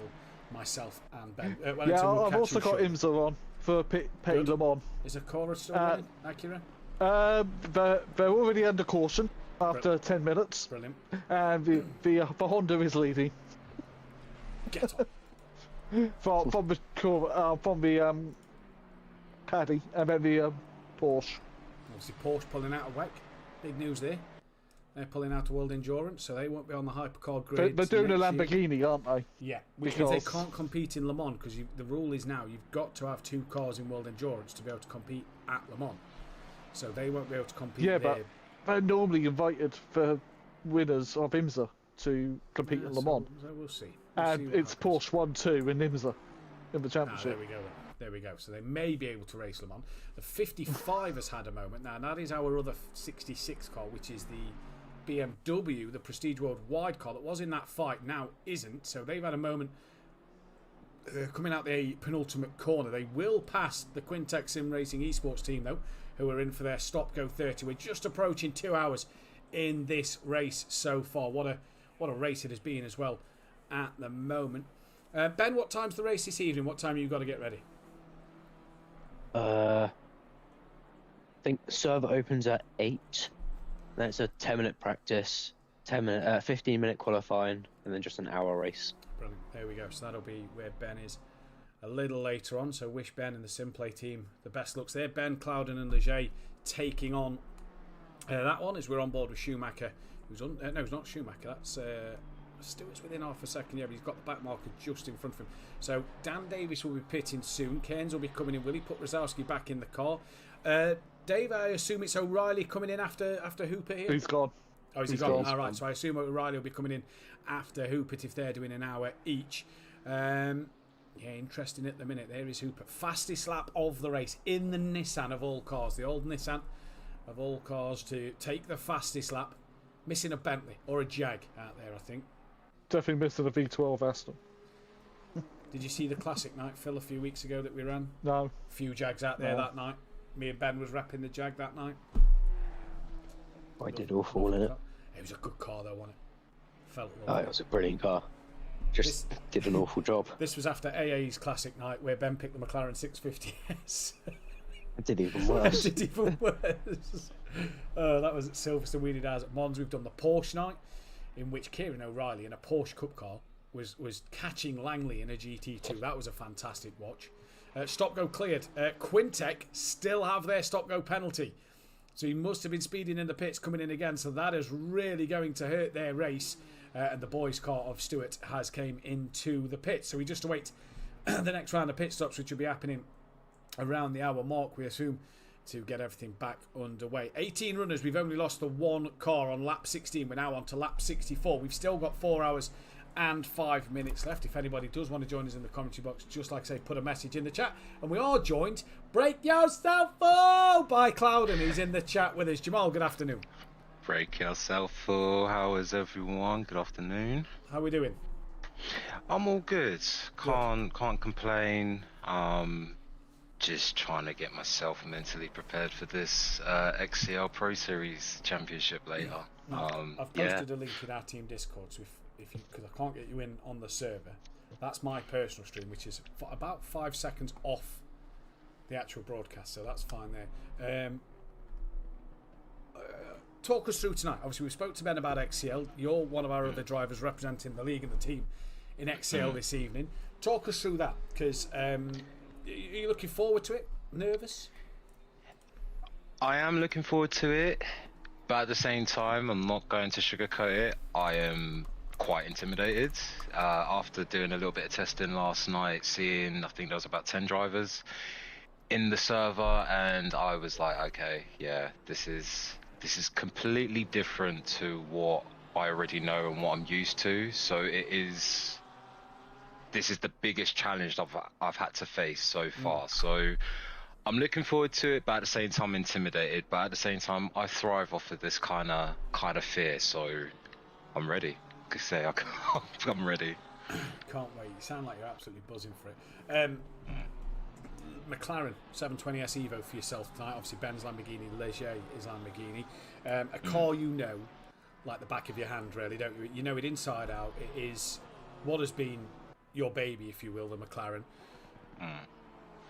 myself, and Ben. I've also got IMSA on for Pete Le Mans. Is a Corsa still running? Acura? They're already under caution after 10 minutes. Brilliant. And the Honda is leading. Get on. from the Caddy and then the Porsche. Obviously, Porsche pulling out of WEC. Big news there. They're pulling out of World Endurance, so they won't be on the hypercar grid. They're doing a Lamborghini, aren't they? Yeah, because they can't compete in Le Mans because the rule is now you've got to have 2 cars in World Endurance to be able to compete at Le Mans. So they won't be able to compete there. But they're normally invited for winners of IMSA to compete in Le Mans. So we'll see. And it's Porsche 1-2 in IMSA in the championship. There we go. So they may be able to race Le Mans. The 55 has had a moment. Now, that is our other 66 car, which is the BMW, the Prestige Worldwide car that was in that fight, now isn't. So they've had a moment coming out the penultimate corner. They will pass the Quintex Sim Racing Esports team, though, who are in for their stop-go 30. We're just approaching 2 hours in this race so far. What a race it has been as well at the moment. Ben, what time's the race this evening? What time have you got to get ready? I think server opens at 8. Then it's a 10-minute practice, 15-minute qualifying, and then just an hour race. Brilliant. There we go. So that'll be where Ben is a little later on. So wish Ben and the SimPlay team the best looks there. Ben, Clouden and Leger taking on that one as we're on board with Schumacher. No, it's not Schumacher. That's Stewart's within half a second. Yeah, but he's got the back marker just in front of him. So Dan Davis will be pitting soon. Cairns will be coming in. Will he put Rosowski back in the car? Dave, I assume it's O'Reilly coming in after Hooper here? He's gone. Oh, he's gone? All right, so I assume O'Reilly will be coming in after Hooper if they're doing an hour each. Yeah, interesting at the minute. There is Hooper. Fastest lap of the race in the Nissan of all cars. The old Nissan of all cars to take the fastest lap. Missing a Bentley or a Jag out there, I think. Definitely missing a V12 Aston. Did you see the classic night, Phil, a few weeks ago that we ran? No. A few Jags out there that night. Me and Ben was repping the Jag that night. I did awful in it. It was a good car though, wasn't it? It was a brilliant car. Just did an awful job. This was after AA's classic night where Ben picked the McLaren 650S. It did even worse. It did even worse. That was at Silverstone. We did ours at Mons. We've done the Porsche night, in which Kieran O'Reilly in a Porsche Cup car was catching Langley in a GT2. That was a fantastic watch. Stop go cleared. Quintek still have their stop go penalty. So he must have been speeding in the pits coming in again. So that is really going to hurt their race. And the boys' car of Stewart has came into the pits. So we just await the next round of pit stops, which will be happening around the hour mark, we assume, to get everything back underway. 18 runners. We've only lost the one car on lap 16. We're now on to lap 64. We've still got 4 hours and 5 minutes left. If anybody does want to join us in the commentary box, just like I say, put a message in the chat. And we are joined, break yourself full, by Clouden. He's in the chat with us. Jamal, good afternoon. Break yourself full. How is everyone? Good afternoon. How are we doing? I'm all good. Can't complain. Just trying to get myself mentally prepared for this XCL Pro Series Championship later. I've posted a link in our team Discord, so if you, because I can't get you in on the server, that's my personal stream, which is about 5 seconds off the actual broadcast, so that's fine there. Talk us through tonight. Obviously, we spoke to Ben about XCL. You're one of our other drivers representing the league and the team in XCL this evening. Talk us through that, because are you looking forward to it? Nervous? I am looking forward to it, but at the same time, I'm not going to sugarcoat it. I am quite intimidated after doing a little bit of testing last night, seeing I think there was about 10 drivers in the server, and I was like, okay, yeah, this is completely different to what I already know and what I'm used to. So this is the biggest challenge I've had to face so far. So I'm looking forward to it, but at the same time intimidated. But at the same time, I thrive off of this kind of fear. So I'm ready. I say I'm ready. Can't wait. You sound like you're absolutely buzzing for it. McLaren 720S Evo for yourself tonight. Obviously Ben's Lamborghini, Leger is Lamborghini. A car you know like the back of your hand, really, don't you? You know it inside out. It is what has been your baby, if you will, the McLaren.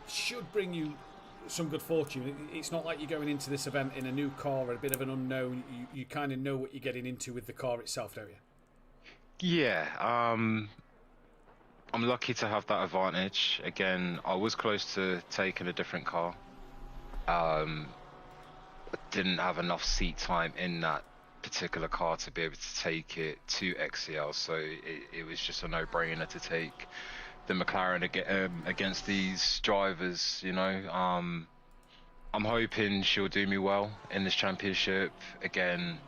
Should bring you some good fortune. It's not like you're going into this event in a new car or a bit of an unknown. You kind of know what you're getting into with the car itself, don't you? Yeah, I'm lucky to have that advantage. Again, I was close to taking a different car. I didn't have enough seat time in that particular car to be able to take it to XCL, so it was just a no-brainer to take the McLaren against these drivers, you know. I'm hoping she'll do me well in this championship. Again,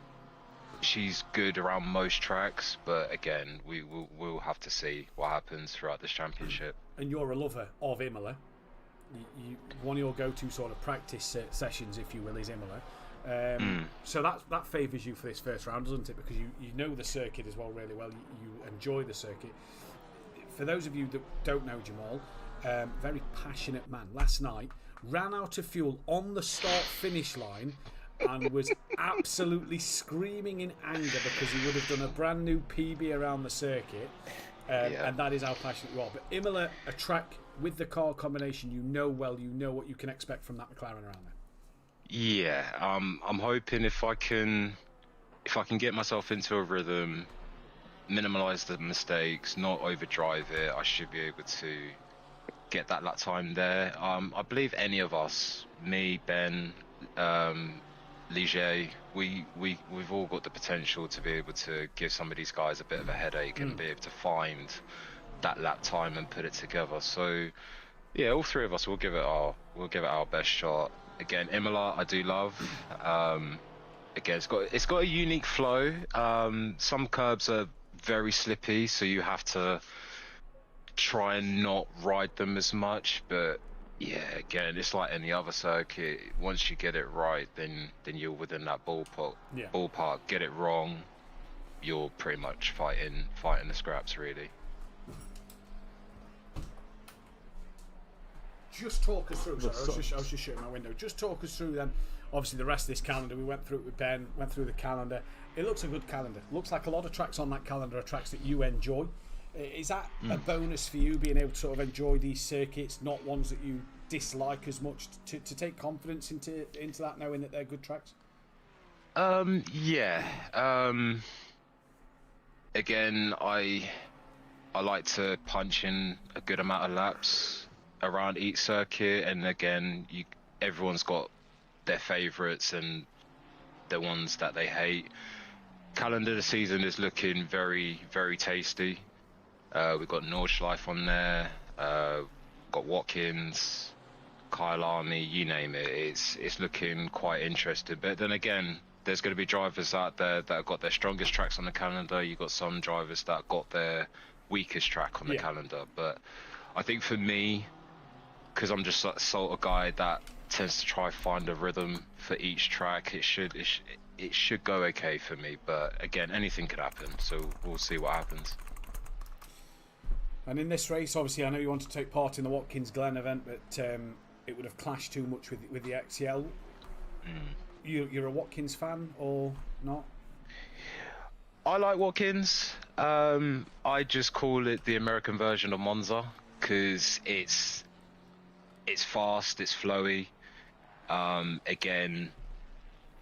she's good around most tracks, but again, we'll have to see what happens throughout this championship. And you're a lover of Imola. One of your go-to sort of practice sessions, if you will, is Imola. So that favours you for this first round, doesn't it? Because you know the circuit as well really well. You enjoy the circuit. For those of you that don't know Jamal, very passionate man. Last night, ran out of fuel on the start-finish line and was absolutely screaming in anger because he would have done a brand new PB around the circuit. And that is how passionate you are. But Imola, a track with the car combination you know well, you know what you can expect from that McLaren around there. Yeah, I'm hoping if I can get myself into a rhythm, minimalise the mistakes, not overdrive it, I should be able to get that lap time there. I believe any of us, me, Ben, Ligier, we've all got the potential to be able to give some of these guys a bit of a headache and be able to find that lap time and put it together. So yeah, all three of us will give it our best shot. Again, Imola I do love. Again, it's got a unique flow. Some curbs are very slippy, so you have to try and not ride them as much, but yeah, again, it's like any other circuit. Once you get it right, then you're within that ballpark. Get it wrong, you're pretty much fighting the scraps, really. Just talk us through. Sorry, I was just shutting my window. Just talk us through then. Obviously, the rest of this calendar, we went through it with Ben. Went through the calendar. It looks a good calendar. Looks like a lot of tracks on that calendar are tracks that you enjoy. Is that a bonus for you, being able to sort of enjoy these circuits, not ones that you dislike as much, to take confidence into that, knowing that they're good tracks? Yeah. Again, I like to punch in a good amount of laps around each circuit, and again, everyone's got their favourites and the ones that they hate. Calendar the season is looking very, very tasty. We've got Nordschleife on there, got Watkins, Kyle Army, you name it. It's looking quite interesting. But then again, there's going to be drivers out there that have got their strongest tracks on the calendar. You've got some drivers that got their weakest track on the calendar. But I think for me, because I'm just that sort of guy that tends to try find a rhythm for each track, it should go okay for me. But again, anything could happen, so we'll see what happens. And in this race, obviously, I know you want to take part in the Watkins Glen event, but it would have clashed too much with the XCL. You're a Watkins fan or not? I like Watkins. I just call it the American version of Monza because it's fast, it's flowy. Again,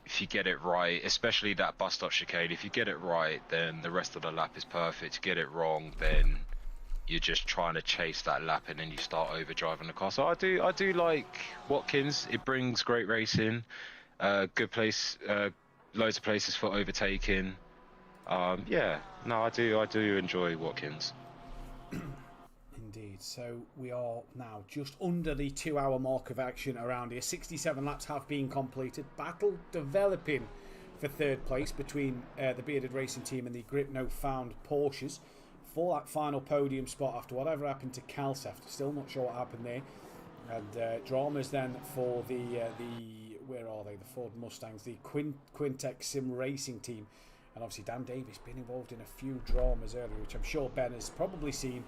if you get it right, especially that bus stop chicane, if you get it right, then the rest of the lap is perfect. Get it wrong, then you're just trying to chase that lap and then you start overdriving the car. So I do like Watkins. It brings great racing, good place, loads of places for overtaking. I do enjoy Watkins. Indeed. So we are now just under the 2-hour mark of action around here. 67 laps have been completed. Battle developing for third place between the Bearded Racing Team and the Grip No Found Porsches for that final podium spot after whatever happened to Calcef. Still not sure what happened there. And dramas then for the where are they? The Ford Mustangs, the Quintex Sim Racing Team. And obviously Dan Davis been involved in a few dramas earlier, which I'm sure Ben has probably seen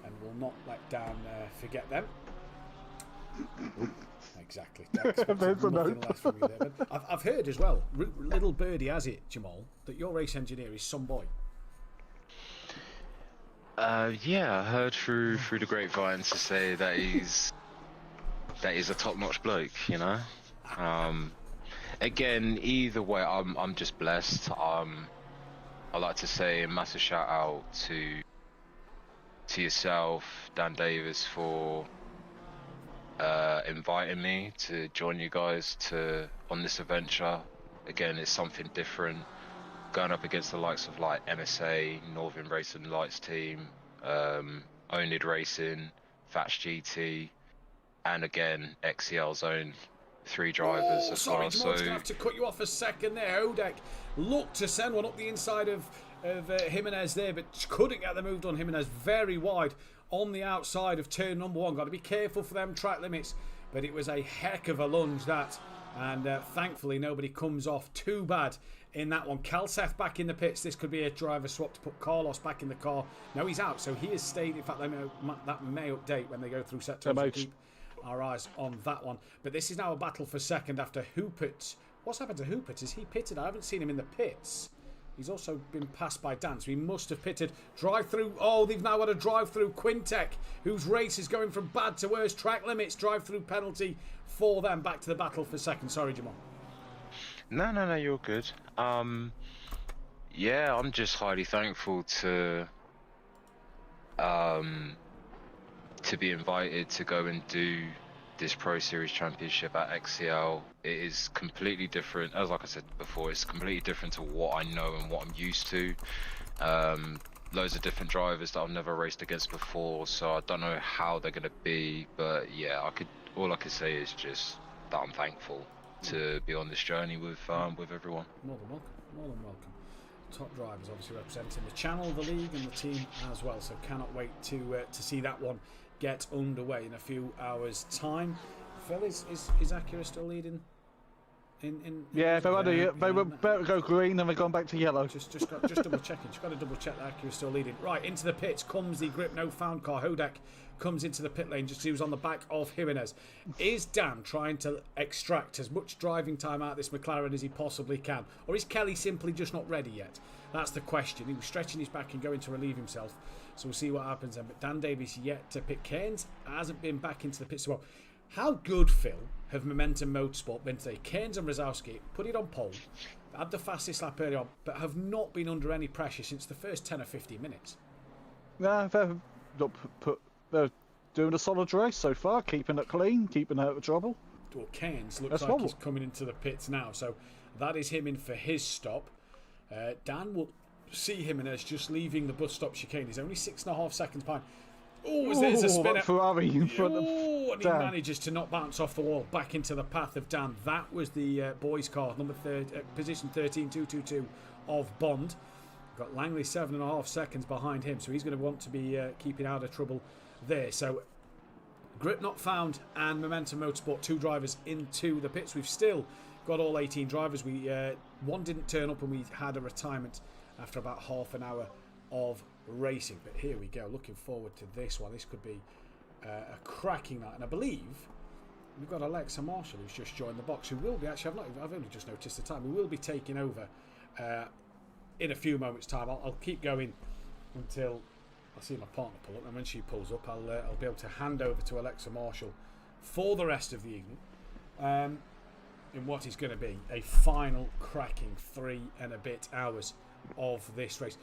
and will not let Dan forget them. Exactly. Nothing less from you there. But I've heard as well, little birdie has it, Jamal, that your race engineer is some boy. Yeah, I heard through the grapevines to say that he's a top-notch bloke, you know. Again, either way, I'm just blessed. I like to say a massive shout out to yourself, Dan Davis, for inviting me to join you guys on this adventure. Again, it's something different. Going up against the likes of like MSA, Northern Racing Lights Team, Owned Racing, Thatch GT, and again XCL's own 3 drivers as sorry, well. Jamal, I'm going to have to cut you off a second there. Odek looked to send one up the inside of Jimenez there, but couldn't get the move done. Jimenez very wide on the outside of turn number 1. Got to be careful for them track limits, but it was a heck of a lunge that, and thankfully nobody comes off too bad in that one. Calcef back in the pits. This could be a driver swap to put Carlos back in the car. No, he's out, so he has stayed. In fact, that may update when they go through set times. Keep our eyes on that one. But this is now a battle for second after Hoopert. What's happened to Hoopert? Is he pitted? I haven't seen him in the pits. He's also been passed by Dan, so he must have pitted. Drive through. Oh, they've now got a drive through. Quintec, whose race is going from bad to worse. Track limits, drive through penalty for them. Back to the battle for second. Sorry, Jamal. No, you're good. Yeah, I'm just highly thankful to to be invited to go and do this Pro Series Championship at XCL, it is completely different. As like I said before, it's completely different to what I know and what I'm used to. Loads of different drivers that I've never raced against before, so I don't know how they're going to be. But yeah, all I could say is just that I'm thankful to be on this journey with everyone. More than welcome. More than welcome. Top drivers obviously representing the channel, the league, and the team as well. So cannot wait to see that one get underway in a few hours' time. Phil, is Acura still leading? Yeah, they were better go green and they've gone back to yellow. Just double checking. Just got to double check that Acura's still leading. Right, into the pits comes the grip no found car. Hodak comes into the pit lane just as he was on the back of Jimenez. Is Dan trying to extract as much driving time out of this McLaren as he possibly can? Or is Kelly simply just not ready yet? That's the question. He was stretching his back and going to relieve himself. So we'll see what happens then. But Dan Davies yet to pit. Cairns hasn't been back into the pits. Well, how good, Phil, have Momentum Motorsport been today? Cairns and Rosowski put it on pole, had the fastest lap early on, but have not been under any pressure since the first 10 or 15 minutes. Yeah, they're doing a solid race so far, keeping it clean, keeping out of trouble. Well, Cairns looks like he's coming into the pits now, so that is him in for his stop. Dan will see Jimenez just leaving the bus stop chicane. He's only 6.5 seconds behind. Oh, there's a spinner. Ferrari in front of and he manages to not bounce off the wall back into the path of Dan. That was the boys' car, position 13.222 of Bond. Got Langley 7.5 seconds behind him, so he's going to want to be keeping out of trouble there. So, grip not found and Momentum Motorsport, 2 drivers into the pits. We've still got all 18 drivers. One didn't turn up and we had a retirement after about half an hour of racing. But here we go, looking forward to this one. This could be a cracking night, and I believe we've got Alexa Marshall who's just joined the box, who will be actually, I've only just noticed the time, we will be taking over in a few moments time. I'll keep going until I see my partner pull up, and when she pulls up I'll be able to hand over to Alexa Marshall for the rest of the evening in what is going to be a final cracking 3 and a bit hours of this race.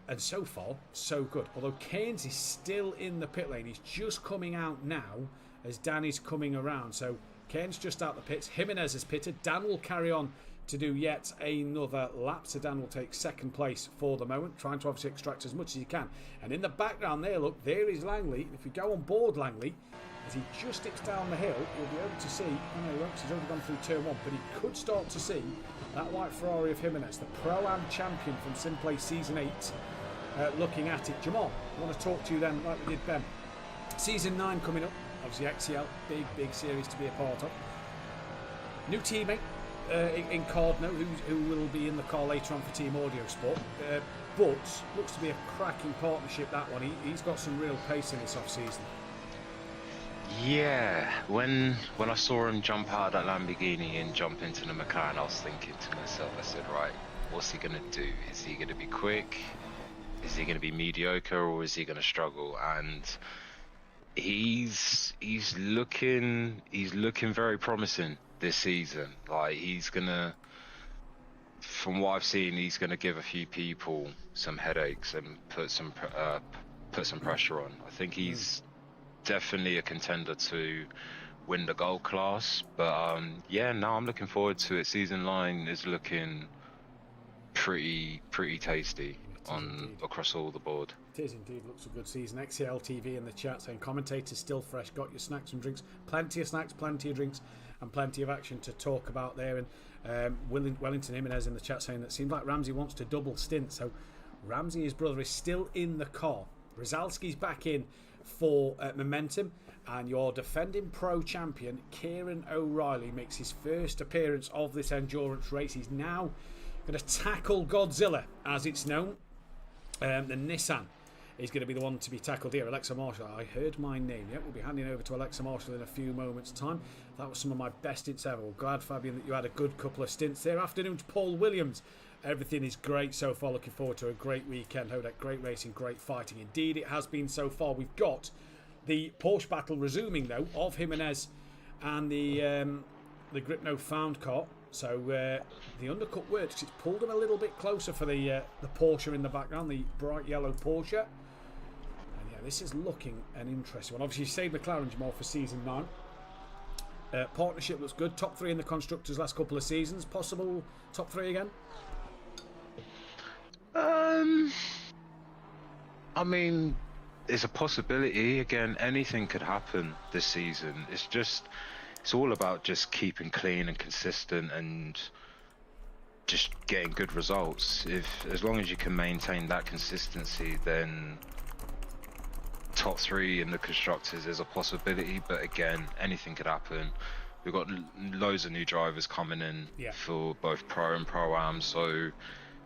And so far, so good. Although Cairns is still in the pit lane. He's just coming out now as Dan is coming around. So Cairns just out the pits. Jimenez has pitted. Dan will carry on to do yet another lap. So Dan will take second place for the moment, trying to obviously extract as much as he can. And in the background there, look, there is Langley. If we go on board Langley, as he just dips down the hill, you'll be able to see, oh no, he won't, he's already gone through turn 1, but he could start to see that white Ferrari of Jimenez, the Pro-Am champion from SimPlay Season 8, looking at it. Jamal, I want to talk to you then, like we did Ben. Season 9 coming up, obviously XCL, big series to be a part of. New teammate in Cardno, who will be in the car later on for Team Audio Sport, but looks to be a cracking partnership, that one. He's got some real pace in this off-season. Yeah, when I saw him jump out of that Lamborghini and jump into the McLaren, I was thinking to myself, I said, right, what's he going to do? Is he going to be quick? Is he going to be mediocre, or is he going to struggle? And he's looking very promising this season. Like, he's going to, from what I've seen, he's going to give a few people some headaches and put some pressure on. I think he's definitely a contender to win the gold class, but yeah, no, I'm looking forward to it. Season 9 is looking pretty tasty across all the board. It is indeed, looks a good season. XCL TV in the chat saying commentators still fresh, got your snacks and drinks, plenty of snacks, plenty of drinks, and plenty of action to talk about there. And Wellington Jimenez in the chat saying that it seems like Ramsey wants to double stint, so Ramsey, his brother, is still in the car. Rizalski's back in for Momentum, and your defending pro champion Kieran O'Reilly makes his first appearance of this endurance race. He's now going to tackle Godzilla, as it's known. The Nissan is going to be the one to be tackled here. Alexa Marshall, I heard my name. Yep, we'll be handing over to Alexa Marshall in a few moments' time. That was some of my best stints ever. Well, glad, Fabian, that you had a good couple of stints there. Afternoon to Paul Williams. Everything is great so far. Looking forward to a great weekend. Hodak, great racing, great fighting. Indeed, it has been so far. We've got the Porsche battle resuming, though, of Jimenez and the grip no found car. So the undercut works. It's pulled him a little bit closer for the Porsche in the background, the bright yellow Porsche. And yeah, this is looking an interesting one. Obviously, you saved McLaren, Jamal, for season 9. Partnership looks good. Top 3 in the constructors last couple of seasons. Possible top 3 again? I mean, it's a possibility. Again, anything could happen this season. It's all about just keeping clean and consistent and just getting good results. As long as you can maintain that consistency, then top 3 in the constructors is a possibility. But again, anything could happen. We've got loads of new drivers coming in for both Pro and Pro-Am, so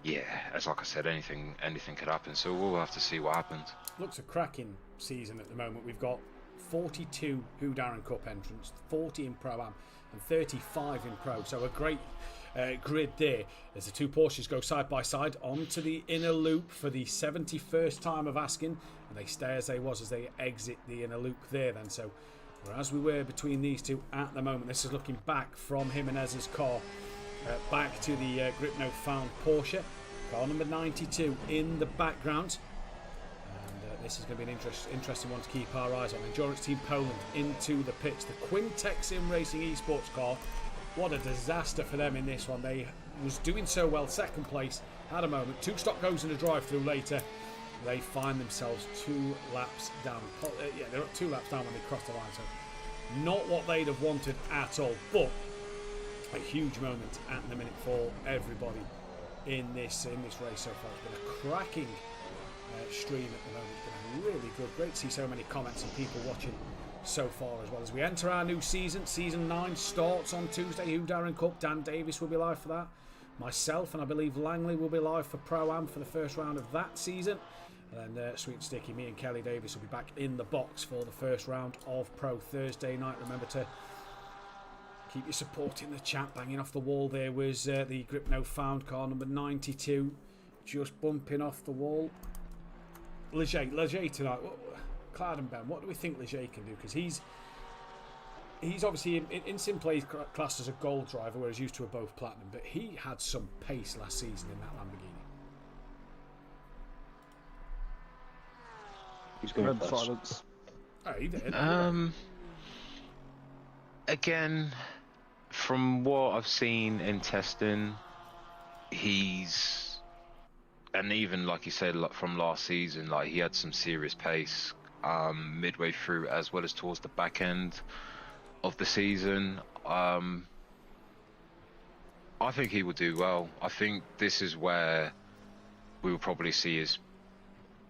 yeah, as like I said, anything could happen. So we'll have to see what happens. Looks a cracking season at the moment. We've got 42 Who Darren Cup entrants, 40 in Pro-Am and 35 in Pro. So a great grid there as the 2 Porsches go side by side onto the inner loop for the 71st time of asking, and they stay as they was as they exit the inner loop there then. So whereas we were between these 2 at the moment, this is looking back from Jimenez's car back to the Grip No Found Porsche, car number 92 in the background. This is going to be an interesting one to keep our eyes on. Endurance Team Poland into the pits. The Quintex Sim Racing Esports car. What a disaster for them in this one. They was doing so well, second place, had a moment. 2 stop goes in a drive-through later. They find themselves 2 laps down. They're up 2 laps down when they cross the line. So not what they'd have wanted at all. But a huge moment at the minute for everybody in this race so far. It's been a cracking stream at the moment. It's been really good. Great to see so many comments and people watching so far as well. As we enter our new season, season 9 starts on Tuesday. Who Darren Cup, Dan Davis will be live for that. Myself and I believe Langley will be live for Pro-Am for the first round of that season. And Sweet and Sticky, me and Kelly Davis will be back in the box for the first round of Pro Thursday night. Remember to keep your support in the chat. Banging off the wall there was the Grip No Found car number 92, just bumping off the wall. Leger tonight. Cloud and Ben, what do we think Leger can do? Because he's obviously in SimPlay's classed as a gold driver, whereas used to are both platinum. But he had some pace last season in that Lamborghini. He's going to silence. Oh, he did. Again, from what I've seen in testing, and even like you said, like from last season, like he had some serious pace midway through as well as towards the back end of the season. I think he will do well. I think this is where we will probably see his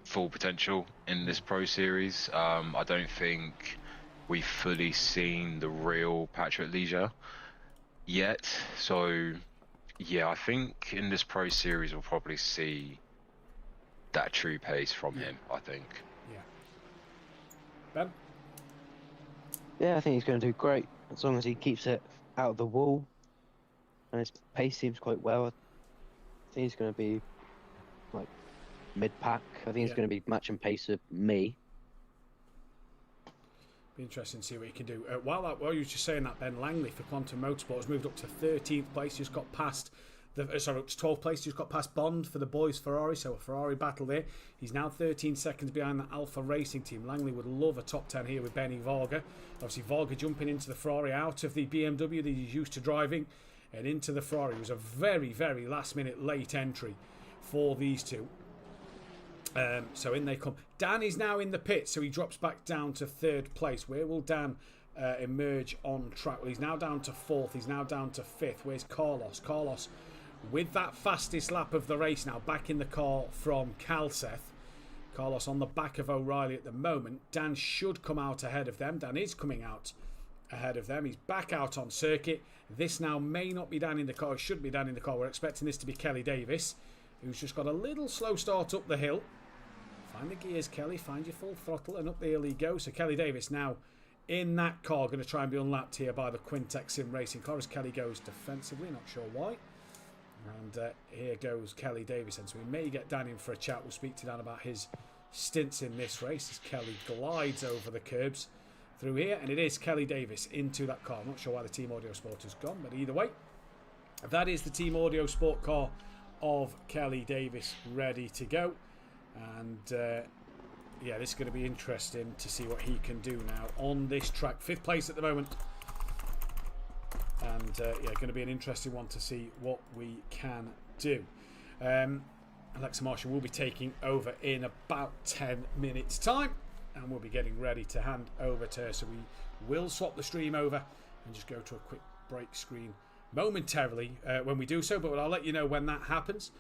full potential in this Pro Series. I don't think we've fully seen the real Patrick Leger yet, so yeah, I think in this Pro Series we'll probably see that true pace from him, I think. Yeah. Ben? Yeah, I think he's going to do great as long as he keeps it out of the wall and his pace seems quite well. I think he's going to be like mid-pack. I think he's going to be matching pace with me. Be interesting to see what he can do. While you were just saying that, Ben, Langley for Quantum Motorsport has moved up to 13th place. Just got past up to 12th place. Just got past Bond for the boys Ferrari. So a Ferrari battle there. He's now 13 seconds behind the Alpha Racing team. Langley would love a top 10 here with Benny Varga. Obviously Varga jumping into the Ferrari out of the BMW that he's used to driving and into the Ferrari. It was a very, very last minute late entry for these two. So in they come. Dan is now in the pit, so he drops back down to 3rd place. Where will Dan emerge on track? Well, he's now down to 4th. He's now down to 5th. Where's Carlos? Carlos, with that fastest lap of the race now, back in the car from Calseth. Carlos on the back of O'Reilly at the moment. Dan should come out ahead of them. Dan is coming out ahead of them. He's back out on circuit. This now may not be Dan in the car. It should be Dan in the car. We're expecting this to be Kelly Davis, who's just got a little slow start up the hill. Find the gears, Kelly. Find your full throttle, and up the hill he goes. So Kelly Davis now in that car, going to try and be unlapped here by the Quintex Sim Racing car as Kelly goes defensively. Not sure why. And here goes Kelly Davis. And so we may get Dan in for a chat. We'll speak to Dan about his stints in this race as Kelly glides over the curbs through here. And it is Kelly Davis into that car. I'm not sure why the Team Audio Sport has gone, but either way, that is the Team Audio Sport car of Kelly Davis ready to go. And yeah, this is going to be interesting to see what he can do now on this track. 5th place at the moment. And yeah, going to be an interesting one to see what we can do. Alexa Marshall will be taking over in about 10 minutes time, and we'll be getting ready to hand over to her. So we will swap the stream over and just go to a quick break screen momentarily when we do so, but I'll let you know when that happens.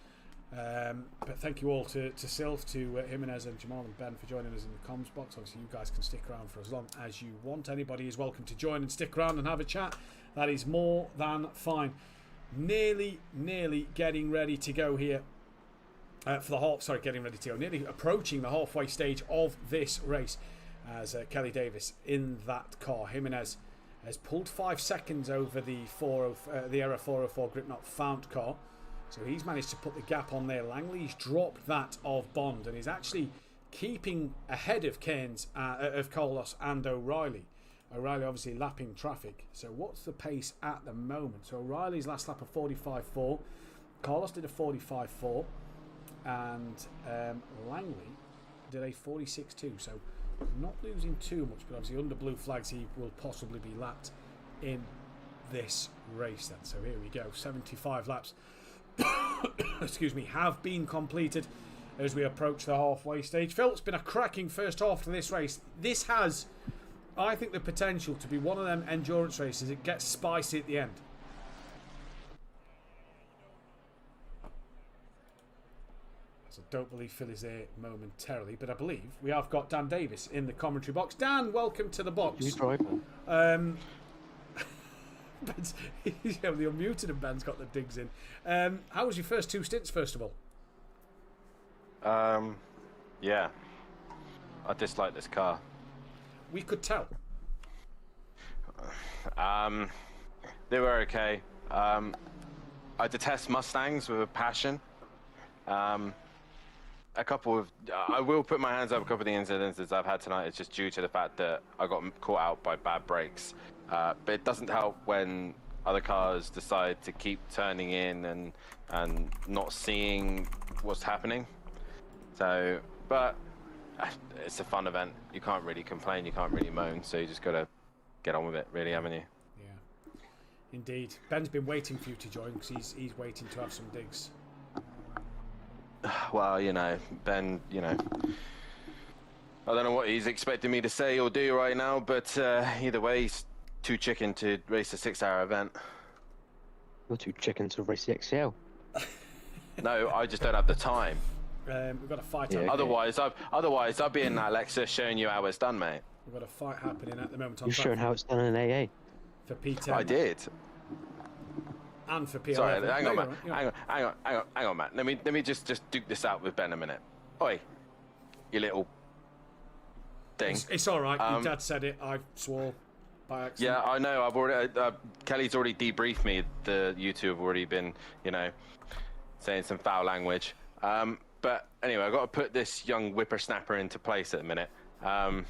But thank you all to Sylph, to Jimenez and Jamal and Ben for joining us in the comms box. Obviously you guys can stick around for as long as you want. Anybody is welcome to join and stick around and have a chat. That is more than fine. Nearly getting ready to go here for the half. Sorry, getting ready to go. Nearly approaching the halfway stage of this race as Kelly Davis in that car. Jimenez has pulled 5 seconds over the Era 404 Grip Not Found car. So he's managed to put the gap on there. Langley's dropped that of Bond and is actually keeping ahead of of Carlos and O'Reilly. O'Reilly obviously lapping traffic. So what's the pace at the moment? So O'Reilly's last lap of 45.4. Carlos did a 45.4. And Langley did a 46.2. So not losing too much, but obviously under blue flags he will possibly be lapped in this race then. So here we go. 75 laps excuse me, have been completed as we approach the halfway stage. Phil, it's been a cracking first half to this race. This has, I think, the potential to be one of them endurance races. It gets spicy at the end. So don't believe Phil is there momentarily, but I believe we have got Dan Davis in the commentary box. Dan, welcome to the box. You driving? Ben's, the unmuted and Ben's got the digs in. How was your first 2 stints, first of all? Yeah. I dislike this car. We could tell. They were okay. I detest Mustangs with a passion. I will put my hands up. A couple of the incidences I've had tonight is just due to the fact that I got caught out by bad brakes. But it doesn't help when other cars decide to keep turning in and not seeing what's happening. So, but it's a fun event. You can't really complain. You can't really moan. So you just got to get on with it, really, haven't you? Yeah, indeed. Ben's been waiting for you to join because he's waiting to have some digs. Well, Ben, I don't know what he's expecting me to say or do right now, but either way, he's too chicken to race a 6-hour event. You're too chicken to race the XCL. No, I just don't have the time. We've got a fight. Yeah, okay. Otherwise, I'll be in that Lexus showing you how it's done, mate. We've got a fight happening at the moment. You're showing how it's done in AA. For P10. I did. And for P11. Sorry, hang on, man. Hang on, man. Let me just duke this out with Ben a minute. Oi, you little thing. It's all right. Your dad said it. I swore by accident. Yeah, I know. I've already. Kelly's already debriefed me. You two have already been, saying some foul language. But anyway, I've got to put this young whippersnapper into place at the minute. No,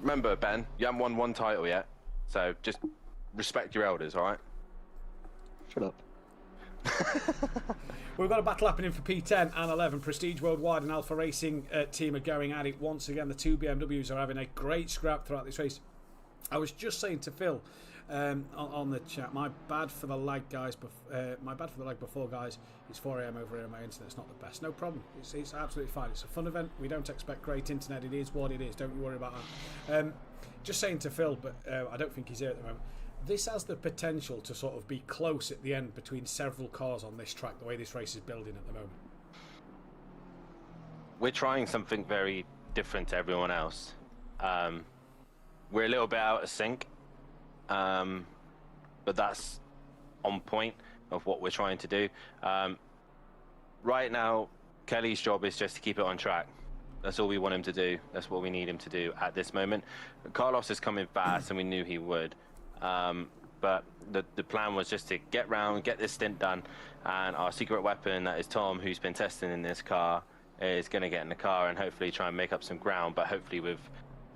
remember, Ben, you haven't won 1 title yet, so just respect your elders, all right? Shut up. We've got a battle happening for P10 and 11. Prestige Worldwide and Alpha Racing team are going at it once again. The 2 BMWs are having a great scrap throughout this race. I was just saying to Phil on the chat, my bad for the lag, guys. My bad for the lag before, guys. It's 4 AM over here. My internet's not the best. No problem. It's absolutely fine. It's a fun event. We don't expect great internet. It is what it is. Don't you worry about that. Just saying to Phil, but I don't think he's here at the moment. This has the potential to sort of be close at the end between several cars on this track, the way this race is building at the moment. We're trying something very different to everyone else. We're a little bit out of sync, but that's on point of what we're trying to do. Right now, Kelly's job is just to keep it on track. That's all we want him to do. That's what we need him to do at this moment. Carlos is coming fast, and we knew he would. But the plan was just to get round, get this stint done, and our secret weapon, that is Tom, who's been testing in this car, is going to get in the car and hopefully try and make up some ground, but hopefully with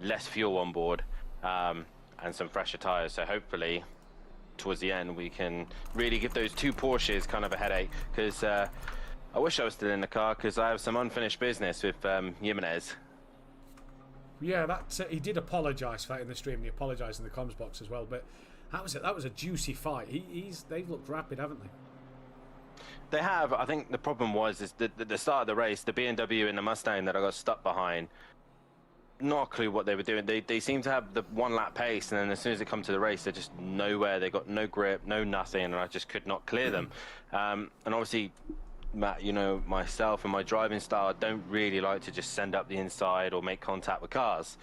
less fuel on board and some fresher tyres. So hopefully towards the end we can really give those 2 Porsches kind of a headache, because I wish I was still in the car because I have some unfinished business with Jimenez. Yeah, he did apologise for that in the stream. He apologised in the comms box as well. But that was a juicy fight. They've looked rapid, haven't they? They have. I think the problem was the start of the race, the BMW and the Mustang that I got stuck behind. Not a clue what they were doing. They seem to have the 1 lap pace, and then as soon as they come to the race, they're just nowhere. They got no grip, no nothing, and I just could not clear them. And obviously, Matt, you know, myself and my driving style, I don't really like to just send up the inside or make contact with cars.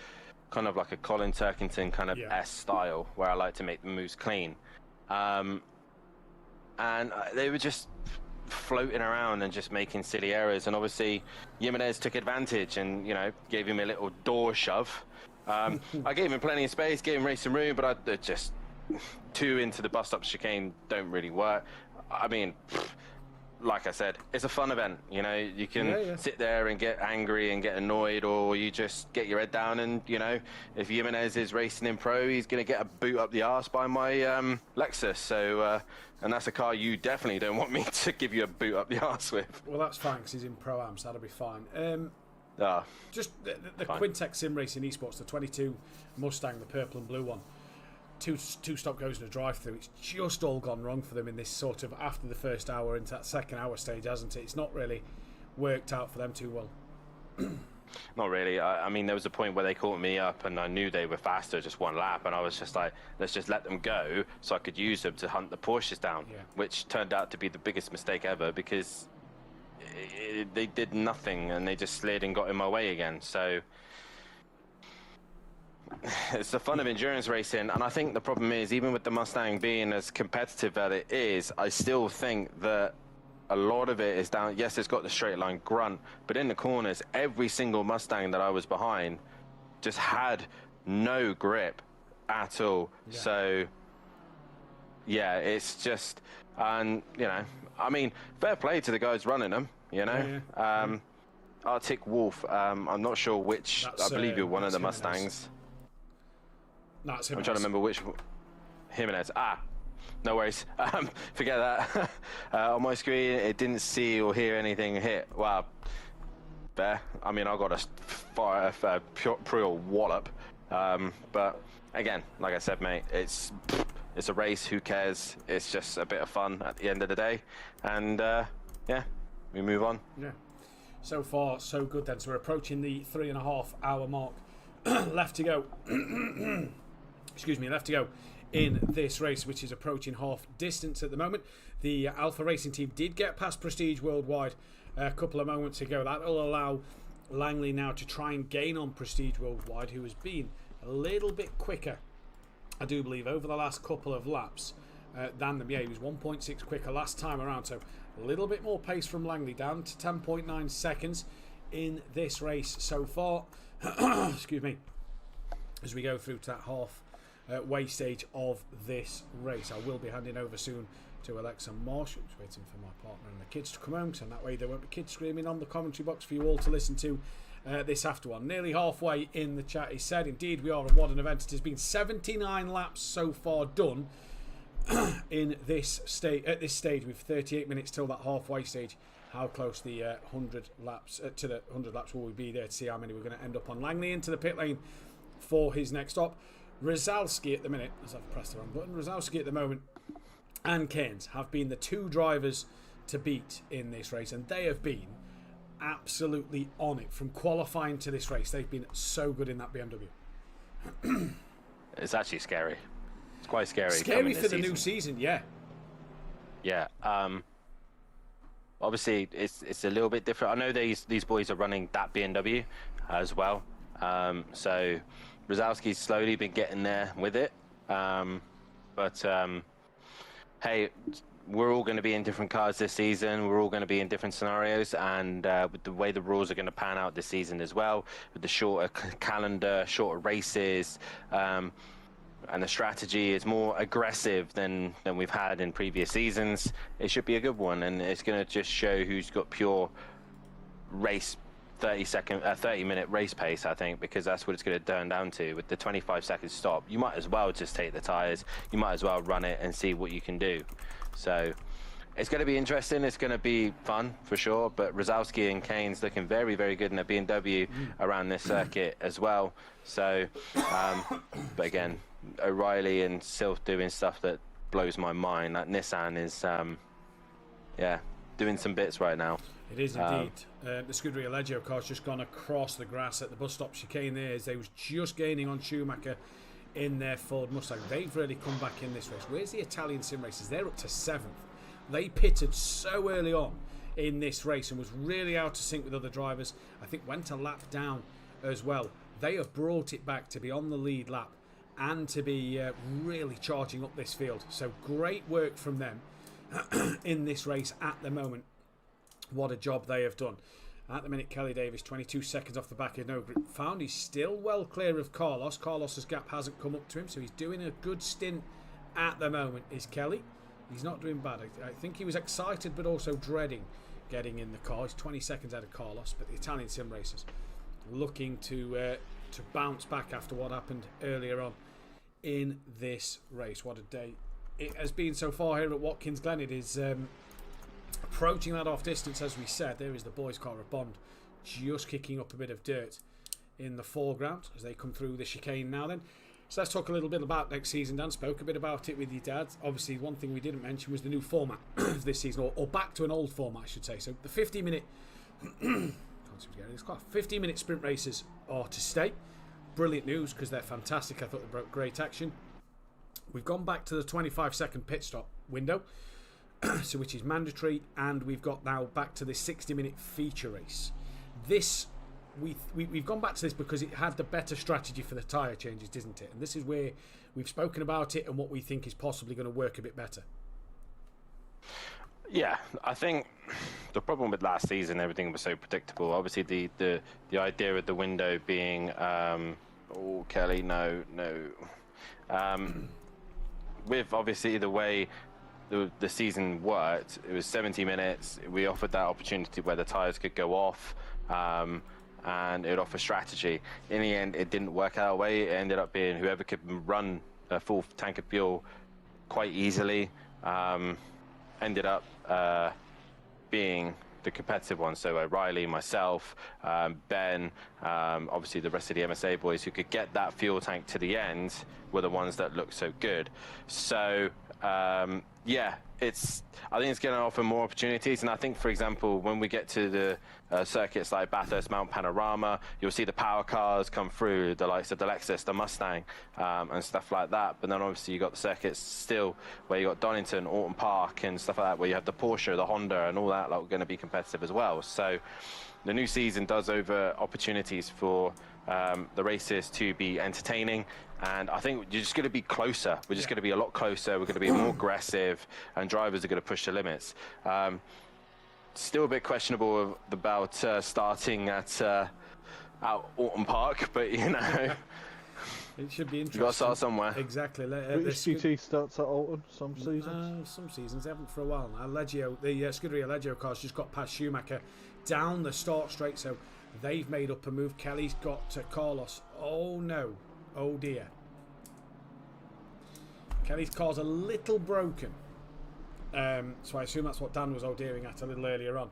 Kind of like a Colin Turkington kind of S style, where I like to make the moves clean. And they were just floating around and just making silly errors, and obviously Jimenez took advantage and, you know, gave him a little door shove. I gave him plenty of space, gave him racing room, but I just 2 into the bus stop chicane don't really work. I mean, like I said, it's a fun event, you know. You can sit there and get angry and get annoyed, or you just get your head down and, you know, if Jimenez is racing in pro, he's going to get a boot up the arse by my Lexus. So and that's a car you definitely don't want me to give you a boot up the arse with. Well, that's fine because he's in Pro-Am, so that'll be fine. Just the Quintex Sim Racing Esports, the 22 Mustang, the purple and blue one. Two stop goes in a drive-through. It's just all gone wrong for them in this sort of after the first hour into that second hour stage, hasn't it? It's not really worked out for them too well. Not really. I mean, there was a point where they caught me up and I knew they were faster just 1 lap, and I was just like, let's just let them go so I could use them to hunt the Porsches down, which turned out to be the biggest mistake ever because they did nothing and they just slid and got in my way again. So it's the fun of endurance racing, and I think the problem is, even with the Mustang being as competitive as it is, I still think that a lot of it is down. Yes, it's got the straight line grunt, but in the corners, every single Mustang that I was behind just had no grip at all. So yeah, it's just, and you know, I mean, fair play to the guys running them, you know. Arctic Wolf, I'm not sure which. I believe you're one of the Mustangs. I'm trying to remember which. Jimenez. No worries. Forget that. On my screen, it didn't see or hear anything hit. Wow. Fair. I mean, I got a pure wallop. But again, like I said, mate, it's a race. Who cares? It's just a bit of fun at the end of the day. And yeah, we move on. Yeah. So far, so good then. So we're approaching the 3.5 hour mark. Left to go. Excuse me, left to go in this race, which is approaching half distance at the moment. The Alpha Racing team did get past Prestige Worldwide a couple of moments ago. That will allow Langley now to try and gain on Prestige Worldwide, who has been a little bit quicker, I do believe, over the last couple of laps than them. Yeah, he was 1.6 quicker last time around, so a little bit more pace from Langley, down to 10.9 seconds in this race so far. Excuse me. As we go through to that half way stage of this race, I will be handing over soon to Alexa Marsh, who's waiting for my partner and the kids to come home, so that way there won't be kids screaming on the commentary box for you all to listen to this after one. Nearly halfway in the chat is said. Indeed, we are, and what an event it has been. 79 laps so far done in this stage. At this stage, with 38 minutes till that halfway stage. How close the 100 laps to the 100 laps will we be there to see how many we're going to end up on. Langley into the pit lane for his next stop. Rosalski at the minute, as I've pressed the wrong button, Rosalski at the moment and Keynes have been the two drivers to beat in this race, and they have been absolutely on it from qualifying to this race. They've been so good in that BMW. It's actually scary. It's quite scary. Scary for the new season, yeah. Yeah. Obviously, it's a little bit different. I know these boys are running that BMW as well. So Rosalski's slowly been getting there with it. But hey, we're all going to be in different cars this season. We're all going to be in different scenarios, and with the way the rules are going to pan out this season as well, with the shorter calendar, shorter races, and the strategy is more aggressive than we've had in previous seasons. It should be a good one, and it's going to just show who's got pure race 30-minute race pace, I think, because that's what it's going to turn down to. With the 25-second stop, you might as well just take the tyres. You might as well run it and see what you can do. So it's going to be interesting. It's going to be fun for sure. But Rosowski and Kane's looking very, very good in a BMW around this circuit as well. So, but again, O'Reilly and Sylph doing stuff that blows my mind. That Nissan is, doing some bits right now. It is indeed. The Scuderia Leggio car's just gone across the grass at the bus stop chicane there as they was just gaining on Schumacher in their Ford Mustang. They've really come back in this race. Where's the Italian sim racers? They're up to 7th. They pitted so early on in this race and was really out of sync with other drivers. I think went a lap down as well. They have brought it back to be on the lead lap and to be really charging up this field. So great work from them in this race at the moment. What a job they have done. At the minute, Kelly Davis, 22 seconds off the back of no group. Found he's still well clear of Carlos. Carlos's gap hasn't come up to him, so he's doing a good stint at the moment, is Kelly. He's not doing bad. I think he was excited but also dreading getting in the car. He's 20 seconds out of Carlos, but the Italian sim racers looking to bounce back after what happened earlier on in this race. What a day it has been so far here at Watkins Glen. It is approaching that off distance, as we said. There is the boys' car of Bond just kicking up a bit of dirt in the foreground as they come through the chicane now then. So let's talk a little bit about next season. Dan spoke a bit about it with your dad. Obviously, one thing we didn't mention was the new format of this season, or back to an old format, I should say. So the 50-minute 50-minute sprint races are to stay. Brilliant news because they're fantastic. I thought they broke great action. We've gone back to the 25-second pit stop window, so which is mandatory, and we've got now back to the 60-minute feature race. This we've gone back to this because it had the better strategy for the tyre changes, didn't it? And this is where we've spoken about it and what we think is possibly going to work a bit better. Yeah, I think the problem with last season, everything was so predictable. Obviously, the idea of the window being, Kelly, no. With obviously the way the season worked, it was 70 minutes. We offered that opportunity where the tyres could go off, and it would offer strategy. In the end, it didn't work that way. It ended up being whoever could run a full tank of fuel quite easily ended up being the competitive one. So O'Reilly, myself, Ben, obviously the rest of the MSA boys who could get that fuel tank to the end were the ones that looked so good. So yeah, I think it's going to offer more opportunities. And I think, for example, when we get to the circuits like Bathurst, Mount Panorama, you'll see the power cars come through, the likes of the Lexus, the Mustang, and stuff like that. But then obviously you got the circuits still where you got Donington, Orton Park, and stuff like that, where you have the Porsche, the Honda, and all that like going to be competitive as well. So the new season does over opportunities for the races to be entertaining, and I think you're just going to be closer. We're just going to be a lot closer. We're going to be more aggressive, and drivers are going to push the limits. Still a bit questionable about starting at Orton Park, but you know, it should be interesting. You've got to start somewhere. Exactly. British GT starts at Alton some seasons. Some seasons they haven't for a while now. Leggio, the Scuderia Leggio cars just got past Schumacher down the start straight, so they've made up a move. Kelly's got Carlos. Oh no. Oh dear. Kelly's car's a little broken. So I assume that's what Dan was oh-dearing at a little earlier on.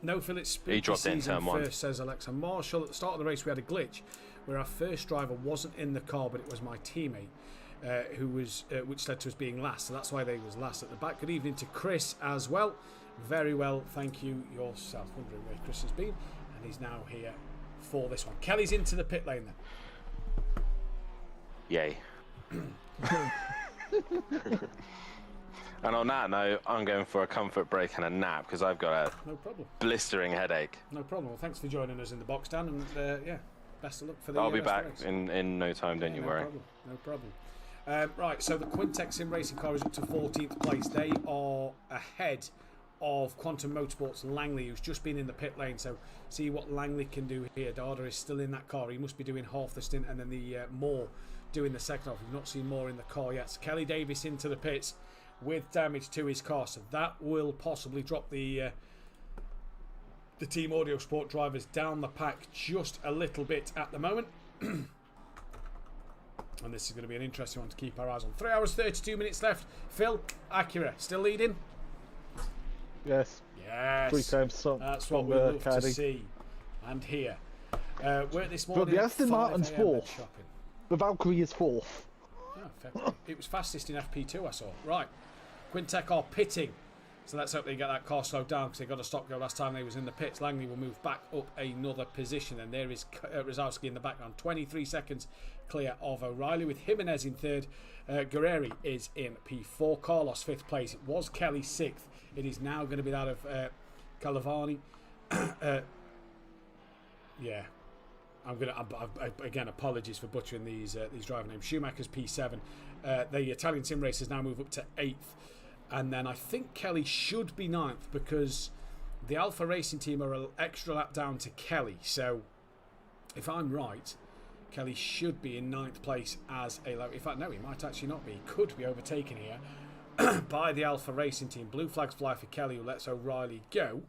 No Phillips split. He dropped in turn one. First, says Alexa Marshall. At the start of the race, we had a glitch where our first driver wasn't in the car, but it was my teammate who was, which led to us being last. So that's why they was last at the back. Good evening to Chris as well. Very well, thank you yourself. Wondering where Chris has been, and he's now here for this one. Kelly's into the pit lane then. Yay. And on that note, I'm going for a comfort break and a nap because I've got a blistering headache. No problem. Well, thanks for joining us in the box, Dan, and yeah, best of luck for the I'll be back in no time, don't you worry. No problem. Right, so the Quintex Sim Racing car is up to 14th place. They are ahead of Quantum Motorsport's Langley, who's just been in the pit lane. So see what Langley can do here. Dada is still in that car. He must be doing half the stint, and then the Moore doing the second half. We've not seen Moore in the car yet. So Kelly Davis into the pits with damage to his car, so that will possibly drop the Team Audio Sport drivers down the pack just a little bit at the moment. And this is going to be an interesting one to keep our eyes on. 3 hours 32 minutes left. Phil, Acura still leading? Yes. Yes. 3 times some. That's what we love to see and hear. We're this morning. But the Aston Martin's 4th. Shopping. The Valkyrie is 4th. Oh, it was fastest in FP2, I saw. Right. Quintec are pitting. So let's hope they get that car slowed down because they got a stop go last time they was in the pits. Langley will move back up another position. And there is Rosowski in the background. 23 seconds clear of O'Reilly with Jimenez in 3rd. Guerreri is in P4. Carlos 5th place. It was Kelly 6th. It is now going to be that of Calavani. Yeah. Again, apologies for butchering these driver names. Schumacher's P7. The Italian sim racers now move up to 8th. And then I think Kelly should be 9th because the Alpha Racing team are an extra lap down to Kelly. So if I'm right, Kelly should be in 9th place as a... In fact, no, he might actually not be. He could be overtaken here by the Alpha Racing team. Blue flags fly for Kelly, who lets O'Reilly go.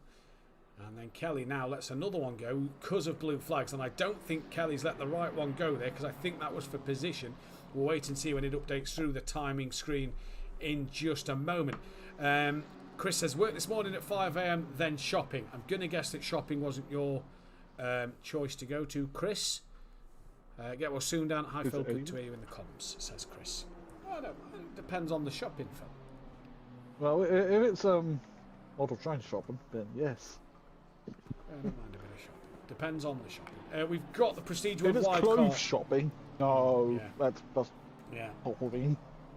And then Kelly now lets another one go because of blue flags. And I don't think Kelly's let the right one go there because I think that was for position. We'll wait and see when it updates through the timing screen in just a moment. Chris says, work this morning at 5 a.m, then shopping. I'm going to guess that shopping wasn't your choice to go to, Chris. Get well soon down at Highfield. Good to hear you in the comms, says Chris. I don't know. It depends on the shopping, Phil. Well, if it's model train shopping, then yes. I don't mind a bit of shopping. Depends on the shopping. We've got the Prestige World Wide car. If it's clothes shopping, no, yeah. That's yeah. Holding.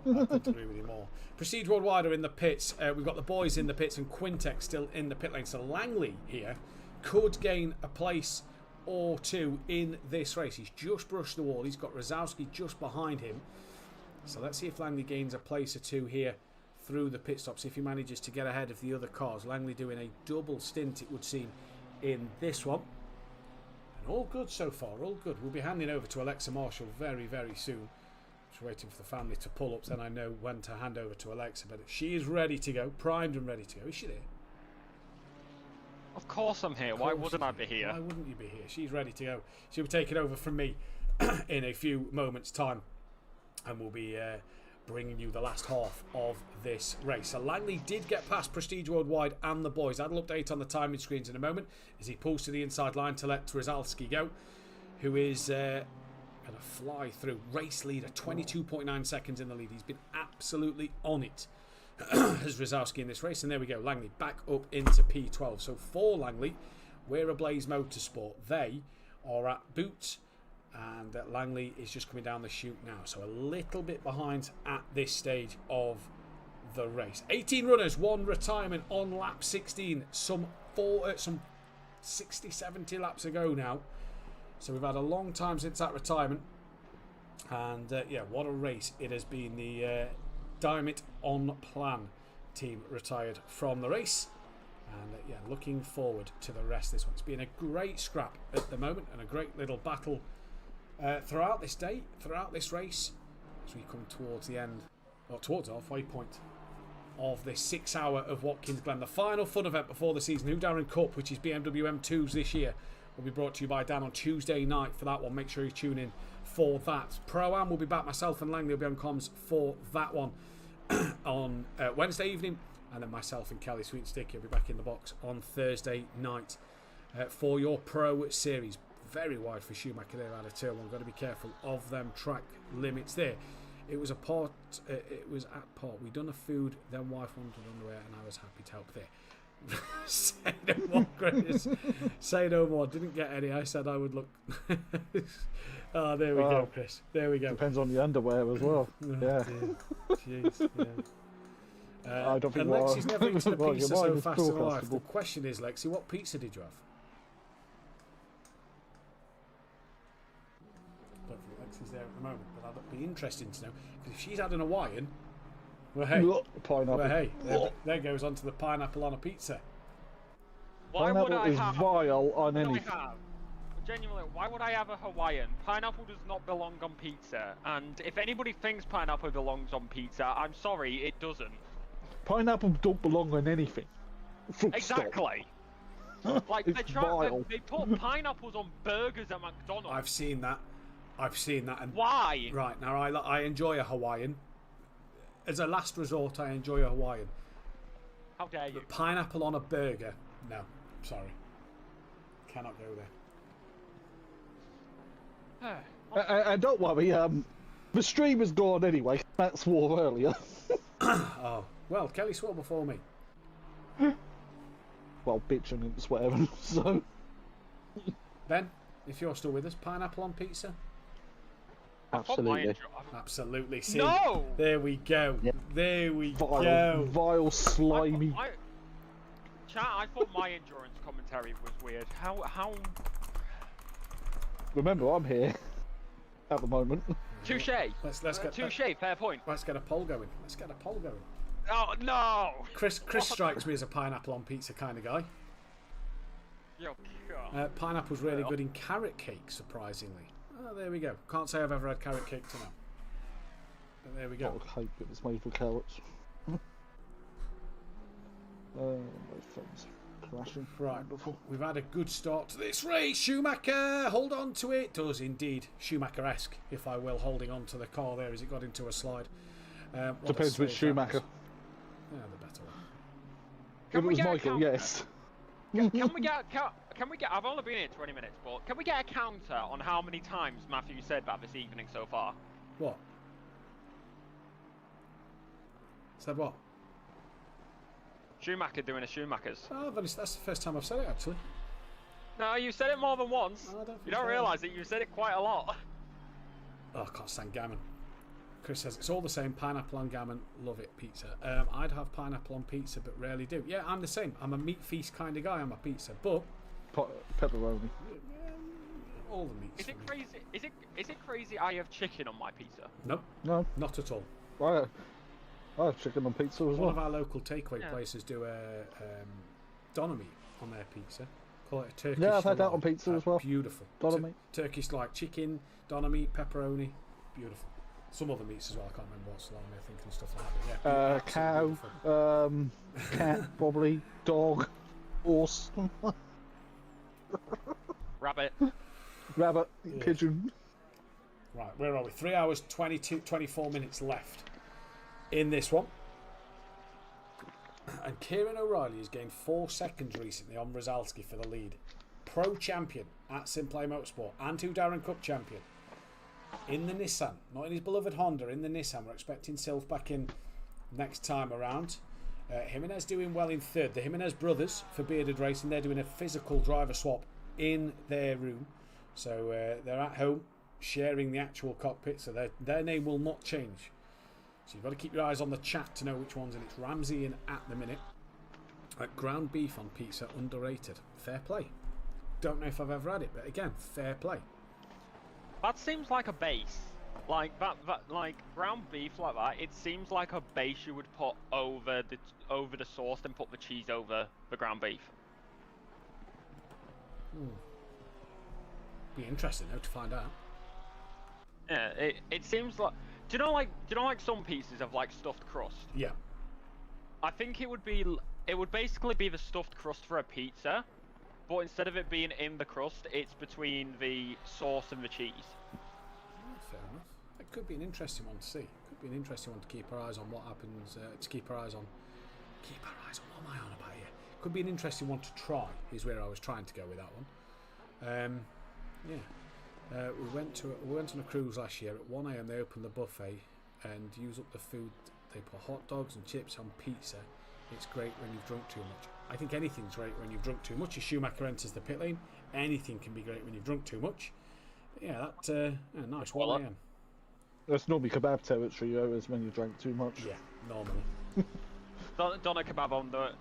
I couldn't agree with you more. Prestige Worldwide are in the pits. We've got the boys in the pits and Quintek still in the pit lane. So Langley here could gain a place or two in this race. He's just brushed the wall. He's got Rosowski just behind him. So let's see if Langley gains a place or two here through the pit stops. If he manages to get ahead of the other cars. Langley doing a double stint, it would seem, in this one. And all good so far. All good. We'll be handing over to Alexa Marshall very, very soon. Just waiting for the family to pull up, then I know when to hand over to Alexa. But she is ready to go, primed and ready to go. Is she there? Of course I'm here. Why wouldn't I be here? Why wouldn't you be here? She's ready to go. She'll be taking over from me in a few moments' time. And we'll be bringing you the last half of this race. So Langley did get past Prestige Worldwide and the boys. That'll update on the timing screens in a moment as he pulls to the inside line to let Trzalski go, who is... going to fly through. Race leader, 22.9 seconds in the lead. He's been absolutely on it as Rosowski in this race. And there we go. Langley back up into P12. So for Langley, we're Ablaze Motorsport. They are at Boots. And Langley is just coming down the chute now. So a little bit behind at this stage of the race. 18 runners, 1 retirement on lap 16. Some 60, 70 laps ago now. So we've had a long time since that retirement. And yeah, what a race it has been. The Diamond on Plan team retired from the race. And yeah, looking forward to the rest of this one. It's been a great scrap at the moment and a great little battle throughout this day, throughout this race, as we come towards the end, or towards the halfway point of this 6 hour of Watkins Glen. The final fun event before the season, New Darren Cup, which is BMW M2s this year, will be brought to you by Dan on Tuesday night for that one. Make sure you tune in for that. Pro-Am will be back. Myself and Langley will be on comms for that one on Wednesday evening. And then myself and Kelly Sweet Sticky will be back in the box on Thursday night for your Pro Series. Very wide for Schumacher there out of turn one. Got to be careful of them track limits there. It was a part. It was at part. We done a food, then wife wanted underwear, and I was happy to help there. Say no more, Chris. Say no more. Didn't get any. I said I would look. Oh, there we go, Chris. There we go. Depends on the underwear as well. Yeah. Jeez. Yeah. I don't think. And Lexi's never eaten a pizza so fast in her life. The question is, Lexi, what pizza did you have? I don't think Lexi's there at the moment, but that'd be interesting to know. Because if she's had an Hawaiian, well, hey, pineapple. Well, hey, there goes onto the pineapple on a pizza. Why pineapple would I is have, vile on anything. Genuinely, why would I have a Hawaiian? Pineapple does not belong on pizza, and if anybody thinks pineapple belongs on pizza, I'm sorry, it doesn't. Pineapple don't belong on anything. Exactly. Like they put pineapples on burgers at McDonald's. I've seen that. And why? Right now, I enjoy a Hawaiian. As a last resort, I enjoy a Hawaiian. How dare you? Pineapple on a burger? No, sorry. Cannot go there. And don't worry, the stream is gone anyway. Matt swore earlier. Oh, well, Kelly swore before me. Well, bitching and swearing, so... Ben, if you're still with us, pineapple on pizza? Absolutely. Absolutely. See, no! There we go. Yep. There we go. Vile, slimy... Chat, I thought my endurance commentary was weird. How... Remember, I'm here at the moment. Touche. Let's get touche. Fair point. Let's get a poll going. Oh no! Chris strikes me as a pineapple on pizza kind of guy. Yo, God. Pineapple's really good in carrot cake, surprisingly. Oh, there we go. Can't say I've ever had carrot cake to know. But there we go. Not a cake that was made with carrots. My phone's crashing. Right, we've had a good start to this race. Schumacher, hold on to it. Does indeed. Schumacher-esque, if I will, holding on to the car there as it got into a slide. Depends which Schumacher. Yeah, the better one. If it was Michael, yes. Can we get? I've only been here 20 minutes, but can we get a counter on how many times Mathew said that this evening so far? What? Said what? Schumacher doing a Schumacher's. Oh, that's the first time I've said it, actually. No, you said it more than once. You don't realise that you've said it quite a lot. Oh, I can't stand gammon. Chris says it's all the same. Pineapple on gammon, love it. Pizza. I'd have pineapple on pizza, but rarely do. Yeah, I'm the same. I'm a meat feast kind of guy on my pizza, but pepperoni. All the meats. Is it crazy? Is it crazy? I have chicken on my pizza. No, not at all. Right. I have chicken on pizza as well. One of our local takeaway places do a doner meat on their pizza. Call it a Turkish. Yeah, I've had that on pizza as well. Beautiful. Doner meat. Turkish like chicken, doner meat, pepperoni. Beautiful. Some other meats as well. I can't remember what salami I think and stuff like that. But yeah, cow, cat, probably dog, horse, rabbit, pigeon. Right, where are we? 3 hours 24 minutes left in this one. And Kieran O'Reilly has gained 4 seconds recently on Brzezalski for the lead. Pro champion at SimPlay Motorsport and 2 Darren Cup champion. In the Nissan, not in his beloved Honda, in the Nissan. We're expecting Sylph back in next time around. Jimenez doing well in 3rd. The Jimenez brothers for Bearded Racing, they're doing a physical driver swap in their room. So they're at home sharing the actual cockpit, so their name will not change. So you've got to keep your eyes on the chat to know which ones, and it's Ramsey in at the minute. Ground beef on pizza, underrated. Fair play. Don't know if I've ever had it, but again, fair play. That seems like a base. Like that like ground beef like that, it seems like a base you would put over the sauce and put the cheese over the ground beef. Be interesting though to find out. Yeah, it seems like do you know like some pieces of like stuffed crust? Yeah. I think it would basically be the stuffed crust for a pizza, but instead of it being in the crust, it's between the sauce and the cheese. Fair enough. It could be an interesting one to see. Could be an interesting one to keep our eyes on what happens. To keep our eyes on. What am I on about here? Could be an interesting one to try. Is where I was trying to go with that one. Yeah. We went on a cruise last year. At 1 AM they opened the buffet and use up the food. They put hot dogs and chips on pizza. It's great when you've drunk too much. I think anything's great when you've drunk too much. As Schumacher enters the pit lane, anything can be great when you've drunk too much. But yeah, nice. 1 AM. That's normally kebab territory, though, is when you drank too much. Yeah, normally. Doner kebab on the.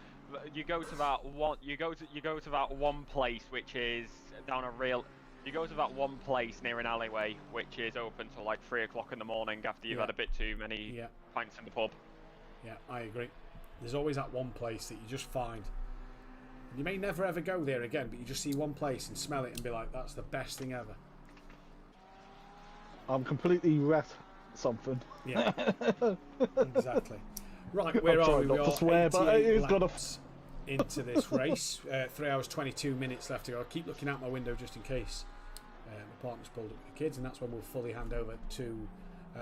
You go to that one. You go to that one place which is down a real. You go to that one place near an alleyway which is open till like 3 o'clock in the morning after you've had a bit too many pints in the pub. Yeah, I agree. There's always that one place that you just find. You may never ever go there again, but you just see one place and smell it and be like, that's the best thing ever. I'm completely rat something. Yeah, exactly. Right, where are we? We are 88 laps into this race. 3 hours 22 minutes left to go. I'll keep looking out my window just in case my partner's pulled up with the kids, and that's when we'll fully hand over to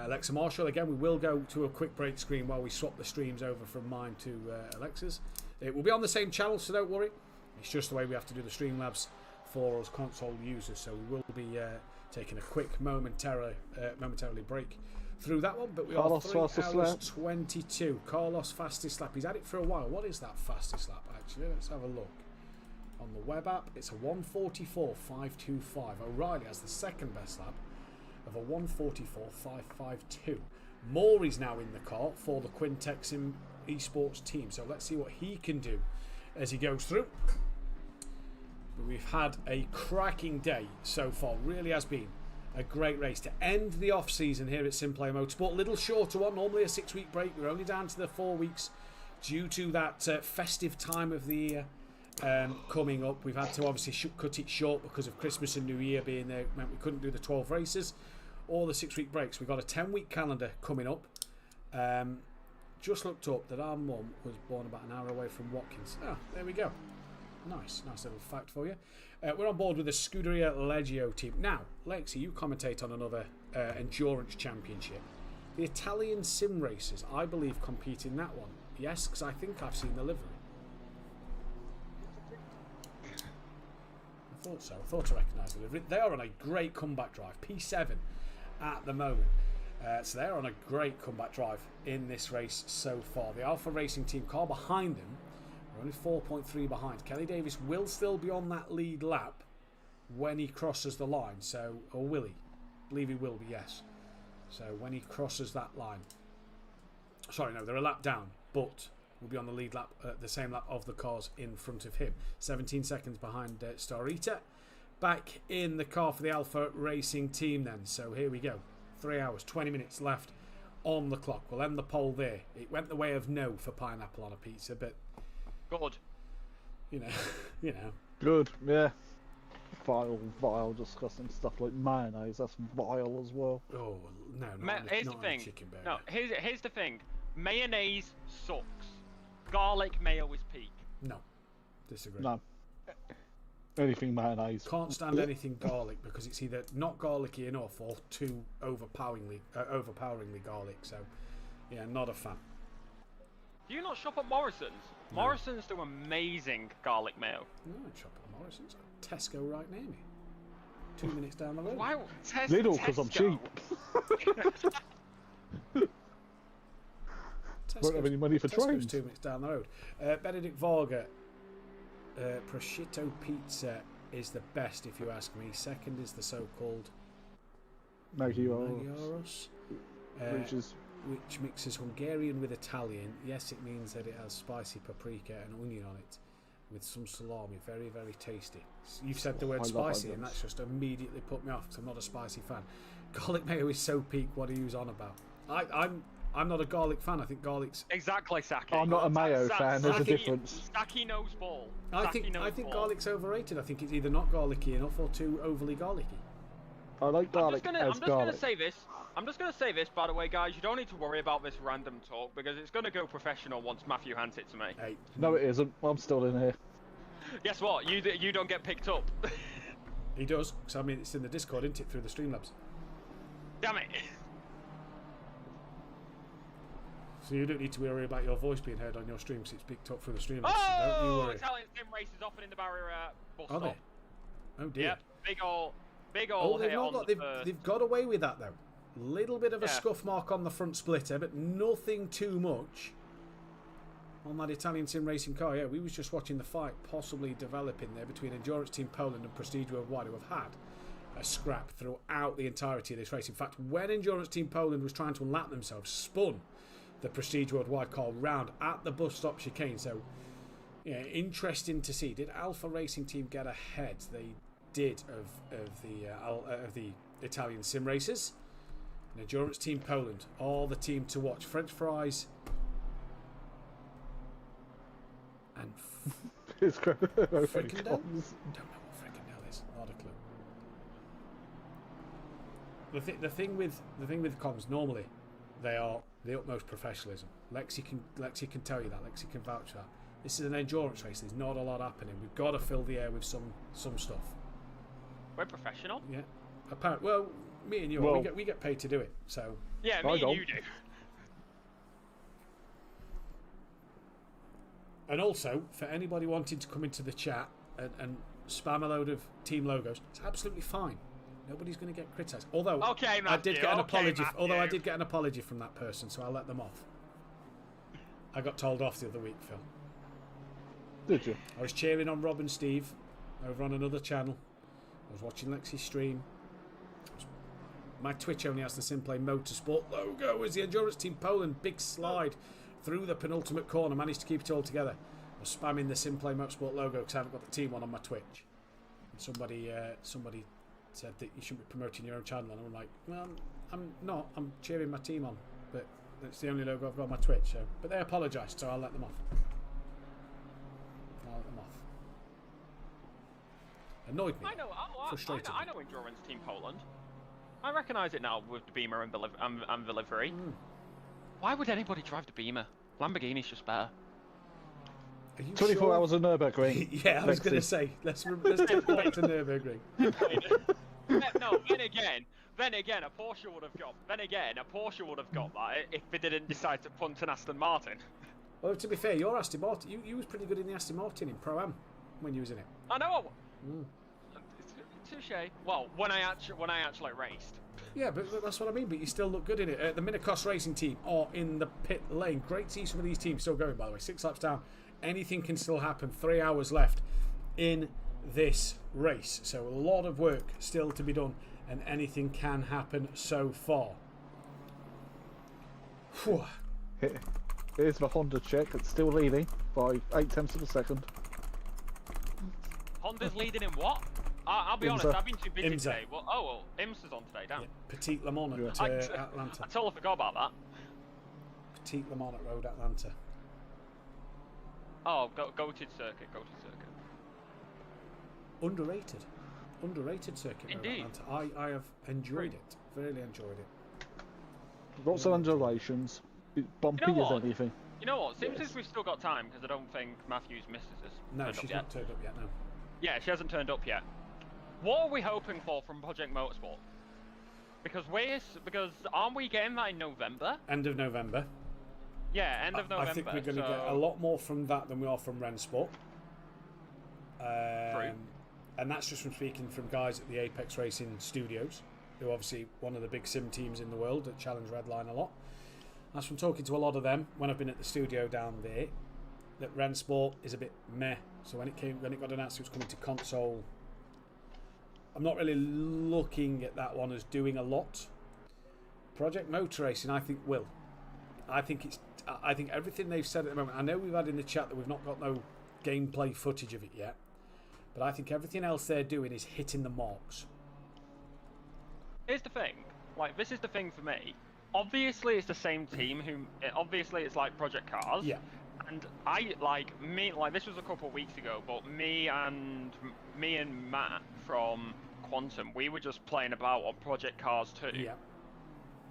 Alexa Marshall. Again, we will go to a quick break screen while we swap the streams over from mine to Alexa's. It will be on the same channel, so don't worry. It's just the way we have to do the Streamlabs for us console users. So we will be taking a quick momentarily break through that one. But we are 3 hours 22. Carlos fastest lap. He's had it for a while. What is that fastest lap, actually? Let's have a look. On the web app, it's a 1:44.525. O'Reilly has the second best lap of a 1:44.552. Maury's now in the car for the Quintex Esports team. So let's see what he can do as he goes through. But we've had a cracking day so far. Really has been a great race to end the off season here at SimPlay Motorsport. Little shorter one, normally a 6-week break. We're only down to the 4 weeks due to that festive time of the year coming up. We've had to obviously cut it short because of Christmas and New Year being there. It meant we couldn't do the 12 races or the 6-week breaks. We've got a 10-week calendar coming up. Just looked up that our mum was born about an hour away from Watkins. Oh, there we go. Nice little fact for you. We're on board with the Scuderia Leggio team. Now, Lexi, you commentate on another endurance championship. The Italian sim racers, I believe, compete in that one. Yes, because I think I've seen the livery. I thought so. I thought I recognised the livery. They are on a great comeback drive. P7 at the moment. So they're on a great comeback drive in this race so far. The Alpha Racing team car behind them. We're only 4.3 behind. Kelly Davis will still be on that lead lap when he crosses the line. So, or will he? I believe he will be, yes. So when he crosses that line. Sorry, no, they're a lap down, but will be on the lead lap, the same lap of the cars in front of him. 17 seconds behind Starita. Back in the car for the Alpha Racing team then. So here we go. 3 hours, 20 minutes left on the clock. We'll end the poll there. It went the way of no for pineapple on a pizza, but good. You know. Good, yeah. Vile, disgusting stuff like mayonnaise. That's vile as well. Oh no! Here's the thing. No, here's the thing. Mayonnaise sucks. Garlic mayo is peak. No, disagree. No. Anything mayonnaise. Can't stand anything garlic because it's either not garlicky enough or too overpoweringly garlic. So, yeah, not a fan. Do you not shop at Morrison's? No. Morrison's do amazing garlic mayo. No, I shop at Morrison's. Tesco right near me. 2 minutes down the road. Why? Lidl, because I'm cheap. Won't have any money for trains. 2 minutes down the road. Benedict Varga. Prosciutto pizza is the best, if you ask me. Second is the so-called Magyaros, which mixes Hungarian with Italian. Yes, it means that it has spicy paprika and onion on it, with some salami. Very, very tasty. You've said the word spicy, and that's just immediately put me off because I'm not a spicy fan. Garlic mayo is so peak. What are you on about? I'm not a garlic fan. I think garlic's exactly Saki. I'm not a mayo fan. There's a difference. Saki knows ball. I think garlic's overrated. I think it's either not garlicky enough or too overly garlicky. I like garlic. I'm just gonna say this. By the way, guys. You don't need to worry about this random talk because it's gonna go professional once Mathew hands it to me. Hey. No, it isn't. I'm still in here. Guess what? You don't get picked up. He does. Because I mean, it's in the Discord, isn't it? Through the Streamlabs. Damn it. So you don't need to worry about your voice being heard on your stream because it's picked up through the Streamlabs. Oh! Don't you worry. Italian sim races often in the barrier bus stop. They? Oh dear. Yep. Big ol' they've got away with that though. Little bit of a scuff mark on the front splitter, but nothing too much on that Italian sim racing car. Yeah, we was just watching the fight possibly developing there between Endurance Team Poland and Prestige Worldwide, who have had a scrap throughout the entirety of this race. In fact, when Endurance Team Poland was trying to unlap themselves, spun the Prestige Worldwide car round at the bus stop chicane. So, yeah, interesting to see. Did Alpha Racing Team get ahead? They did of the Italian sim racers. And Endurance Team Poland are the team to watch. French fries and fricandel. Don't know what fricandel is. Not a clue. The thing with comms normally, they are the utmost professionalism. Lexi can tell you that. Lexi can vouch for that. This is an endurance race. There's not a lot happening. We've got to fill the air with some stuff. We're professional. Yeah. Apparently, well, me and you, we get paid to do it. So yeah, me and you do. And also, for anybody wanting to come into the chat and spam a load of team logos, it's absolutely fine. Nobody's going to get criticised. Although I did get an apology. Although I did get an apology from that person, so I'll let them off. I got told off the other week, Phil. Did you? I was cheering on Rob and Steve over on another channel. I was watching Lexi's stream. My Twitch only has the SimPlay Motorsport logo as the Endurance Team Poland. Big slide through the penultimate corner. Managed to keep it all together. I was spamming the SimPlay Motorsport logo because I haven't got the team on my Twitch. And somebody said that you shouldn't be promoting your own channel, and I'm like, well, I'm not. I'm cheering my team on, but it's the only logo I've got on my Twitch. So, but they apologised, so I'll let them off. Annoyed me. Frustrated. I know Endurance Team Poland. I recognise it now with the Beamer and the livery. Why would anybody drive the Beamer? Lamborghini's just better. 24 hours of Nürburgring. Yeah, I was going to say, let's take it back to Nürburgring. No, then again, a Porsche would have got. Then again, a Porsche would have got that if they didn't decide to punt an Aston Martin. Well, to be fair, your Aston Martin, you was pretty good in the Aston Martin in Pro-Am when you was in it. I know. Touche. Well, when I actually raced. Yeah, but that's what I mean. But you still look good in it. The Minicross Racing team are in the pit lane. Great to see some of these teams still going. By the way, 6 laps down. Anything can still happen. 3 hours left in this race, so a lot of work still to be done, and anything can happen so far. Whew. Here's the Honda check. It's still leading by 0.8 of a second. Honda's leading in what? I'll be honest, I've been too busy today. Well, IMSA's on today, damn. Yeah, Petit Le Mans at Atlanta. I totally forgot about that. Petit Le Mans at Road Atlanta. Oh, goated circuit. Underrated circuit. Indeed. I have enjoyed it. Really enjoyed it. Lots of undulations. Bumpy as anything. You know what? Since we've still got time, because I don't think Mathew's missus has No, she's not turned up yet, no. Yeah, she hasn't turned up yet. What are we hoping for from Project Motorsport? Because aren't we getting that in November? End of November. Yeah, end of November. I think we're going to get a lot more from that than we are from Rensport. True. And that's just from speaking from guys at the Apex Racing Studios, who are obviously one of the big sim teams in the world that challenge Redline a lot. That's from talking to a lot of them when I've been at the studio down there, that Rensport is a bit meh. So when it got announced it was coming to console, I'm not really looking at that one as doing a lot. Project Motor Racing, I think, will. I think everything they've said at the moment. I know we've had in the chat that we've not got no gameplay footage of it yet, but I think everything else they're doing is hitting the marks. Here's the thing. This is the thing for me. Obviously, it's the same team obviously, it's like Project Cars. Yeah. And this was a couple of weeks ago, but me and Matt from Quantum, we were just playing about on Project Cars 2. Yeah.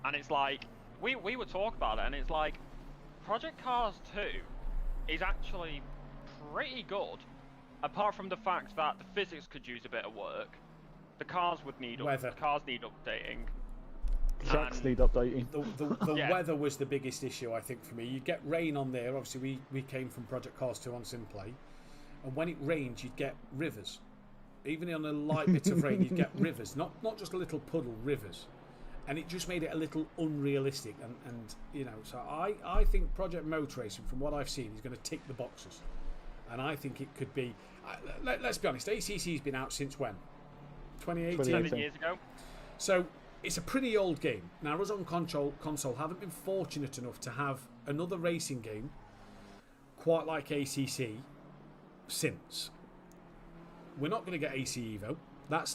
And it's like, we would talk about it, and it's like, Project Cars 2 is actually pretty good, apart from the fact that the physics could use a bit of work. The cars need updating. Tracks need updating. The weather was the biggest issue, I think, for me. You get rain on there. Obviously, we came from Project Cars 2 on SimPlay, and when it rained, you'd get rivers. Even on a light bit of rain, you'd get rivers. Not just a little puddle, rivers. And it just made it a little unrealistic. And you know, so I think Project Motor Racing, from what I've seen, is going to tick the boxes. And I think it could be... let's be honest, ACC's been out since when? 2018? 7 years ago. So... it's a pretty old game. Now, us on console haven't been fortunate enough to have another racing game quite like ACC since. We're not going to get AC Evo.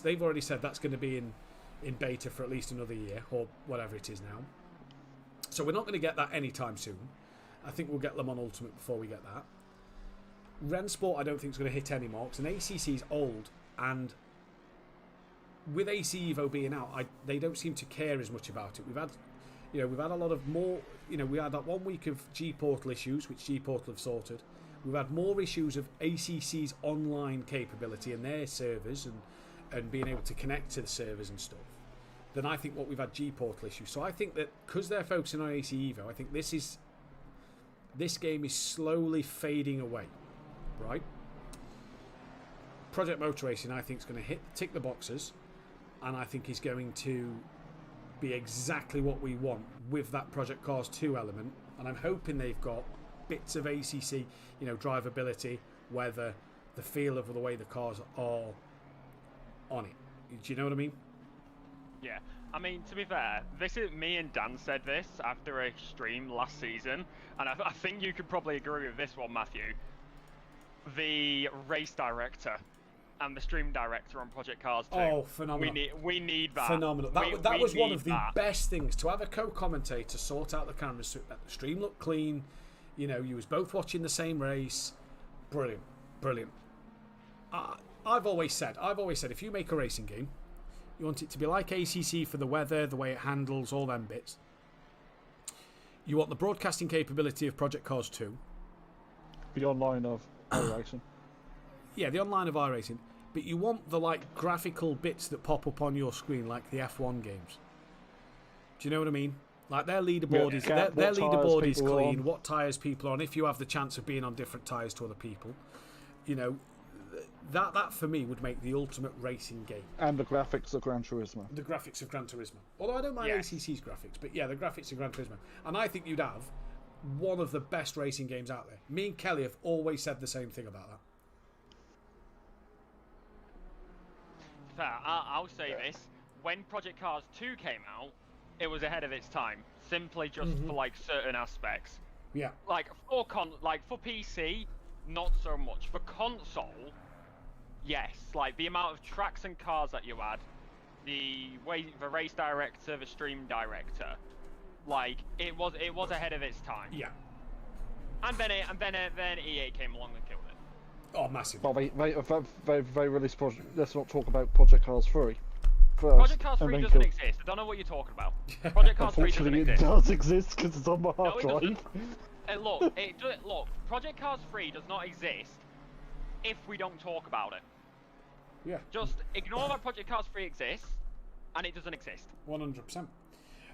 They've already said that's going to be in beta for at least another year, or whatever it is now. So we're not going to get that anytime soon. I think we'll get Le Mans Ultimate before we get that. Rensport, I don't think is going to hit any marks, and ACC is old, and with AC Evo being out, they don't seem to care as much about it. We've had a lot of more. We had that 1 week of G Portal issues, which G Portal have sorted. We've had more issues of ACC's online capability and their servers and being able to connect to the servers and stuff than I think what we've had G Portal issues. So I think that because they're focusing on AC Evo, I think this is this game is slowly fading away, right? Project Motor Racing, I think, is going to tick the boxes, and I think is going to be exactly what we want with that Project Cars 2 element. And I'm hoping they've got bits of ACC, drivability, weather, the feel of the way the cars are on it. Do you know what I mean? Yeah. I mean, to be fair, me and Dan said this after a stream last season, and I think you could probably agree with this one, Mathew. The race director and the stream director on Project Cars 2. Oh, phenomenal. We need that. Phenomenal. That was one of the best things, to have a co-commentator sort out the cameras so that the stream looked clean. You was both watching the same race. Brilliant. I've always said, if you make a racing game, you want it to be like ACC for the weather, the way it handles, all them bits. You want the broadcasting capability of Project Cars 2. The online of iRacing. Yeah, the online of iRacing. But you want the graphical bits that pop up on your screen, like the F1 games. Do you know what I mean? Like their leaderboard is clean. What tyres people are on. If you have the chance of being on different tyres to other people, that for me would make the ultimate racing game. And the graphics of Gran Turismo. The graphics of Gran Turismo. Although I don't mind ACC's graphics, but yeah, the graphics of Gran Turismo. And I think you'd have one of the best racing games out there. Me and Kelly have always said the same thing about that. Fair. I'll say this: when Project Cars 2 came out, it was ahead of its time, simply just for certain aspects. Yeah. For PC, not so much. For console, yes. The amount of tracks and cars that you had, the race director, the stream director, it was ahead of its time. Yeah. And then EA came along and killed it. Oh, massive. Well, they released Project. Let's not talk about Project Cars 3. First, Project Cars 3 doesn't exist. I don't know what you're talking about. Project Cars 3 doesn't exist. It does exist because it's on my hard drive. Look, Project Cars 3 does not exist if we don't talk about it. Yeah. Just ignore that Project Cars 3 exists, and it doesn't exist. 100%.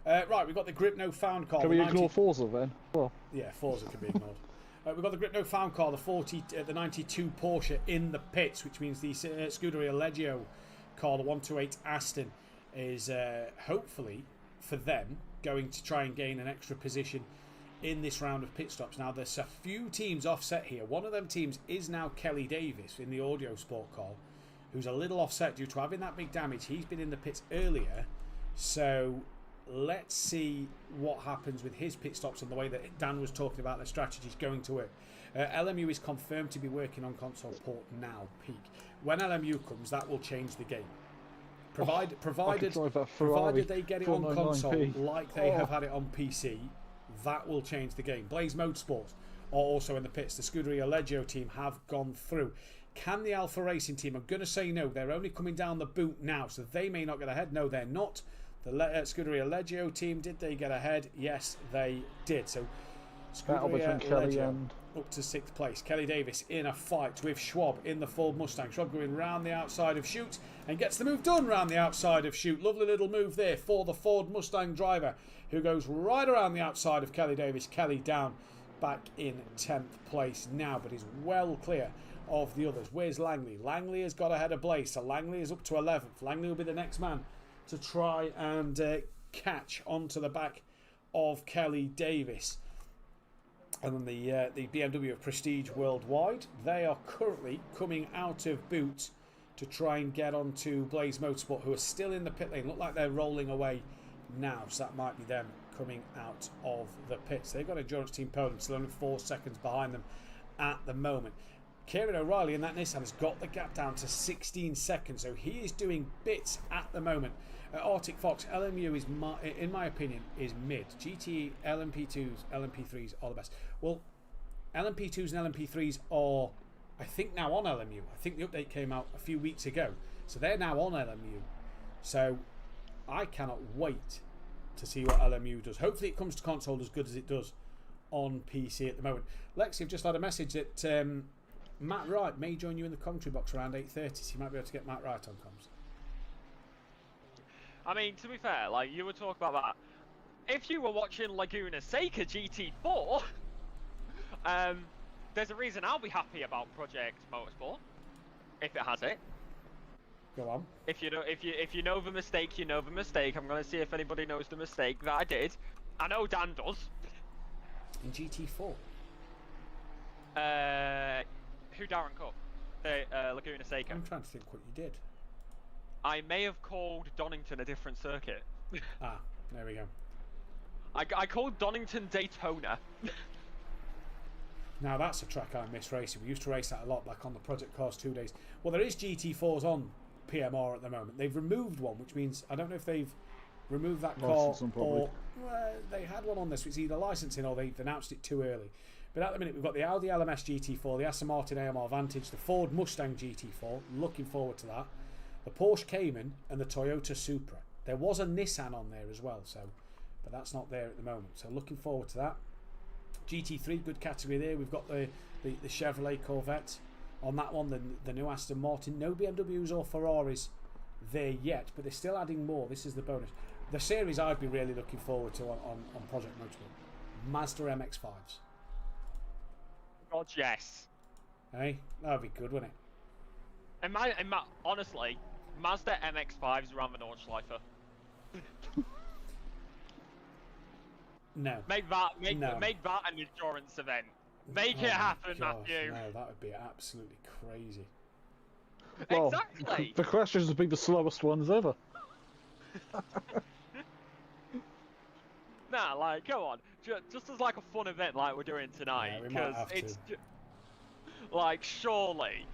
Right, we've got the Grip No Found car. Can we ignore Forza then? Well. Yeah, Forza can be ignored. We've got the Grip No Found car, the 92 Porsche in the pits, which means the Scuderia Leggio car, the 128 Aston, is hopefully for them going to try and gain an extra position in this round of pit stops. Now, there's a few teams offset here. One of them teams is now Kelly Davis in the Audio Sport car, who's a little offset due to having that big damage. He's been in the pits earlier, so let's see what happens with his pit stops and the way that Dan was talking about their strategies going to work. LMU is confirmed to be working on console port now, peak. When LMU comes, that will change the game. Provided they get it on console like they have had it on PC, that will change the game. Blaze Motorsport are also in the pits. The Scuderia Leggio team have gone through. Can the Alpha Racing team? I'm going to say no. They're only coming down the boot now, so they may not get ahead. No, they're not. The Scuderia Leggio team, did they get ahead? Yes, they did. So Scuderia Leggio up to 6th place. Kelly Davis in a fight with Schwab in the Ford Mustang. Schwab going round the outside of Chute and gets the move done round the outside of Chute. Lovely little move there for the Ford Mustang driver, who goes right around the outside of Kelly Davis. Kelly down back in 10th place now, but is well clear of the others. Where's Langley? Langley has got ahead of Blaze, so Langley is up to 11th. Langley will be the next man to try and catch onto the back of Kelly Davis. And then the BMW of Prestige Worldwide, they are currently coming out of boot to try and get onto Blaze Motorsport, who are still in the pit lane. Look like they're rolling away now, so that might be them coming out of the pits. They've got Endurance Team Poland still only 4 seconds behind them at the moment. Kieran O'Reilly in that Nissan has got the gap down to 16 seconds, so he is doing bits at the moment. Arctic Fox, LMU is, in my opinion, is mid. GT, LMP2s, LMP3s are the best. Well, LMP2s and LMP3s are, I think, now on LMU. I think the update came out a few weeks ago, so they're now on LMU. So I cannot wait to see what LMU does. Hopefully it comes to console as good as it does on PC at the moment. Lexi, I've just had a message that Matt Wright may join you in the commentary box around 8:30, so you might be able to get Matt Wright on comms. I mean, to be fair, you were talking about that. If you were watching Laguna Seca GT4, There's a reason I'll be happy about Project Motorsport, if it has it. Go on. If you know the mistake, you know the mistake. I'm gonna see if anybody knows the mistake that I did. I know Dan does. In GT4. Who Darren Cup? Laguna Seca. I'm trying to think what you did. I may have called Donington a different circuit. Ah, there we go. I called Donington Daytona. Now that's a track I miss racing. We used to race that a lot back on the Project Cars 2 days. Well, there is GT4s on PMR at the moment. They've removed one, which means I don't know if they've removed that car or they had one on this. It's either licensing or they've announced it too early. But at the minute we've got the Audi LMS GT4, the Aston Martin AMR Vantage, the Ford Mustang GT4. Looking forward to that. The Porsche Cayman and the Toyota Supra. There was a Nissan on there as well, but that's not there at the moment. So looking forward to that. GT3, good category there. We've got the Chevrolet Corvette on that one, the new Aston Martin. No BMWs or Ferraris there yet, but they're still adding more. This is the bonus. The series I'd be really looking forward to on Project Motorsport. Mazda MX-5s. God, yes. Hey, that would be good, wouldn't it? Honestly, Mazda MX-5s around the Nordschleifer. No. Make that an endurance event. Make it happen, Mathew. No, that would be absolutely crazy. Well, exactly. The crashes would be the slowest ones ever. Nah, like, come on. Just as like a fun event like we're doing tonight, because it's surely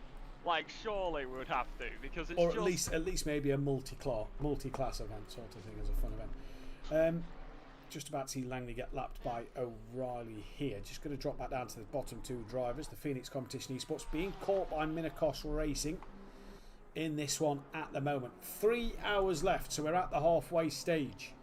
we would have to, because it's or at least maybe a multi-class event sort of thing as a fun event. Just about to see Langley get lapped by O'Reilly here. Just going to drop back down to the bottom two drivers. The Phoenix Competition Esports being caught by Minikos Racing in this one at the moment. 3 hours left, so we're at the halfway stage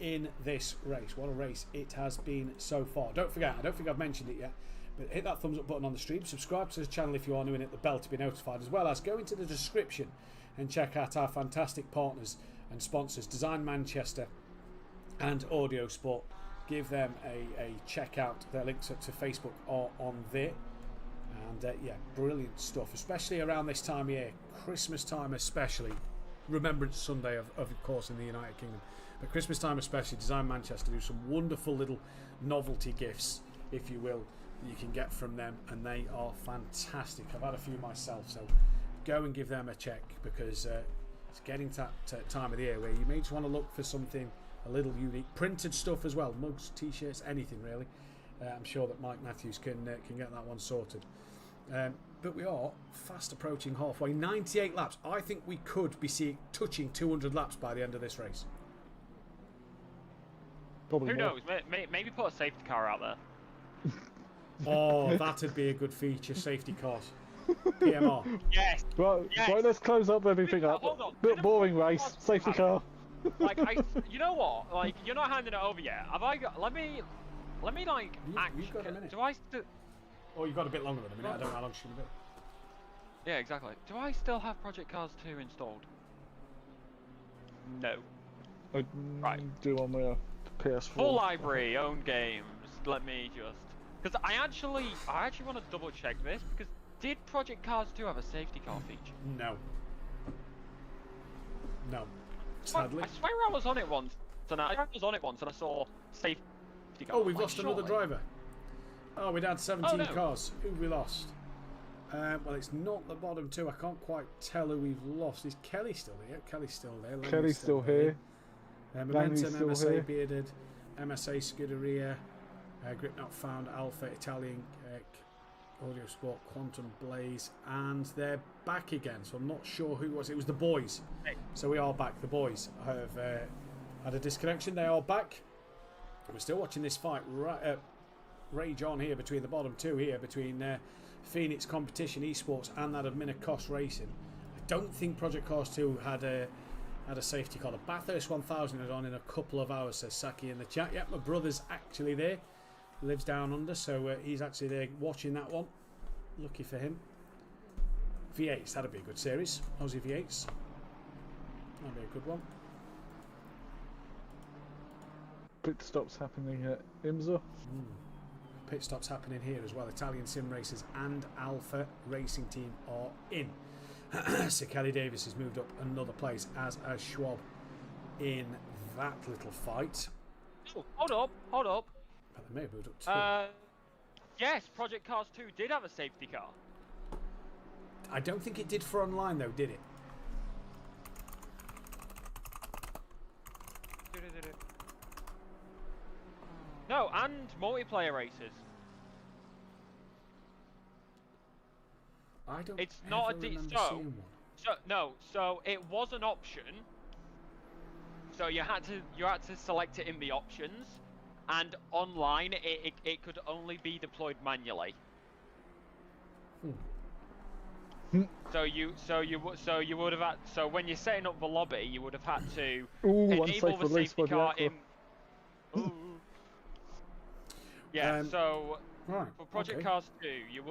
in this race. What a race it has been so far. Don't forget, I don't think I've mentioned it yet, but hit that thumbs up button on the stream. Subscribe to the channel if you are new, and hit the bell to be notified, as well as go into the description and check out our fantastic partners and sponsors, Design Manchester and Audio Sport. Give them a check out. Their links up to Facebook are on there. And yeah, brilliant stuff, especially around this time of year, Christmas time especially. Remembrance Sunday, of course, in the United Kingdom. But Christmas time especially, Design Manchester do some wonderful little novelty gifts, if you will, that you can get from them, and they are fantastic. I've had a few myself, so go and give them a check, because it's getting to that time of the year where you may just want to look for something a little unique. Printed stuff as well, mugs, t-shirts, anything really. I'm sure that Mike Matthews can get that one sorted. But we are fast approaching halfway. 98 laps. I think we could be touching 200 laps by the end of this race. Probably Who more. knows? Maybe put a safety car out there. Oh, that'd be a good feature. Safety cars. PMR. Yes. Right, let's close up everything up. Hold on. Bit boring race. Safety car. Like, you know what? Like, you're not handing it over yet. Have I got? Let me like. You've got a minute. Do I? Oh, you've got a bit longer than a minute. I don't know how long she's gonna be. Yeah, exactly. Do I still have Project Cars 2 installed? No. I do on my PS4. Full library, own games. Let me just. Because I actually want to double check this, because did Project Cars 2 have a safety car feature? No. No. Sadly. I swear I was on it once, and I saw safety car. Oh, we've lost another driver. Oh, we're down to 17 cars. Who have we lost? Well, it's not the bottom two. I can't quite tell who we've lost. Is Kelly still here? Kelly's still there. Kelly's still here. Momentum, MSA here. Bearded, MSA Scuderia, Grip Not Found, Alpha, Italian, Audio Sport, Quantum Blaze, and they're back again. So I'm not sure who it was. It was the boys. So we are back. The boys have had a disconnection. They are back. We're still watching this fight rage on here between the bottom two here, between Phoenix Competition Esports and that of Minikos Racing. I don't think Project Cars 2 had a safety car. The Bathurst 1000 is on in a couple of hours, says Saki in the chat. Yep, my brother's actually there. He lives down under, so he's actually there watching that one. Lucky for him. V8s, that'd be a good series. Aussie V8s. That'd be a good one. Pit stops happening at IMSA. pit stops happening here as well. Italian Sim Racers and Alpha Racing Team are in. So Kelly Davis has moved up another place, as has Schwab in that little fight. Oh, hold up. But they may have moved up too. Yes, Project Cars 2 did have a safety car. I don't think it did for online though, did it? No, and multiplayer races. I don't. It's not a remember seeing one. So it was an option. So you had to select it in the options, and online it could only be deployed manually. So you would have had, so when you're setting up the lobby, you would have had to enable the safety car in. Yeah. So right, for Project Cars 2,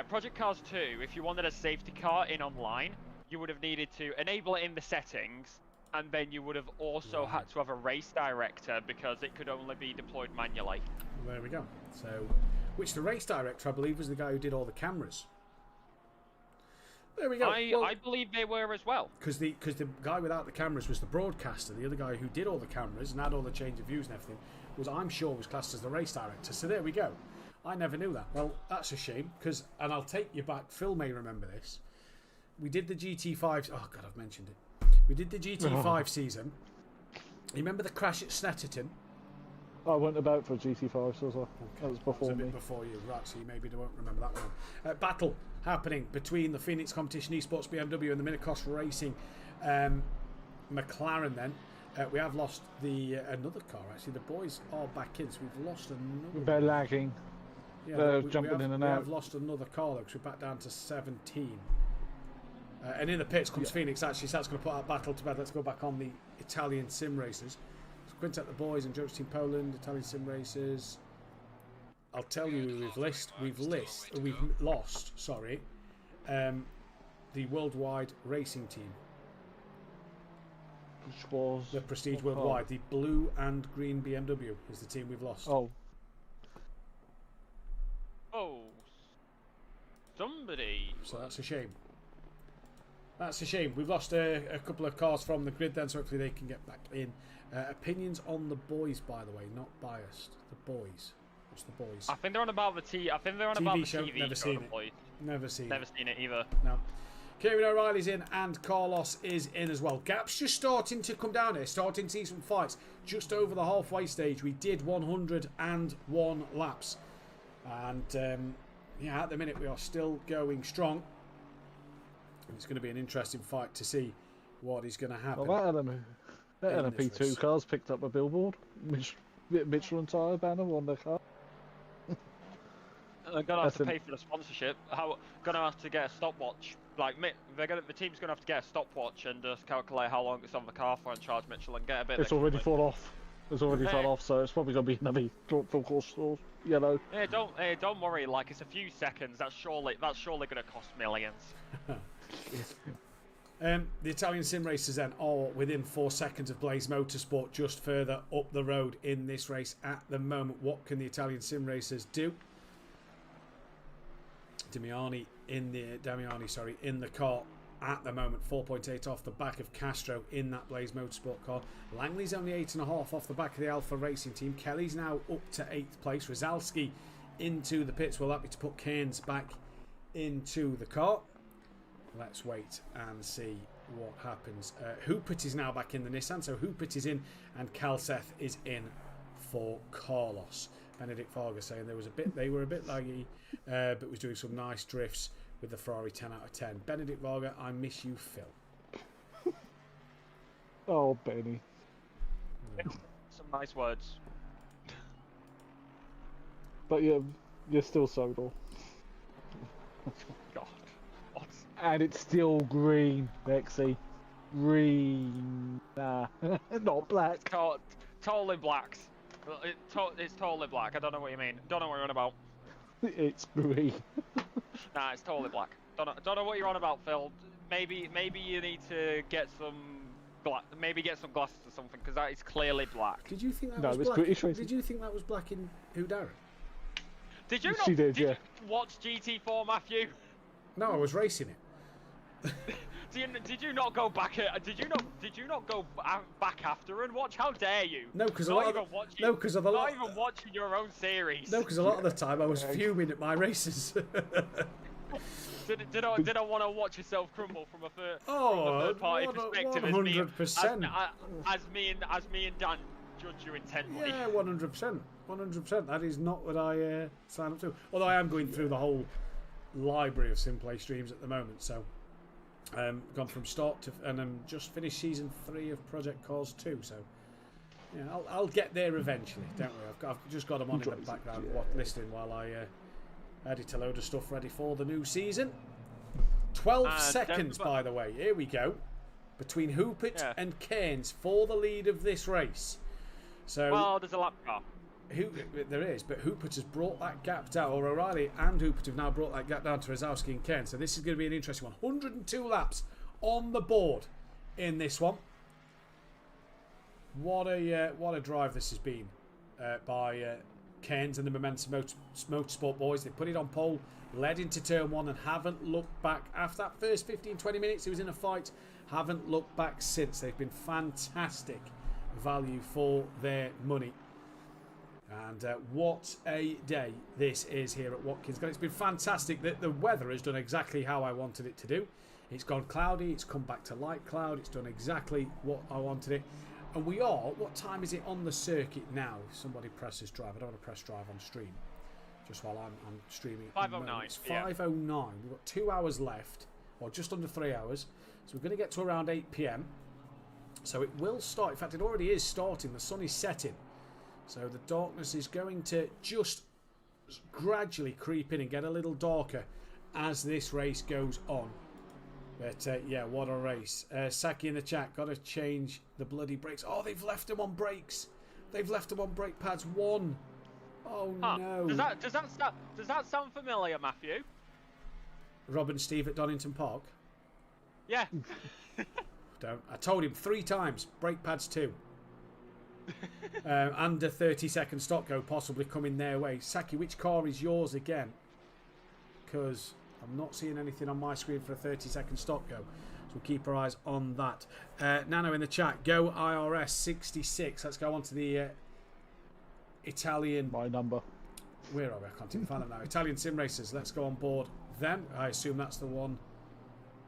Project Cars 2, if you wanted a safety car in online, you would have needed to enable it in the settings, and then you would have also had to have a race director because it could only be deployed manually. There we go. So, which the race director, I believe, was the guy who did all the cameras. There we go. I believe they were as well. Because the guy without the cameras was the broadcaster. The other guy who did all the cameras and had all the change of views and everything I'm sure was classed as the race director. So there we go. I never knew that. Well, that's a shame, and I'll take you back. Phil may remember this. We did the GT5. Oh God, I've mentioned it. We did the GT5 season. You remember the crash at Snetterton? I went about for GT5, so that was before a me. bit before you, right? So you maybe won't remember that one. Battle happening between the Phoenix Competition Esports BMW and the Minicross Racing McLaren. Then we have lost another car. Actually, the boys are back in, so we've lost another. They're lagging. Yeah, they're jumping in and out. We have lost another car though, because we're back down to 17. And in the pits comes Phoenix. Actually, so that's going to put our battle to bed. Let's go back on the Italian Sim Racers. So Quintet the boys and Jones Team Poland, Italian Sim Racers. I'll tell you who we've lost. Sorry, the Worldwide Racing Team. Which was the Prestige Worldwide. The blue and green BMW is the team we've lost. Oh, somebody. So that's a shame. That's a shame. We've lost a couple of cars from the grid then, so hopefully they can get back in. Opinions on the boys, by the way, not biased. The boys. What's the boys? I think they're on about the I think they're on TV about the show. TV Never show. seen it. Never seen it either. No. Kieran O'Reilly's in and Carlos is in as well. Gap's just starting to come down here, starting to see some fights. Just over the halfway stage, we did 101 laps. And at the minute we are still going strong. And it's going to be an interesting fight to see what is going to happen. Well, that LMP2 car's picked up a billboard. Michelin tyre banner on the car. They're gonna have to pay for the sponsorship. Gonna have to get a stopwatch. Like the team's gonna have to get a stopwatch and just calculate how long it's on the car for and charge Mitchell and get a bit. It's already fall off. It's already fell off, so it's probably gonna be another full course stores. Yellow. Yeah, don't worry. Like it's a few seconds. That's surely gonna cost millions. The Italian Sim Racers then are within 4 seconds of Blaze Motorsport, just further up the road in this race at the moment. What can the Italian Sim Racers do? Damiani in the car at the moment, 4.8 off the back of Castro in that Blaze Motorsport car. Langley's only 8.5 off the back of the Alpha Racing Team. Kelly's now up to 8th place. Rozalski into the pits. Will happy to put Cairns back into the car. Let's wait and see what happens. Hoopert is now back in the Nissan, so Hoopert is in and Calseth is in for Carlos. Benedict Varga saying they were a bit laggy, but was doing some nice drifts with the Ferrari 10 out of 10. Benedict Varga, I miss you, Phil. Oh, Benny. Some nice words. But you're still Sodal. God. And it's still green, Bexy. Green. Nah, not black. Totally black. It's totally black. I don't know what you mean. Don't know what you're on about. It's green. Nah, it's totally black. Don't know what you're on about, Phil. Maybe you need to get some glasses or something, because that is clearly black. Did you think that was black? Did you think that was black in Who Darren? Did you not? She did, yeah. You watch GT4, Mathew? No, I was racing it. Did you not go back? Did you not go back after and watch? How dare you? No, because not even watching your own series. No, because a lot of the time I was fuming at my races. Did I want to watch yourself crumble from a third party perspective? 100%. As me and Dan judge you intently. Yeah, 100%. 100%. That is not what I sign up to. Although I am going through the whole library of SimPlay streams at the moment, so gone from start to, and I'm just finished season 3 of Project Cars 2. So yeah, I'll get there eventually, don't worry. I've just got them on in the background, listening while I edit a load of stuff ready for the new season. 12 seconds, by the way. Here we go, between Hoopert and Keynes for the lead of this race. So well, there's a lap car. There is, but Hoopert has brought that gap down, or O'Reilly and Hoopert have now brought that gap down to Rosowski and Keynes. So this is going to be an interesting one. 102 laps on the board in this one. What a drive this has been by Keynes and the Momentum Motorsport boys. They put it on pole, led into turn 1 and haven't looked back. After that first 15-20 minutes, it was in a fight. Haven't looked back since. They've been fantastic value for their money. And what a day this is here at Watkins. It's been fantastic. The weather has done exactly how I wanted it to do. It's gone cloudy. It's come back to light cloud. It's done exactly what I wanted it. And we are, what time is it on the circuit now? Somebody presses drive. I don't want to press drive on stream. Just while I'm streaming. 5:09. It's 5:09. We've got 2 hours left, or just under 3 hours. So we're going to get to around 8 p.m. So it will start. In fact, it already is starting. The sun is setting. So the darkness is going to just gradually creep in and get a little darker as this race goes on. But yeah, what a race. Saki in the chat, got to change the bloody brakes. Oh, they've left them on brakes. They've left them on brake pads 1. Oh, no. Does that sound familiar, Mathew? Rob and Steve at Donington Park? Yeah. Don't. I told him 3 times. Brake pads 2. And a 30-second stop go possibly coming their way. Saki, which car is yours again? Because I'm not seeing anything on my screen for a 30-second stop go. So we'll keep our eyes on that. Nano in the chat, go IRS 66. Let's go on to the Italian. My number. Where are we? I can't even find them now. Italian sim racers. Let's go on board them. I assume that's the one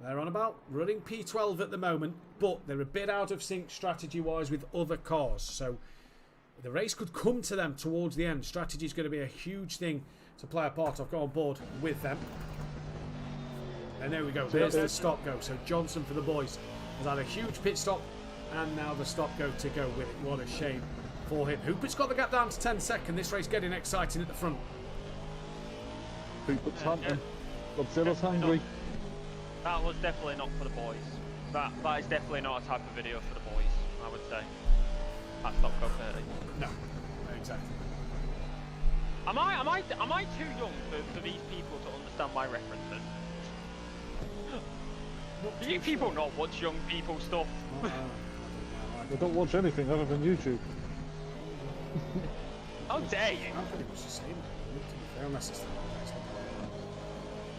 they're on about. Running P12 at the moment, but they're a bit out of sync strategy-wise with other cars. So the race could come to them towards the end. Strategy is going to be a huge thing to play a part of. Go on board with them. And there we go. There's the stop go. So Johnson for the boys has had a huge pit stop, and now the stop go to go with it. What a shame for him. Hoopert's got the gap down to 10 seconds. This race getting exciting at the front. Hoopert's hunting. Godzilla's hungry. That was definitely not for the boys. That is definitely not a type of video for the boys, I would say. That's not go 30. No, exactly. Am I too young for these people to understand my references? Do you people not watch young people stuff? I don't watch anything other than YouTube. How dare you? I'm pretty much the same. Unless it's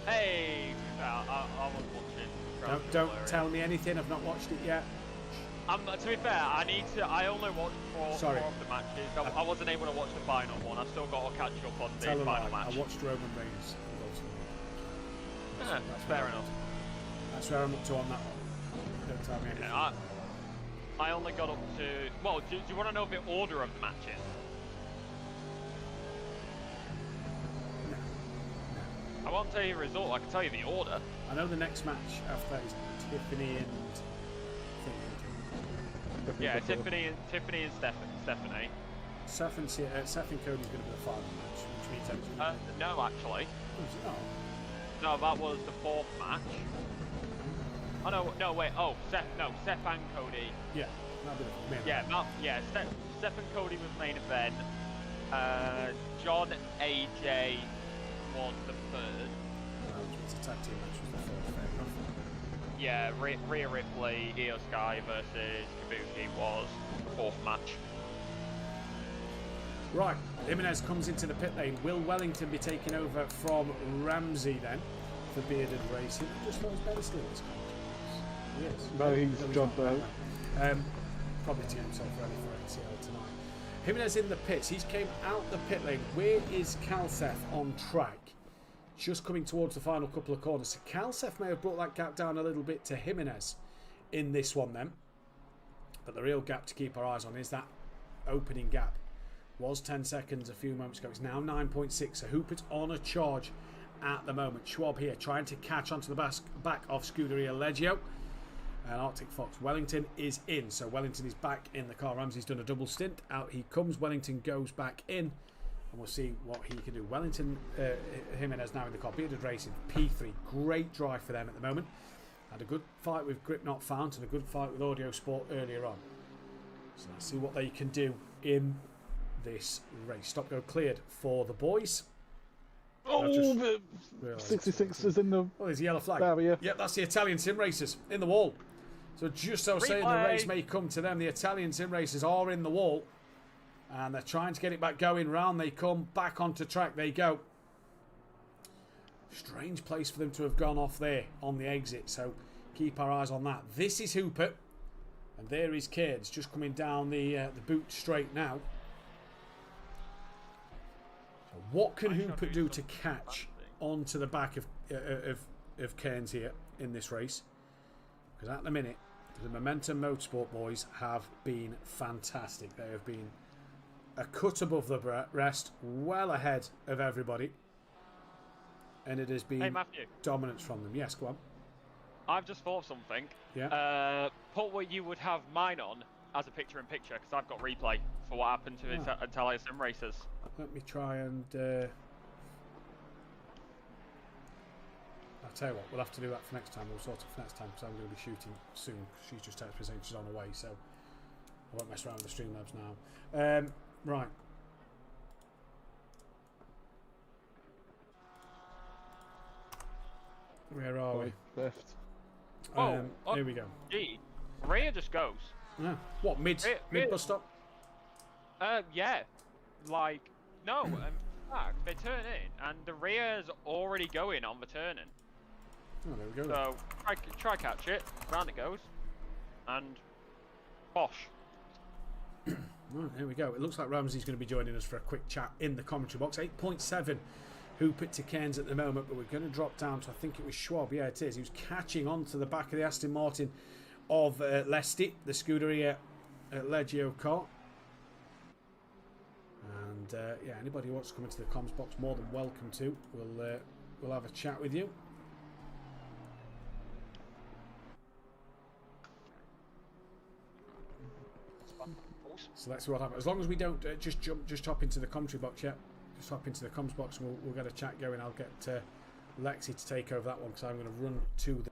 hey, I was watching. Don't tell me anything. I've not watched it yet. To be fair, I only watched four of the matches. I wasn't able to watch the final one. I've still got to catch up on the final match. I watched Roman Reigns. That's fair enough. That's where I'm up to on that one. Don't tell me anything. Yeah, I only got up to... Well, do you want to know the order of the matches? I won't tell you the result, I can tell you the order. I know the next match after that is Tiffany and... Yeah, Tiffany and Stephanie. Seth and Cody's going to be the final match, which means everything. No, actually. Oh. No, that was the 4th match. Oh no, wait. Oh, Seth and Cody. Yeah, that'll be the main event. Seth and Cody was main event. John AJ was the 3rd. It's a tag team match was the 4th, fair enough. Yeah, Rhea Ripley, Io Sky versus Kabuki was the 4th match. Right, Jimenez comes into the pit lane. Will Wellington be taking over from Ramsey then for Bearded Racing? I just thought it was better still this time. Yes. No, he's jumped out. Probably to get himself ready for ATL tonight. Jimenez in the pits. He's came out the pit lane. Where is Kalseth on track? Just coming towards the final couple of corners. So Kalseth may have brought that gap down a little bit to Jimenez in this one then. But the real gap to keep our eyes on is that opening gap. Was 10 seconds a few moments ago. It's now 9.6. So Hooper's on a charge at the moment. Schwab here trying to catch onto the back of Scuderia Leggio. And Arctic Fox. Wellington is in. So Wellington is back in the car. Ramsey's done a double stint. Out he comes. Wellington goes back in. And we'll see what he can do. Wellington, Jimenez now in the car. Bearded Racing, P3. Great drive for them at the moment. Had a good fight with Grip Not Found and a good fight with Audio Sport earlier on. So let's see what they can do in this race. Stop go cleared for the boys. Oh, 66 is in the. Oh, there's a yellow flag. Barrier. Yep, that's the Italian sim racers in the wall. So just so saying the race may come to them, the Italian sim racers are in the wall. And they're trying to get it back going. Round they come, back onto track they go. Strange place for them to have gone off there on the exit. So keep our eyes on that. This is Hooper. And there is Cairns just coming down the boot straight now. So what can Hooper do to catch onto the back of Cairns here in this race? Because at the minute, the Momentum Motorsport boys have been fantastic. They have been a cut above the rest, well ahead of everybody. And it has been dominance from them. Yes, go on. I've just thought of something. Yeah. Put what you would have mine on as a picture-in-picture, because I've got replay for what happened to his Italian sim racers. Let me try and... I'll tell you what, we'll have to do that for next time. We'll sort it for next time, because I'm going to be shooting soon. She's just texted me saying she's on her way, so I won't mess around with the Streamlabs now. Right. Where are we? Left. Here we go. Gee, Rhea just goes. Yeah. What, mid bus stop? Yeah. Like, no, in fact, they turn in, and the Rhea's already going on the turn-in. Oh, there we go. So, try catch it, round it goes, and bosh. Right, here we go. It looks like Ramsey's going to be joining us for a quick chat in the commentary box. 8.7 Hooper to Cairns at the moment, but we're going to drop down to, I think it was Schwab. Yeah, it is. He was catching onto the back of the Aston Martin of Lesti, the Scuderia Leggio car. And yeah, anybody who wants to come into the comms box, more than welcome to. We'll have a chat with you. So let's see what happens. As long as we don't just hop into the commentary box yet. Just hop into the comms box and we'll get a chat going. I'll get Lexi to take over that one because I'm going to run to the...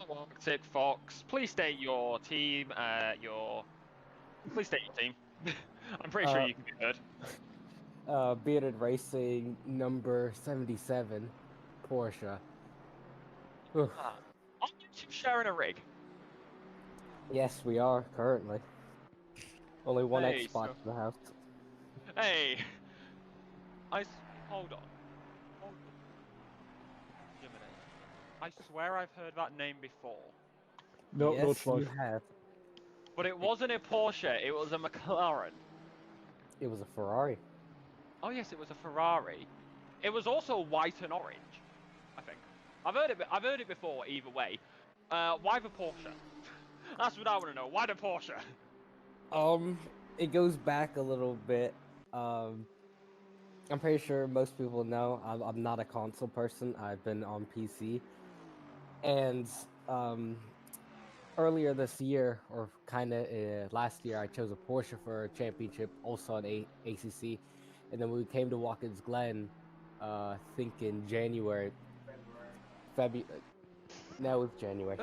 Arctic Fox, please state your team. Please state your team. I'm pretty sure you can be heard. Bearded Racing number 77, Porsche. Aren't you two sharing a rig? Yes, we are currently. Only one Xbox in the house. Hey, hold on. I swear I've heard that name before. No, yes, you have. But it wasn't a Porsche, it was a McLaren. It was a Ferrari. Oh yes, it was a Ferrari. It was also white and orange, I think. I've heard it before either way. Why the Porsche? That's what I want to know. Why the Porsche? It goes back a little bit. I'm pretty sure most people know I'm not a console person. I've been on PC. And earlier this year, or kind of last year, I chose a Porsche for a championship, also on ACC. And then when we came to Watkins Glen, I think in January, no, it's January.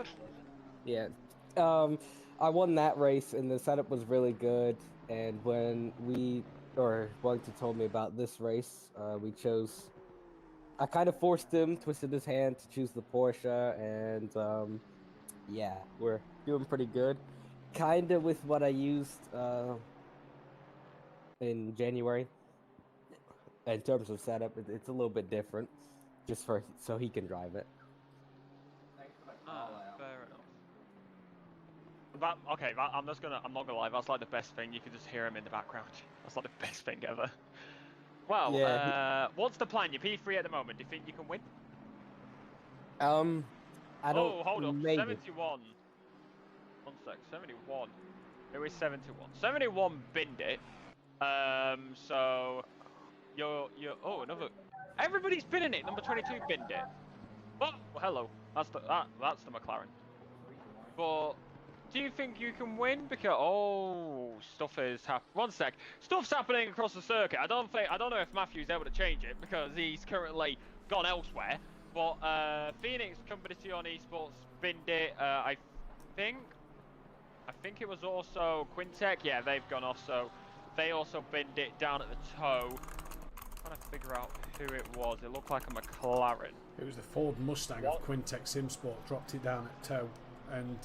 Yeah. I won that race, and the setup was really good. And when Wellington told me about this race, we chose I kind of forced him, twisted his hand to choose the Porsche, and yeah, we're doing pretty good. Kind of with what I used in January. In terms of setup, it's a little bit different, just for so he can drive it. Fair enough. I'm not gonna lie, that's like the best thing. You can just hear him in the background. That's like the best thing ever. Well, Yeah, what's the plan? You're P3 at the moment. Do you think you can win? I don't. Oh, hold up. Maybe. 71. One sec. 71. Who is 71? 71 binned it. So you're. Oh, another. Everybody's binning it. Number 22 binned it. Oh, well, hello. That's the McLaren. But do you think you can win? Because stuff is happening. One sec. Stuff's happening across the circuit. I don't know if Mathew's able to change it because he's currently gone elsewhere. But Phoenix Competizione Esports binned it. I think it was also Quintech. Yeah, they've gone off. So they also binned it down at the toe. I'm trying to figure out who it was. It looked like a McLaren. It was the Ford Mustang of Quintech SimSport dropped it down at toe, and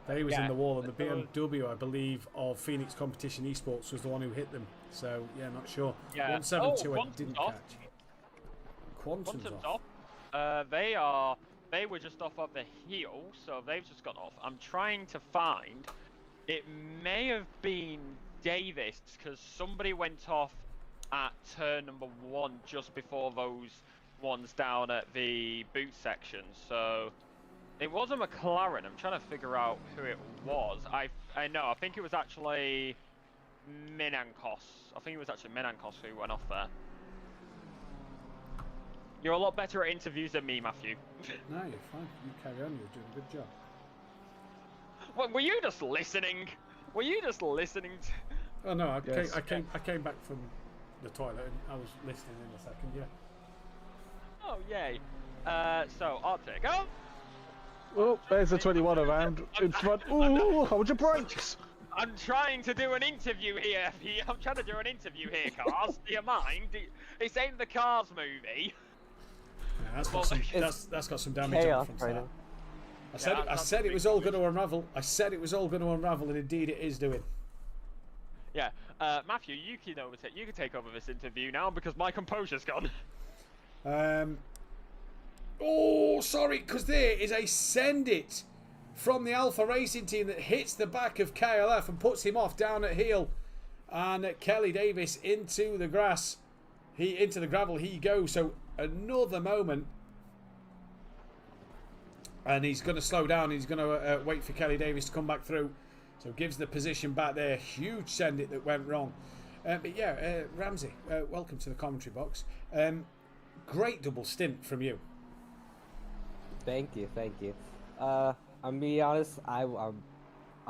they was in the wall, and the BMW, I believe, of Phoenix Competition Esports was the one who hit them. So yeah, not sure. Yeah. 172 I didn't catch. Quantum's off. They were just off the heel, so they've just gone off. I'm trying to find. It may have been Davis because somebody went off at turn number 1 just before those ones down at the boot section. So it was a McLaren. I'm trying to figure out who it was. I know. I think it was actually Minankos. Who went off there. You're a lot better at interviews than me, Mathew. No, you're fine. You carry on. You're doing a good job. What, were you just listening? Oh no, I came back from the toilet and I was listening in a second. Yeah. Oh yay! So Arctic. Oh, there's a 21 around in front. Ooh, hold your brakes! I'm trying to do an interview here. Cars. Do you mind? This ain't the Cars movie. Yeah, that's got some damage on the front. I said it was all going to unravel. And indeed it is doing. Yeah, Mathew, you can take over this interview now because my composure's gone. Oh, sorry, because there is a send it from the Alpha Racing team that hits the back of KLF and puts him off down at heel, and Kelly Davis into the grass. Into the gravel he goes. So another moment, and he's going to slow down. He's going to wait for Kelly Davis to come back through. So gives the position back there. Huge send it that went wrong. But yeah, Ramsey, welcome to the commentary box. Great double stint from you. Thank you. I'm be honest. I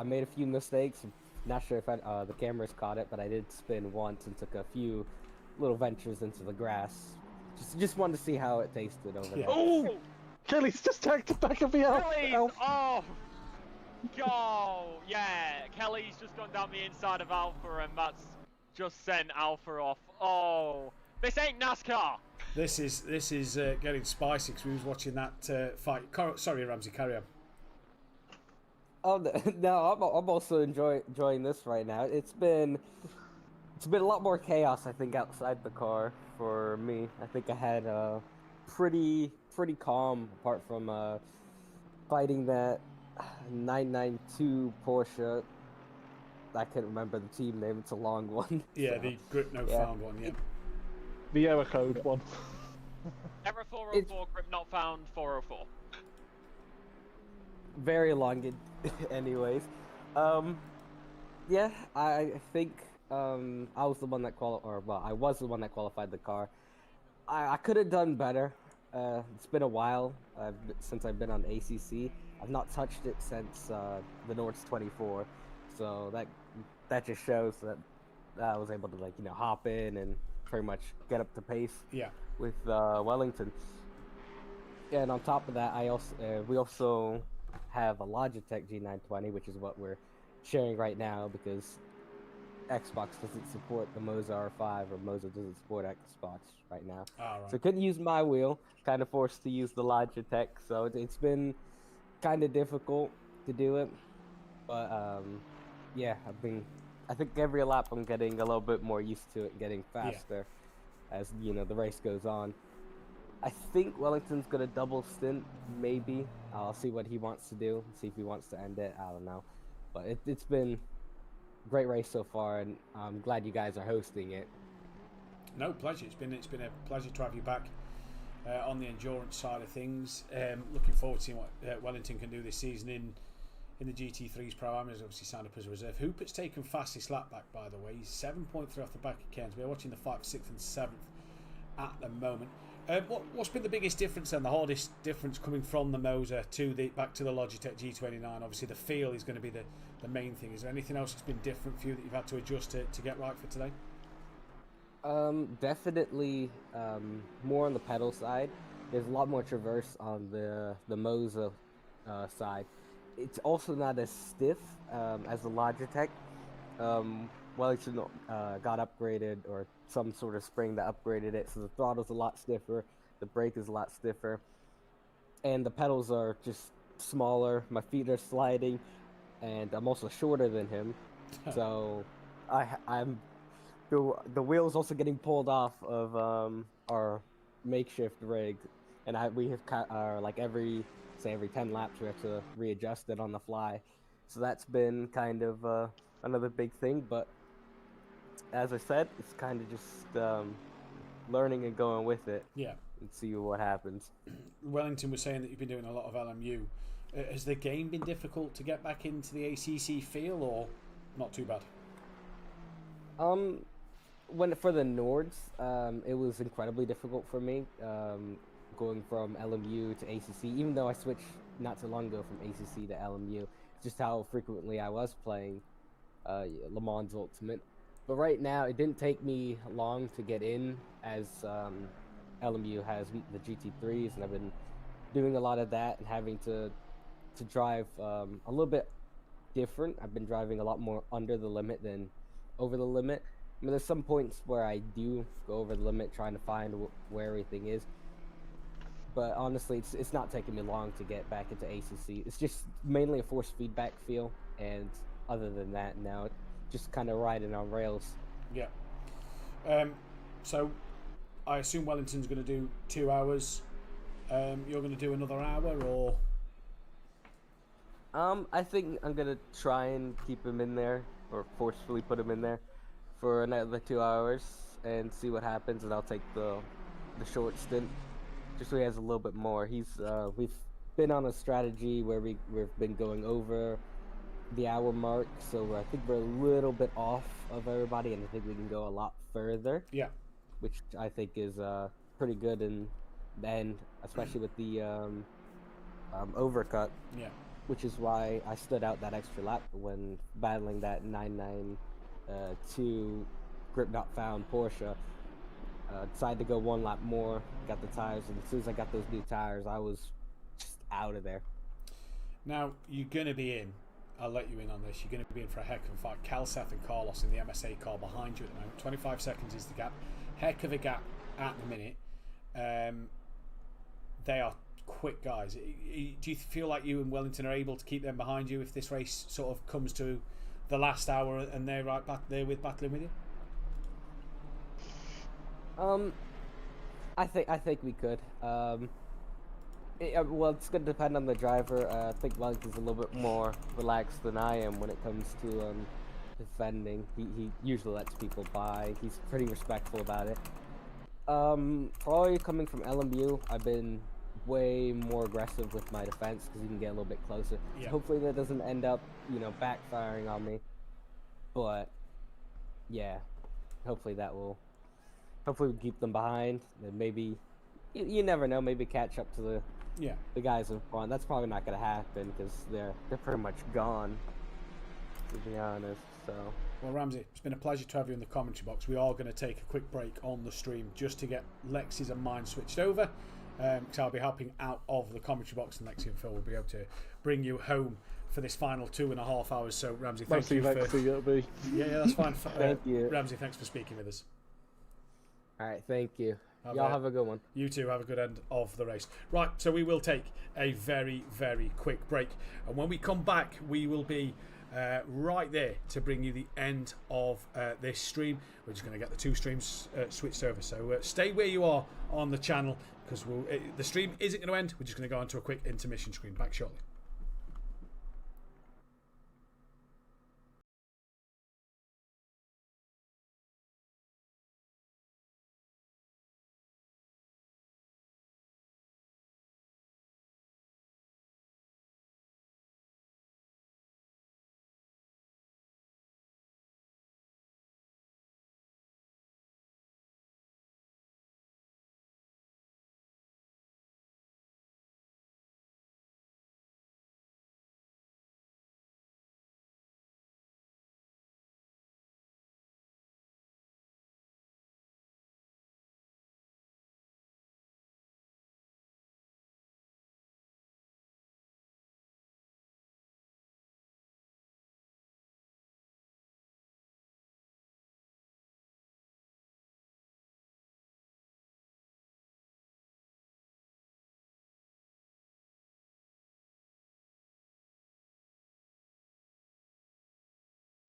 made a few mistakes. Not sure if the cameras caught it, but I did spin once and took a few little ventures into the grass. Just wanted to see how it tasted over there. Oh, Kelly's just tagged the back of the Kelly's off. Go! Yeah, Kelly's just gone down the inside of Alpha, and that's just sent Alpha off. Oh, this ain't NASCAR. This is getting spicy because we was watching that fight. Sorry, Ramsey, carry on. Oh no, I'm also enjoying this right now. It's been a lot more chaos, I think, outside the car for me. I think I had pretty calm apart from fighting that 992 Porsche. I can't remember the team name. It's a long one. Yeah, so, the grip no found one. Yeah. The error code one. Error 404, grip not found 404. Very long, anyways. Yeah, I think I was the one that I was the one that qualified the car. I could have done better. It's been a while since I've been on ACC. I've not touched it since the Nords 24, so that just shows that I was able to hop in and pretty much get up to pace. Yeah. With Wellington. And on top of that, we also have a Logitech G920, which is what we're sharing right now because Xbox doesn't support the Moza R5, or Moza doesn't support Xbox right now. Right. So I couldn't use my wheel, kind of forced to use the Logitech, so it's been kind of difficult to do it. But yeah, I think every lap I'm getting a little bit more used to it, getting faster as, you know, the race goes on. I think Wellington's gonna double stint, maybe. I'll see what he wants to do, see if he wants to end it, I don't know. But it's been a great race so far, and I'm glad you guys are hosting it. No, pleasure. It's been a pleasure to have you back on the endurance side of things. Looking forward to seeing what Wellington can do this season in the GT3's Pro-Am. He's obviously signed up as a reserve. Hoopert's taken fastest lap back, by the way. He's 7.3 off the back of Cairns. We're watching the fight for 6th and 7th at the moment. What's been the biggest difference and the hardest difference coming from the Moza back to the Logitech G29? Obviously, the feel is going to be the main thing. Is there anything else that's been different for you that you've had to adjust to get right for today? Definitely more on the pedal side. There's a lot more traverse on the Moza side. It's also not as stiff as the Logitech. Wellington got upgraded, or some sort of spring that upgraded it, so the throttle's a lot stiffer, the brake is a lot stiffer, and the pedals are just smaller. My feet are sliding, and I'm also shorter than him, so I'm the wheel's also getting pulled off of our makeshift rig, and we have like every 10 laps we have to readjust it on the fly, so that's been kind of another big thing. But as I said, it's kind of just learning and going with it. Yeah. And see what happens. Wellington was saying that you've been doing a lot of LMU. Has the game been difficult to get back into the ACC feel, or not too bad? For the Nords, it was incredibly difficult for me, going from LMU to ACC, even though I switched not too long ago from ACC to LMU. It's just how frequently I was playing Le Mans Ultimate. But right now, it didn't take me long to get in, as LMU has the GT3s, and I've been doing a lot of that and having to drive a little bit different. I've been driving a lot more under the limit than over the limit. I mean, there's some points where I do go over the limit trying to find where everything is. But honestly, it's not taking me long to get back into ACC. It's just mainly a force feedback feel, and other than that, now just kind of riding on rails. Yeah. So I assume Wellington's going to do 2 hours. You're going to do another hour, or? I think I'm going to try and keep him in there, or forcefully put him in there for another 2 hours and see what happens, and I'll take the short stint just so he has a little bit more. We've been on a strategy where we've been going over the hour mark, so I think we're a little bit off of everybody, and I think we can go a lot further. Yeah. Which I think is pretty good in the end, especially with the overcut. Yeah. Which is why I stood out that extra lap when battling that 992 grip not found Porsche. Decided to go 1 lap more, got the tires, and as soon as I got those new tires, I was just out of there. Now, you're going to be in. I'll let you in on this. You're going to be in for a heck of a fight. Calseth and Carlos in the MSA car behind you at the moment. 25 seconds is the gap. Heck of a gap at the minute. They are quick guys. Do you feel like you and Wellington are able to keep them behind you if this race sort of comes to the last hour and they're right back there battling with you? I think we could. Well, it's going to depend on the driver. I think Wellington's a little bit more relaxed than I am when it comes to defending. He usually lets people by. He's pretty respectful about it. Probably coming from LMU, I've been way more aggressive with my defense because you can get a little bit closer. Yeah. So hopefully that doesn't end up, backfiring on me. But yeah, hopefully we keep them behind, and maybe you never know, maybe catch up to the guys in front. That's probably not going to happen because they're pretty much gone, to be honest. So. Well, Ramsey, it's been a pleasure to have you in the commentary box. We are going to take a quick break on the stream just to get Lexi's and mine switched over, because I'll be helping out of the commentary box, and Lexi and Phil will be able to bring you home for this final 2.5 hours. So Ramsey, thank you it'll be. Yeah, that's fine. Thank you, Ramsey. Thanks for speaking with us. All right, thank you. Y'all have a good one. You too. Have a good end of the race. Right, so we will take a very, very quick break, and when we come back, we will be right there to bring you the end of this stream. We're just going to get the 2 streams switched over. So stay where you are on the channel, because the stream isn't going to end. We're just going to go on to a quick intermission screen. Back shortly.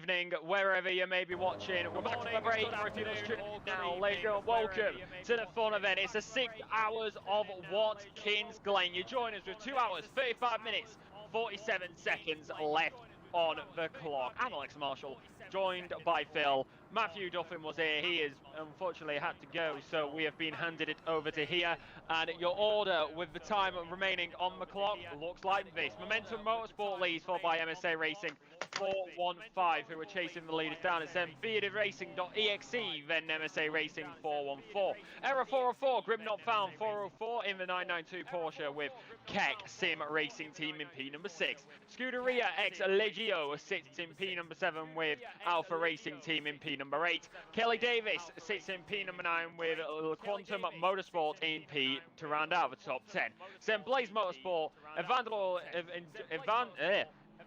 Evening, wherever you may be watching. We're back from the break. If you're just tuning in now, ladies and gentlemen, welcome to the fun event. It's the 6 hours of Watkins Glen. You join us with 2 hours, 35 minutes, 47 seconds left on the clock. I'm Alex Marshall, joined by Phil. Mathew Duffin was here. He is unfortunately had to go, so we have been handed it over to here. And your order with the time remaining on the clock looks like this. Momentum Motorsport leads, followed by MSA Racing 415, who are chasing the leaders down. It's then Bearded Racing.exe, then MSA Racing 414. Error 404, Grip Not Found 404 in the 992 Porsche with Keck Sim Racing Team in P number 6. Scuderia X Legio sits in P number 7 with Alpha Racing Team in P number 8. Kelly Davis sits in P number 9 with Quantum Motorsport in P to round out the top 10. SimPlay Motorsport,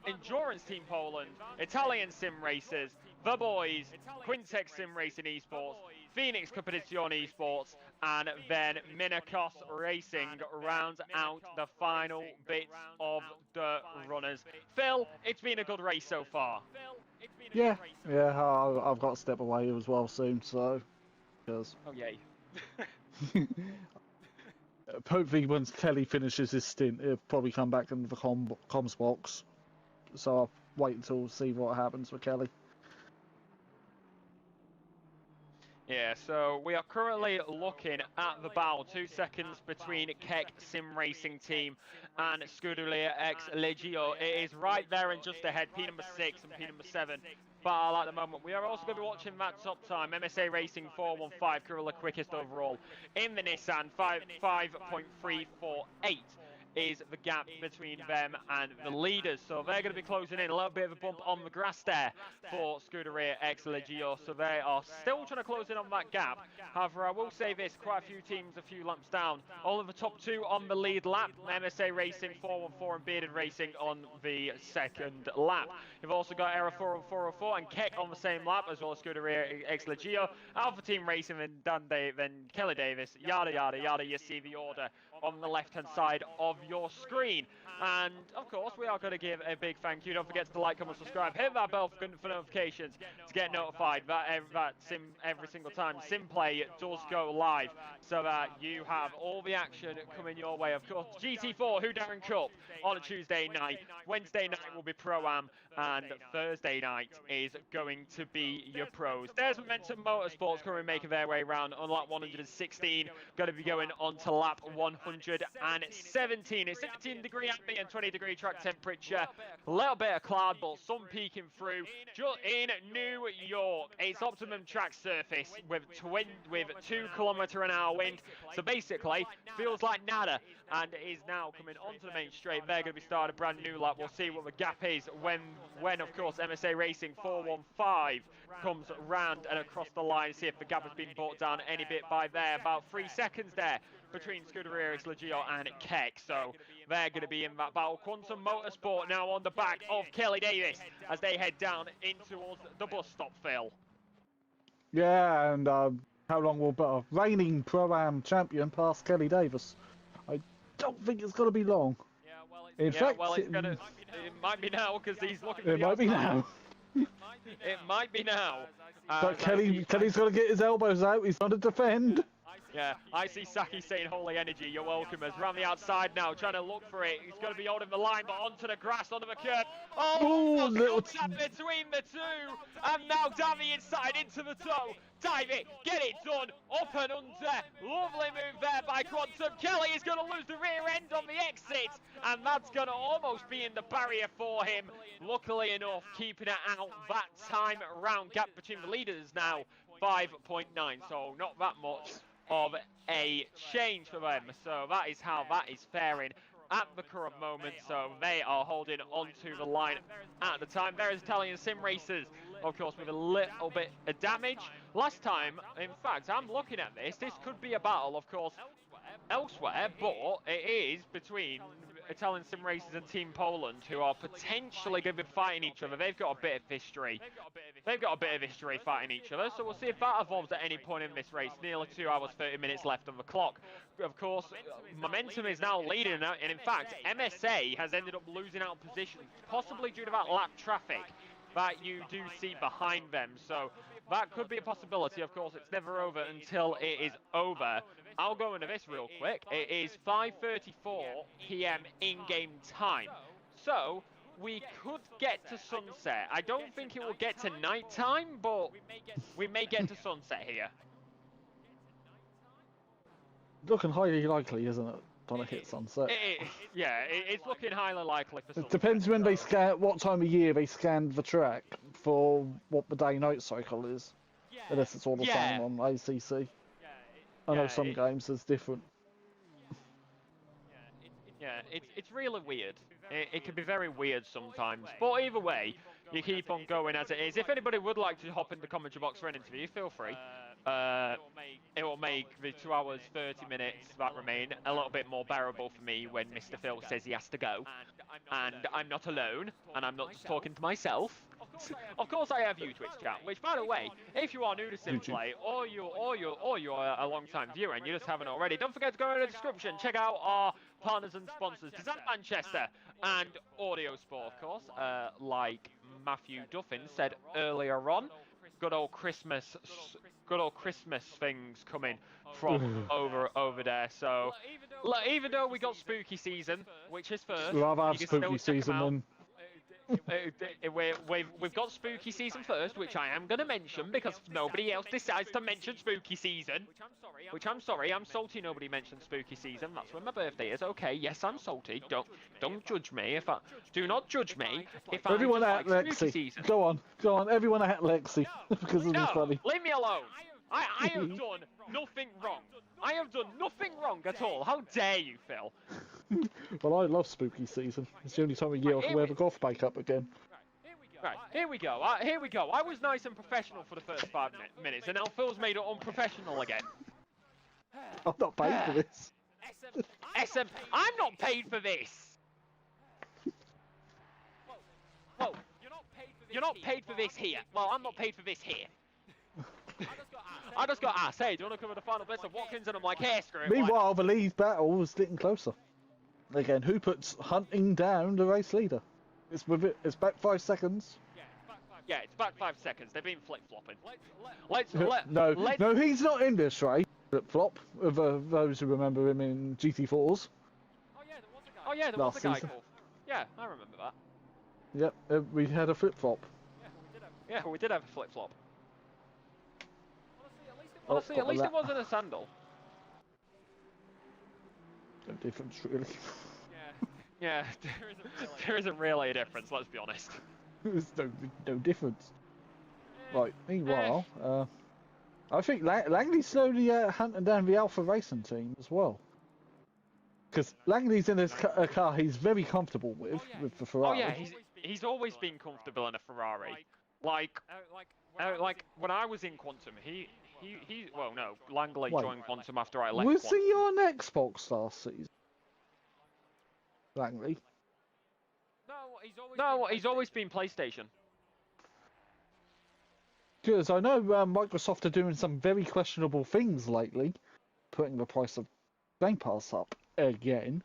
Endurance Team Poland, Italian Sim Racers, The Boys, Quintex Sim Racing Esports, Phoenix Competizione Esports, and then Minikos Racing rounds out the final bits of the runners. Phil, it's been a good race so far. Yeah, I've got to step away as well soon, so because oh yay. Hopefully once Kelly finishes his stint, he'll probably come back into the comms box. So I'll wait until see what happens with Kelly. Yeah, so we are currently looking at the battle. 2 seconds between Keck Sim Racing Team and Scuderia X Legio. It is right there and just ahead, P number 6 and P number 7. Battle at the moment. We are also going to be watching that top time. MSA Racing 415, currently quickest overall in the Nissan, 5.348. Is the gap between them and the leaders. So they're going to be closing in. A little bit of a bump on the grass there for Scuderia X Legio. So they are still trying to close in on that gap. However, I will say this, quite a few teams a few laps down. All of the top 2 on the lead lap. MSA Racing 414 and Bearded Racing on the second lap. You've also got Error 404 and Keck on the same lap, as well as Scuderia X Legio. Alpha Team Racing, then Kelly Davis, yada yada yada. You see the order on the left hand side of your screen. And of course, we are going to give a big thank you. Don't forget to like, comment, subscribe, hit that bell for notifications to get notified that every single time SimPlay does go live, so that you have all the action coming your way. Of course, GT4 Who Darren Cup on a Tuesday night. Wednesday night will be Pro-Am, and Thursday night is going to be your pros. There's Momentum Motorsports currently making their way around on lap 116. Going to be going on to lap 117. It's 17-degree ambient and 20-degree track temperature. A little bit of cloud, but sun peeking through. Just in New York, it's optimum track surface with 2km/h wind. So basically, feels like nada, and is now coming onto the main straight. They're going to be starting a brand new lap. We'll see what the gap is when of course MSA Racing 415 comes round and across the line. See if the gap has been brought down any bit by there. About 3 seconds there between Scuderi's Legio and Keck, so they're going to be in that battle. Quantum Motorsport now on the back of Kelly Davis as they head down in towards the bus stop, Phil. Yeah, and how long will a reigning Pro-Am champion pass Kelly Davis? I don't think it's going to be long. Yeah, well, in fact, it might be now because he's looking for it might be now. It might be now. But Kelly's got to get his elbows out. He's got to defend. Yeah, I see Saki saying holy energy, you're welcome, as round the outside now, trying to look for it. He's going to be holding the line, but onto the grass, onto the curb. Oh, little contact between the two. And now Davy inside into the toe. Dive it, get it done, up and under. Lovely move there by Quantum. Kelly is going to lose the rear end on the exit, and that's going to almost be in the barrier for him. Luckily enough, keeping it out that time round. Gap between the leaders now, 5.9, so not that much of a change for them. So that is how that is faring at the current moment. So they are holding onto the line at the time. There is Italian sim racers, of course, with a little bit of damage. Last time, in fact, I'm looking at this. This could be a battle, of course, elsewhere, but it is between Italian sim racers and Team Poland, who are potentially going to be fighting each other. They've got a bit of history. They've got a bit of history fighting each other, so we'll see if that evolves at any point in this race. Nearly 2 hours, 30 minutes left on the clock. Of course, Momentum is now leading, and in fact, MSA has ended up losing out position, possibly due to that lap traffic that you do see behind them. So that could be a possibility. Of course, it's never over until it is over. I'll go into this real quick. It is 5:34 p.m. in-game time. So we could get to sunset. I don't think it will get to night time, but we may get to sunset here. Looking highly likely, isn't it? Gonna hit sunset. It's looking highly likely for sunset. It depends when they scan, what time of year they scanned the track for what the day-night cycle is. Unless it's all the same on ACC. I know some games is different. Yeah, it's really weird. It can be very weird sometimes. But either way, you keep on going as it is. If anybody would like to hop in the commentary box for an interview, feel free. It will make the 2 hours, 30 minutes that remain a little bit more bearable for me when Mr. Phil says he has to go. And I'm not alone, and I'm not just talking to myself. Of course I have you, Twitch chat, which, by the way, if you are new to SimPlay, or you're a long-time viewer and you just haven't already, don't forget to go in the description, check out our partners and sponsors, Design Manchester and Audio Sport, of course, like Mathew Duffin said earlier on. Good old Christmas things coming from over there. So, look, even though we got spooky season, which is first, we'll have spooky season then. We've got spooky season first, which I am going to mention because nobody else decides to mention spooky season. Which I'm sorry, I'm salty nobody mentioned spooky season. That's when my birthday is. Okay, yes, I'm salty. Don't judge me if I do not judge me if I everyone like Lexi. Spooky season. Go on, everyone at Lexi because it'll be funny. Leave me alone. I have done nothing wrong. I have done nothing wrong at all. How dare you, Phil? Well, I love spooky season. It's the only time of year I can wear the golf bike up again. Right, here we go. I was nice and professional for the first 5 minutes, and now Phil's made it unprofessional again. I'm not paid for this. I'm not paid for this. Whoa, you're not paid for this here. Well, I'm not paid for this here. I just got asked, hey, do you want to cover the final bits of Watkins? And I'm like, hey, screw it. Meanwhile, the lead battle is getting closer. Again, who puts hunting down the race leader? It's back 5 seconds. Yeah, it's back 5 seconds. They've been flip-flopping. No, he's not in this race. Flip-flop, of those who remember him in GT4s. Oh yeah, there was a guy called. Yeah, I remember that. Yep, we had a flip-flop. Yeah, we did have a flip-flop. Honestly, at least it wasn't a sandal. No difference, really. Yeah, there isn't really a difference, let's be honest. There's no difference. Right, meanwhile, I think Langley's slowly hunting down the Alpha Racing team as well. Because Langley's in a car he's very comfortable with the Ferrari. Oh yeah, he's always been comfortable in a Ferrari. Like when I was in Quantum, Well, no, Langley Wait. joined Quantum after I left. Was Quantum. he on Xbox last season? Langley? No, he's always been PlayStation. Because I know Microsoft are doing some very questionable things lately, putting the price of Game Pass up again.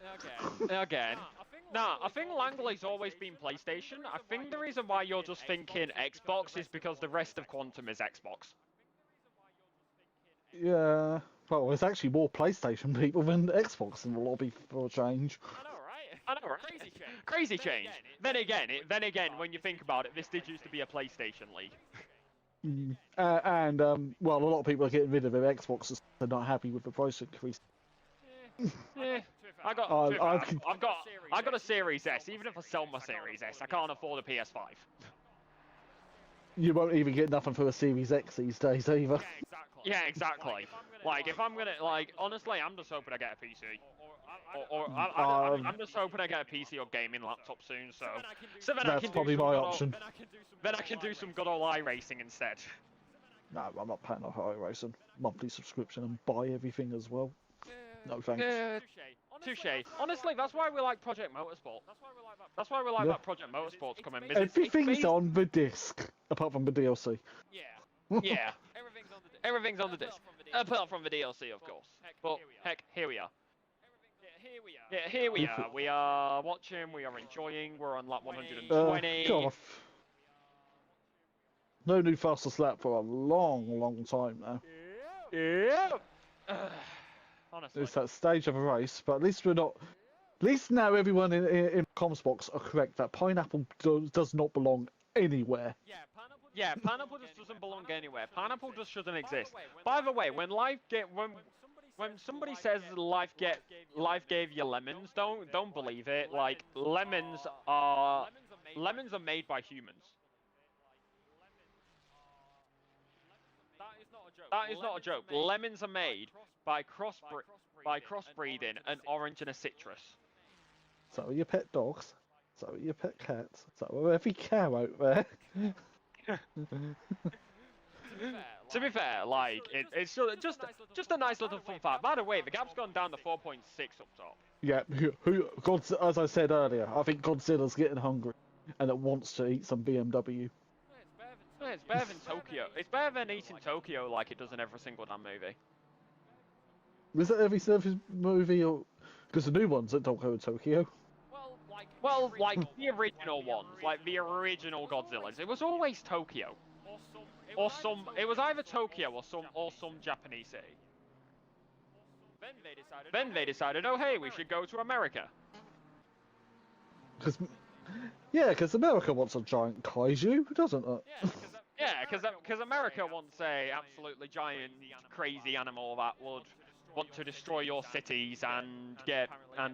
Again. Nah, I think Langley's always been PlayStation. I think the reason why you're just thinking Xbox is because the rest of Quantum is Xbox. Yeah, well, there's actually more PlayStation people than Xbox in the lobby for a change. I know, right? Crazy change. Then again, when you think about it, this did used to be a PlayStation league. Well, a lot of people are getting rid of their Xboxes. They're not happy with the price increase. I got a Series S. Even if I sell my Series S, I can't afford a PS5. You won't even get nothing for a Series X these days either. Yeah, exactly. Like, if I'm gonna, like, honestly, I'm just hoping I get a PC. I'm just hoping I get a PC or gaming laptop soon, so then that's probably my option. Then I can do some good old iRacing instead. No, I'm not paying off iRacing. Monthly subscription and buy everything as well. No thanks. Touche. Honestly, that's why we like Project Motorsport. That's why we like that Project Motorsport's coming. Everything's on the disc, apart from the DLC. Yeah. Everything's on the disc. Apart from the DLC, of course. But, heck, here we are. Yeah, here we are. We are watching, we are enjoying, we're on lap 120. God. No new fastest lap for a long time now. Yeah. Honestly. It's that stage of a race, but at least we're not... At least now everyone in comms box are correct that pineapple does not belong anywhere. Yeah, pineapple just doesn't belong anywhere. Pineapple just shouldn't exist. By the way, when somebody says life gave you lemons, don't believe it. Like, lemons are made by humans. That is not a joke. Lemons are made by crossbreeding an orange and a citrus. So are your pet dogs. So are your pet cats. So are every cow out there. To be fair, like, it's just a nice little fun fact. By the way, the gap's gone down to 4.6 up top. Yeah, as I said earlier, I think Godzilla's getting hungry and it wants to eat some BMW. It's better than Tokyo. It's better than eating Tokyo like it does in every single damn movie. Was that every service movie, or because the new ones that don't go to Tokyo? Well, like the original ones, like the original Godzillas, it was always Tokyo, or some. It was either Tokyo or some Japanese city. Then they decided, oh hey, we should go to America. Because America wants a giant kaiju, doesn't it? Yeah, because America wants a absolutely giant, crazy animal that would want to destroy your cities and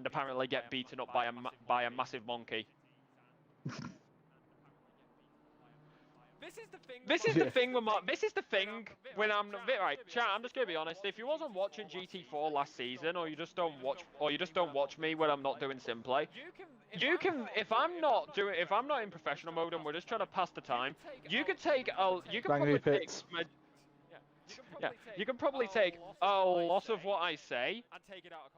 apparently get beaten up by a massive monkey. This is the thing when I'm right, chat. I'm just gonna be honest. If you wasn't watching GT4 last season, or you just don't watch me when I'm not doing SimPlay, you can. If I'm not in professional mode and we're just trying to pass the time, you can probably take a lot of what I say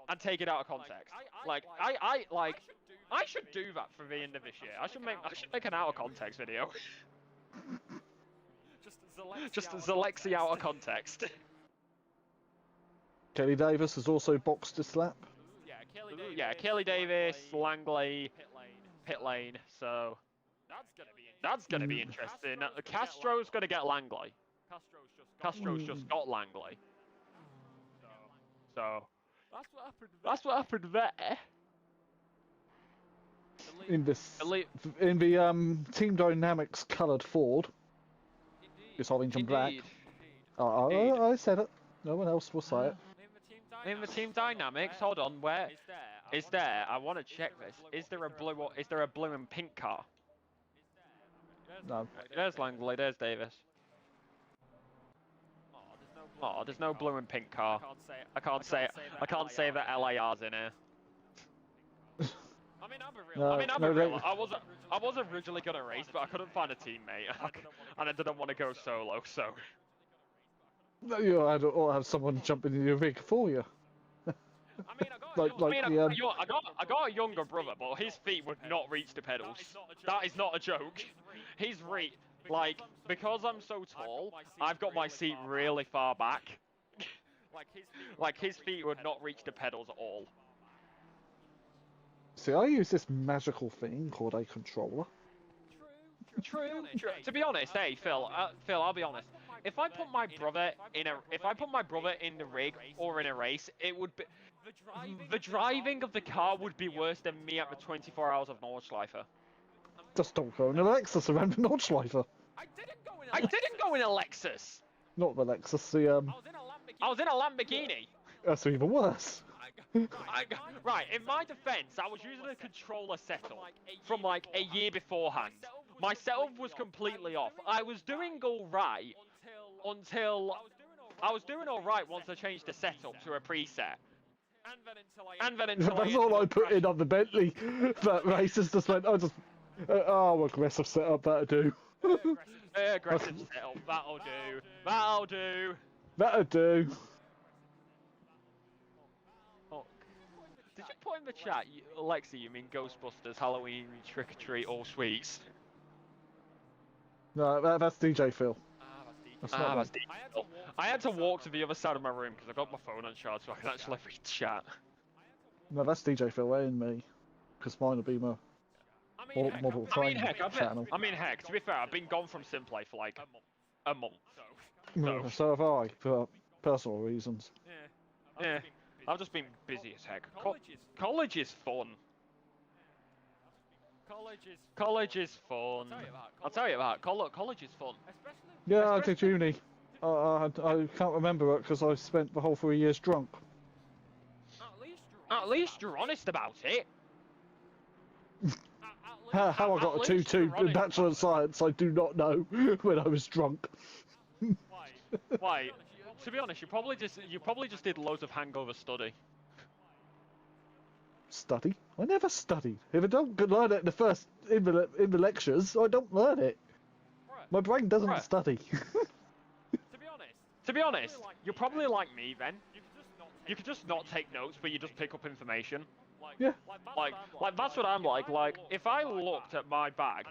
and take it out of context. Like I should do that for the end of this year. I should make an out of context video. Just Zalexi out of context. Kelly Davis has also boxed this lap. Yeah, Kelly Davis, Langley, pit lane. So that's gonna be interesting. Castro's gonna get Langley. Castro's just got Langley. So that's what happened there. In the Team Dynamics coloured Ford. It's orange and black. I said it. No one else will say it. In the Team Dynamics, hold on, where is there? I want to check this. Is there a blue and pink car? No. There's Langley. There's Davis. Oh, there's no blue and pink car. I can't say that LAR's in here. I was originally gonna race, but I couldn't find a teammate, and I didn't want to go solo, so. You had or have someone jump into your rig for you. I got a younger brother, but his feet would not reach the pedals. That is not a joke. His reach, like, because I'm so tall, I've got my seat really far back. Like his feet would not reach the pedals at all. See, I use this magical thing called a controller. True. To be honest, hey Phil, I'll be honest. If I put my brother in the rig or in a race, it would be the driving of the car would be worse than me at the 24 hours of Nordschleife. Just don't go in a Lexus around the Nordschleife. I didn't go in a Lexus. Not the Lexus, the I was in a Lamborghini. That's even worse. Right, in my defense, I was using a controller setup from like a year beforehand. My setup was completely off. I was doing alright until I was doing alright once I changed the setup to a preset. And then until That's all I put in on the Bentley. That racist just went, aggressive setup, that'll do. Aggressive setup, that'll do. That'll do. That'll do. Oh. Did you put in the chat, Alexi, you mean Ghostbusters, Halloween, Trick or Treat, all sweets? No, that's DJ Phil. That's DJ Phil. I had to walk to the other side of my room because I got my phone on charge so I can actually read chat. No, that's DJ Phil and me. Because mine will be my model train channel. I mean, heck, to be fair, I've been gone from SimPlay for like a month. So have I, for personal reasons. Yeah. I've just been busy as heck. College is fun. College is fun. I'll tell you about college is fun. Yeah, I did uni. I can't remember it because I spent the whole 3 years drunk. At least you're honest about it. How I got a 2-2 in Bachelor of Science, I do not know when I was drunk. Why? To be honest, you probably just did loads of hangover study. Study? I never studied. If I don't learn it in the lectures, I don't learn it. My brain doesn't study. To be honest, you're probably like me then. You could just not take notes, but you just pick up information. Yeah. Like that's what I'm like. Like if I looked at my bag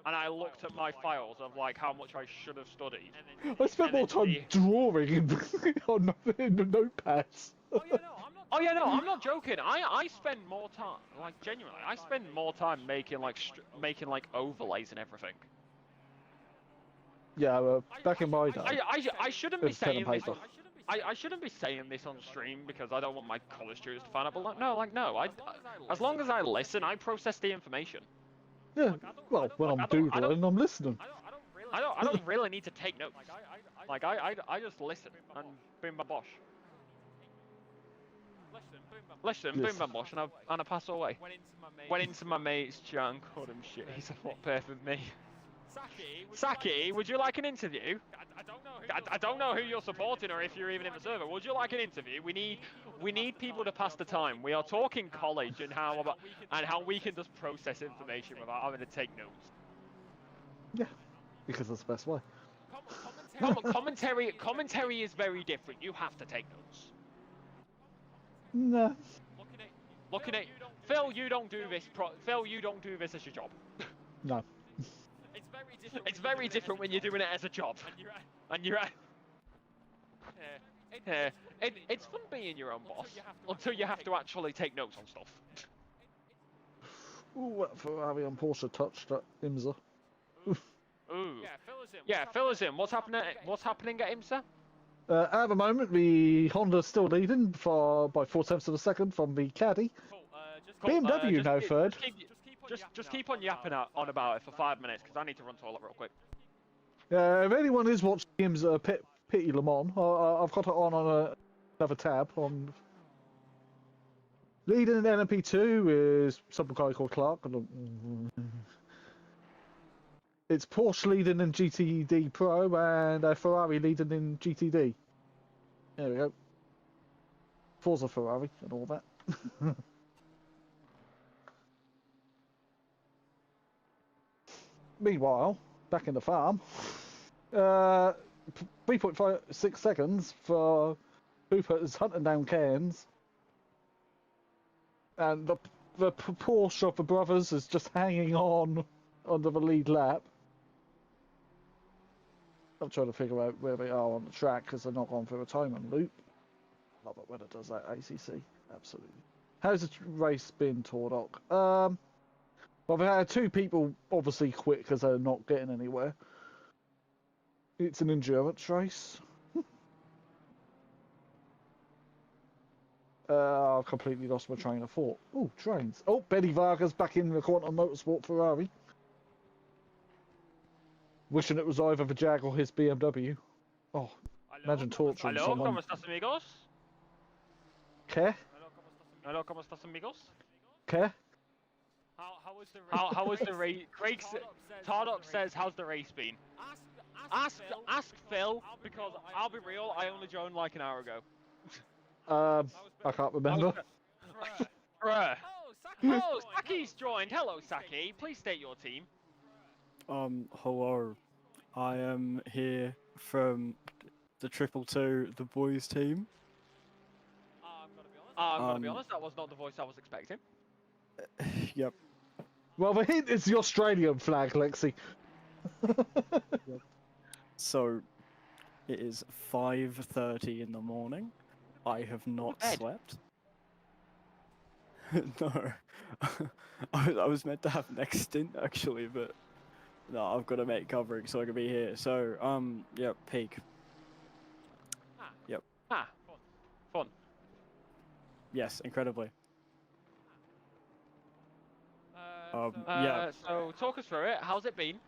and I looked at my files of like how much I should have studied. I spent more time drawing in the notepads. Oh yeah, no, I'm not joking. I spend more time, like genuinely, I spend more time making like overlays and everything. Yeah, back in my day. I shouldn't be saying this. I shouldn't be saying this on stream because I don't want my college students to find out. But no. As long as I listen, I process the information. Yeah. Well, when I'm doodling, I'm listening. I don't really need to take notes. Like I just listen and boom bam bosh. Listen, boom bam bosh, and I pass away. Went into my mate's chat and called him shit. He's a lot better than me. Saki, would you like an interview? I don't know who you're supporting or if you're even in the server. Would you like an interview? We need people to pass the time. We are talking college and how we can just process information without having to take notes. Yeah, because that's the best way. Commentary is very different. You have to take notes. No. Looking at Phil, you don't do this. Phil, you don't do this as your job. No. It's very different when you're doing it as a job. And you're at. Yeah. It's fun being your own boss until you have to actually take notes on stuff. Ooh, that Ferrari and Porsche touched at IMSA. Ooh. Yeah, fill us in. What's happening at IMSA? At the moment, the Honda's still leading by 4/10 of a second from the Caddy. BMW now third. Just keep on yapping on about it for 5 minutes because I need to run toilet real quick. If anyone is watching IMSA Pity Le Mans, I've got it on another tab. Leading in LMP2 is some guy called Clark. It's Porsche leading in GTD Pro and Ferrari leading in GTD. There we go. Forza Ferrari and all that. Meanwhile, back in the farm, 3.56 seconds for Hooper is hunting down Cairns. And the Porsche of the brothers is just hanging on under the lead lap. I'm trying to figure out where they are on the track because they're not going through a timing loop. Love it when it does that, ACC. Absolutely. How's the race been, Tordok? Well, they had 2 people obviously quit because they're not getting anywhere. It's an endurance race. I've completely lost my train of thought. Oh, trains. Oh, Benny Vargas back in the Quantum Motorsport Ferrari. Wishing it was either the Jag or his BMW. Oh, imagine torturing someone. ¿Cómo estás, amigos? ¿Qué? Hello, ¿cómo estás, amigos? ¿Qué? How was the race? Tardok says, how's the race been? Ask Phil, because I'll be real, I only joined like an hour ago. I can't remember. Bruh. Oh, Saki's joined. Hello, Saki. Please state your team. Hello. I am here from the 222, the boys team. I'm gonna be honest, that was not the voice I was expecting. Yep. Well, the hint is the Australian flag, Lexi. Yep. So, it is 5:30 in the morning. I have not slept. No. I was meant to have next stint, actually, but no, I've got to make covering so I can be here. So, yep, peak. Yep. Fun. Yes, incredibly. Yeah. So, talk us through it. How's it been?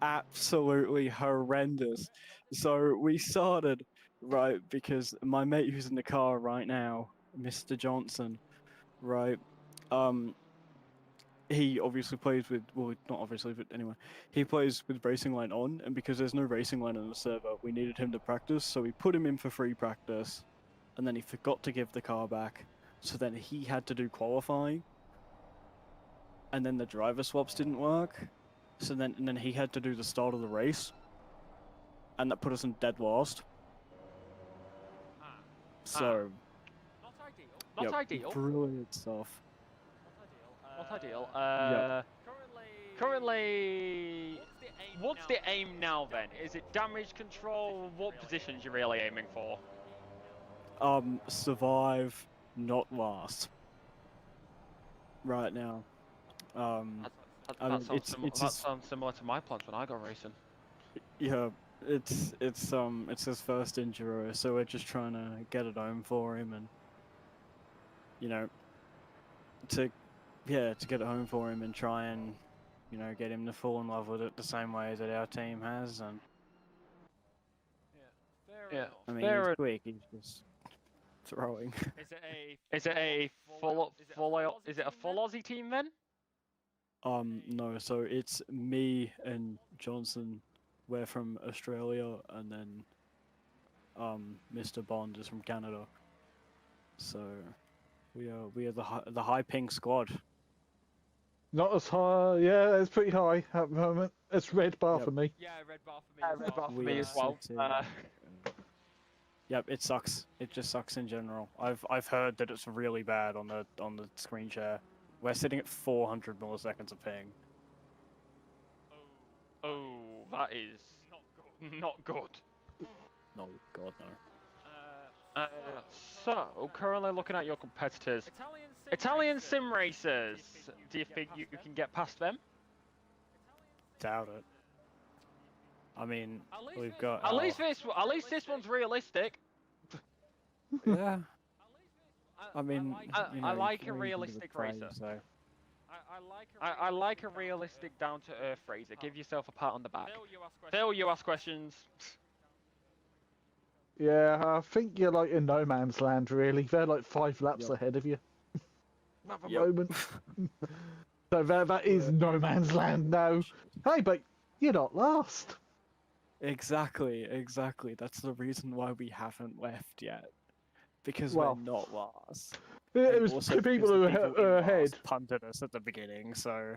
Absolutely horrendous. So, we started, right, because my mate who's in the car right now, Mr. Johnson, right, he obviously plays with, well, not obviously, but anyway, he plays with Racing Line on, and because there's no Racing Line on the server, we needed him to practice, so we put him in for free practice, and then he forgot to give the car back, so then he had to do qualifying, and then the driver swaps didn't work, so then he had to do the start of the race, and that put us in dead last. So, Not ideal. Brilliant stuff. Not ideal. Currently, what's the aim now then? Is it damage control? What positions you really aiming for? Survive, not last. Right now. That sounds similar to my plans when I go racing. Yeah, it's his first Enduro, so we're just trying to get it home for him, and you know, to get it home for him and try and, you know, get him to fall in love with it the same way that our team has. And I mean, he's quick. He's just throwing. Is it a full Aussie team then? No. So it's me and Johnson. We're from Australia, and then Mr. Bond is from Canada. So we are the high pink squad. Not as high, yeah, it's pretty high at the moment. It's red bar for me. Yeah, red bar for me as well. Yep, it sucks. It just sucks in general. I've heard that it's really bad on the screen share. We're sitting at 400 milliseconds of ping. Oh, that is not good. No, God no. So, currently looking at your competitors, Italian sim racers. Do you think you can get past them? Doubt it. I mean, we've got. At least this one's realistic. Yeah. I mean, I like a realistic racer. So. I like a realistic, down-to-earth racer. Give yourself a pat on the back. Phil, you ask questions. Yeah, I think you're like in no man's land, really. They're like 5 laps ahead of you. At the moment. So that is no man's land now. Hey, but you're not last. Exactly. That's the reason why we haven't left yet. Because we're not last. It was people who were ahead. Punted us at the beginning, so.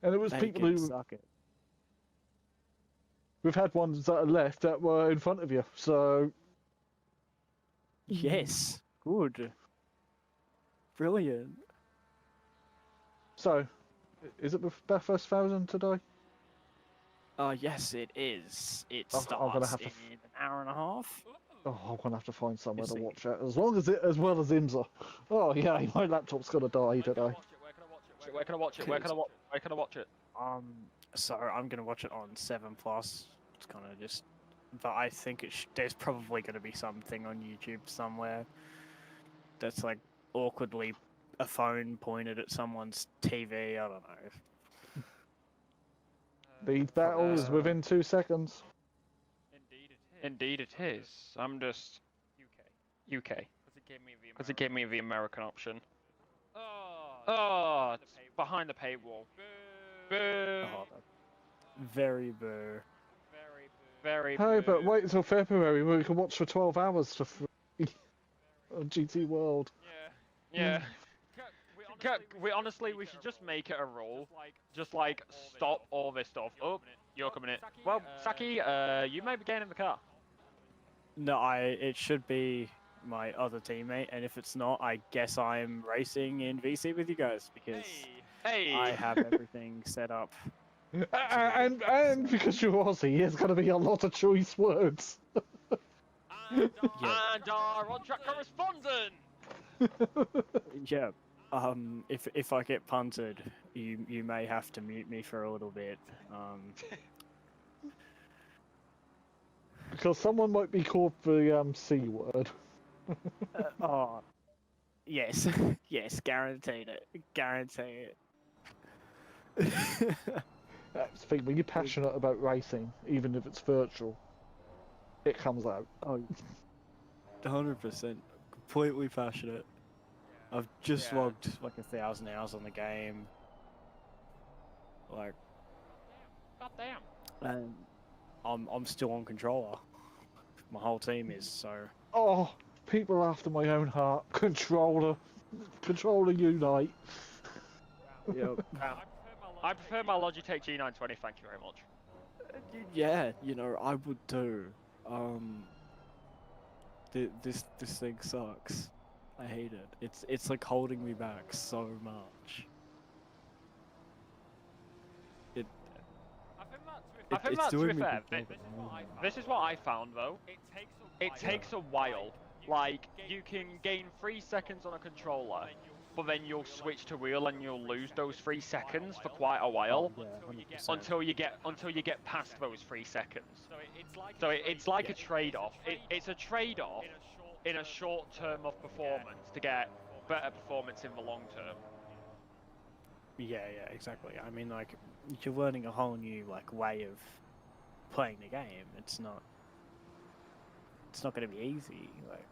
And it was people who. Suck it. we've had ones that are left that were in front of you, so... Yes, good. Brilliant. So, is it the first 1,000 today? Yes, it is. It I'm gonna starts have to in an hour and a half. Oh, I'm gonna have to find somewhere Is to it? watch it, as well as Imza. Oh yeah, my laptop's gonna die today. Where can I watch it? Where can I watch it? So I'm gonna watch it on 7 Plus. It's kind of just, but I think there's probably gonna be something on YouTube somewhere that's like awkwardly a phone pointed at someone's TV. I don't know. The battle is within 2 seconds. Indeed it is. I'm just UK. Because it gave me the American option. Oh, it's behind the paywall. Boo. Oh, very boo. Very Hey, but wait until February where we can watch for 12 hours for free on GT World. Yeah. We should just make it a rule. Just like stop all this stuff. Oh, you're coming in. Well, Saki, you may be getting in the car. No, it should be my other teammate, and if it's not, I guess I'm racing in VC with you guys because I have everything set up. And because you're Aussie, there's going to be a lot of choice words. And our on-track correspondent. Yeah. If I get punted, you may have to mute me for a little bit. Because someone might be called the C word. Yes, yes, guaranteed it, guarantee it. That's the thing, when you're passionate about racing, even if it's virtual, it comes out. Oh, 100%, completely passionate. I've just logged like 1,000 hours on the game. Like, goddamn. And I'm still on controller. My whole team is, so. Oh, people after my own heart. Controller unite. Yep. I prefer my Logitech G920. Thank you very much. Yeah, you know, I would too. This thing sucks. I hate it. It's like holding me back so much. I think that's to be fair. This is what I found though. It takes a while. Like, you can gain 3 seconds on a controller, but then you'll switch to wheel and you'll lose those 3 seconds for quite a while until you get past those 3 seconds. So it's like a trade-off. It's a trade-off in a short term of performance to get better performance in the long term. Yeah, exactly. I mean, like, you're learning a whole new way of playing the game. It's not going to be easy, like,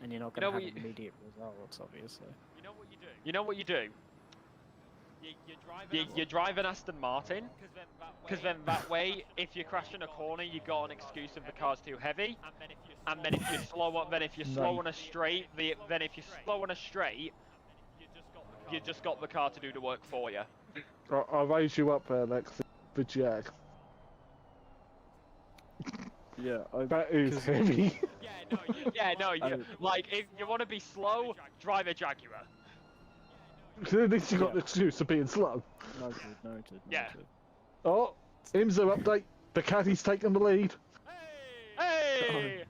and you're not going to have immediate results, obviously. You know what you do? You drive an Aston Martin, because then that way, if you crash in a corner, you got an excuse if the car's too heavy. And then if you're slow on a straight, you just got the car to do the work for you. I'll raise you up there, Lex, the Jag. Yeah, that is heavy. Like, if you want to be slow, drive a Jaguar. At least you got the excuse of being slow. Noted. Yeah. Oh, Imza update. The caddy's taking the lead. Hey!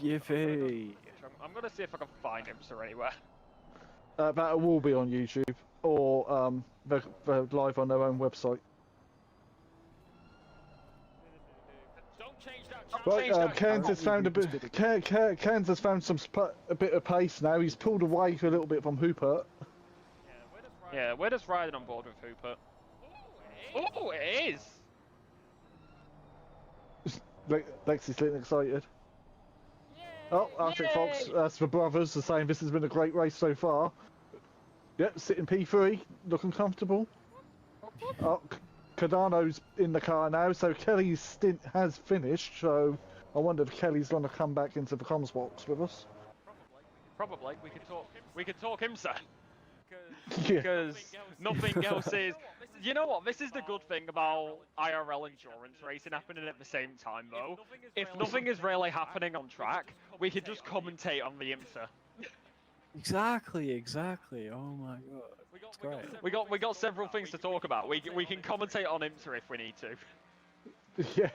Yippee! I'm gonna see if I can find Imsa anywhere. That will be on YouTube or they're live on their own website. Right, Kansas found a bit. Kansas found a bit of pace now. He's pulled away a little bit from Hooper. Yeah, we're just riding on board with Hooper. Oh, it is. Lexi's getting excited. Oh, Arctic Fox, that's the brothers. Are saying this has been a great race so far. Yep, sitting P3, looking comfortable. Oh, Cardano's in the car now, so Kelly's stint has finished, so I wonder if Kelly's going to come back into the comms box with us. Probably. We could talk him, sir. Because nothing else is. You know what? This is the good thing about IRL endurance racing happening at the same time, though. If nothing is really happening on track, we could just commentate on the IMSA. Exactly. Oh my god, it's great. We got several things to talk about. We can commentate on IMSA if we need to. Yeah.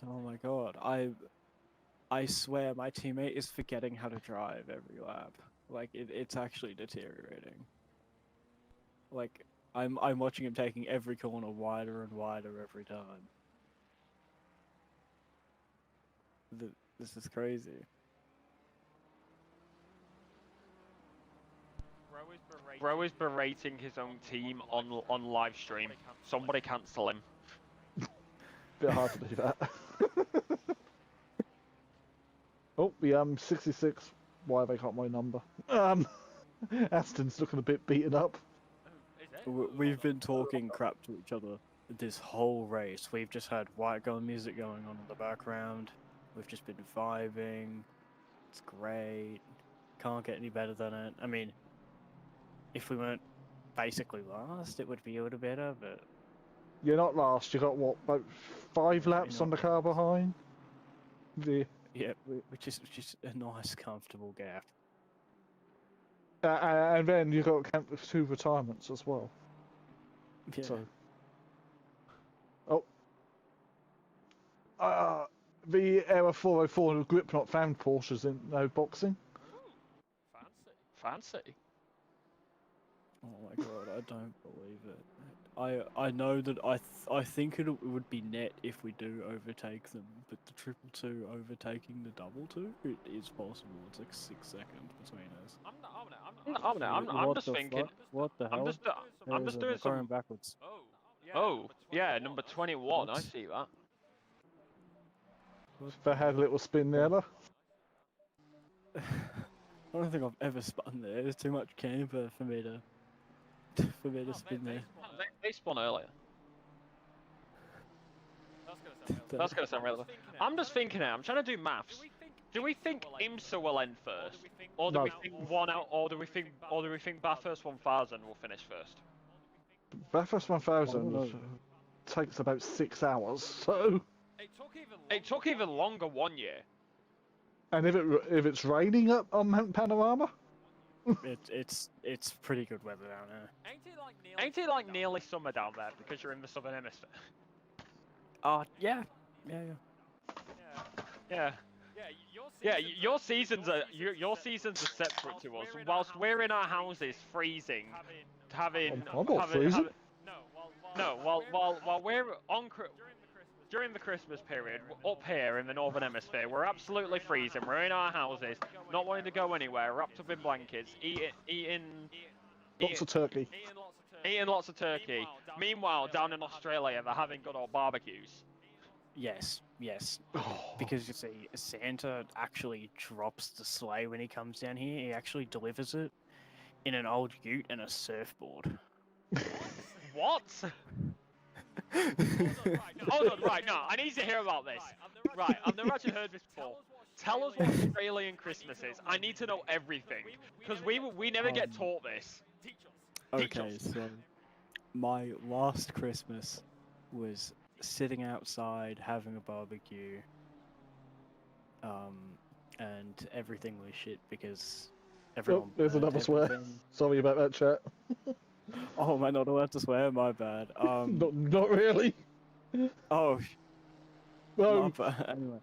Oh my god, I swear my teammate is forgetting how to drive every lap. Like it's actually deteriorating. Like I'm watching him taking every corner wider and wider every time. This is crazy. Bro is berating his own team on live stream. Somebody cancel him. Bit hard to do that. Oh, the 66. Why have I got my number? Aston's looking a bit beaten up. We've been talking crap to each other this whole race. We've just had white gun music going on in the background. We've just been vibing. It's great. Can't get any better than it. I mean, if we weren't basically last, it would be a little better, but... You're not last. You got, what, about 5 laps on the car behind? Yeah, which is a nice, comfortable gap. And then you got to count the 2 retirements as well. Yeah. So. The Era 404 grip not found Porsches in no boxing. Fancy. Oh my god, I don't believe it. I know that I think it would be net if we do overtake them, but the 222 overtaking the 22, it is possible. It's like 6 seconds between us. I'm just thinking. What the hell? I'm just doing some. backwards. Oh, yeah, number 21. I see that. They had a little spin there, though. I don't think I've ever spun there. There's too much camber for me to spin there. They spun earlier. That's gonna sound relevant. I'm just thinking now. I'm trying to do maths. Do we think IMSA will end first, or do we think or do we think Bathurst 1000 will finish first? Bathurst 1000 takes about 6 hours, so. It took even longer 1 year. And if it's raining up on Mount Panorama, it's pretty good weather down there. Ain't it like nearly summer down there because you're in the southern hemisphere? Yeah. Your seasons are separate to us. Whilst we're in our houses freezing, having freezing. While we're on during the Christmas period up here in the northern hemisphere, we're absolutely freezing. We're in our houses, not wanting to go anywhere, wrapped up in blankets, eating lots of turkey. Eating lots of turkey. Meanwhile, down in Australia, they're having good old barbecues. Yes. Because you see, Santa actually drops the sleigh when he comes down here. He actually delivers it in an old ute and a surfboard. What? Hold on, right, no, I need to hear about this. Right, I've never actually heard this before. Tell us what Australian Christmas is. I need to know everything, because we never get taught this. Okay, so my last Christmas was sitting outside having a barbecue, and everything was shit because everyone. There's another swear. Sorry about that, chat. Oh, am I not allowed to swear? My bad. Not really. Oh. No. Anyway.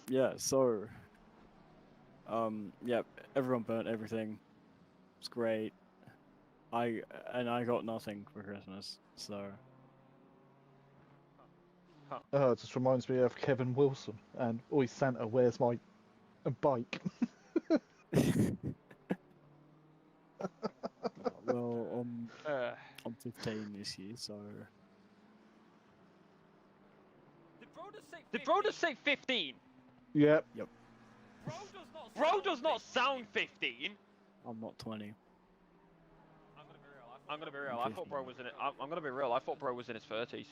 Yeah. So. Yeah. Everyone burnt everything. It's great. I got nothing for Christmas. So. It just reminds me of Kevin Wilson and "Oi Santa, where's my bike?" Well, I'm 15 this year, so. Did Bro just say 15? Yep. Bro does not sound 15. I'm not 20. I'm gonna be real. I thought Bro was in it. I'm gonna be real. I thought Bro was in his 30s.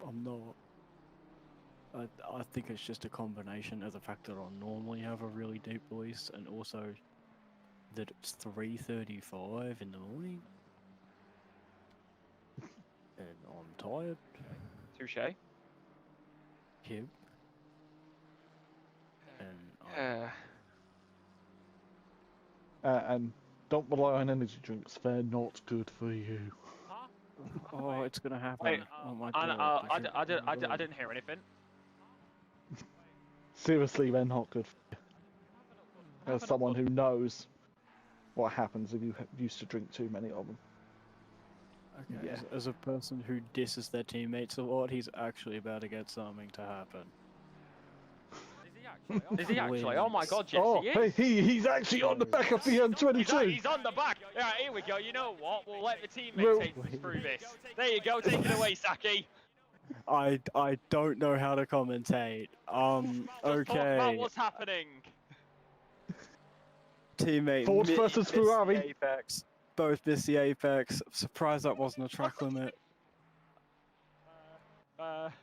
I'm not. I think it's just a combination of the fact that I normally have a really deep voice, and also that it's 3:35 in the morning, and I'm tired. Touche. Yep. And and don't rely on energy drinks; they're not good for you. oh, it's gonna happen. Wait, oh my god! I didn't hear anything. Seriously, they're not good for you. As someone who knows what happens if you used to drink too many of them. Okay, Yeah. as a person who disses their teammates a lot, he's actually about to get something to happen. Is he actually? Oh my god, yes, Oh, he is. hey, he's actually on the back of the M22. He's on the back. Yeah, here we go. You know what? We'll let the teammate take us through this. There you go. Take it away, Saki. I don't know how to commentate. Just talk about what's happening. Teammate Ford versus Ferrari. Apex. Both missed the apex. I'm surprised that wasn't a track limit.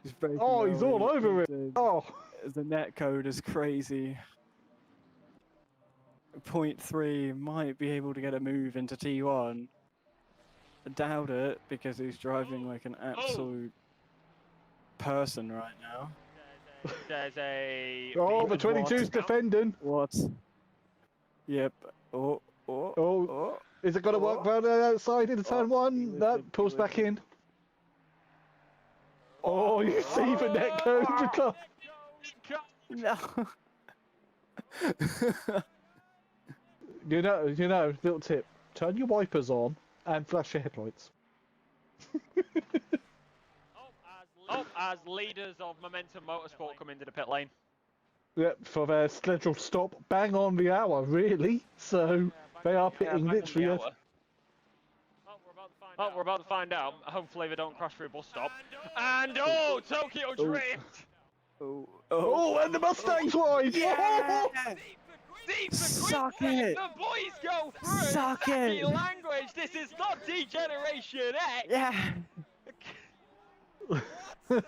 He's all over it. Oh, the net code is crazy. 0.3 might be able to get a move into T1. I doubt it because he's driving like an absolute person right now. There's a. Oh, the 22's defending. What? Yep. Oh. Is it going to work round the outside into turn one? No, pulls back in. Oh, you see the net code become. No. You know, little tip. Turn your wipers on and flash your headlights. As leaders of Momentum Motorsport come into the pit lane. Yep, for their scheduled stop, bang on the hour, really. So they are pitting literally. Oh, we're about to find out. Hopefully they don't crash through a bus stop. And Tokyo Drift! Oh, and the Mustang's wide! Yeah! Suck it! The boys go through! Suck it! Language, this is not Degeneration X! Yeah!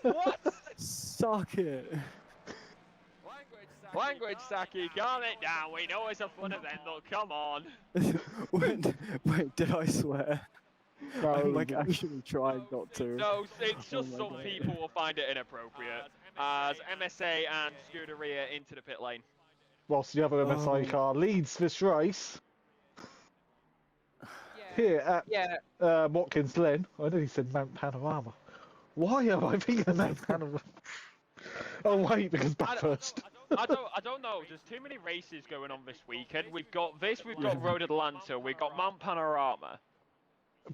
What? Suck it! Language, Saki, calm it down. We know it's a fun event, but come on. Wait, did I swear? No. I'm like actually trying not to. No, it's just some people will find it inappropriate. As MSA and Scuderia into the pit lane. Whilst the other MSI car leads this race. Here at Watkins Glen. I know he said Mount Panorama. Why am I thinking Mount Panorama? Oh wait, because back first. I don't know. There's too many races going on this weekend. We've got Road Atlanta, we've got Mount Panorama.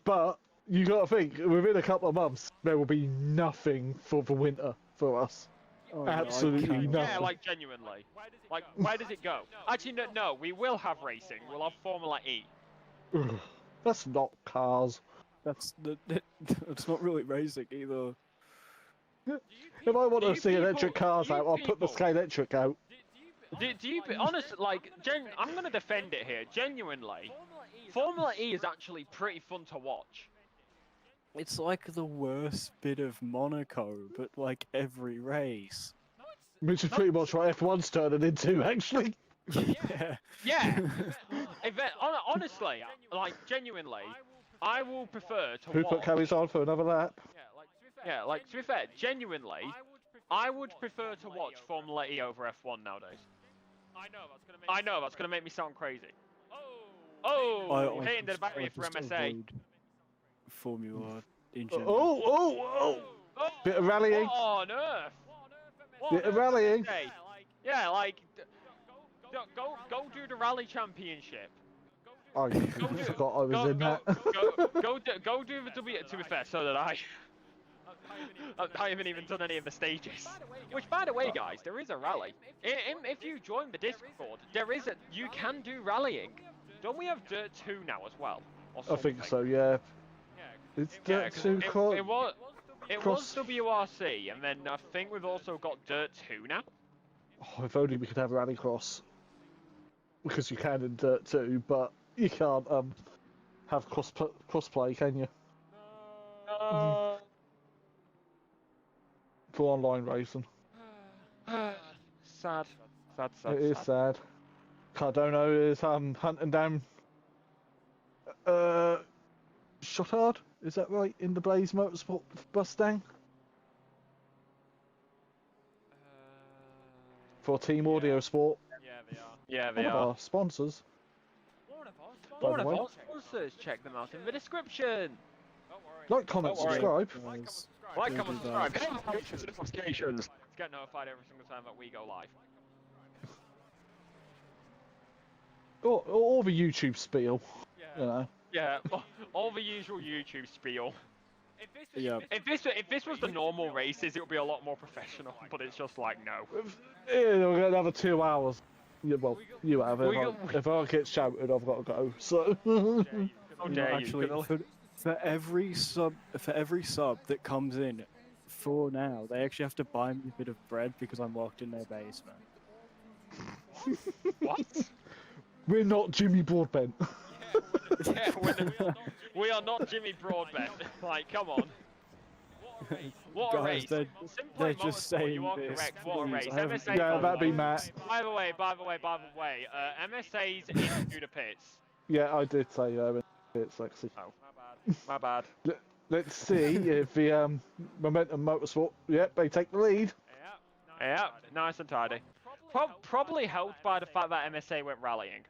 But you got to think, within a couple of months, there will be nothing for the winter for us. Oh, absolutely nothing. Yeah, like genuinely. Like, where does it go? Actually, no. We will have racing. We'll have Formula E. That's not cars. It's not really racing either. If I want to see electric cars out, I'll put the Sky Electric out. Do you honestly, like, I'm going to defend it here, genuinely. Formula E is actually pretty fun to watch. It's like the worst bit of Monaco, but like every race. Which is pretty much what F1's turning into, actually. Yeah. Honestly, like, genuinely, I will prefer to watch... Who put carries on for another lap? Yeah, like, to be fair, genuinely, I would prefer to watch Formula E over F1 nowadays. I know, that's going to make me sound crazy. Oh, hitting the barrier for MSA. Formula in general. Oh! Bit of rallying. What on earth? Bit of rallying. Yeah, like, go do the rally championship. I completely forgot I was in that. Go do the W. To be fair, so did I. I haven't even done any of the stages. Which, by the way, guys, there is a rally. If you join the Discord, you can do rallying. Don't we have Dirt 2 now as well? I think so, yeah. It's Dirt 2 it was WRC, and then I think we've also got Dirt 2 now. Oh, if only we could have Rallycross. Because you can in Dirt 2, but you can't have crossplay, can you? For online racing. Sad. It is sad. Cardano is hunting down Shotard, is that right? In the Blaze Motorsport Mustang? For Team Audio Sport. Yeah, they are. Yeah, they One are. of our sponsors. One of our sponsors. Check them out in the description. Like, comment, subscribe. Like, comment, subscribe. Hit notifications. Get notified every single time that we go live. Or the YouTube spiel. Yeah. You know. Yeah, all the usual YouTube spiel. Yeah. If this was the normal races, it would be a lot more professional. But it's just like no. Yeah, we've got another 2 hours. Yeah, well, you have. If I get shouted, I've got to go. So. How dare you? Actually, for every sub that comes in, for now, they actually have to buy me a bit of bread because I'm locked in their basement. What? We're not Jimmy Broadbent. Yeah, we are not Jimmy Broadbent. Like, come on. What a race! They're just saying you are this. correct. What a race! Please, MSA. Yeah, that'd be Matt. By the way, MSA's into the pits. Yeah, I did say it's sexy. Oh, my bad. Let's see if the Momentum Motorsport. Yep, they take the lead. Yeah, nice and tidy. Probably helped by the fact that MSA went rallying.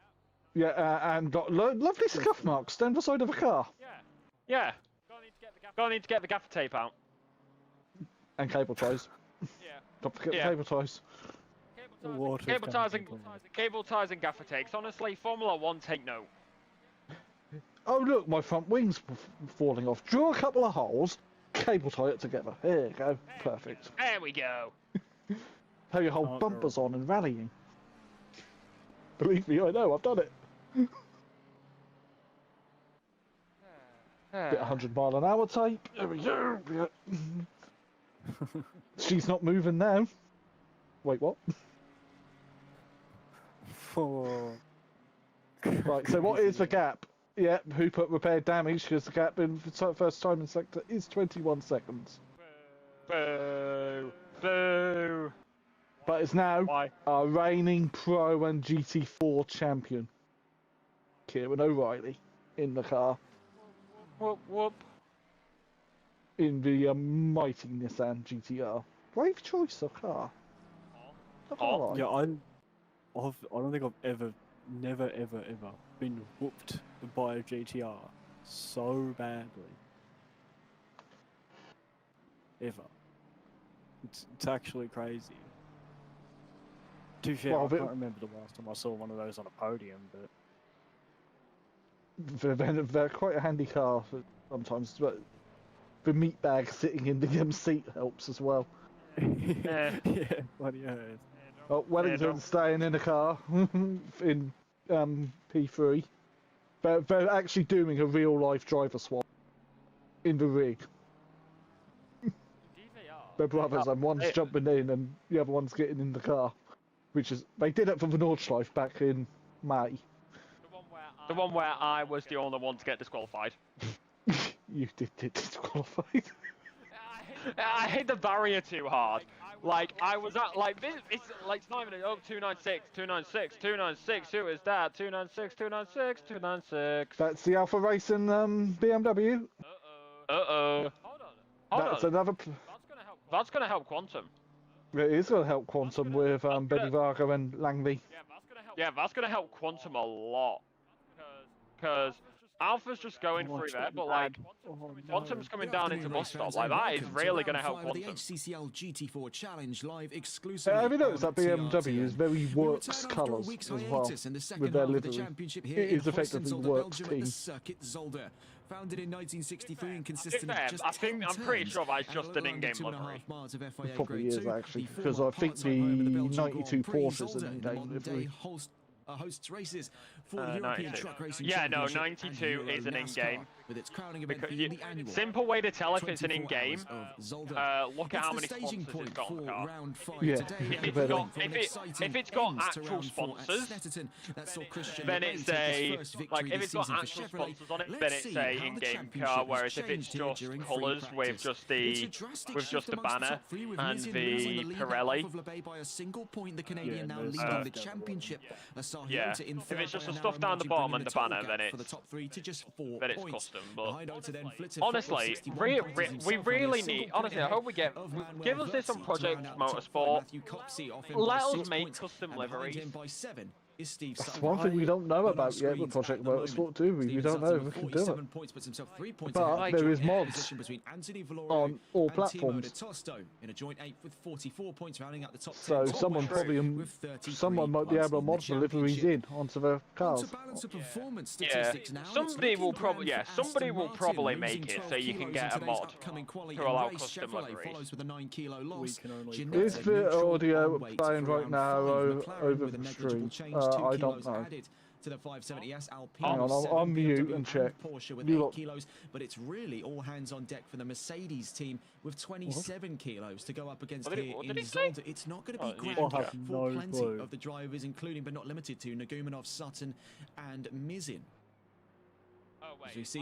Yeah, and got lovely scuff marks down the side of the car. Yeah. Gonna need to get the gaffer tape out. And cable ties. Yeah. Don't forget the cable ties. Cable ties and gaffer tapes. Honestly, Formula 1 take note. Oh look, my front wing's falling off. Draw a couple of holes, cable tie it together. There you go. Perfect. There we go. How you hold bumpers on and rallying. Believe me, I know, I've done it. Bit 100-mile-an-hour tape. There we go. She's not moving now. Wait, what? Right, so what is the gap? Yeah, who put repaired damage? Because the gap in the first time in sector is 21 seconds. Boo. Boo. But it's now our reigning Pro and GT4 champion, Kieran O'Reilly, in the car. Whoop whoop. In the mighty Nissan GTR. Brave choice of car. Yeah, I don't think I've ever, never, ever been whooped by a GTR so badly. Ever. It's actually crazy. To be fair, I can't remember the last time I saw one of those on a podium, but they're quite a handy car sometimes. But the meat bag sitting in the seat helps as well. Yeah, bloody hell. Oh, Wellington's staying in the car in P3. They're actually doing a real life driver swap in the rig. They're brothers, and one's jumping in and the other one's getting in the car. Which is, they did it for the Nordschleife back in May. The one where I was the only one to get disqualified. You did get disqualified. I hit the barrier too hard. Like, I was at, like, this, it's like, it's not even, 296, 296, 296, who is that? 296, 296, 296. That's the Alpha Racing BMW. Uh-oh. Hold on. Another... That's gonna help Quantum. It is going to help Quantum with Benny Varga and Langley. Yeah, that's going to help Quantum a lot. Because Alpha's just going through there, but like, Quantum's coming down into bus stop. Like, that is really going to help Quantum. The HCCL GT4 Challenge live exclusively. Have you noticed that BMW is very Works colours as well with their livery? It is effectively Works team. Founded in 1963 and consistent of just I'm pretty sure that's just an in-game livery. It probably is actually, because I think the 92 Porsches are in-game livery. Hosts races for European truck racing. Yeah, no, 92 is an in-game. with its crowning event being the annual. Simple way to tell if it's an in-game. Look at how many sponsors it's got on the car. If it's got actual sponsors, then it's a like if it's got actual sponsors on it, then it's a in-game car. Whereas if it's just colours with just the banner and the Pirelli, if it's just the stuff down the bottom and the banner, then it's custom. But honestly, we really need. Honestly, I hope we give us this on Project Motorsport. Let us make custom liveries. That's one thing we don't know about yet with Project Motorsport, do we? We don't know if we can do it. But there is mods on all platforms. So someone might be able to mod the liveries in onto their cars. Yeah, somebody will probably make it so you can get a mod to allow custom liveries. Is the audio playing right now over the stream? I don't know. To the 570S Alpine. Hang on, I'll mute and check. Porsche with 8 kilos, but it's really all hands on deck for the Mercedes team with 27 kilos to go up against here in Zolder. It's not going to be grand for plenty of the drivers, including but not limited to Nagumonov, Sutton, and Mizin. Is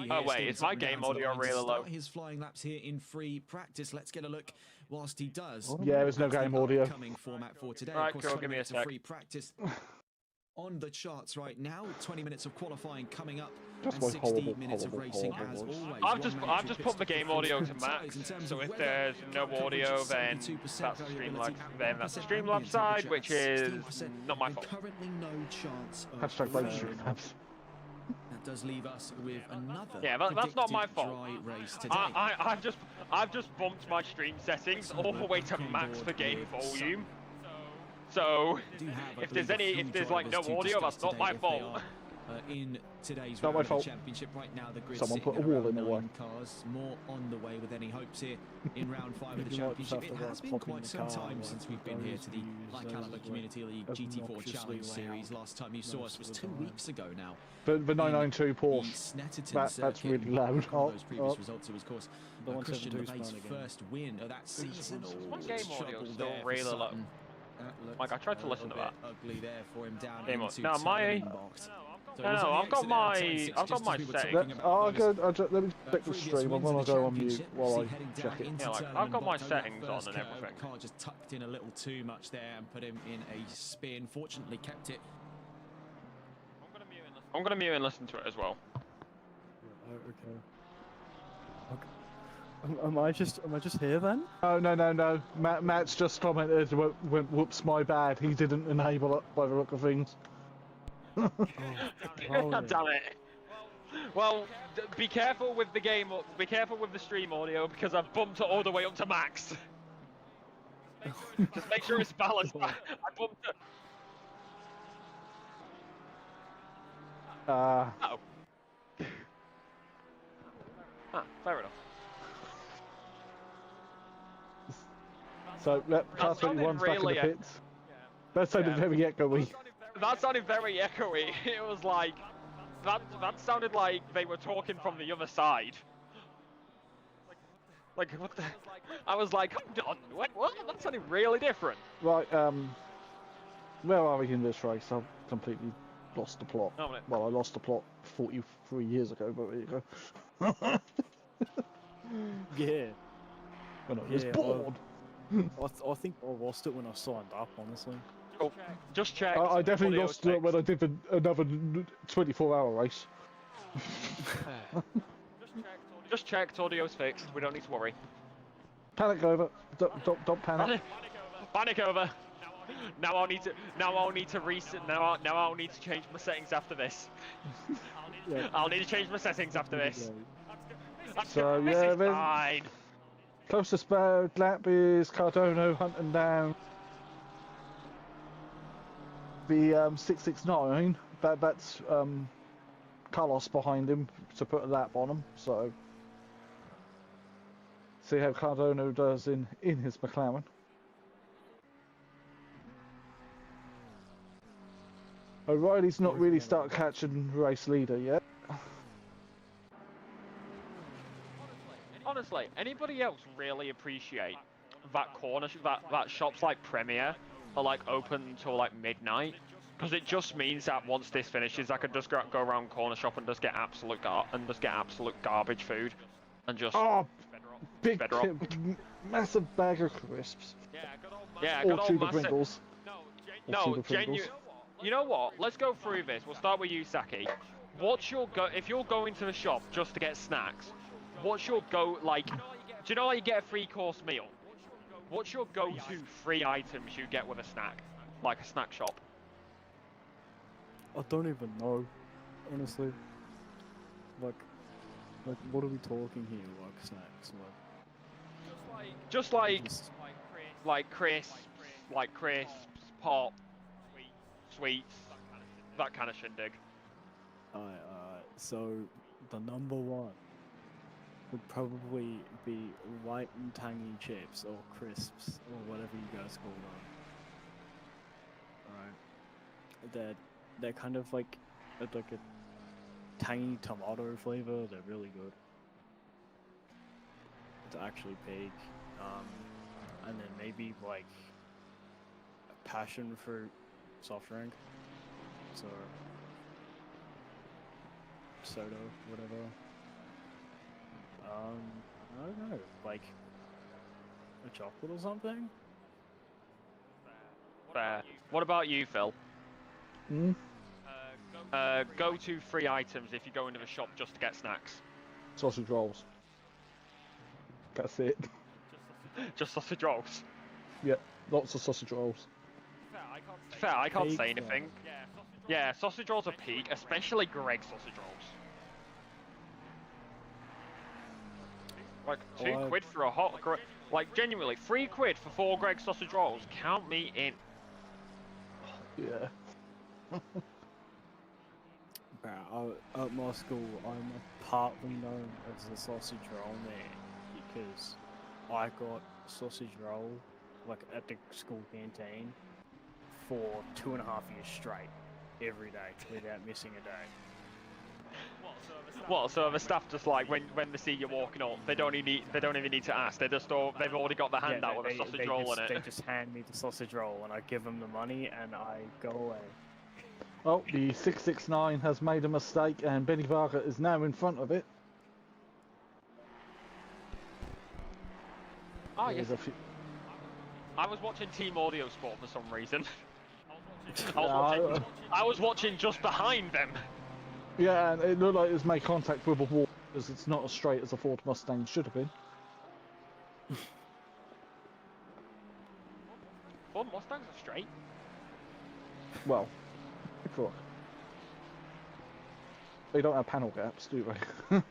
my game audio really low? His flying laps here in free practice. Let's get a look whilst he does. Yeah, there's no game audio. Coming format for today. Right, cool, give me a sec. Free practice. On the charts right now, 20 minutes of qualifying coming up, and 60 minutes of racing as always. I've just put the game audio to max, so if there's no audio, then that's the Streamlabs side, which is not my fault. Currently no chance of that does leave us with another. Yeah, that's not my fault. Race today. I've just bumped my stream settings all the way to max for game volume. So if there's like no audio, that's not my fault. In today's not my fault. Championship right now, the grid someone put a wall in the way. Cars more on the way with any hopes here in round 5 of the championship. It has been quite some time since we've been here to the High Caliber Community League GT4 Challenge Series. Last time you saw us was 2 weeks ago now. The 992 Porsche. That's really loud. Those previous results, it was, of course, Christian LeVay's first win of that season. My game audio still really low. Like I tried to listen to that. Ugly there for him down I've got my settings. Let me check the stream. I'm gonna go on mute while I check it. Yeah, like, I've got my settings on and everything. Car just tucked in a little too much there and put him in a spin. Fortunately, kept it. I'm gonna mute and listen to it as well. Okay. Am I just here then? Oh no. Matt's just commented, whoops, my bad. He didn't enable it by the look of things. God damn it. Well, be careful with the game. Be careful with the stream audio because I've bumped it all the way up to max. Just make sure it's balanced. I bumped it. Fair enough. So, Class 21's back in the pits. That sounded very echoey. That sounded very echoey. It was like... That sounded like they were talking from the other side. Like, what the... I was like, hold on, what? That sounded really different. Right, where are we in this race? I've completely lost the plot. Oh, well, I lost the plot 43 years ago, but there you go. Yeah. When I was bored. I think I lost it when I signed up, honestly. Oh, just check. I definitely lost it when I did another 24-hour race. Just checked, audio's fixed. We don't need to worry. Panic over. Don't panic. Panic over. Now I'll need to reset. Now I'll need to change my settings after this. Yeah. I'll need to change my settings after this. So this is fine. Closest lap is Cardano hunting down the 669. That's Carlos behind him to put a lap on him. So see how Cardano does in his McLaren. O'Reilly's not really started catching race leader yet. honestly, anybody else really appreciate that that shops like Premier are like open until like midnight? Because it just means that once this finishes, I can just go around corner shop and just get absolute garbage food, and just big massive bag of crisps. Or cheddar Pringles. No, genuine. You know what? Let's go through this. We'll start with you, Saki. What's your if you're going to the shop just to get snacks? What's your like? Do you know how you get a 3-course meal? What's your go-to 3 items you get with a snack, like a snack shop? I don't even know, honestly. Like, what are we talking here? Like snacks, just like crisps, pop, sweets, that kind of shindig. So the number one would probably be light and tangy chips or crisps or whatever you guys call them. Alright. They're kind of like a tangy tomato flavor. They're really good. It's actually big. And then maybe like a passion fruit soft drink. So soda, whatever. I don't know, like a chocolate or something? Fair. What about you, Phil? Go-to 3 items if you go into the shop just to get snacks. Sausage rolls. That's it. Just sausage rolls? Yep, lots of sausage rolls. Fair, I can't say anything. Yeah, sausage rolls are peak, especially Greg's sausage rolls. Like, 2 quid for a hot... Like, genuinely, 3 quid for 4 Greg sausage rolls. Count me in. Yeah. At my school, I'm partly known as the sausage roll man because I got sausage roll, like, at the school canteen for 2.5 years straight, every day, without missing a day. What? So the staff just like when they see you walking up, they don't even need to ask. They've already got the hand out with a sausage roll in it. They just hand me the sausage roll, and I give them the money, and I go away. Oh, the 669 has made a mistake, and Benny Varga is now in front of it. Oh yes. I was watching Team Audio Sport for some reason. I was watching just behind them. Yeah, and it looked like it was made contact with a wall, because it's not as straight as a Ford Mustang should have been. Ford Mustangs are straight. Well, look. They don't have panel gaps, do they?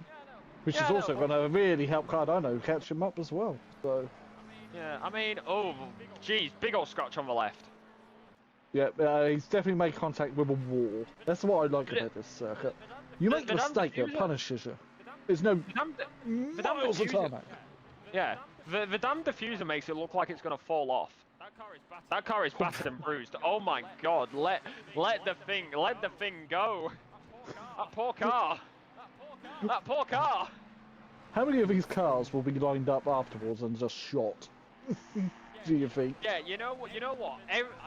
Which is also going to really help Cardano catch him up as well. So. Yeah, I mean, oh, geez, big old scratch on the left. Yeah, he's definitely made contact with a wall. That's what I like about this circuit. You make a mistake, it punishes you. There's no miles of tarmac. Yeah, the damn diffuser makes it look like it's going to fall off. That car is battered and bruised. Oh my god, let the thing go. That poor car. That poor car. How many of these cars will be lined up afterwards and just shot? Do you think? Yeah, you know what?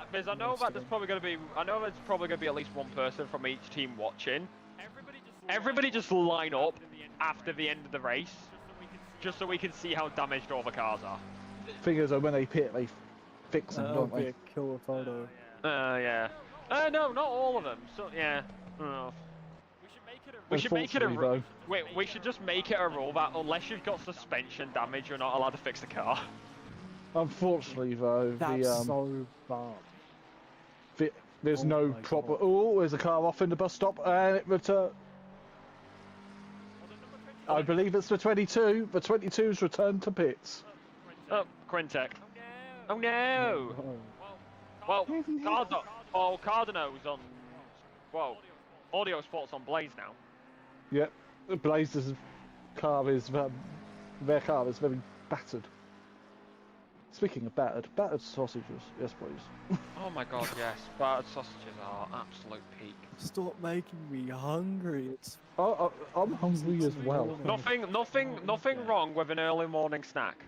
Because I know that there's probably going to be at least one person from each team watching. Everybody just line up after the end of the race, just so we can see how damaged all the cars are. Thing is, when they pit, they fix them, don't they? A killer photo. Yeah. No, not all of them. So yeah. We should make it a rule. Wait, we should just make it a rule that unless you've got suspension damage, you're not allowed to fix the car. Unfortunately, though, that's so bad. There's no proper. God. Oh, there's a car off in the bus stop, and it returned. I believe it's the 22. The 22's returned to pits. Oh, Quintec. Oh no! Well, Cardano's on. Well, Audio Sports on Blaze now. Yep, Blaze's car is their car is very battered. Speaking of battered sausages, yes please. Oh my god, yes. Battered sausages are absolute peak. Stop making me hungry. It's. I'm hungry as well. Nothing wrong with an early morning snack.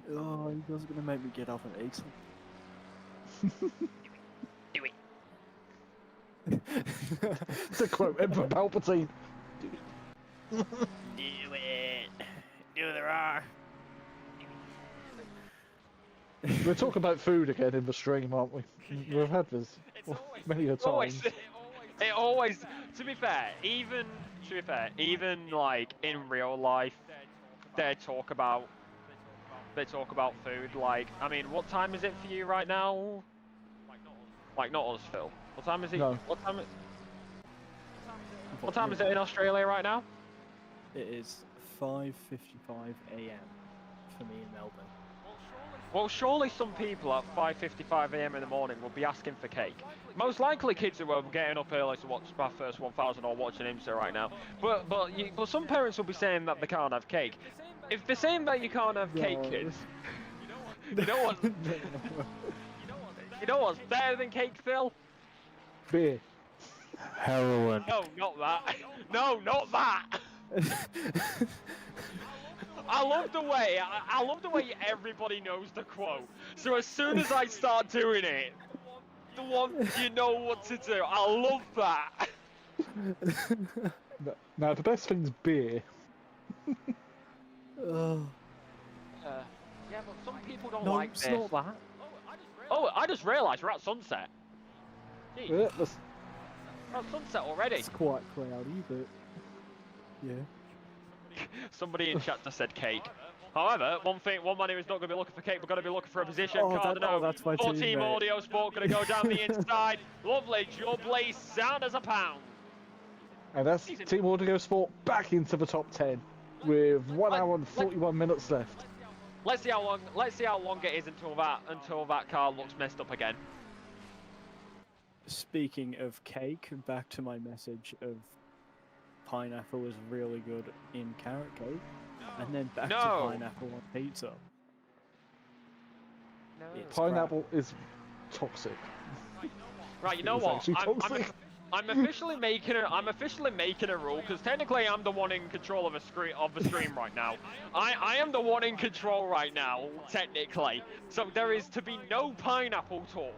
Oh, you guys are gonna make me get up and eat something. Do it. To quote Emperor Palpatine. Do it. Do the roar. We're talking about food again in the stream, aren't we? We've had this many a time. It always, to be fair, even like in real life, they talk about food. Like, I mean, what time is it for you right now? Like, not us, Phil. What time is it? No. What time is it in Australia right now? It is 5:55 a.m. for me in Melbourne. Well, surely some people at 5:55 a.m. in the morning will be asking for cake. Most likely kids who are getting up early to watch my first 1000 or watching IMSA right now. But some parents will be saying that they can't have cake. If they're saying that you can't have cake, kids, you know what? You know what's better than cake, Phil? Beer. Heroin. No, not that. No, not that. I love the way everybody knows the quote. So as soon as I start doing it, the one you know what to do. I love that. Now the best thing's beer. Yeah, but some people don't like this. Not that. Oh, I just realised we're at sunset. Jeez. Yeah, We're at sunset already. It's quite cloudy, but yeah. Somebody in chat just said cake. However, one man who's not going to be looking for cake, we're going to be looking for a position. That's my Full team, team mate. audio sport going to go down the inside. Lovely, jubbly, sound as a pound. And that's Team Audio Sport back into the top 10 with 1 hour and 41 minutes left. Let's see how long it is until that car looks messed up again. Speaking of cake, back to my message of pineapple is really good in carrot cake, and then back to pineapple on pizza. No. Pineapple is toxic. Right, you know what? I'm officially making a rule because technically I'm the one in control of the stream right now. I am the one in control right now, technically. So there is to be no pineapple talk.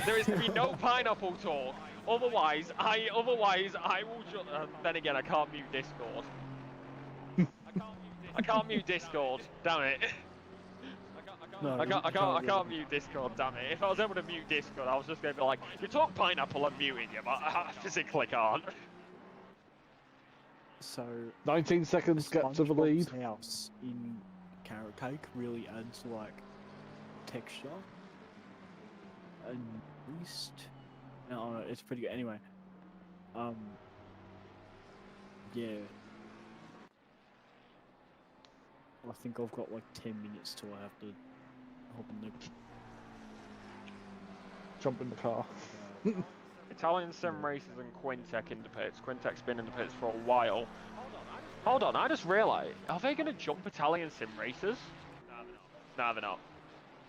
There is to be no pineapple talk. Otherwise I will just. Then again, I can't mute Discord. I can't mute Discord. Damn it. No, I can't mute Discord, damn it. If I was able to mute Discord, I was just going to be like, you talk pineapple, I'm muting you, but I physically can't. So 19 seconds gap to the lead. House in carrot cake really adds like texture and taste. No, it's pretty good. Anyway, yeah. I think I've got like 10 minutes till I have to hop in the... Jump in the car. Italian sim races and Quintec in the pits. Quintec's been in the pits for a while. Hold on, I just realised, are they going to jump Italian sim races? No, they're not.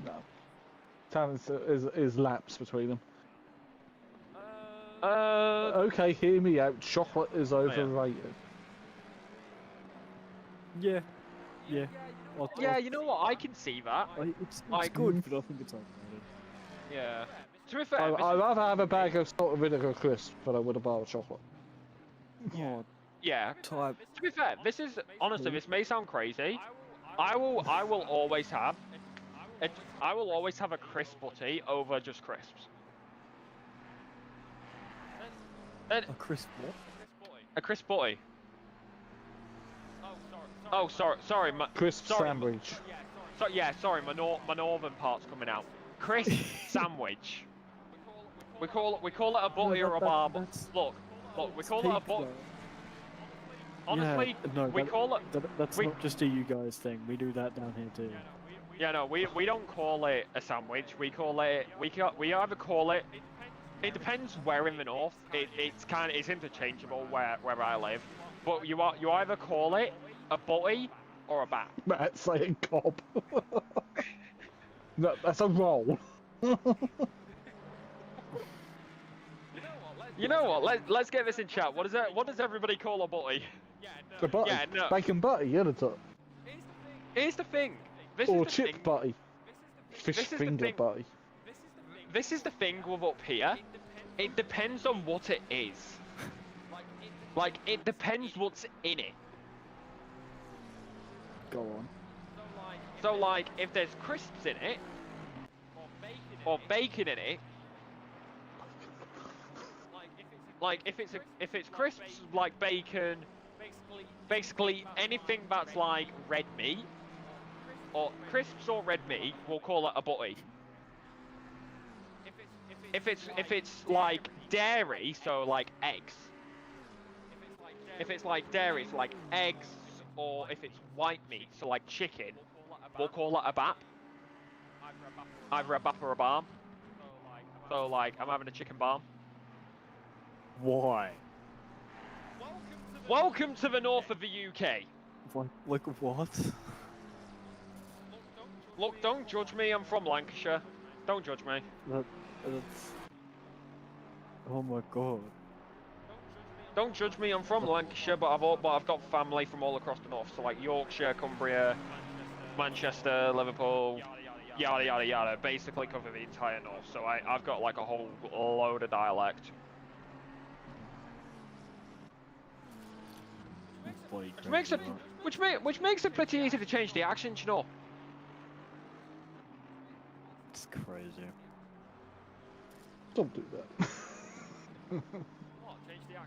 No. Italian is laps between them. Okay, hear me out. Chocolate is overrated. Yeah. Yeah. Yeah, you know what? I can see that. It's good, but I think it's overrated. Yeah. To be fair, I'd rather have a bag of salt and vinegar crisp than I would a bar of chocolate. Yeah. Yeah. To be fair, this is honestly, this may sound crazy. I will always have a crisp butty over just crisps. A crisp what? A crisp butty. Oh, sorry. Crisp sandwich. Sorry, my northern part's coming out. Crisp sandwich. We call it a butty or a bar. Look, we call it a butty. Honestly, we call it. That's not just a you guys thing. We do that down here too. Yeah, no, we don't call it a sandwich. We call it. We either call it. It depends where in the north. It's interchangeable where I live. But you either call it a butty or a bat. Matt's saying cob. No, that's a roll. You know what? Let's get this in chat. What does everybody call a butty? A butty. Yeah, no. Bacon butty, yeah, that's it. Here's the thing. Or chip butty. Fish finger butty. This is the thing with up here. It depends on what it is. Like, it depends what's in it. Go on. So, like, if there's crisps in it, or bacon in it, like if it's crisps like bacon, basically anything that's like red meat, or crisps or red meat, we'll call it a butty. If it's like dairy, so like eggs. If it's like dairy, it's like eggs, or if it's white meat, so like chicken, we'll call it a bap. Either a bap or a barm. So like, I'm having a chicken barm. Why? Welcome to the north of the UK. Like what? Look, don't judge me. I'm from Lancashire. Don't judge me. That's... Oh my god. Don't judge me. I'm from Lancashire, but I've got family from all across the north. So like Yorkshire, Cumbria, Manchester, Liverpool, yada yada yada. Basically cover the entire north. So I've got like a whole load of dialect. Which makes it pretty easy to change the accent, you know. It's crazy. Don't do that.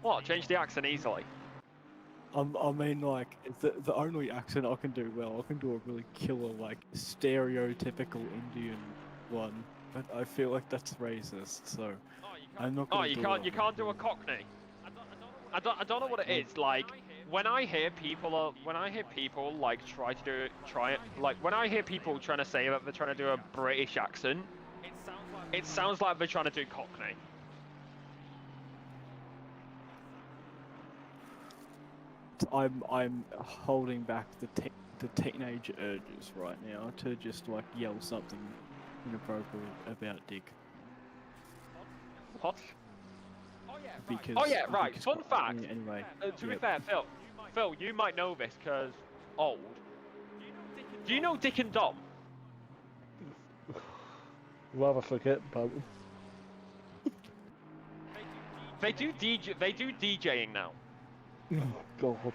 What? Change the accent easily? I mean, like, the only accent I can do well, I can do a really killer, like, stereotypical Indian one, but I feel like that's racist, so I'm not gonna do it. You can't do a Cockney. I don't know what it is. Like, when I hear people like when I hear people trying to say that they're trying to do a British accent, it sounds like they're trying to do Cockney. I'm holding back the teenage urges right now to just like yell something inappropriate about Dick. What? Because, right. Fun fact. Anyway. To be fair, Phil, you might know this because old. Do you know Dick and Dom? Rather forget about them. They do DJing now. Oh god.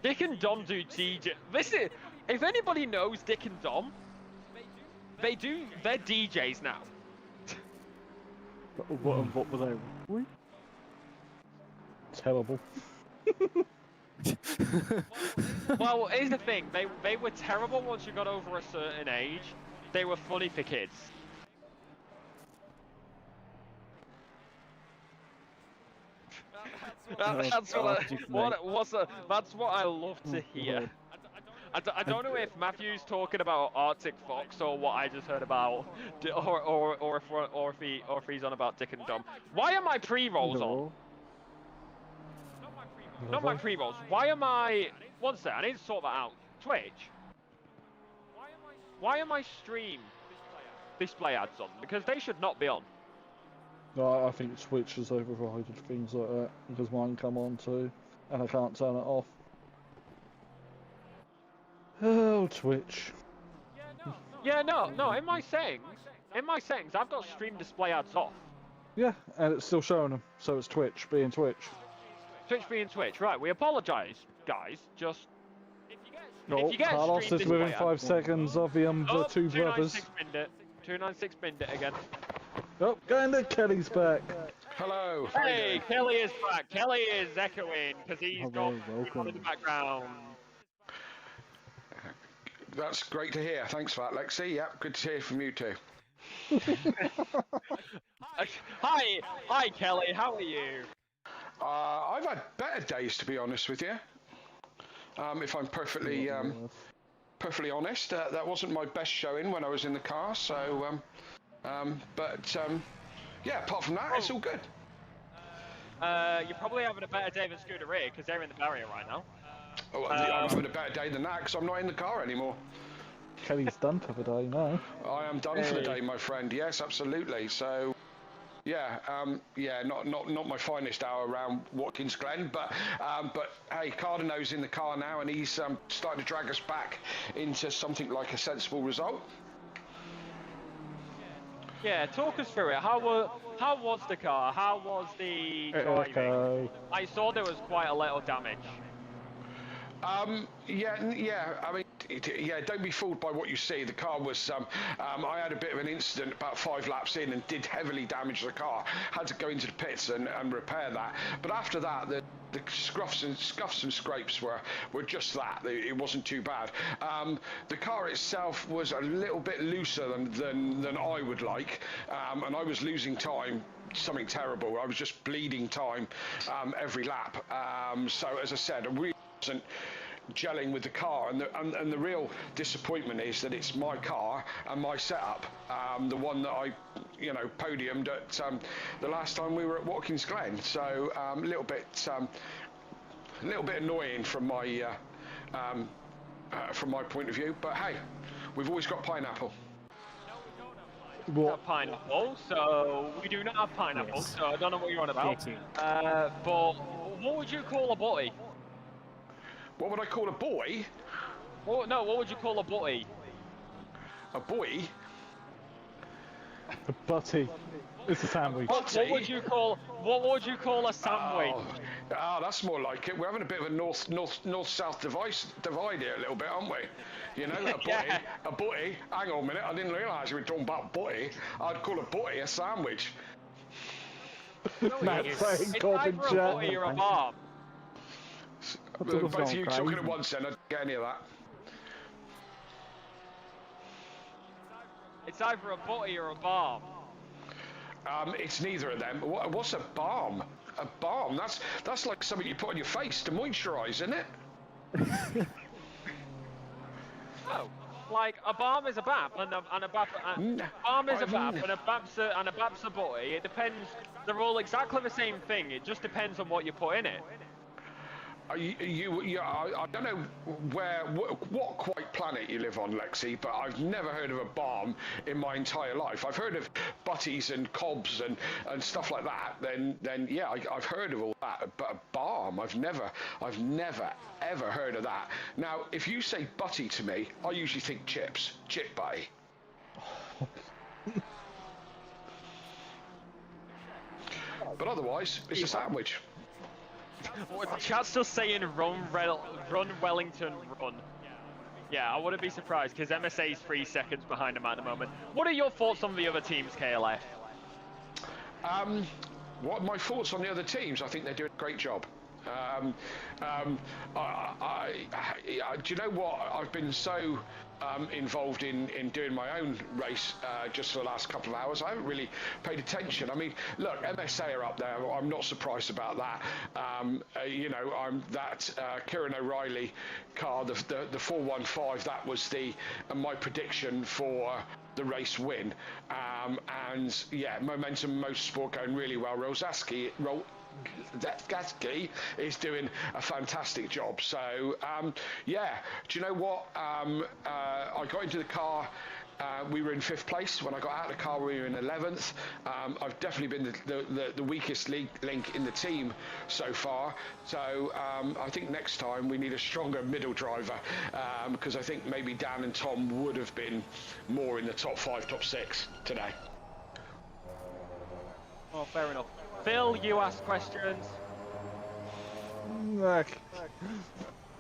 Dick and Dom do DJ. Listen, if anybody knows Dick and Dom, they're DJs now. What were they? Terrible. Well, here's the thing. They were terrible once you got over a certain age. They were funny for kids. That's what I love to hear. I don't know if Mathew's talking about Arctic Fox or what I just heard about, or if he's on about Dick and Dom. Why are my pre-rolls on? Not my pre-rolls. Why am I? One sec, I need to sort that out. Twitch. Why are my stream display ads on? Because they should not be on. No, I think Twitch has overridden things like that because mine come on too, and I can't turn it off. Oh, Twitch. Yeah, no. In my settings, I've got stream display ads off. Yeah, and it's still showing them, so it's Twitch being Twitch. Twitch being Twitch, right? We apologise, guys. Just no, if you get Carlos is within 5 seconds of the two brothers. 296 binned it again. Oh, going to Kelly's back. Hello. Hey, Kelly is back. Kelly is echoing because he's got in the background. That's great to hear. Thanks for that, Lexi. Yep, good to hear from you too. Hi, Kelly. How are you? I've had better days, to be honest with you. If I'm perfectly honest, that wasn't my best showing when I was in the car. So, yeah. Apart from that, it's all good. You're probably having a better day than Scooter Ray because they're in the barrier right now. Oh, I'm having a better day than that because I'm not in the car anymore. Kelly's done for the day now. I am done for the day, my friend. Yes, absolutely. So, yeah, not my finest hour around Watkins Glen, but hey, Cardano's in the car now, and he's starting to drag us back into something like a sensible result. Yeah, talk us through it. How was the car? How was the driving? Okay. I saw there was quite a little damage. Yeah. I mean, don't be fooled by what you see. The car was. I had a bit of an incident about 5 laps in and did heavily damage the car. Had to go into the pits and repair that. But after that, the scuffs and scrapes were just that. It wasn't too bad. The car itself was a little bit looser than I would like, and I was losing time. Something terrible. I was just bleeding time every lap. So as I said, I really wasn't gelling with the car, and the real disappointment is that it's my car and my setup, the one that I podiumed at the last time we were at Watkins Glen. So a little bit annoying from my point of view, but hey, we've always got pineapple. Not pineapple, so we do not have pineapple, yes. So I don't know what you're on about. But what would you call a butty? What would I call a boy? No, what would you call a butty? A boy? A butty. It's a sandwich. What would you call a sandwich? Oh, that's more like it. We're having a bit of a north-south divide here a little bit, aren't we? You know, a butty. Yeah. A butty. Hang on a minute, I didn't realise you were talking about butty. I'd call a butty a sandwich. No, it's either a butty or a bomb. Both of you talking at once then, I didn't get any of that. It's either a butty or a bomb. It's neither of them. What's a balm? A balm? That's like something you put on your face to moisturise, isn't it? No, like a balm is a bab, and a balm is a bab, and a bab's a butty. It depends. They're all exactly the same thing. It just depends on what you put in it. I don't know what quite planet you live on, Lexi, but I've never heard of a balm in my entire life. I've heard of butties and cobs and stuff like that. Then yeah, I've heard of all that, but a balm, I've never ever heard of that. Now, if you say butty to me, I usually think chips, chip butty. But otherwise, it's a sandwich. Well, the chat's still saying run Wellington, run. Yeah, I wouldn't be surprised because MSA's 3 seconds behind him at the moment. What are your thoughts on the other teams, KLF? What my thoughts on the other teams? I think they're doing a great job. Do you know what? I've been so involved in doing my own race just for the last couple of hours. I haven't really paid attention. I mean, look, MSA are up there. I'm not surprised about that. I'm that Kieran O'Reilly car, the 415. That was my prediction for the race win. And yeah, Momentum Motorsport going really well. Gatsky is doing a fantastic job. So yeah, do you know what? I got into the car. We were in 5th place. When I got out of the car, we were in 11th. I've definitely been the weakest link in the team so far. So I think next time we need a stronger middle driver, because I think maybe Dan and Tom would have been more in the top 5, top 6 today. Oh, fair enough. Phil, you ask questions.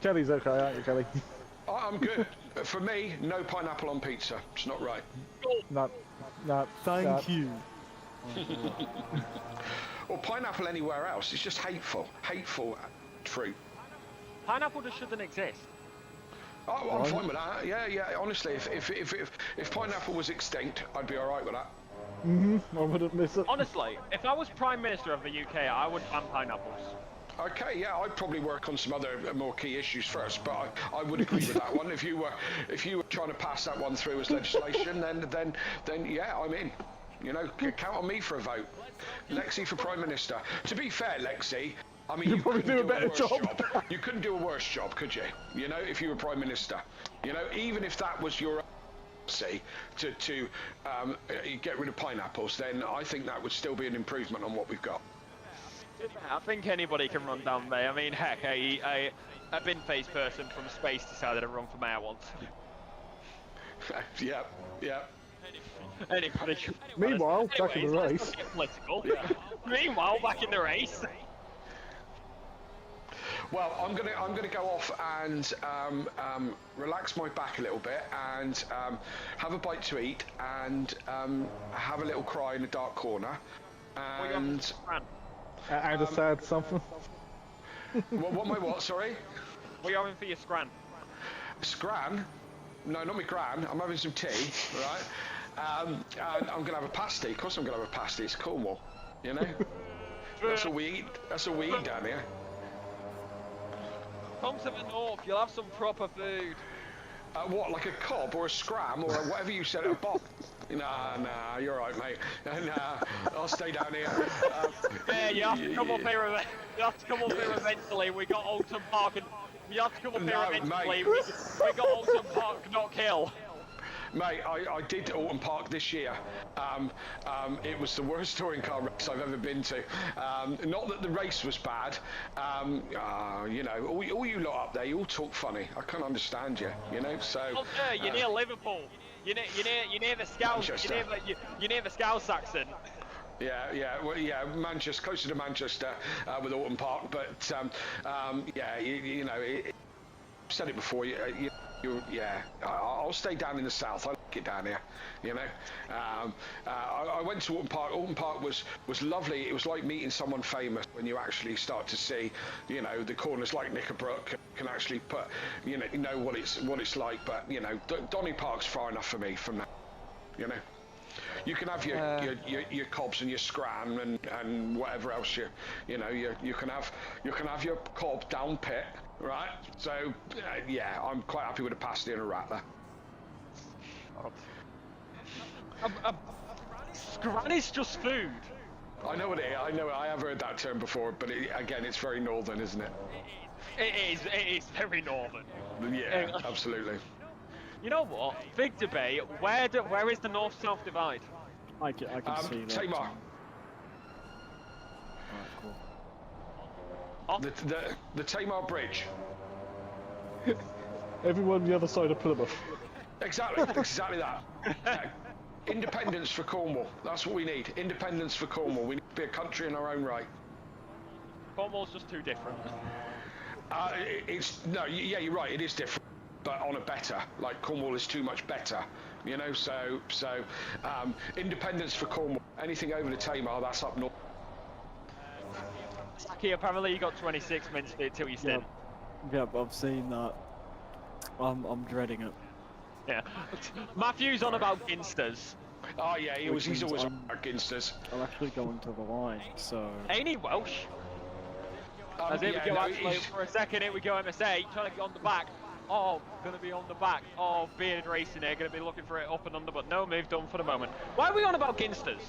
Kelly's okay, aren't you, Kelly? I'm good. For me, no pineapple on pizza. It's not right. No. Thank you. Or pineapple anywhere else. It's just hateful. Hateful fruit. Pineapple just shouldn't exist. Oh, I'm fine with that. Yeah. Honestly, if pineapple was extinct, I'd be all right with that. I wouldn't miss it. Honestly, if I was Prime Minister of the UK, I would ban pineapples. Okay, yeah, I'd probably work on some other more key issues first, but I would agree with that one. If you were trying to pass that one through as legislation, then yeah, I'm in. You know, count on me for a vote. Lexi for Prime Minister. To be fair, Lexi, I mean, you couldn't do a better job. You couldn't do a worse job, could you? You know, if you were Prime Minister. You know, even if that was your see to get rid of pineapples, then I think that would still be an improvement on what we've got. I think anybody can run down there. I mean, heck, a bin-faced person from space decided to run for mayor once. Yeah. Anybody can. Meanwhile, back in the race. Political. Yeah. Meanwhile, back in the race. Well, I'm gonna go off and relax my back a little bit and have a bite to eat and have a little cry in a dark corner and a sad something. What? Sorry. What are you having for your scran? Scran? No, not my gran. I'm having some tea, right? And I'm gonna have a pasty. Of course, I'm gonna have a pasty. It's Cornwall, you know. That's all we eat. That's all we eat down here. Come to the north. You'll have some proper food. What, like a cob or a scram or whatever you said at a box? Nah, you're right, mate. Nah, I'll stay down here. Yeah, you have to come up here. You have to come up here eventually. We got Alton Park, and you have to come up here eventually. We got Alton Park, not Kill. Mate, I did Alton Park this year. It was the worst touring car race I've ever been to. Not that the race was bad. You know, all you lot up there, you all talk funny. I can't understand you. You know, so. Oh, yeah, you're near Liverpool. You're near the Scouts. You're near the Scouts accent. Yeah, Manchester, closer to Manchester with Alton Park, but yeah, you know, I've said it before. I'll stay down in the south. I like it down here, you know. I went to Alton Park. Alton Park was lovely. It was like meeting someone famous when you actually start to see, you know, the corners like Knickerbrook can actually put, you know what it's like. But you know, Donny Park's far enough for me from that, you know. You can have your cobs and your scran and whatever else you know you can have your cob down pit, right? So yeah, I'm quite happy with a pasty and a rattler. Scran is just food. I know it is. I know it. I have heard that term before, but again, it's very northern, isn't it? It is very northern. Yeah, absolutely. You know what? Big debate. Where is the north-south divide? I can see that. Tamar. Alright, cool. The Tamar Bridge. Everyone on the other side of Plymouth. Exactly that. Independence for Cornwall. That's what we need. Independence for Cornwall. We need to be a country in our own right. Cornwall's just too different. You're right. It is different. But on a better, like Cornwall is too much better, you know. So independence for Cornwall. Anything over the Tamar, that's up north. Saki, apparently you got 26 minutes till you stint. Yep, I've seen that. I'm dreading it. Yeah. Mathew's on about Ginsters. Oh yeah, he's always on about Ginsters. I'm actually going to the line, so. Ain't he Welsh? For a second, here we go, MSA, trying to get on the back. Oh, gonna be on the back of Bearded Racing here, gonna be looking for it up and under, but no move done for the moment. Why are we on about Ginsters?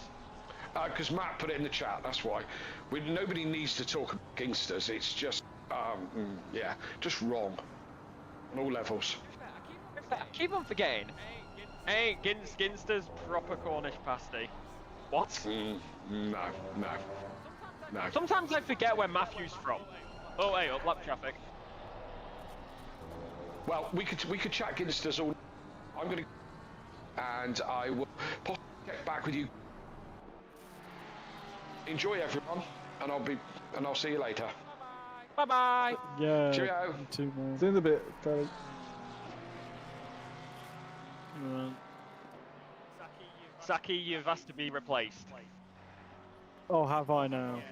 Because Matt put it in the chat, that's why. Nobody needs to talk about Ginsters, it's just, just wrong. On all levels. I keep on forgetting. Hey, Ginsters, proper Cornish pasty. What? No. Sometimes I forget where Mathew's from. Oh, hey, up lap traffic. Well, we could chat Ginsters all. I'm gonna, and I will possibly get back with you. Enjoy everyone, and I'll see you later. Bye bye. Yeah. Cheerio. See you in a bit, Charlie. Saki, you've asked to be replaced. Oh, have I now?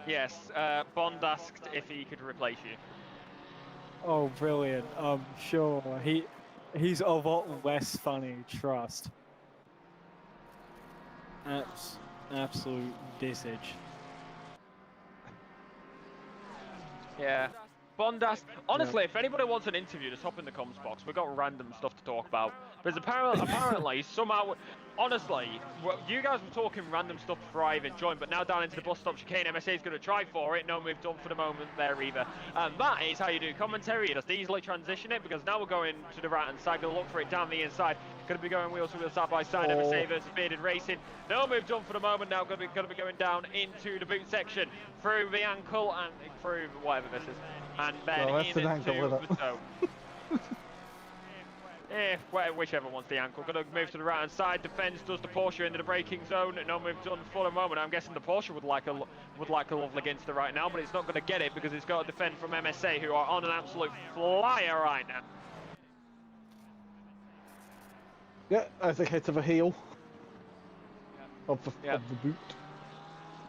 Yes. Bond asked if he could replace you. Oh, brilliant. Sure. He's a lot less funny, trust. Absolute dissage. Yeah. Bond asked, honestly, if anybody wants an interview, just hop in the comms box. We've got random stuff to talk about. Because apparently somehow, honestly, you guys were talking random stuff before I even joined, but now down into the bus stop chicane, MSA is going to try for it. No move done for the moment there either. And that is how you do commentary. You just easily transition it, because now we're going to the right-hand side, going to look for it down the inside. Going to be going wheel to wheel side by side. MSA versus Bearded Racing. No move done for the moment now. Going to be going down into the boot section through the ankle and through whatever this is, and then into the toe. Whichever one's the ankle. Going to move to the right hand side. Defends, does the Porsche into the braking zone. No move done for the moment. I'm guessing the Porsche would like a lovely against it right now, but it's not going to get it because it's got to defend from MSA, who are on an absolute flyer right now. Yeah, as a hit of a heel of the boot.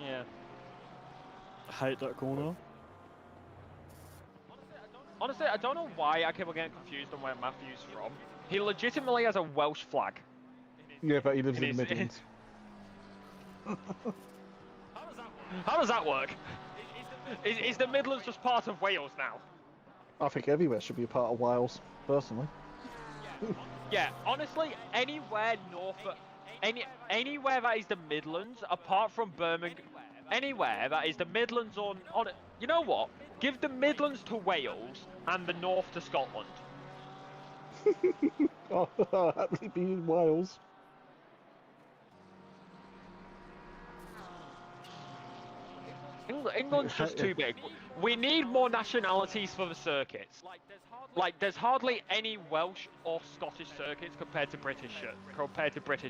Yeah. I hate that corner. Honestly, I don't know why I keep getting confused on where Mathew's from. He legitimately has a Welsh flag. Yeah, but he lives in the Midlands. How does that work? Is the Midlands just part of Wales now? I think everywhere should be a part of Wales, personally. Yeah, honestly, anywhere north, anywhere that is the Midlands, apart from Birmingham, anywhere that is the Midlands on you know what? Give the Midlands to Wales and the North to Scotland. I'll happily be in Wales. England's just too big. We need more nationalities for the circuits. Like, there's hardly any Welsh or Scottish circuits compared to British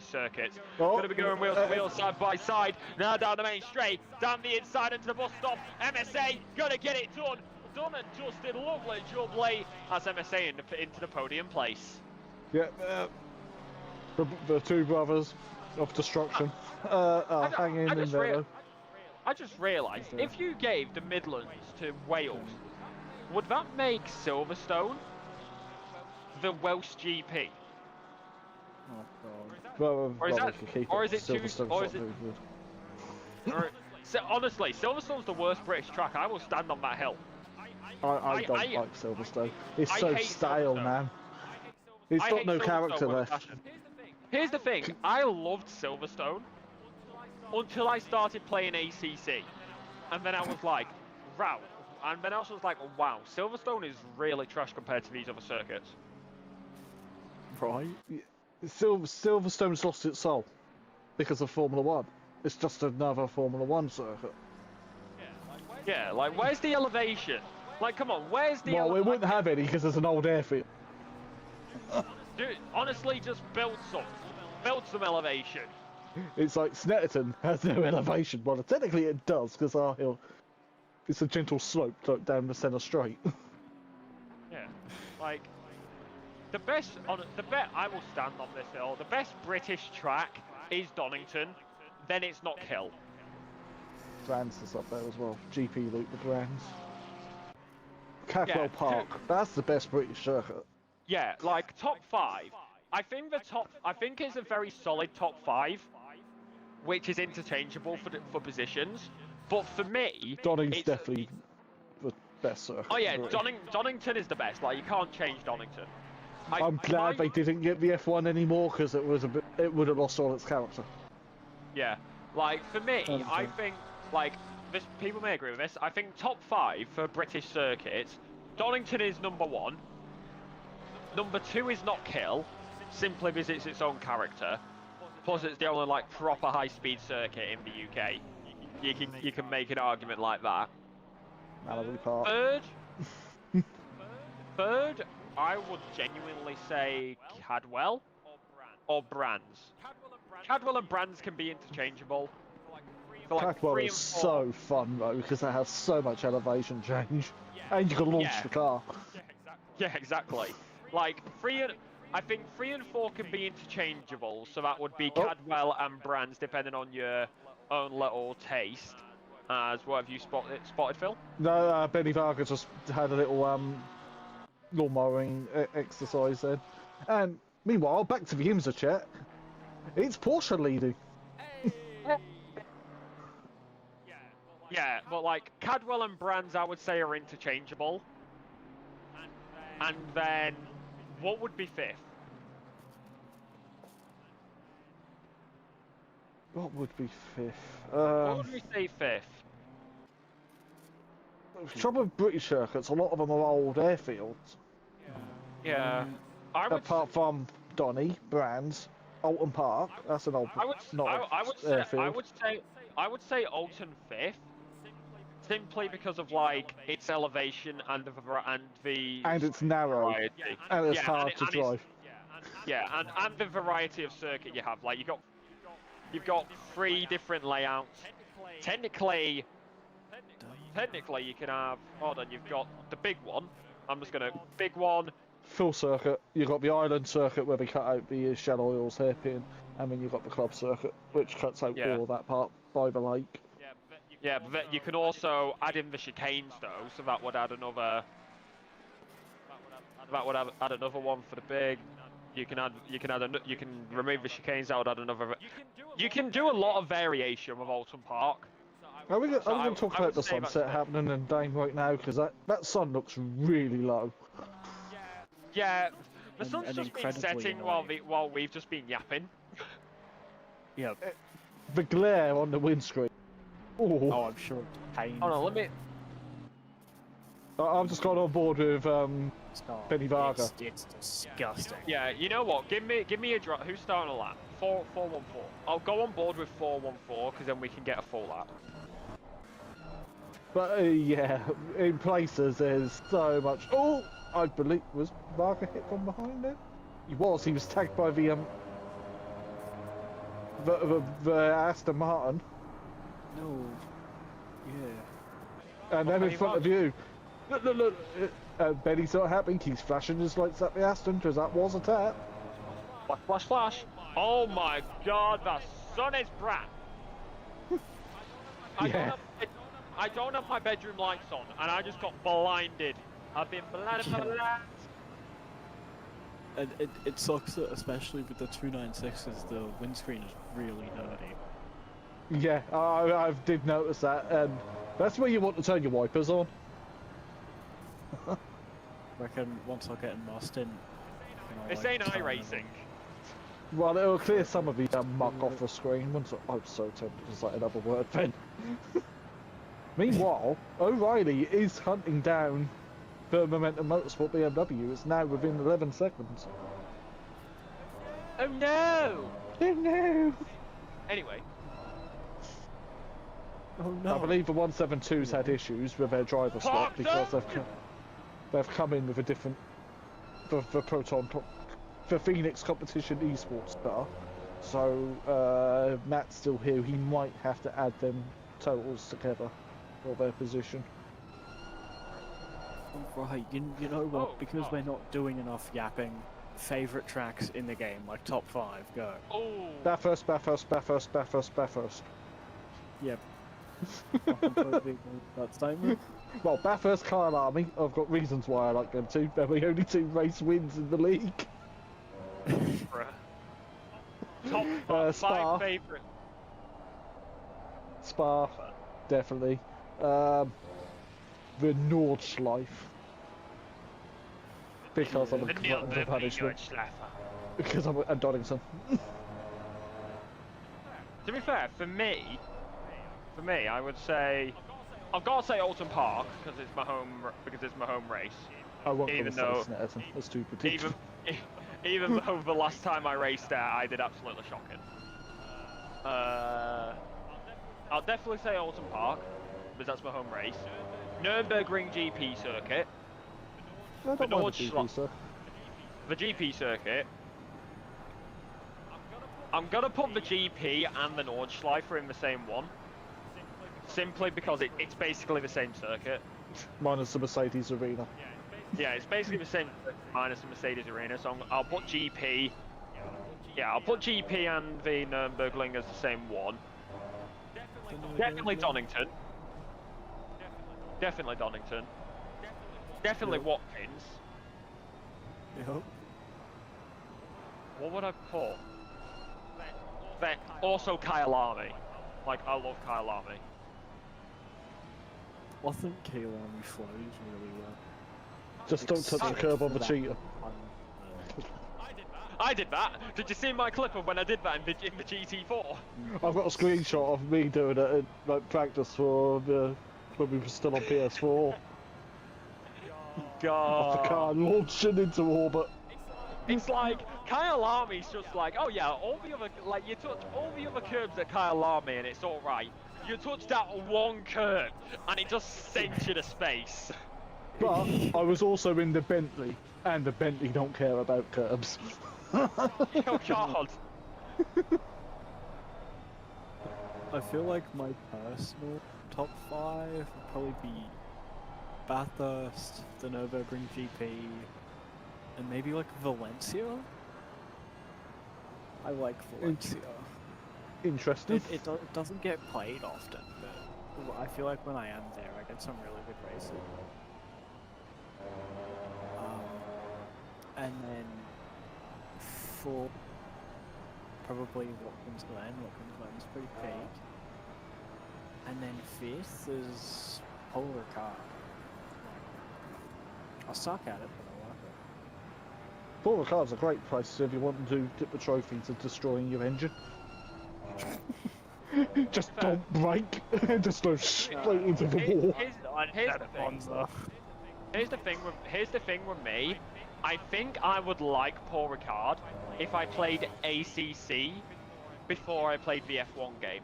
circuits. Gonna be going wheel to wheel, side by side. Now down the main straight, down the inside into the bus stop. MSA gonna get it done. Done and dusted, lovely jubbly as MSA into the podium place. Yeah, the two brothers of destruction are hanging in there. I just realised, if you gave the Midlands to Wales, would that make Silverstone the Welsh GP? Well, or is it so honestly, Silverstone's the worst British track. I will stand on that hill. I don't like Silverstone. It's so stale, man. It's got no character left. Here's the thing. I loved Silverstone until I started playing ACC, and then I was like, wow. And then I was like, wow, Silverstone is really trash compared to these other circuits. Right. Silverstone's lost its soul because of Formula 1. It's just another Formula 1 circuit. Yeah, like, where's the elevation? Like, come on, where's the Well, we wouldn't have any because there's an old airfield. Dude, honestly, just build some. Build some elevation. It's like Snetterton has no elevation. Well, technically it does, because our hill, it's a gentle slope down the centre straight. Yeah, like, the best, I will stand on this hill, the best British track is Donington, then it's not Hill. Brands is up there as well. GP Loop, the Brands. Cadwell Park, that's the best British circuit. Yeah, like, top 5. I think it's a very solid top 5, which is interchangeable for positions. But for me, Donnington's definitely the best circuit. Oh yeah, Donington is the best. Like, you can't change Donington. I'm glad they didn't get the F1 anymore, because it would have lost all its character. Yeah, like, for me, I think, like, people may agree with this. I think top 5 for British circuits, Donington is number 1. Number 2 is Knockhill, simply because it's its own character. Plus, it's the only, like, proper high-speed circuit in the UK. You can make an argument like that. Malibu Park. Third, I would genuinely say Cadwell or Brands. Cadwell and Brands can be interchangeable. For like Cadwell is so fun though, because they have so much elevation change, and you can launch the car. Yeah, exactly. Like I think 3 and 4 can be interchangeable, so that would be Cadwell and Brands, depending on your own little taste. As what have you spotted, Phil? No, Benny Varga just had a little lawn mowing exercise then. And meanwhile, back to the IMSA chat. It's Porsche leading. Yeah, but like Cadwell and Brands, I would say are interchangeable. And then, what would be 5th? What would be 5th? What would we say 5th? The trouble with British circuits, a lot of them are old airfields. Yeah. Apart from Donny, Brands, Alton Park. That's an old. I would say Alton 5th, simply because of like its elevation and it's narrow variety. and it's hard to drive. And the variety of circuit you have. Like you've got 3 different layouts. Technically you can have. Hold on, you've got the big one. I'm just gonna big one. Full circuit. You've got the island circuit where they cut out the Shell Oils hairpin, and then you've got the club circuit, which cuts out all that part by the lake. Yeah, but you can also add in the chicanes though, so that would add another. That would add another one for the big. You can remove the chicanes. That would add another. You can do a lot of variation with Alton Park. Are we going to talk about the sunset happening in Dane right now? Because that sun looks really low. Yeah, the sun's just been setting while we've just been yapping. Yeah. The glare on the windscreen. Ooh. Oh, I'm sure it's pain. Hold on, let me. I've just got on board with Benny Varga. It's disgusting. Yeah, you know what? Give me a drop. Who's starting a lap? 414. I'll go on board with 414 because then we can get a full lap. But yeah, in places there's so much. Oh, I believe was Varga hit from behind there? He was. He was tagged by the Aston Martin. No. Yeah. And then in front of you. Look. Benny's not happy. He's flashing his lights at the Aston because that was a tap. Flash. Oh my god, the sun is bright. I don't have my bedroom lights on, and I just got blinded. I've been blinded. And it sucks that, especially with the 296s, the windscreen is really dirty. Yeah, I did notice that, and that's where you want to turn your wipers on. Reckon once I get in Austin. This ain't iRacing. Well, it'll clear some of the muck off the screen. I'm so tempted to say another word then. Meanwhile, O'Reilly is hunting down the Momentum Motorsport BMW. It's now within 11 seconds. Oh no! Oh no! Anyway. Oh no! I believe the 172s had issues with their driver slot because they've come in with a different the Phoenix Competition esports car. So Matt's still here. He might have to add them totals together for their position. Right, you know what? Because we're not doing enough yapping, favourite tracks in the game, like top 5, go. Oh. Bathurst. Yep. That statement. Well, Bathurst, Kyle Army. I've got reasons why I like them too. They're the only 2 race wins in the league. Top Spa. 5 favourite. Spa, definitely. The Nordschleife. Because I'm a punishment. Because I'm a Donington. To be fair, for me, I would say I've got to say Alton Park because it's my home race. I won't even say Snetterton. That's too predictable. Even though the last time I raced there, I did absolutely shocking. I'll definitely say Alton Park because that's my home race. Nürburgring GP circuit. I don't mind the GP circuit. The GP circuit. I'm gonna put the GP and the Nordschleife in the same one, simply because it's basically the same circuit. Minus the Mercedes Arena. Yeah, it's basically the same minus the Mercedes Arena. So I'll put GP. Yeah, I'll put GP and the Nürburgring as the same one. Definitely Donington. Definitely Donington. Definitely Watkins. Yep. What would I put? Also Kyle Army. Like, I love Kyle Army. I think Kyle Army flows really well. Just don't touch the curb on the cheetah. I did that! Did you see my clip of when I did that in the GT4? I've got a screenshot of me doing it in like, practice for when we were still on PS4. God. Of the car launching into orbit. It's like Kyle Army's just like, oh yeah, all the other, like, you touch all the other curbs at Kyle Army and it's alright. You touch that one curb and it just sends you to space. But I was also in the Bentley, and the Bentley don't care about curbs. Oh god. I feel like my personal top 5 would probably be Bathurst, the Nürburgring GP, and maybe like Valencia. I like Valencia. Interesting. It doesn't get played often, but I feel like when I am there, I get some really good races. And then for probably Watkins Glen. Watkins Glen's pretty big. And then 5th is Polar Car. I suck at it, but I like it. Polar Car's a great place if you want to dip the trophy to destroying your engine. Just don't brake, just go straight into the wall. Here's the thing with me. I think I would like Paul Ricard if I played ACC before I played the F1 game.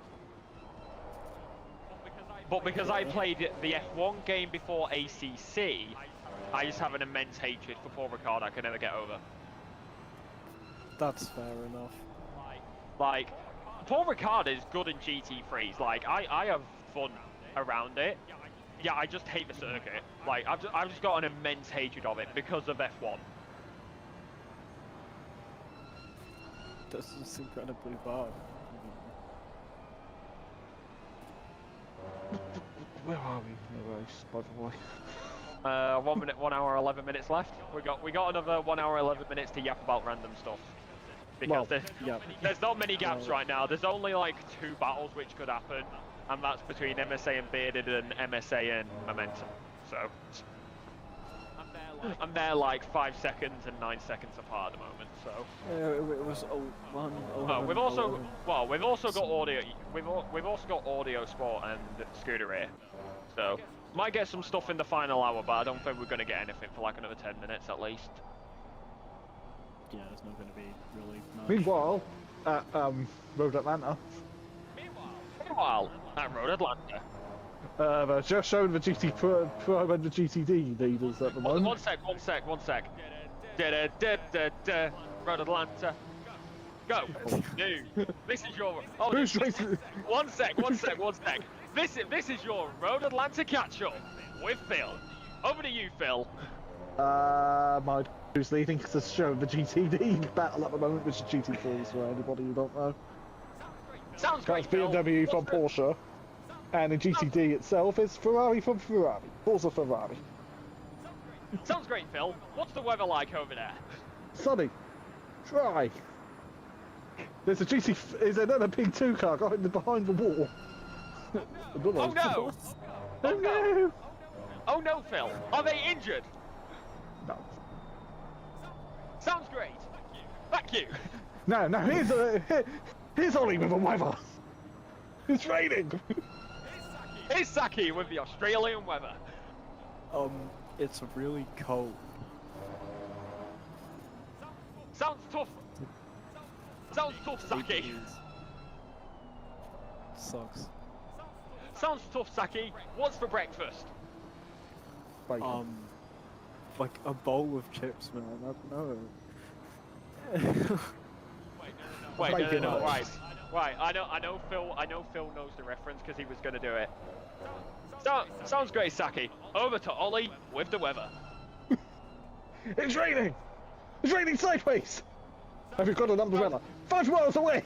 But because I played the F1 game before ACC, I just have an immense hatred for Paul Ricard I can never get over. That's fair enough. Like, Paul Ricard is good in GT3s. Like, I have fun around it. Yeah, I just hate the circuit. Like, I've just got an immense hatred of it because of F1. That's just incredibly bad. Where are we in the race, by the way? 1 minute, 1 hour, 11 minutes left. We got another 1 hour, 11 minutes to yap about random stuff. Because there's not many gaps right now. There's only like 2 battles which could happen. And that's between MSA and Bearded and MSA and Momentum. So I'm there like 5 seconds and 9 seconds apart at the moment. So it was 01. We've also got audio. We've also got audio sport and scooter here. So might get some stuff in the final hour, but I don't think we're going to get anything for like another 10 minutes at least. Yeah, there's not going to be really much. Meanwhile, at Road Atlanta. Meanwhile, at Road Atlanta. They're just showing the GT Pro and the GTD leaders at the moment. One sec. Road Atlanta. Go. No. This is your... Oh, Who's racing? One sec. This is your Road Atlanta catch-up with Phil. Over to you, Phil. Who's leading to show the GTD battle at the moment, which is GT4s for anybody who don't know. Sounds great, That's BMW from Porsche, and the GTD itself is Ferrari from Ferrari. Forza Ferrari. Sounds great, Phil. What's the weather like over there? Sunny. Dry. There's another P2 car behind the wall. Oh no! Oh no! Oh no, Phil. Are they injured? No. Sounds great. Thank you. No, here's Ollie with the weather. It's raining. Here's Saki with the Australian weather. It's really cold. Sounds tough. Saki. Sucks. Sounds tough, Saki. What's for breakfast? Bacon. Like a bowl of chips, man. I don't know. Wait, no. Right. I know Phil knows the reference because he was gonna do it. Sounds great, Saki. Over to Ollie with the weather. It's raining. It's raining sideways. Have you got an umbrella? 5 miles away.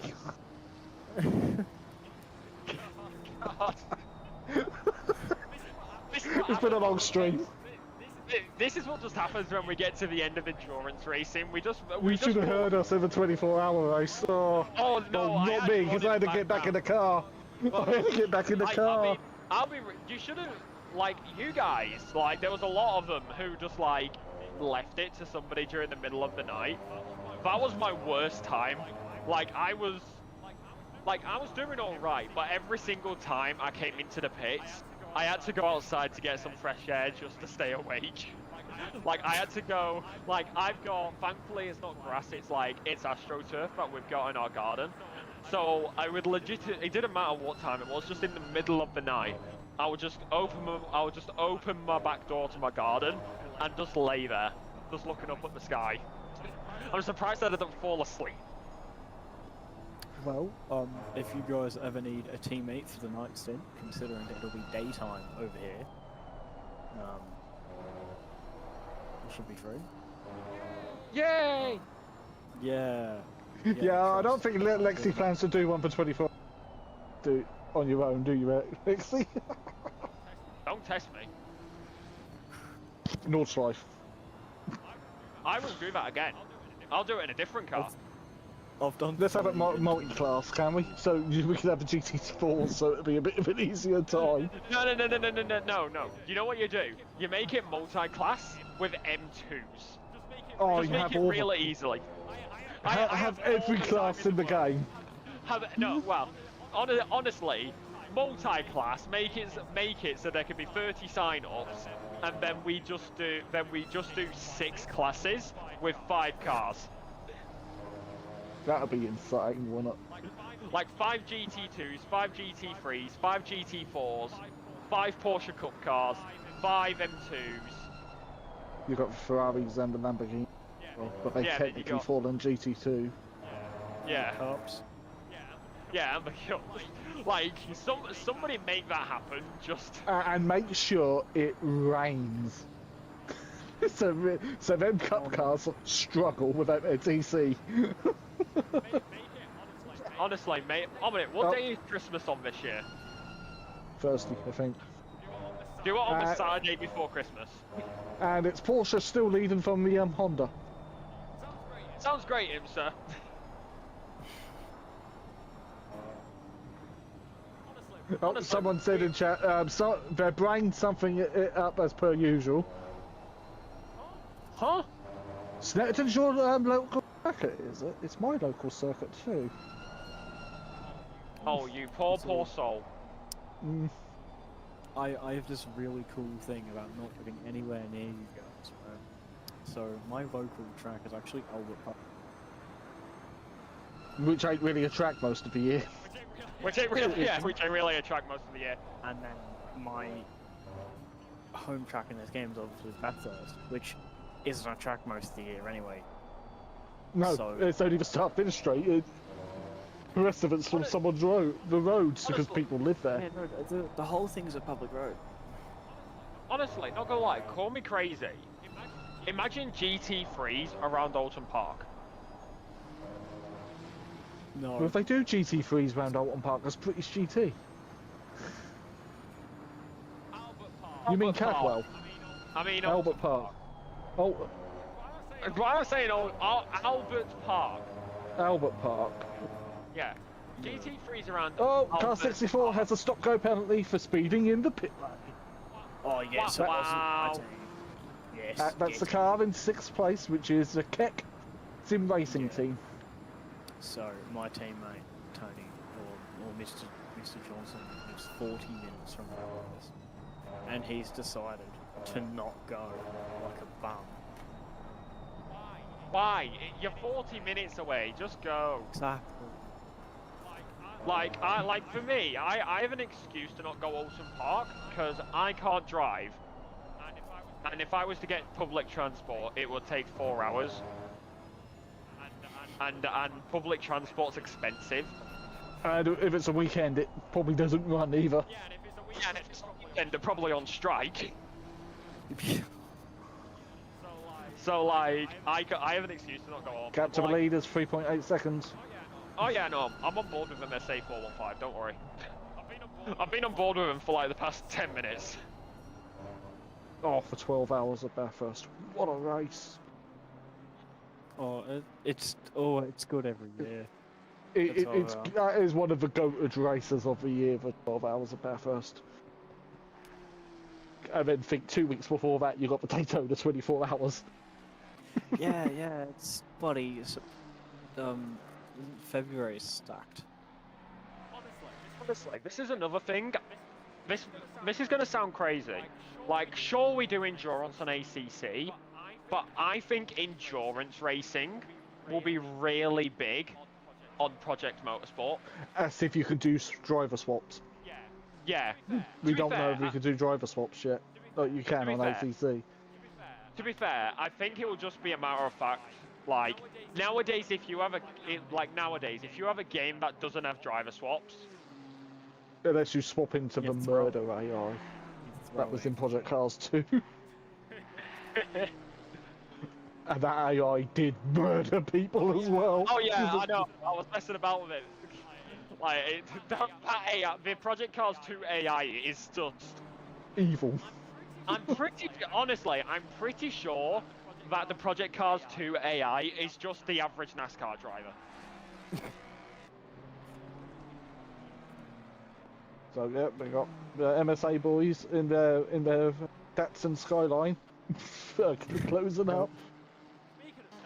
God. It's been a long stream. This is what just happens when we get to the end of endurance racing. We should have heard us in the 24-hour race. Oh no, well, not me, because I had to get back in the car. I had to get back in the car. You should have, like, you guys, like, there was a lot of them who just, like, left it to somebody during the middle of the night. That was my worst time. Like, I was doing alright, but every single time I came into the pits, I had to go outside to get some fresh air just to stay awake. Like, I had to go, like, thankfully it's not grass, it's AstroTurf that we've got in our garden. So I would it didn't matter what time it was, just in the middle of the night, I would just open my back door to my garden and just lay there, just looking up at the sky. I'm surprised that I didn't fall asleep. Well, if you guys ever need a teammate for the night stint, considering it'll be daytime over here, it should be free. Yay! Yeah. Yeah, I don't think Lexi plans to do one for 24. Do on your own, do you, Lexi? Don't test me. Nordschleife. I won't do that again. I'll do it in a different car. I've done. Let's have it multi-class, can we? So we can have a GT4, so it'll be a bit of an easier time. No. You know what you do? You make it multi-class with M2s. Oh, just you make have it all really easily. I have every class in the game. Honestly, multi-class, make it so there can be 30 sign-ups, and then we just do 6 classes with 5 cars. That'll be insane, won't it? Like 5 GT2s, 5 GT3s, 5 GT4s, 5 Porsche Cup cars, 5 M2s. You've got Ferraris and the Lamborghini, but they technically fall in GT2. Yeah. Yeah, like somebody make that happen. Just and make sure it rains. so them cup cars struggle without their TC. Honestly, mate. What day is Christmas on this year? Thursday, I think. Do it on the Saturday before Christmas. And it's Porsche still leading from the Honda. Sounds great, sir. Honestly, someone said in chat, they're bringing something up as per usual. Huh? Snetterton's your local circuit, is it? It's my local circuit too. Oh, you poor soul. I have this really cool thing about not living anywhere near you guys. So my local track is actually Albert Park. Which ain't really a track most of the year. Which ain't really a track most of the year. And then my home track in this game is obviously Bathurst, which isn't a track most of the year anyway. No, so, it's only the start-finish straight. The rest of it's from someone's roads because people live there. Yeah, no, the whole thing's a public road. Honestly, not gonna lie, call me crazy. Imagine GT3s around Alton Park. No. Well, if they do GT3s around Alton Park, that's British GT. You mean Cadwell? I mean Albert Park. Oh. Why am I saying Albert Park? Albert Park. Yeah. GT3's around. Oh, car 64 has a stop-go penalty for speeding in the pit lane. Oh yes, wow. Yes. That's the car in 6th place, which is the Keck Sim Racing team. So my teammate Tony or Mr. Johnson is 40 minutes from us, and he's decided to not go like a bum. Why? You're 40 minutes away. Just go. Exactly. Like for me, I have an excuse to not go Alton Park because I can't drive, and if I was to get public transport, it would take 4 hours. And public transport's expensive. And if it's a weekend, it probably doesn't run either. Yeah, and if it's a weekend, they're probably on strike. So I have an excuse to not go on. Gap to the lead is 3.8 seconds. Oh yeah, no, I'm on board with them SA 415. Don't worry. I've been on board with them for like the past 10 minutes. Oh, for 12 hours at Bathurst. What a race! Oh, it's good every year. That is one of the goated races of the year for 12 hours at Bathurst. And then think 2 weeks before that you got the Daytona 24 hours. yeah, it's bloody. February is stacked. Honestly, this is another thing. this is going to sound crazy. Like, sure, we do endurance on ACC, but I think endurance racing will be really big on Project Motorsport. As if you can do driver swaps. Yeah. We don't know if we can do driver swaps yet. No, you can on fair, ACC. To be fair, I think it will just be a matter of fact. Like nowadays, if you have a game that doesn't have driver swaps, unless you swap into the murder AI, that was in Project Cars 2. And that AI did murder people as well. Oh yeah, I know. I was messing about with it. Like that AI, the Project Cars 2 AI is just evil. I'm pretty sure that the Project Cars 2 AI is just the average NASCAR driver. So yeah, we got the MSA boys in their Datsun Skyline closing up.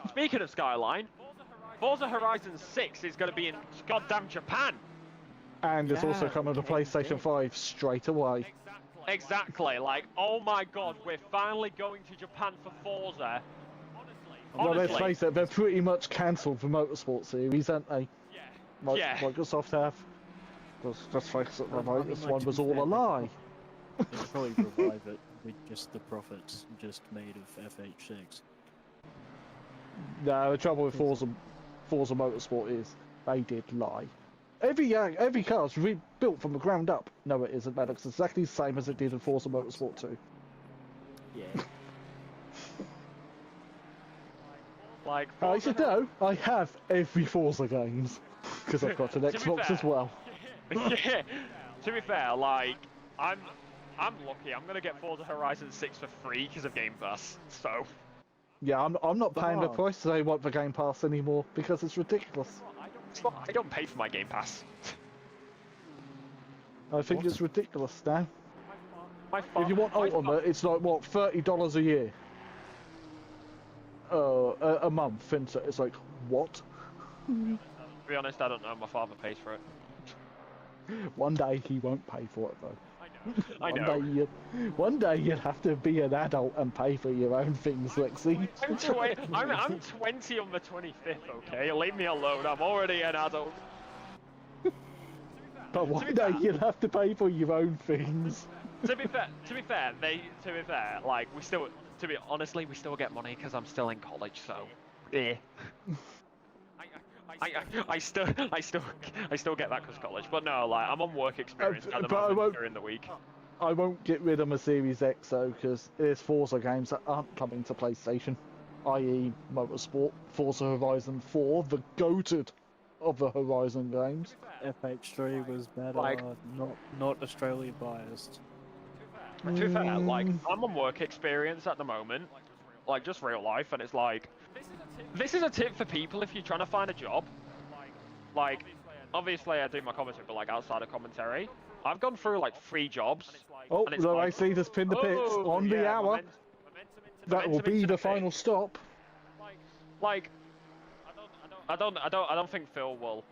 Speaking of Skyline, Forza Horizon 6 is going to be in goddamn Japan. And it's also coming to PlayStation 5 straight away. Exactly, like, oh my god, we're finally going to Japan for Forza. Well, let's face it, they're pretty much cancelled the Motorsport series, aren't they? Yeah. Microsoft have. Just face it, the latest one was all a lie. They'll probably revive it with just the profits just made of FH6. No, the trouble with Forza Motorsport is they did lie. Every car's rebuilt from the ground up. No, it isn't. That looks exactly the same as it did in Forza Motorsport 2. Yeah. Like, I should know. I have every Forza games because I've got an Xbox as well. Yeah. To be fair, like, I'm lucky. I'm gonna get Forza Horizon 6 for free because of Game Pass. So. Yeah, I'm not paying the price they want for Game Pass anymore because it's ridiculous. I don't pay for my Game Pass. I think it's ridiculous now. If you want my Ultimate, it's like what, $30 a year, a month, and it's like what? To be honest, I don't know. My father pays for it. One day he won't pay for it though. I know. One day you'll have to be an adult and pay for your own things, Lexi. I'm 20 on the 25th, okay? Leave me alone, I'm already an adult. But one day you'll have to pay for your own things. To be fair, like, we still get money because I'm still in college, so, yeah. I still get that because college, but no, like I'm on work experience at the moment during the week. I won't get rid of my Series X though, because there's Forza games that aren't coming to PlayStation, i.e. Motorsport, Forza Horizon 4, the goated of the Horizon games. FH3 was better, like, not Australia biased. To be fair, like I'm on work experience at the moment, like just real life, and it's like. This is a tip for people if you're trying to find a job. Like, obviously I do my commentary, but like outside of commentary, I've gone through like 3 jobs. Oh, and it's no, like, I see this pin the pits on the hour. That will be the final stop. Like, I don't think Phil will.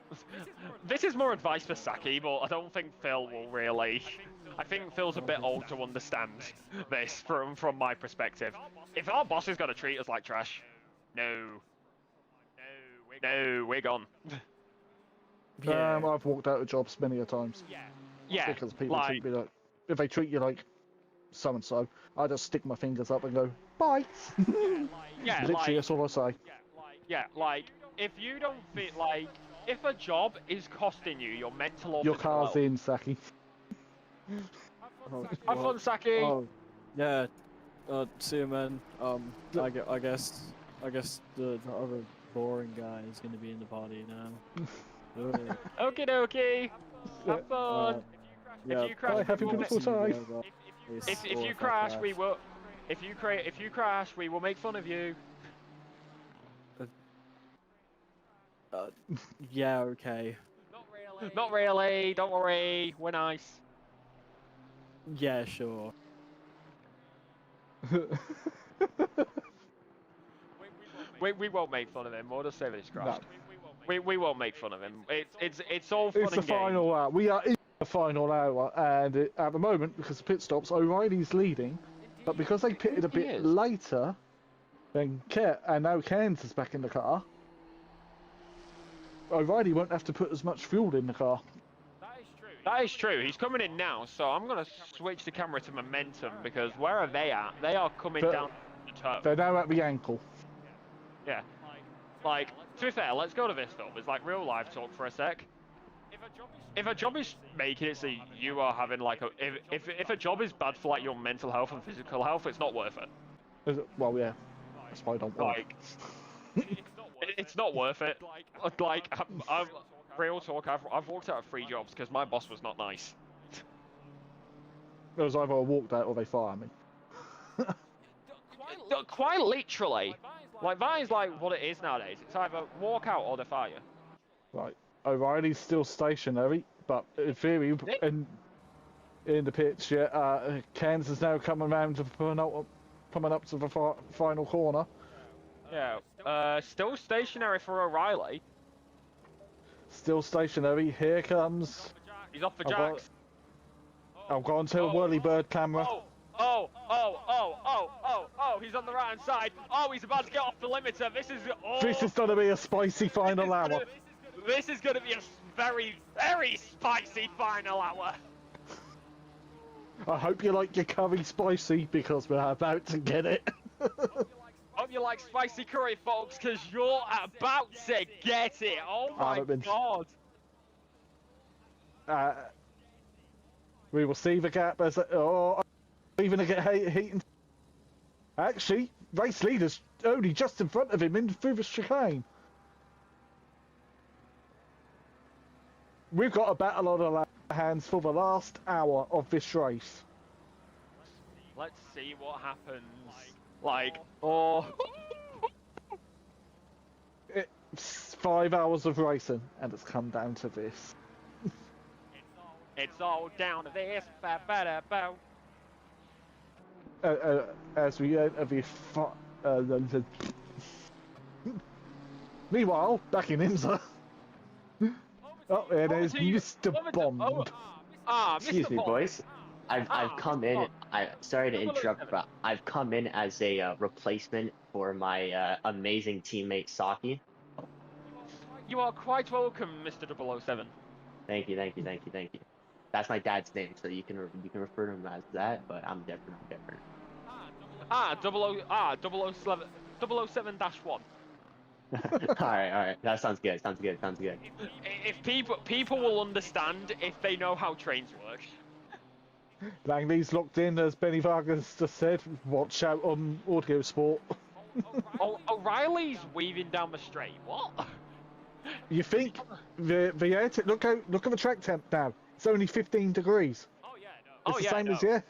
This is more advice for Saki, but I don't think Phil will really. I think Phil's a bit old to understand this from my perspective. If our boss is gonna treat us like trash. No, we're gone. I've walked out of jobs many a times. Yeah. Because people treat me like, if they treat you like so and so, I just stick my fingers up and go bye. Yeah, literally, like, that's all I say. Yeah, like if you don't fit, like if a job is costing you your mental or your physical car's health, in, Saki. Have fun, Saki. Oh, yeah. See you, man. I guess the other boring guy is going to be in the party now. Okie dokie. Have fun. If you crash, have a beautiful time. If you crash, we will. If you crash, we will make fun of you. Yeah, okay. Not really. Don't worry. We're nice. Yeah, sure. We won't make fun of him. We'll just say that he's crashed. No. We won't make fun of him. It's all fun and games. It's the final lap. We are in the final hour, and at the moment, because of pit stops, O'Reilly's leading, but because they pitted a bit later than and now Cairns is back in the car, O'Reilly won't have to put as much fuel in the car. That is true. He's coming in now, so I'm going to switch the camera to momentum, because where are they at? They are coming down the toe. They're now at the ankle. Yeah. Like, to be fair, let's go to this though. It's like real life talk for a sec. If a job is making it so you are having like a... If a job is bad for like your mental health and physical health, it's not worth it. Is it? Well, yeah. That's why I don't work. Like, it's not worth it. Like, I'm real talk. I've walked out of 3 jobs because my boss was not nice. It was either I walked out or they fired me. Quite literally. Like, that is like what it is nowadays. It's either walk out or they fire you. Right. O'Reilly's still stationary, but in theory, in the pitch, yeah, Cairns is now coming around to coming up to the final corner. Yeah. Still stationary for O'Reilly. Still stationary. Here comes. He's off the jacks. I've gone to a whirly bird camera. Oh, he's on the right hand side. Oh, he's about to get off the limiter. This is going to be a spicy final hour. This is going to be a very, very spicy final hour. I hope you like your curry spicy, because we're about to get it. Hope you like spicy curry, folks, because you're about to get it. Oh my god. We will see the gap as... even to get heating. Actually, race leader's only just in front of him in through the chicane. We've got a battle on our hands for the last hour of this race. Let's see what happens. It's 5 hours of racing, and it's come down to this. It's all down to this. As we enter the meanwhile, back in IMSA. Oh, it is Mr. Bond. Excuse me, boys. I've come in. Sorry to interrupt, but I've come in as a replacement for my amazing teammate Saki. You are quite welcome, Mr. 007. Thank you. That's my dad's name, so you can refer to him as that. But I'm different. 007-1. Alright. That sounds good. If people will understand if they know how trains work. Langley's locked in, as Benny Vargas just said. Watch out on Audio Sport. O'Reilly's weaving down the straight. What? You think the air look at the track temp now. It's only 15 degrees. Oh yeah, no. It's the same as yeah.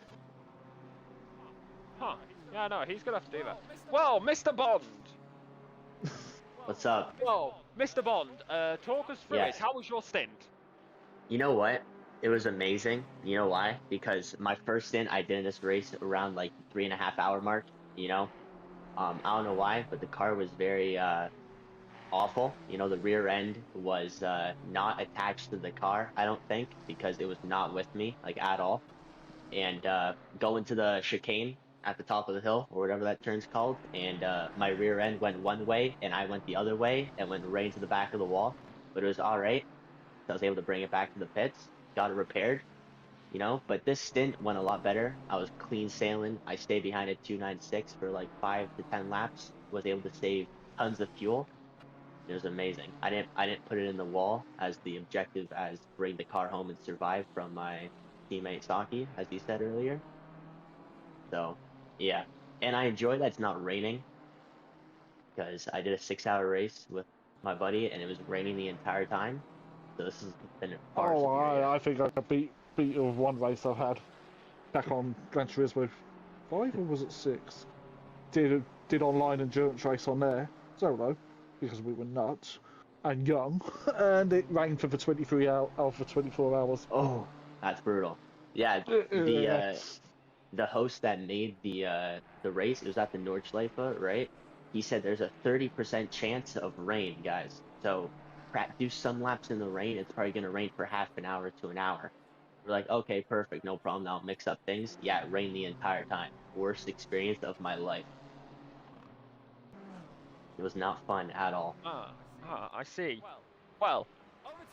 Huh? Yeah, no. He's gonna have to do that. Well, Mr. Bond. What's up? Well, Mr. Bond, talk us through it. How was your stint? You know what? It was amazing. You know why? Because my first stint, I did in this race around like 3.5 hour mark. You know, I don't know why, but the car was very awful. You know, the rear end was not attached to the car, I don't think, because it was not with me like at all. And going to the chicane at the top of the hill, or whatever that turn's called, and my rear end went one way and I went the other way and went right into the back of the wall, but it was all right. So I was able to bring it back to the pits, got it repaired, you know. But this stint went a lot better. I was clean sailing. I stayed behind at 296 for like 5 to 10 laps, was able to save tons of fuel. It was amazing. I didn't put it in the wall as the objective, as bring the car home and survive from my teammate Saki, as you said earlier. So yeah, and I enjoy that it's not raining, because I did a 6-hour race with my buddy and it was raining the entire time. So this has been a far superior. I think I could beat you with one race I've had back on Gran Turismo 5, or was it 6? Did online endurance race on there solo, because we were nuts and young, and it rained for 23 hours, for 24 hours. Oh, that's brutal. Yeah, the host that made the race, it was at the Nordschleife, right? He said there's a 30% chance of rain, guys. So do some laps in the rain. It's probably going to rain for half an hour to an hour. We're like, okay, perfect, no problem. Now mix up things. Yeah, it rained the entire time. Worst experience of my life. It was not fun at all. I see. Well,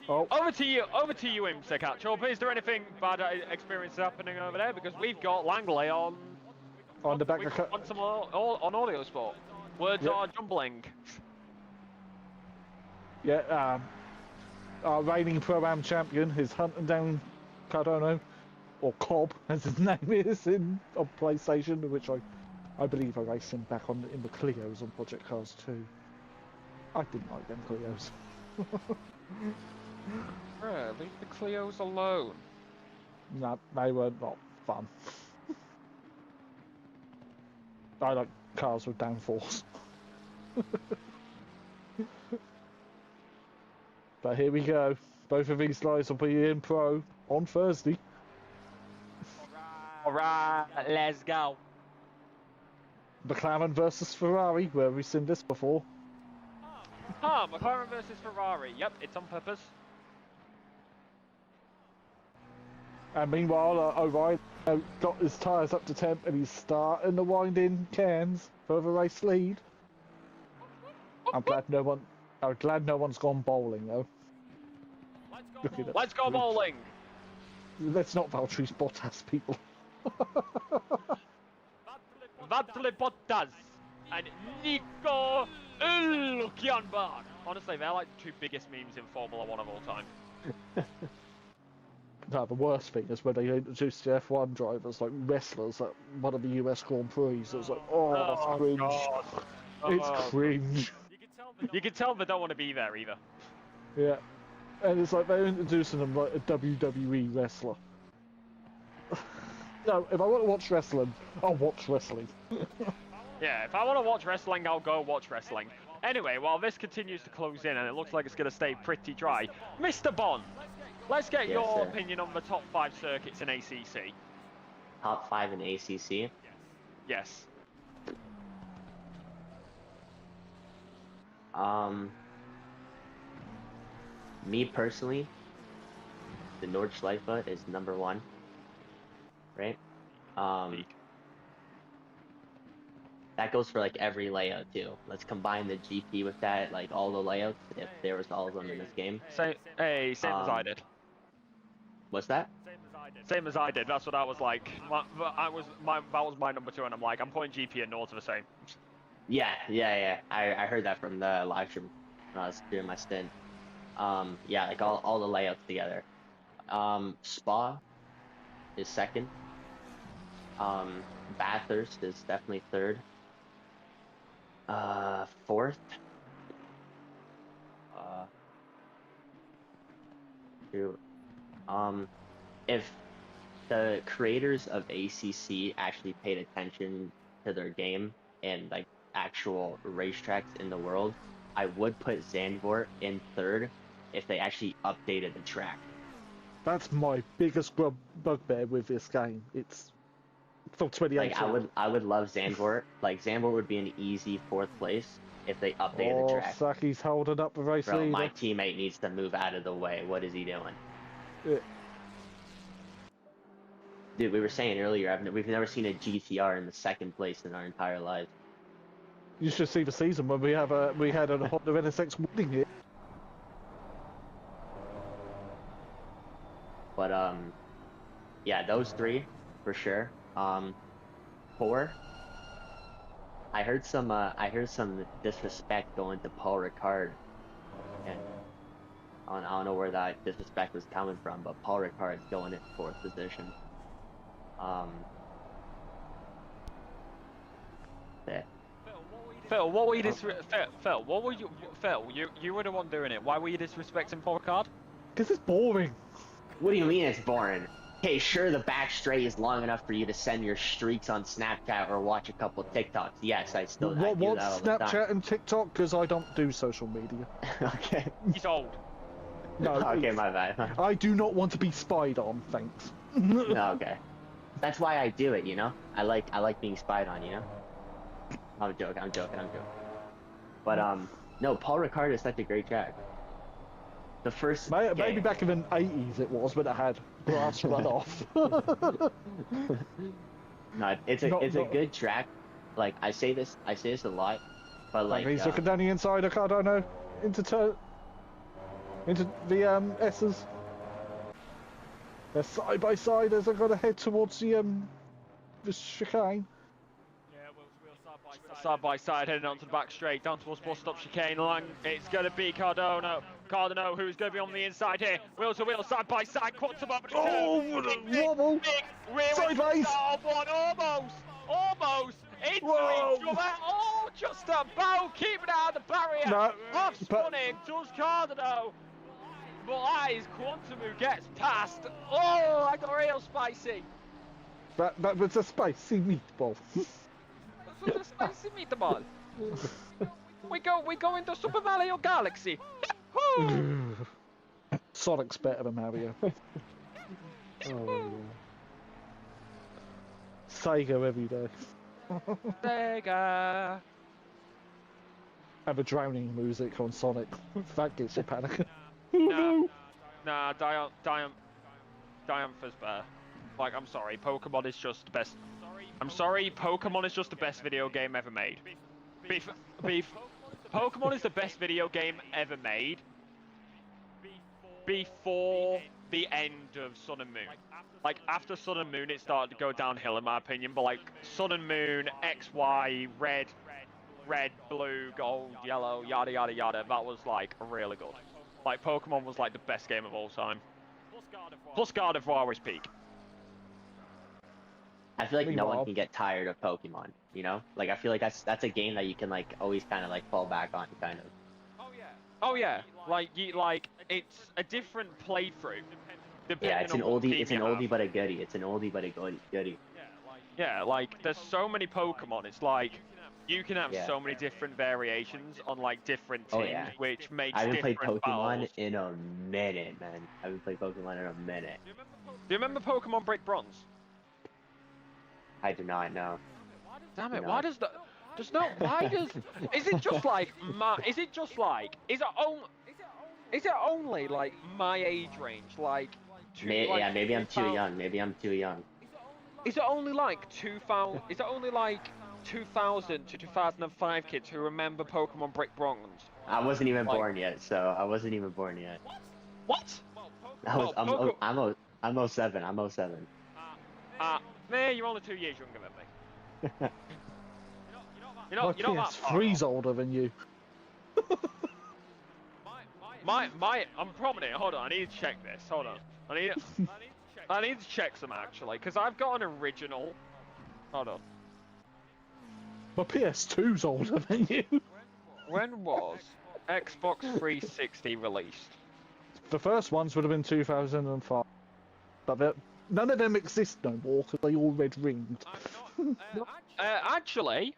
over to you, Imsa Catchup. Is there anything bad experience happening over there? Because we've got Langley on the back on some on audio sport. Words are jumbling. Yeah, our reigning Pro-Am champion is hunting down Cardano, or Cobb as his name is on PlayStation, which I believe I raced him back in the Clios on Project Cars 2. I didn't like them Clios. Bruh, leave the Clios alone. No, they were not fun. I like cars with downforce. But here we go. Both of these guys will be in Pro on Thursday. Alright, let's go. McLaren versus Ferrari, where we've seen this before. McLaren versus Ferrari. Yep, it's on purpose. And meanwhile, O'Reilly got his tyres up to temp and he's starting to wind in cans for the race lead. I'm glad no one's gone bowling though. Let's go bowling. Let's not Valtteri Bottas, people. Valtteri Bottas and Nico Hülkenberg. Honestly, they're like the two biggest memes in Formula 1 of all time. No, the worst thing is when they introduced the F1 drivers like wrestlers at one of the US Grand Prix. It was like, that's cringe. God. It's cringe. You can tell they don't want to be there either. Yeah. And it's like they're introducing them like a WWE wrestler. No, if I want to watch wrestling, I'll watch wrestling. Yeah, if I want to watch wrestling, I'll go watch wrestling. Anyway, while this continues to close in and it looks like it's going to stay pretty dry, Mr. Bond, let's get your opinion on the top 5 circuits in ACC. Top 5 in ACC? Yes. Me personally, the Nordschleife is number 1, right? That goes for like every layout too. Let's combine the GP with that, like all the layouts, if there was all of them in this game. Same as I did. What's that? Same as I did. That's what I was like. That was my number 2, and I'm like, I'm putting GP and Nord to the same. Yeah. I heard that from the live stream when I was doing my stint. Yeah, like all the layouts together. Spa is 2nd. Bathurst is definitely 3rd. 4th. If the creators of ACC actually paid attention to their game and like actual racetracks in the world, I would put Zandvoort in 3rd if they actually updated the track. That's my biggest bugbear with this game. It's from 2018. Like I would love Zandvoort. Like Zandvoort would be an easy 4th place if they updated the track. Saki's holding up the race leader. My teammate needs to move out of the way. What is he doing? Yeah. Dude, we were saying earlier, we've never seen a GTR in the 2nd place in our entire lives. You should see the season when we had a Honda NSX winning it. But yeah, those 3 for sure. 4. I heard some disrespect going to Paul Ricard, and I don't know where that disrespect was coming from, but Paul Ricard's going in 4th position. Yeah. Phil, what were you Phil, what were you? Phil, you were the one doing it. Why were you disrespecting Paul Ricard? Because it's boring. What do you mean it's boring? Okay, sure, the back straight is long enough for you to send your streaks on Snapchat or watch a couple TikToks. Yes, I do that all the time. Snapchat and TikTok? Because I don't do social media. Okay. He's old. No. Okay, my bad. I do not want to be spied on, thanks. No, okay. That's why I do it, you know? I like being spied on, you know? I'm joking. But, no, Paul Ricard is such a great track. The first maybe back in the 80s it was, but it had grass runoff. No, it's a good track. Like I say this a lot, but like he's looking down the inside of Cardano into the S's. They're side by side as they're going to head towards the chicane. Side by side, heading onto the back straight, down towards bus stop chicane. It's going to be Cardano, who's going to be on the inside here. Wheel to wheel, side by side, quantum over the turn. Wobble! Sideways! Almost! Into each other! Oh, just about keeping out of the barrier! No, Half spinning, does Cardano. But that is Quantum who gets past. Oh, I got real spicy. That was a spicy meatball. That was a spicy meatball. we go into Super Mario Galaxy. Sonic's better than Mario. Sega every day. Sega. Have a drowning music on Sonic. That gets you panicking. Nah, Diumpher's better. Like, I'm sorry, Pokemon is just the best. I'm sorry, Pokemon is just the best video game ever made. Pokemon is the best video game ever made before the end of Sun and Moon. Like, after Sun and Moon, it started to go downhill, in my opinion. But like, Sun and Moon, XY, red, blue, gold, yellow, yada yada yada. That was like really good. Like, Pokemon was like the best game of all time. Plus God of War was peak. I feel like no one can get tired of Pokemon, you know? Like, I feel like that's a game that you can like always kind of like fall back on, kind of. Oh yeah, like it's a different playthrough. Yeah, it's an oldie but a goodie. It's an oldie but a goodie. Yeah, like there's so many Pokemon. It's like you can have so many different variations on like different teams, which makes I haven't played different Pokemon battles. in a minute, man. I haven't played Pokemon in a minute. Do you remember Pokemon Break Bronze? I do not know. Damn it! Why does the? Does not. Why does? Is it just like my? Is it just like? Is it only like my age range? Like. Maybe I'm too young. Maybe I'm too young. Is it only like 2000? Is it only like 2000 to 2005 kids who remember Pokemon Brick Bronze? I wasn't even born yet, so I wasn't even born yet. What? I'm 07. I'm 07. Man, you're only 2 years younger than me. you know that Three's older than you. I'm prominent. Hold on, I need to check this. Hold on. I need to check some actually, because I've got an original. Hold on. My PS2's older than you. When was Xbox 360 released? The first ones would have been 2005. But none of them exist no more because they all red ringed. Actually,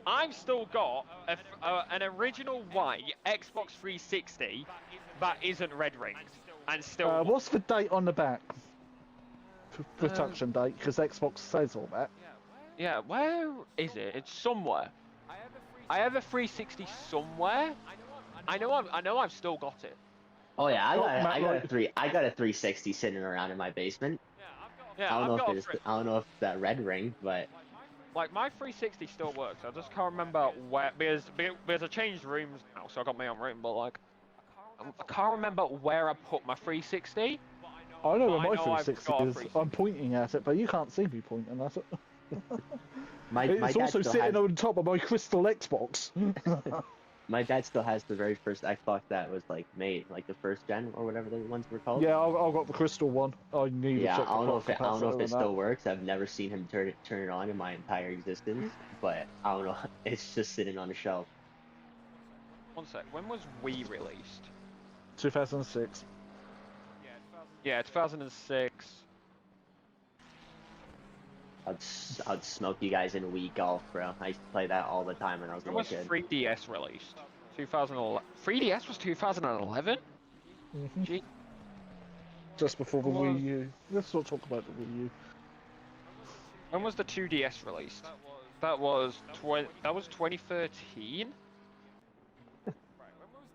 I've still got an original white Xbox 360 that isn't red ringed and still. What's the date on the back? Production date, because Xbox says all that. Yeah, where is it? It's somewhere. I have a 360 somewhere. I know I've still got it. Oh yeah, I got a 360 sitting around in my basement. Yeah, I don't know if it's that red ring, but. Like, my 360 still works. I just can't remember where, because I changed rooms now, so I got my own room, but like, I can't remember where I put my 360. I know where my 360 is. I'm pointing at it, but you can't see me pointing at it. It's also sitting on top of my crystal Xbox. My dad still has the very first Xbox that was like made, like the first gen or whatever the ones were called. Yeah, I've got the crystal one. I need to check I don't know if it still that. works. I've never seen him turn it on in my entire existence, but I don't know. It's just sitting on a shelf. One sec. When was Wii released? 2006. Yeah, 2006. I'd smoke you guys in Wii Golf, bro. I used to play that all the time when I was a little kid. When was 3DS released? 2011. 3DS was 2011? Mm-hmm. Just before the Wii U. Let's not talk about the Wii U. When was the 2DS released? That was 2013?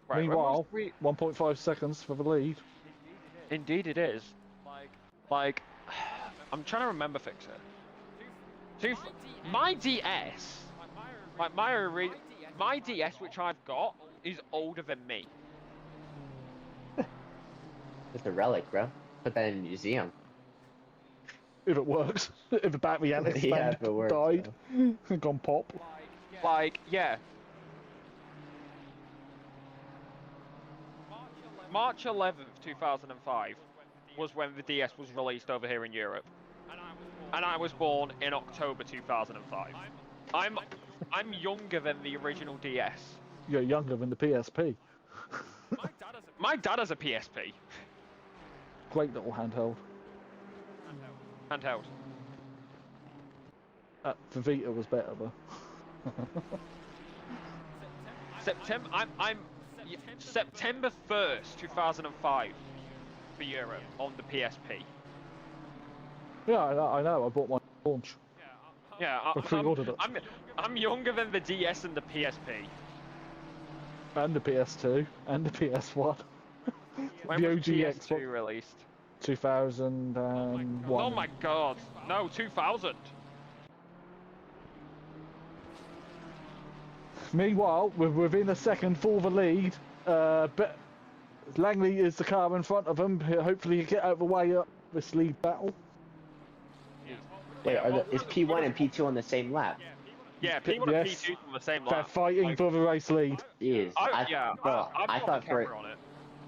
Right, Meanwhile, 1.5 seconds for the lead. Indeed it is. Like, I'm trying to remember fix it. My DS, my DS which I've got is older than me. It's a relic, bro. Put that in a museum. If it works. If the battery hadn't expanded, if it works, died, gone pop. Like, yeah. March 11th, 2005 was when the DS was released over here in Europe. And I was born in October 2005. I'm younger than the original DS. You're younger than the PSP. My dad has a PSP. Great little handheld. Handheld. The Vita was better though. September 1st, 2005 for Europe on the PSP. Yeah, I know. I bought my launch. Yeah, I pre-ordered it. I'm younger than the DS and the PSP. And the PS2 and the PS1. When the was OG PS2 Xbox released? 2001. Oh my god! No, 2000. Meanwhile, we're within a second for the lead. But Langley is the car in front of him. Hopefully, he'll get out of the way of this lead battle. Wait, is P1 and P2 on the same lap? Yeah, P1 and P2 on the same lap. They're fighting for the race lead. Jeez.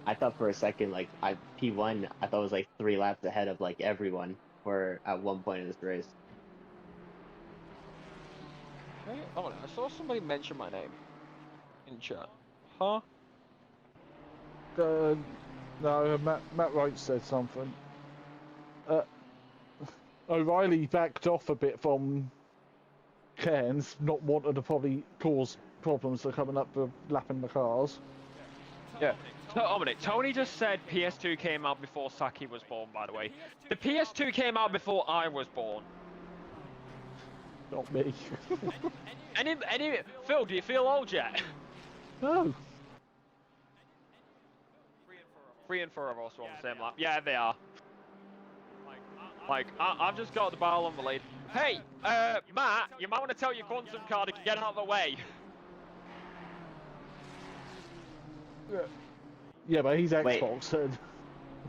I thought for a second, like, P1, I thought was like 3 laps ahead of like everyone for at one point in this race. Hey, oh, I saw somebody mention my name in chat. Huh? No, Matt Wright said something. O'Reilly backed off a bit from Cairns, not wanting to probably cause problems for coming up for lapping the cars. Yeah. Tony just said PS2 came out before Saki was born, by the way. The PS2 came out before I was born. Not me. Phil, do you feel old yet? No. 3 and 4 of us are on the same lap. Yeah, they are. Like, I've just got the ball on the lead. Hey, Matt, you might want to tell your quantum car to get out of the way. Yeah, but he's Xbox.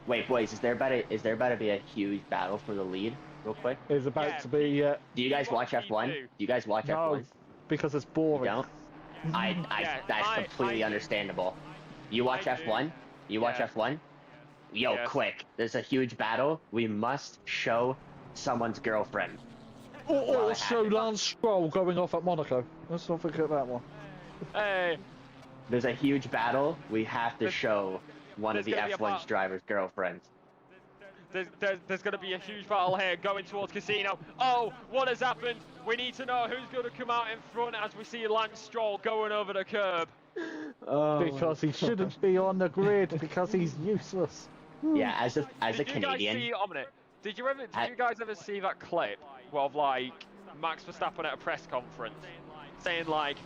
Wait, boys, is there about to be a huge battle for the lead, real quick? There's about to be. Do you guys watch F1? Do you guys watch F1? Because it's boring. You don't? That's completely understandable. You watch F1? You watch F1? Yo, quick! There's a huge battle. We must show someone's girlfriend. Or show Lance Stroll going off at Monaco. Let's not forget that one. Hey. There's a huge battle. We have to show one of the F1's driver's girlfriends. There's going to be a huge battle here going towards Casino. Oh, what has happened? We need to know who's going to come out in front as we see Lance Stroll going over the curb. Because he shouldn't be on the grid because he's useless. Yeah, as a Canadian. Did you guys ever see that clip of like Max Verstappen at a press conference saying like,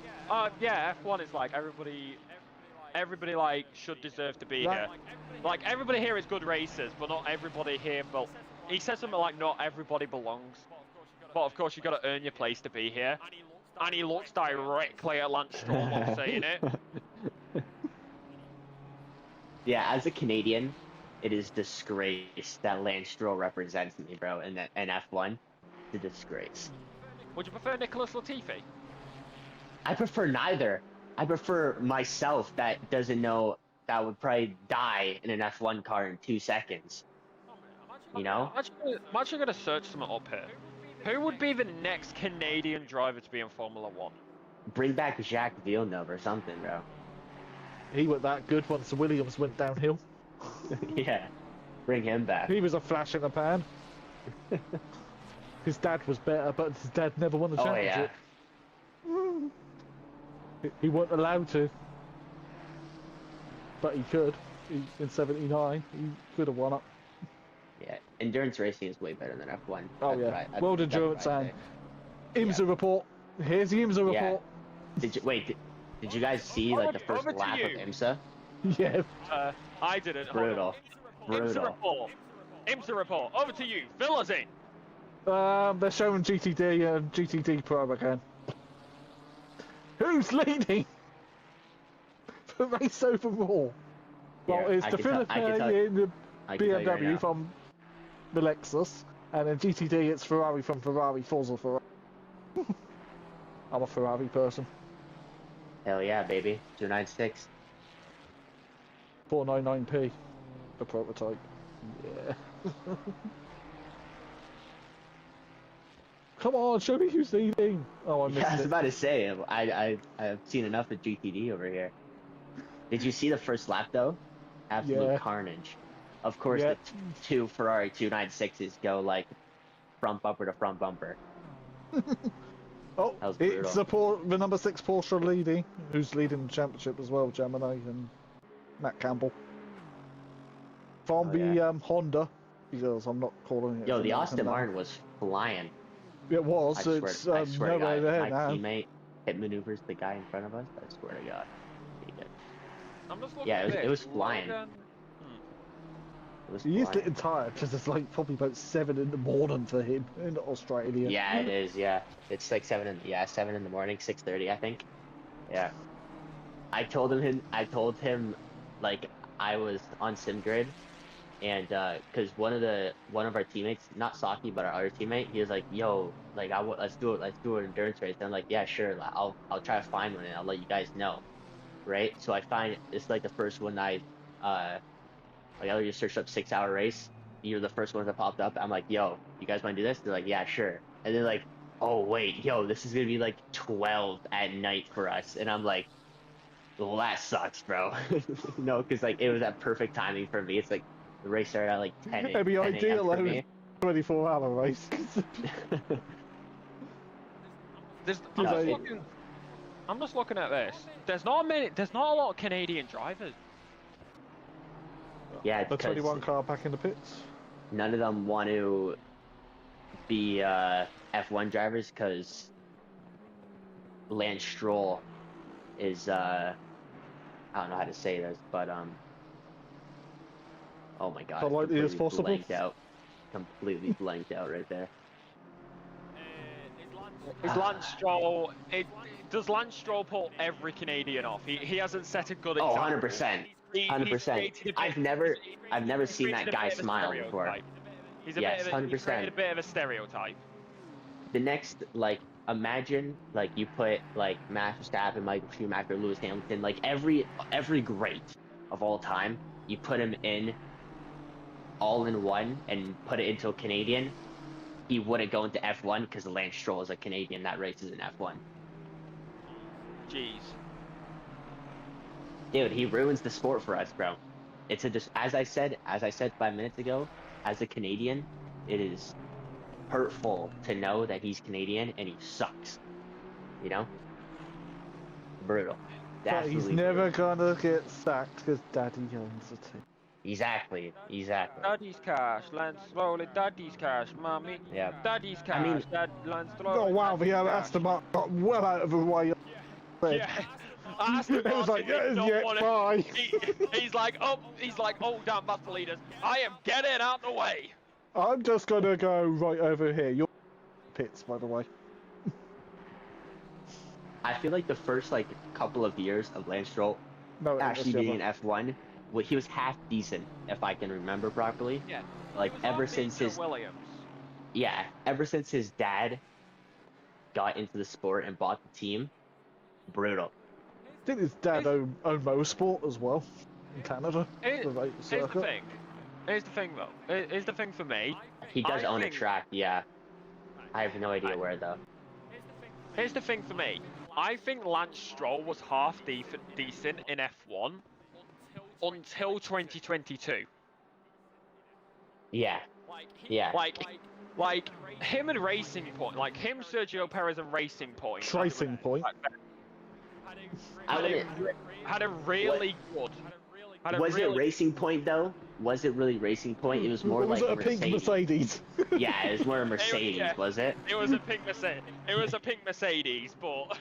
yeah, F1 is like everybody like should deserve to be here. Like everybody here is good racers, but not everybody here. But he said something like, not everybody belongs. But of course you got to earn your place to be here. And he looks directly at Lance Stroll while saying it. Yeah, as a Canadian, it is disgrace that Lance Stroll represents me, bro, in F1. It's a disgrace. Would you prefer Nicholas Latifi? I prefer neither. I prefer myself that doesn't know that would probably die in an F1 car in 2 seconds. You know? I'm actually going to search something up here. Who would be the next Canadian driver to be in Formula 1? Bring back Jacques Villeneuve or something, bro. He was that good once the Williams went downhill. Yeah, bring him back. He was a flash in the pan. His dad was better, but his dad never won the championship. He wasn't allowed to. But he could. In '79, he could have won it. Yeah, endurance racing is way better than F1. Oh yeah, World Endurance and IMSA report. Here's the IMSA report. Did you guys see like the first lap of IMSA? Yeah. I didn't. Brutal. IMSA report. Over to you. Fill us in. They're showing GTD and GTD Pro again. Who's leading the race overall? Well, it's the Philippe in the BMW from the Lexus, and then GTD it's Ferrari from Ferrari, Forza Ferrari. I'm a Ferrari person. Hell yeah, baby. 296. 499p, the prototype. Yeah. Come on, show me who's leading. Oh, I missed it. I was about to say, I've seen enough of GTD over here. Did you see the first lap though? Absolute carnage. Of course, the two Ferrari 296s go like front bumper to front bumper. Oh, it's the number 6 Porsche leading, who's leading the championship as well, Gemini and Matt Campbell. From the Honda, because I'm not calling it. Yo, the Aston Martin was flying. It was. I swear to God, my teammate hit maneuvers the guy in front of us. I swear to God. I'm just looking at it was flying. He is getting tired because it's like probably about 7 in the morning for him in Australia. Yeah, it is. Yeah, it's like 7 in the morning, 6:30, I think. Yeah. I told him like I was on SimGrid, and because one of our teammates, not Saki, but our other teammate, he was like, "Yo, like let's do an endurance race." And I'm like, "Yeah, sure. I'll try to find one and I'll let you guys know." Right? So I find it's like the first one I just searched up 6-hour race. You're the first one that popped up. I'm like, "Yo, you guys want to do this?" They're like, "Yeah, sure." And they're like, "Oh wait, yo, this is gonna be like 12 at night for us." And I'm like, "Well, that sucks, bro." No, because like it was at perfect timing for me. It's like the race started at like 10. It'd be ideal if it was 24-hour race. I'm just looking at this. There's not a lot of Canadian drivers. Yeah, the 21 car back in the pits. None of them want to be F1 drivers because Lance Stroll is I don't know how to say this, but oh my God, politely as possible. Completely blanked out right there. Is Lance Stroll? Does Lance Stroll pull every Canadian off? He hasn't set a good example. 100%. 100%. I've never seen that guy smile before. He's created a bit of a stereotype. The next, like, imagine, like, you put, like, Max Verstappen, Michael Schumacher, Lewis Hamilton, like, every great of all time, you put him in all in one and put it into a Canadian, he wouldn't go into F1 because Lance Stroll is a Canadian that races in F1. Jeez. Dude, he ruins the sport for us, bro. It's as I said 5 minutes ago, as a Canadian, it is hurtful to know that he's Canadian and he sucks. You know? Brutal. But he's never gonna get sacked because Daddy owns the team. Exactly. Daddy's cash, Lance Stroll, Daddy's cash, mommy. Yeah. Daddy's cash, Lance Stroll. Oh wow, the Aston Martin got well out of the way. Yeah. Aston Martin was like, bye. He's like, oh damn, that's the leaders. I am getting out the way. I'm just gonna go right over here. You're pits, by the way. I feel like the first couple of years of Lance Stroll actually being in F1, he was half decent, if I can remember properly. Yeah. Like ever since his dad got into the sport and bought the team, brutal. I think his dad owned Motorsport as well in Canada. Here's the thing though. Here's the thing for me. He does own a track, yeah. I have no idea where though. Here's the thing for me. I think Lance Stroll was half decent in F1 until 2022. Yeah. Yeah. Like him and Racing Point, like him, Sergio Perez and Racing Point. Tracing Point. Had a really good. Was it Racing Point though? Was it really Racing Point? It was more like a pink Mercedes. Yeah, it was more a Mercedes, was it? It was a pink Mercedes. It was a pink Mercedes, but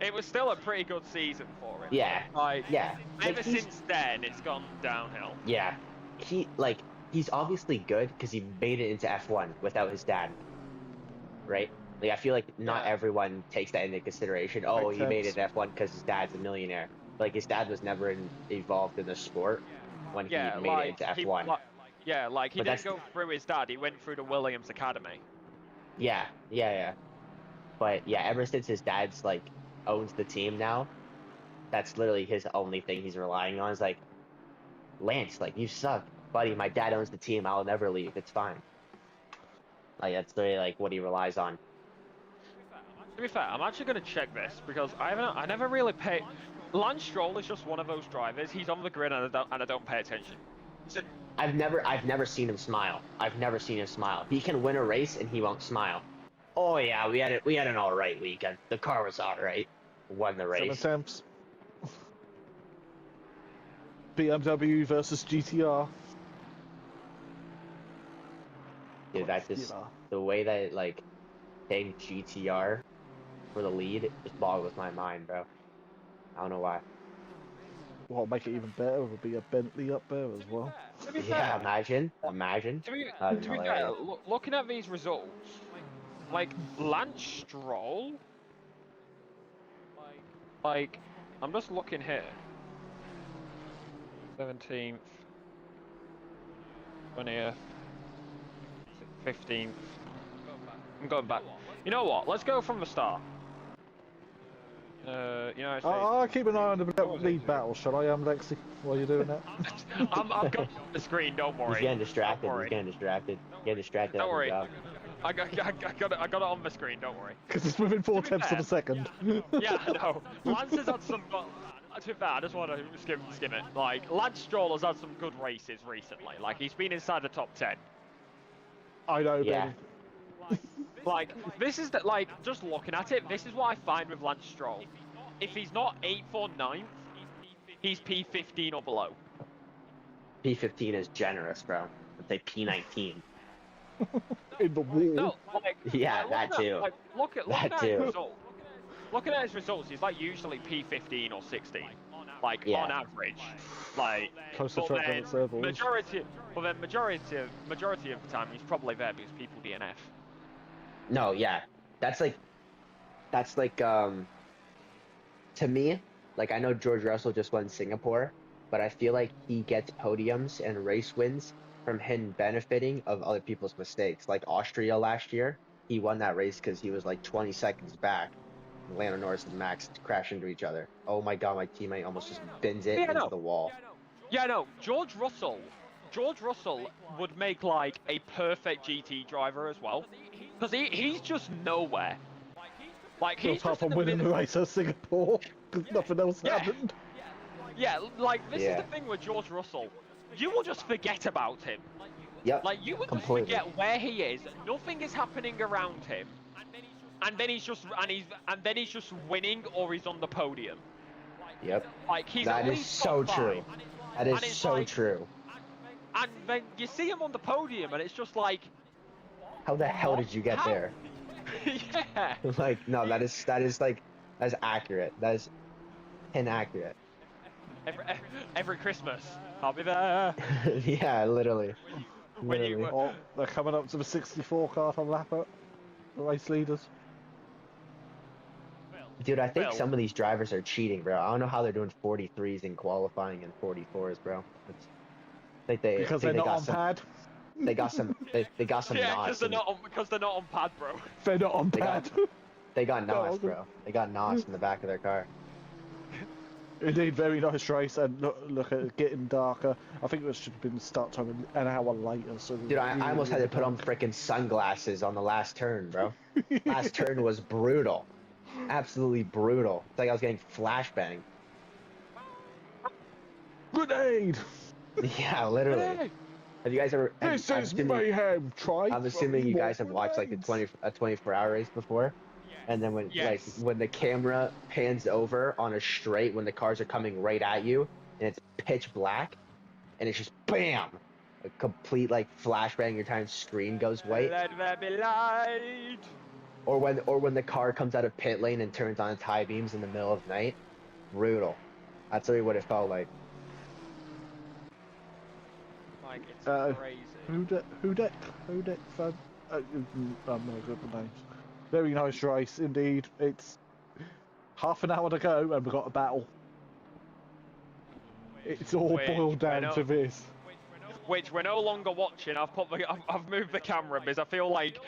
it was still a pretty good season for him. Yeah. Like, yeah. Ever since then, it's gone downhill. Yeah. He's obviously good because he made it into F1 without his dad. Right? Like, I feel like not everyone takes that into consideration. Oh, he made it in F1 because his dad's a millionaire. Like, his dad was never involved in the sport when he made it into F1. He didn't go through his dad. He went through the Williams Academy. Yeah. But yeah, ever since his dad's like owns the team now, that's literally his only thing he's relying on. Is like, Lance, like, you suck, buddy. My dad owns the team. I'll never leave. It's fine. Like, that's literally like what he relies on. To be fair, I'm actually going to check this because I never really pay. Lance Stroll is just one of those drivers. He's on the grid and I don't pay attention. I've never seen him smile. I've never seen him smile. He can win a race and he won't smile. Oh yeah, we had an all right weekend. The car was all right. Won the race. 7 attempts. BMW versus GTR. Dude, that's just the way that it, like, taking GTR for the lead, it just boggles my mind, bro. I don't know why. Well, make it even better, would be a Bentley up there as well. Yeah, imagine. To be fair, looking at these results, like, Lance Stroll, like, I'm just looking here. 17th, 20th, 15th. I'm going back. You know what? Let's go from the start. I'll keep an eye on the lead battle, shall I, Lexi, while you're doing that? I'm going the screen, don't worry. He's getting distracted. Don't worry. I got it on the screen, don't worry. Because it's within 4 tenths of a second. Yeah, I know. Lance has had some... To be fair, I just want to skim it. Like, Lance Stroll has had some good races recently. Like, he's been inside the top 10. I know, yeah. Like, this is just looking at it, this is what I find with Lance Stroll. If he's not 8th or 9th, he's P15 or below. P15 is generous, bro. I'd say P19. In the wall. No, yeah, that too. Looking at his results, he's like usually P15 or 16, like on average. Like, majority of the time he's probably there because people DNF. No, yeah, that's like, to me, like, I know George Russell just won Singapore, but I feel like he gets podiums and race wins from him benefiting of other people's mistakes. Like Austria last year, he won that race because he was like 20 seconds back. Lando Norris and Max crash into each other. Oh my god, my teammate almost just bends it into the wall. Yeah, no, George Russell would make like a perfect GT driver as well, because he's just nowhere. Like, he's apart from winning the race at Singapore, because nothing else happened. Yeah, like, this is the thing with George Russell. You will just forget about him. Yep. Like, you will just forget where he is. Nothing is happening around him. And then he's just winning, or he's on the podium. Yep. Like, he's that is so true. That is so true. And then you see him on the podium, and it's just like, how the hell did you get there? Yeah. Like, no, that is accurate. That is inaccurate. Every Christmas, I'll be there. Yeah, literally. Oh, they're coming up to the 64 car to lap it. The race leaders. Dude, I think some of these drivers are cheating, bro. I don't know how they're doing 43s in qualifying and 44s, bro. Because they're not on pad. They got some. They got some. Yeah, because they're not on pad, bro. They're not on pad. They got NOS, bro. They got NOS in the back of their car. Indeed, very nice race, and look at it getting darker. I think it should have been start time an hour later. So dude, I almost had to put on freaking sunglasses on the last turn, bro. Last turn was brutal, absolutely brutal. It's like I was getting flashbang. Grenade! Yeah, literally. Have you guys ever? This is mayhem. I'm assuming you guys have watched like a 24-hour race before. And then when when the camera pans over on a straight when the cars are coming right at you and it's pitch black and it's just BAM! A complete like flashbang, your entire screen goes white. Let there be light. Or when the car comes out of pit lane and turns on its high beams in the middle of the night. Brutal. That's really what it felt like. Like, it's crazy. Hudek fan. I'm not good with names. Very nice race indeed. It's half an hour to go and we've got a battle. It's all boiled down to this. Which we're no longer watching. I've moved the camera because I feel like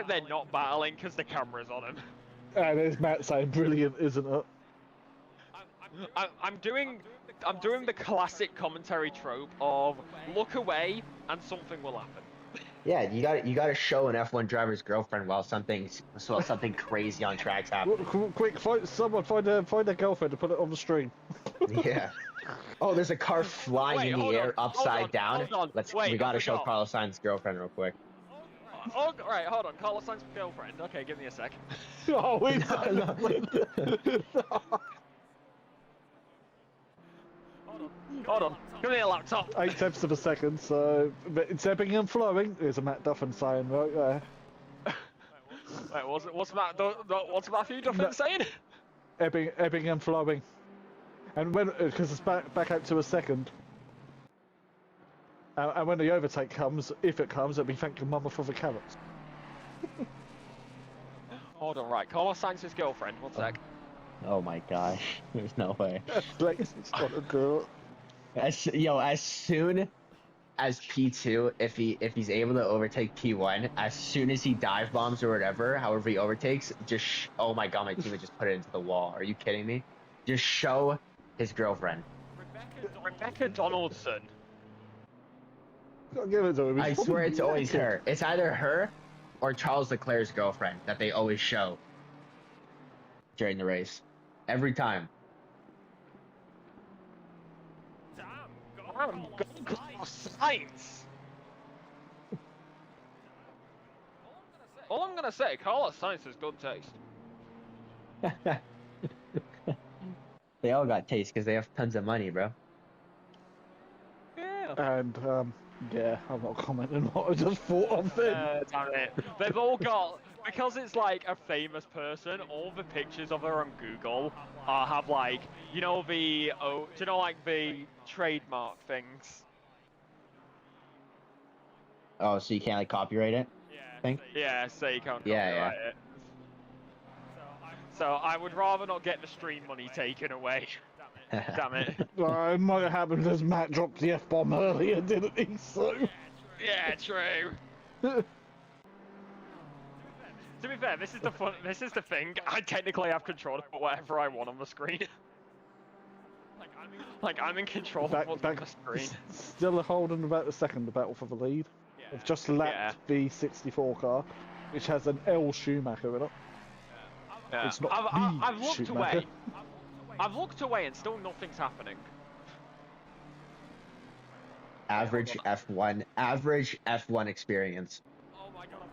they're not battling because the camera's on them. And there's Matt saying brilliant, isn't it? I'm doing the classic commentary trope of look away and something will happen. Yeah, you got to show an F1 driver's girlfriend while something crazy on track's happening. Quick, someone find their girlfriend to put it on the stream. Yeah. Oh, there's a car flying in the air upside down. We got to show Carlos Sainz's girlfriend real quick. Oh, right, hold on. Carlos Sainz's girlfriend. Okay, give me a sec. Oh, wait. No. Hold on. Give me a laptop. 8/10 of a second, so it's ebbing and flowing. There's a Matt Duffin saying right there. Wait, what's Mathew Duffin saying? Ebbing and flowing. And when, because it's back out to a second. And when the overtake comes, if it comes, it'll be thank your mama for the carrots. Hold on, right. Carlos Sainz's girlfriend. One sec. Oh my gosh, there's no way. It's not a girl. As soon as P2, if he's able to overtake P1, as soon as he dive bombs or whatever, however he overtakes, oh my god, my team would just put it into the wall. Are you kidding me? Just show his girlfriend. Rebecca Donaldson. Give it to him. I swear it's always her. It's either her or Charles Leclerc's girlfriend that they always show during the race. Every time. Damn, Carlos Sainz. All I'm gonna say, Carlos Sainz has good taste. They all got taste because they have tons of money, bro. Yeah. And yeah, I'm not commenting what I just thought of it. Damn it. They've all got, because it's like a famous person, all the pictures of her on Google have like, you know the, do you know like the trademark things? Oh, so you can't like copyright it? Yeah, so you can't Yeah, copyright it. So I would rather not get the stream money taken away. Damn it. It might have happened as Matt dropped the F-bomb earlier, didn't he? So. Yeah, true. To be fair, this is the thing. I technically have control of whatever I want on the screen. Like I'm in control of what's on the screen. Still holding about a second the battle for the lead. I've just lapped the 64 car, which has an L Schumacher in it. Yeah. It's not I've looked Schumacher. away. I've looked away and still nothing's happening. Average F1 experience.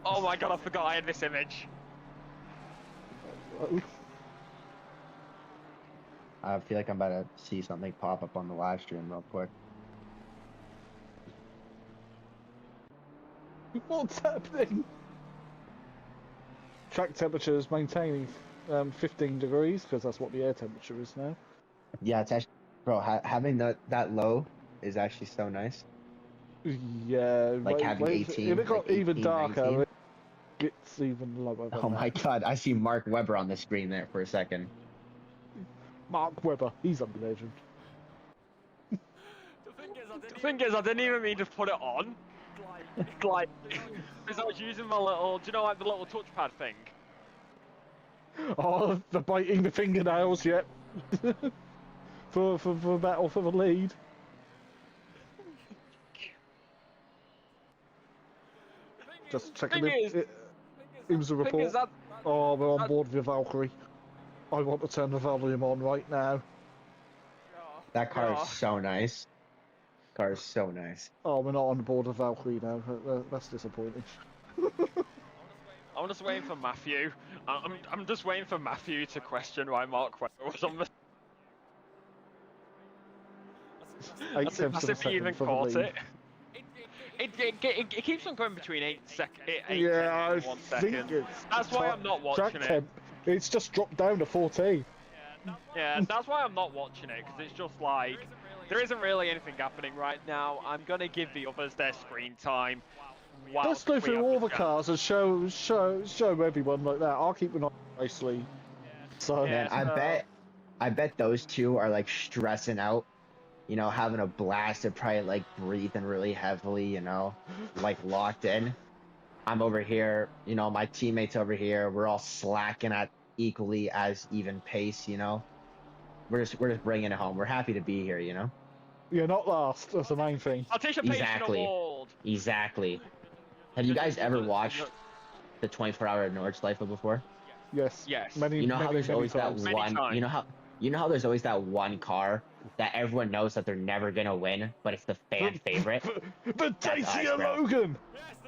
Oh my god, I forgot I had this image. I feel like I'm about to see something pop up on the live stream real quick. What's happening? Track temperature is maintaining 15 degrees because that's what the air temperature is now. Yeah, it's actually, bro, having that low is actually so nice. Yeah, like having 18. If it got like even 18, darker, 19. it gets even lower. Oh my god, I see Mark Webber on the screen there for a second. Mark Webber, he's a legend. The thing is, I didn't even mean to put it on. Like, because I was using my little, do you know like the little touchpad thing? Oh, the biting the fingernails, yet. for battle for the lead. Just checking it was a report. Oh, we're on board with Valkyrie. I want to turn the volume on right now. That car is so nice. Car is so nice. Oh, we're not on board with Valkyrie now. That's disappointing. I'm just waiting for Mathew. I'm just waiting for Mathew to question why Mark Webber was on the. As if he even caught it. It keeps on going between 8 seconds. Yeah, and 1 second. it's That's why I'm not watching track it. temp. It's just dropped down to 14. Yeah, that's why I'm not watching it, because it's just like, there isn't really anything happening right now. I'm going to give the others their screen time. Let's go through all the cars and show everyone like that. I'll keep an eye nicely. So man, I bet those two are like stressing out, you know, having a blast. They're probably like breathing really heavily, you know, like locked in. I'm over here, you know, my teammates over here, we're all slacking at equally as even pace, you know. We're just bringing it home. We're happy to be here, you know. You're not last. That's the main thing. Participation award. Exactly. Have you guys ever watched the 24-hour Nordschleife before? Yes. Yes. You know how there's always that Many one. times. You know how there's always that one car that everyone knows that they're never gonna win, but it's the fan favorite. The Dacia Logan.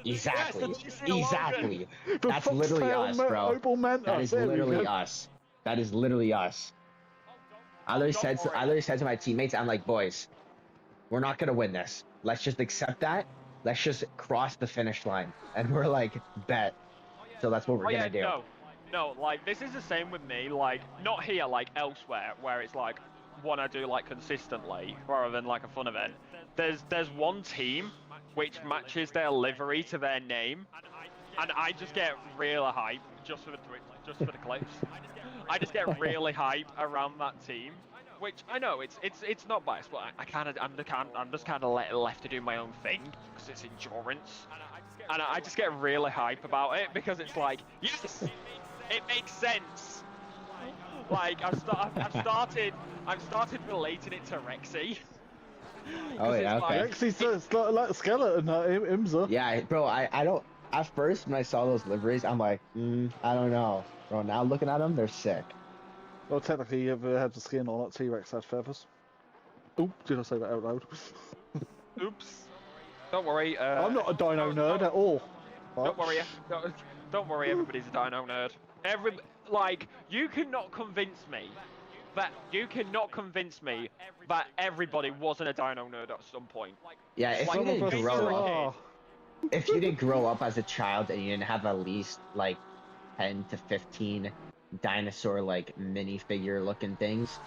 Exactly. Yes, the Exactly. The That's literally Foxtail us, bro. Opel Manta. That is There we literally go. us. That is literally us. I literally said to my teammates, I'm like, boys, we're not gonna win this. Let's just accept that. Let's just cross the finish line. And we're like, bet. So that's what we're gonna do. No, like, this is the same with me, like, not here, like, elsewhere, where it's, like, one I do, like, consistently, rather than, like, a fun event. There's one team which matches their livery to their name, and I just get really hype, just for the clips. I just get really hype around that team, which I know it's not biased, but I'm just kind of left to do my own thing because it's endurance, and I just get really hype about it because it's like, yes, it makes sense. Like I've started relating it to Rexy. Oh yeah, okay. Rexy's like a skeleton, Imza. Yeah, bro, I don't. At first, when I saw those liveries, I'm like, I don't know. Bro, now looking at them, they're sick. Well, technically, you ever had the skin on it, T-Rex had feathers. Oop, did I say that out loud? Oops. Don't worry. I'm not a dino nerd at all. Don't worry. Don't worry, everybody's a dino nerd. You cannot convince me that everybody wasn't a dino nerd at some point. Yeah, if you didn't grow up as a child and you didn't have at least like 10 to 15 dinosaur like minifigure looking things,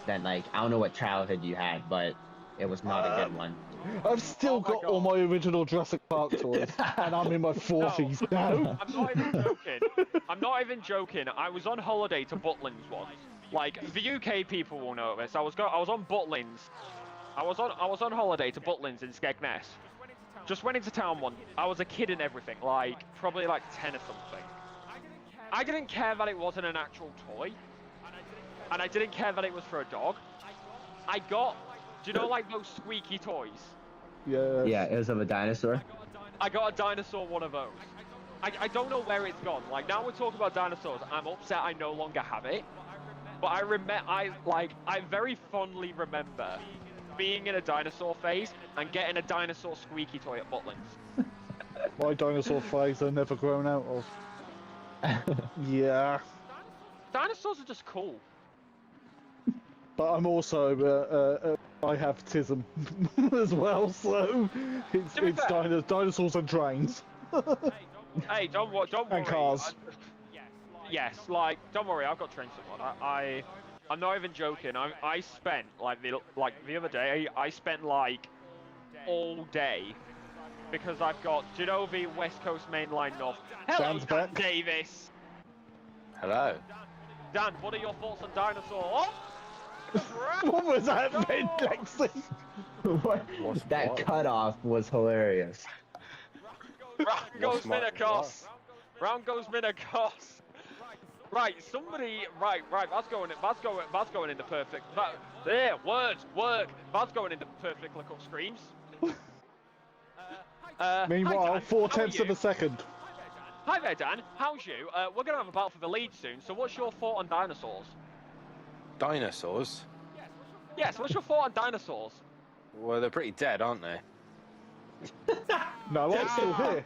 then like I don't know what childhood you had, but it was not a good one. I've still got all my original Jurassic Park toys, and I'm in my 40s now. No, I'm not even joking. I'm not even joking. I was on holiday to Butlins once. Like the UK people will know this. I was on Butlins. I was on holiday to Butlins in Skegness. Just went into town one. I was a kid and everything, like probably like 10 or something. I didn't care that it wasn't an actual toy, and I didn't care that it was for a dog. I got, do you know like those squeaky toys? Yeah. Yeah, it was of a dinosaur. I got a dinosaur one of those. I don't know where it's gone. Like now we're talking about dinosaurs. I'm upset I no longer have it. But I very fondly remember being in a dinosaur phase and getting a dinosaur squeaky toy at Butlins. My dinosaur phase I've never grown out of. Yeah. Dinosaurs are just cool. But I'm also, I have tism as well, so it's dinosaurs and trains. Hey, don't worry. And cars. Yes, like, don't worry, I've got trains at I'm not even joking. I spent the other day. I spent like all day because I've got, do you know the West Coast Main Line North? Hello, Dan Davis. Hello. Dan, what are your thoughts on dinosaurs? What was that, Ben Lexi? That cutoff was hilarious. Round goes Minacos. Round goes Minacos. Right, somebody. Right. That's going into perfect. Work. That's going into perfect look up screens. Meanwhile, 4/10 of a second. Hi there, Dan. How's you? We're gonna have a battle for the lead soon. So, what's your thought on dinosaurs? Dinosaurs? Yes. What's your thought on dinosaurs? Well, they're pretty dead, aren't they? No, I'm still here.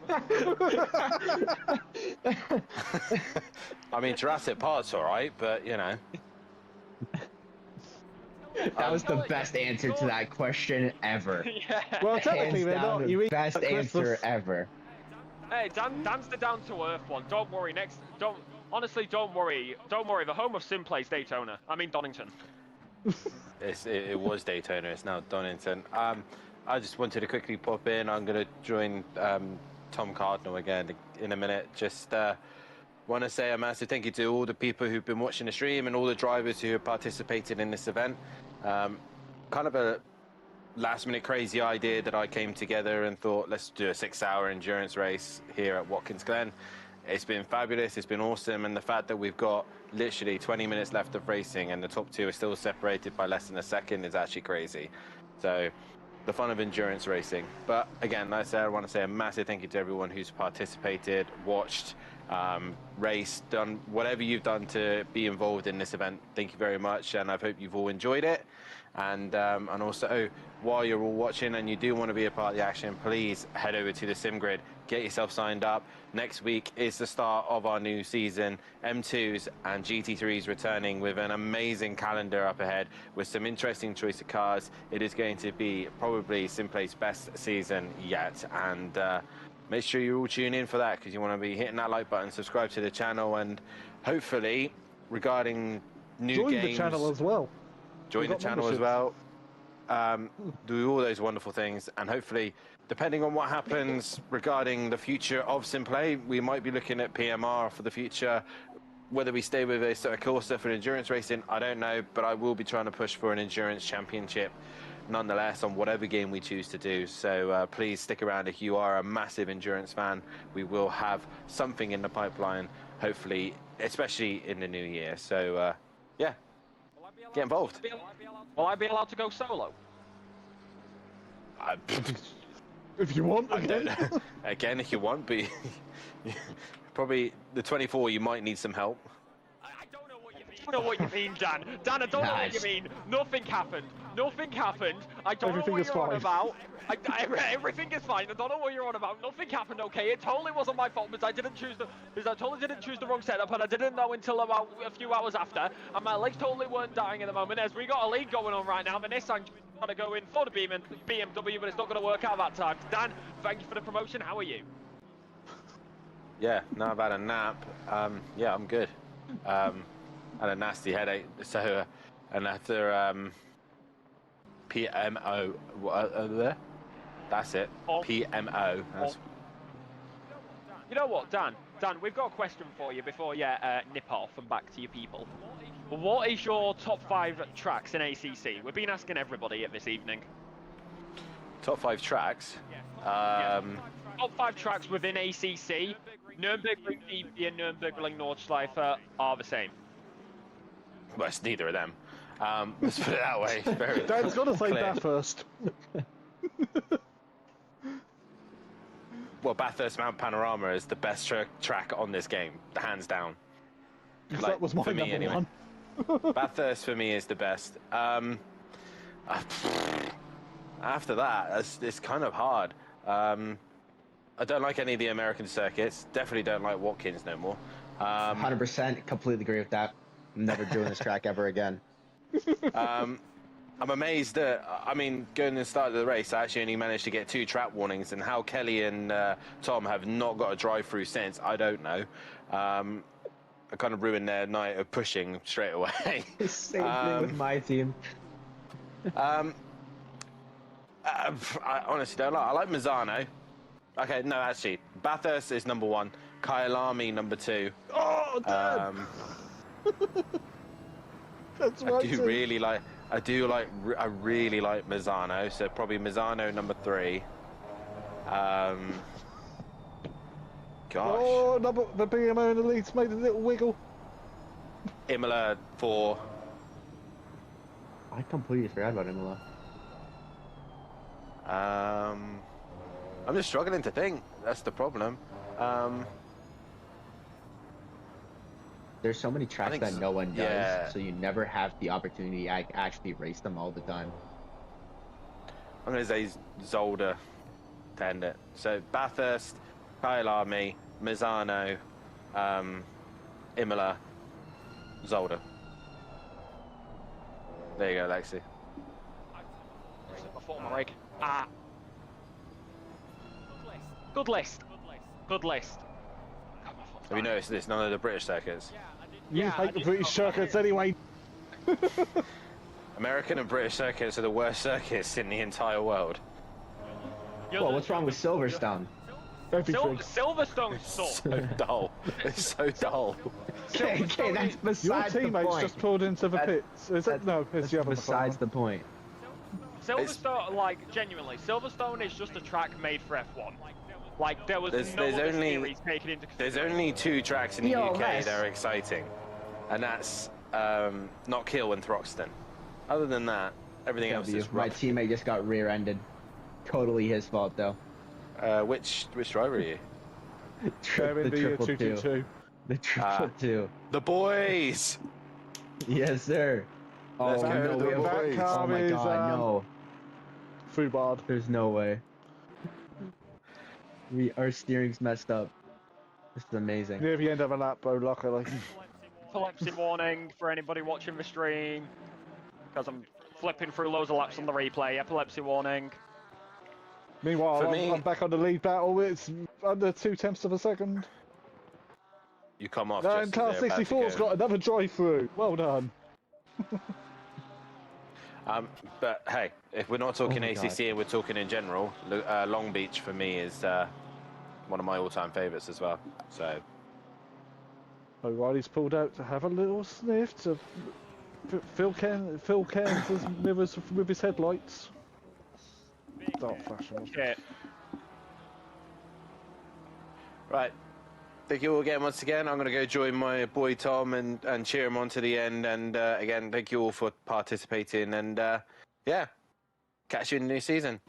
I mean, Jurassic Park's alright, but you know. That was the best answer to that question ever. Yeah. Well, technically, Hands they're down, not. the You eat best at Christmas. answer ever. Hey, Dan's the down to earth one. Don't worry. Honestly, don't worry. Don't worry. The home of SimPlay's Daytona. I mean Donington. It was Daytona. It's now Donington. I just wanted to quickly pop in. I'm going to join Tom Cardinal again in a minute. Just want to say a massive thank you to all the people who've been watching the stream and all the drivers who have participated in this event. Kind of a last-minute crazy idea that I came together and thought, let's do a 6-hour endurance race here at Watkins Glen. It's been fabulous, it's been awesome, and the fact that we've got literally 20 minutes left of racing and the top two are still separated by less than a second is actually crazy. So, the fun of endurance racing. But again, like I said, I want to say a massive thank you to everyone who's participated, watched, raced, done whatever you've done to be involved in this event. Thank you very much, and I hope you've all enjoyed it. And also, while you're all watching and you do want to be a part of the action, please head over to the SimGrid, get yourself signed up. Next week is the start of our new season. M2s and GT3s returning with an amazing calendar up ahead with some interesting choice of cars. It is going to be probably SimPlay's best season yet, and make sure you all tune in for that, because you want to be hitting that like button, subscribe to the channel, and hopefully regarding new Join games, the channel as well. join the channel as well, do all those wonderful things, and hopefully, depending on what happens regarding the future of SimPlay, we might be looking at PMR for the future. Whether we stay with a Corsa for endurance racing, I don't know, but I will be trying to push for an endurance championship nonetheless on whatever game we choose to do. So please stick around if you are a massive endurance fan. We will have something in the pipeline, hopefully, especially in the new year. So yeah, get involved. Will I be allowed to go solo? If you want, again, if you want, but probably the 24, you might need some help. I don't know what you mean, Dan. Dan, I don't know what you mean. Nothing happened. Nothing happened. I don't know what you're on about. Everything is fine. I don't know what you're on about. Nothing happened. Okay, it totally wasn't my fault because I totally didn't choose the wrong setup, and I didn't know until about a few hours after. And my legs totally weren't dying at the moment, as we got a lead going on right now. The Nissan trying to go in for the BMW, but it's not going to work out that time. Dan, thank you for the promotion. How are you? Yeah, now I've had a nap. Yeah, I'm good. Had a nasty headache. So, and after PMO, that's it. PMO. That's... You know what, Dan? Dan, we've got a question for you before you nip off and back to your people. What is your top 5 tracks in ACC? We've been asking everybody this evening. Top 5 tracks? Top 5 tracks within ACC. Nürburgring GP and Nürburgring Nordschleife are the same. Well, it's neither of them. Let's put it that way. Dan's got to say that first. Well, Bathurst Mount Panorama is the best track on this game, hands down. Like, that was my for me, number anyway. one. Bathurst for me is the best. After that, it's kind of hard. I don't like any of the American circuits. Definitely don't like Watkins no more. 100% completely agree with that. I'm never doing this track ever again. I'm amazed that, I mean, going to the start of the race, I actually only managed to get 2 track warnings, and how Kelly and Tom have not got a drive-through since, I don't know. I kind of ruined their night of pushing straight away. Same thing with my team. I honestly don't like. I like Mazzano. Okay, no, actually, Bathurst is number 1. Kyalami number 2. Oh, damn! That's right. I really like Mazzano, so probably Mazzano number 3. Gosh. Oh, the BMO and Elites made a little wiggle. Imola 4. I completely forgot about Imola. I'm just struggling to think. That's the problem. There's so many tracks that no one does, so you never have the opportunity to actually race them all the time. I'm going to say Zolder to end it. So Bathurst, Kyalami, Mazzano, Imola, Zolder. There you go, Lexi. My foot on my rig. Ah. Good list. Good list. Have you noticed this? None of the British circuits. You hate the British circuits anyway. American and British circuits are the worst circuits in the entire world. Well, what's wrong with Silverstone? Silverstone sucks. So dull. It's so dull. Okay, that's besides Your the teammates point. just pulled into the pits. Is it? No, it's the other besides the point. Silverstone, like, genuinely, Silverstone is just a track made for F1. Like, there was no other series taken into consideration. There's only 2 tracks in the UK that are exciting, and that's Knock Hill and Throxton. Other than that, everything else is My rough. teammate just got rear-ended. Totally his fault, though. Which driver are you? The triple two. The triple two. The boys! Yes, sir. Let's Oh, go, no, the we have... boys. Oh my god, no. Fubard. There's no way. Our steering's messed up. This is amazing. Near the end of a lap, bro, luckily. Epilepsy warning for anybody watching the stream, because I'm flipping through loads of laps on the replay. Epilepsy warning. Meanwhile, I'm back on the lead battle. It's under 0.2 of a second. You come off. And car 64's got another drive-through. Well done. But hey, if we're not talking ACC and we're talking in general, Long Beach for me is one of my all-time favourites as well. So. O'Reilly's pulled out to have a little sniff to Phil Cairns' mirrors with his headlights. Dark flashing. Shit. Right. Thank you all again once again. I'm going to go join my boy Tom and cheer him on to the end. And again, thank you all for participating. And yeah, catch you in the new season.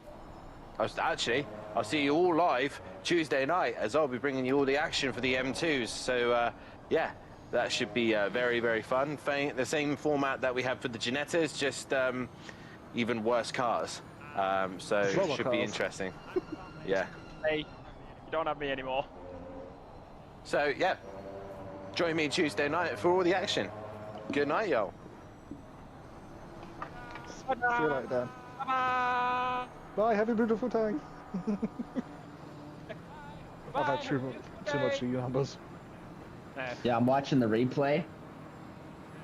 I'll see you all live Tuesday night, as I'll be bringing you all the action for the M2s. So yeah, that should be very, very fun. The same format that we have for the Ginettas, just even worse cars. So it should be interesting. Yeah. Hey, you don't have me anymore. So yeah, join me Tuesday night for all the action. Good night, y'all. See you later, Dan. Bye, have a beautiful time. I've had too much of you numbers. Yeah, I'm watching the replay.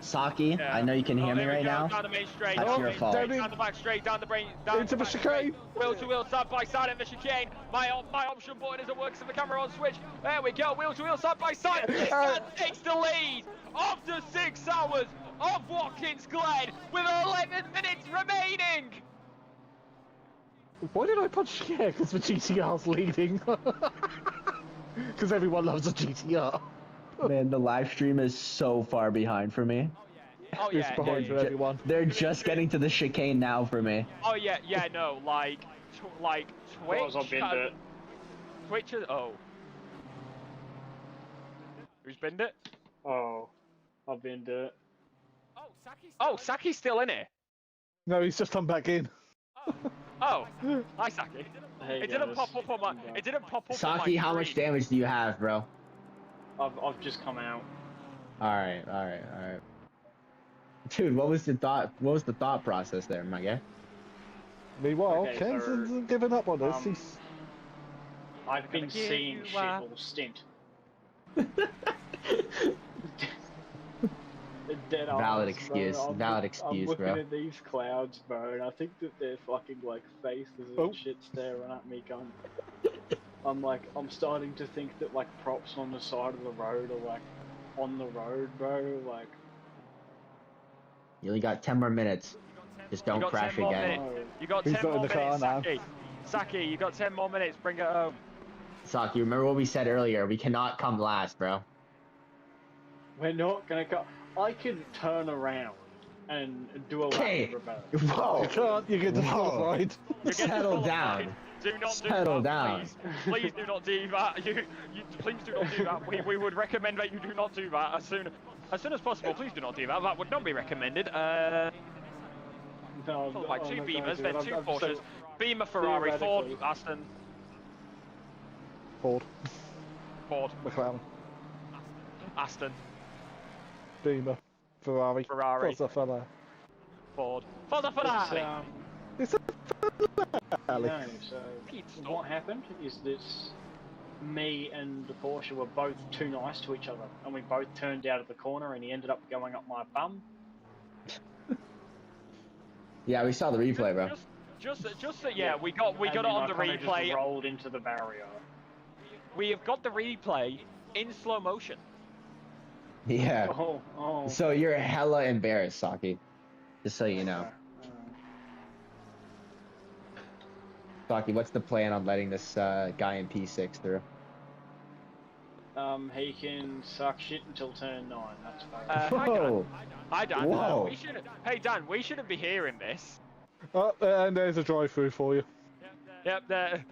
Saki, I know you can hear me right now. Down the main straight. That's your fault. Down the back straight, down the brain, down into the chicane. Wheel to wheel, side by side in the chicane. My option button isn't working, so the camera on switch. There we go, wheel to wheel, side by side. That takes the lead after 6 hours of Watkins Glen with 11 minutes remaining. Why did I punch? Yeah, because the GTR's leading. Because everyone loves a GTR. Man, the live stream is so far behind for me. Oh yeah, it's behind for everyone. They're just getting to the chicane now for me. Oh yeah, no, like Twitch. Twitch is, who's binned it? Oh, I've binned it. Oh, Saki's still in it. No, he's just come back in. Oh, hi Saki. Hey, it didn't pop up on my. It didn't pop up. Saki, how much damage do you have, bro? I've just come out. All right. Dude, what was the thought process there, my guy? Meanwhile, Okay, Ken's so, hasn't given up on us. I've been seeing shit all stint. Valid excuse, I'm bro. looking at these clouds, bro, and I think that they're fucking like faces and shit staring at me going. I'm starting to think that like props on the side of the road are like on the road, bro. Like, you only got 10 more minutes. Just don't crash again. You got 10 more minutes, Saki. Saki, you got 10 more minutes. Bring it home. Saki, remember what we said earlier? We cannot come last, bro. we're not gonna go. I can turn around and do a lap reverse. Whoa! You can't. You get disqualified. Settle down. Do not Settle down. Please do not do that. You please do not do that. We would recommend that you do not do that as soon as possible. Please do not do that. That would not be recommended. No, like two Beamers, then two I'm Porsches. so Beamer, Ferrari, Ford, Aston. Ford. McLaren. Aston. Beamer. Ferrari. Ferrari. Forza Ferrari. Ford. Forza Ferrari. It's a No, so what happened is this: me and the Porsche were both too nice to each other, and we both turned out of the corner, and he ended up going up my bum. Yeah, we saw the replay, bro. Yeah, we got it on the replay. Just rolled into the barrier. We have got the replay in slow motion. Yeah. Oh. So you're hella embarrassed, Saki. Just so you know. Saki, what's the plan on letting this guy in P6 through? He can suck shit until turn 9. That's fine. Hi Dan. Whoa. Hey Dan, we shouldn't be hearing this. Oh, and there's a drive-through for you. Yep, there.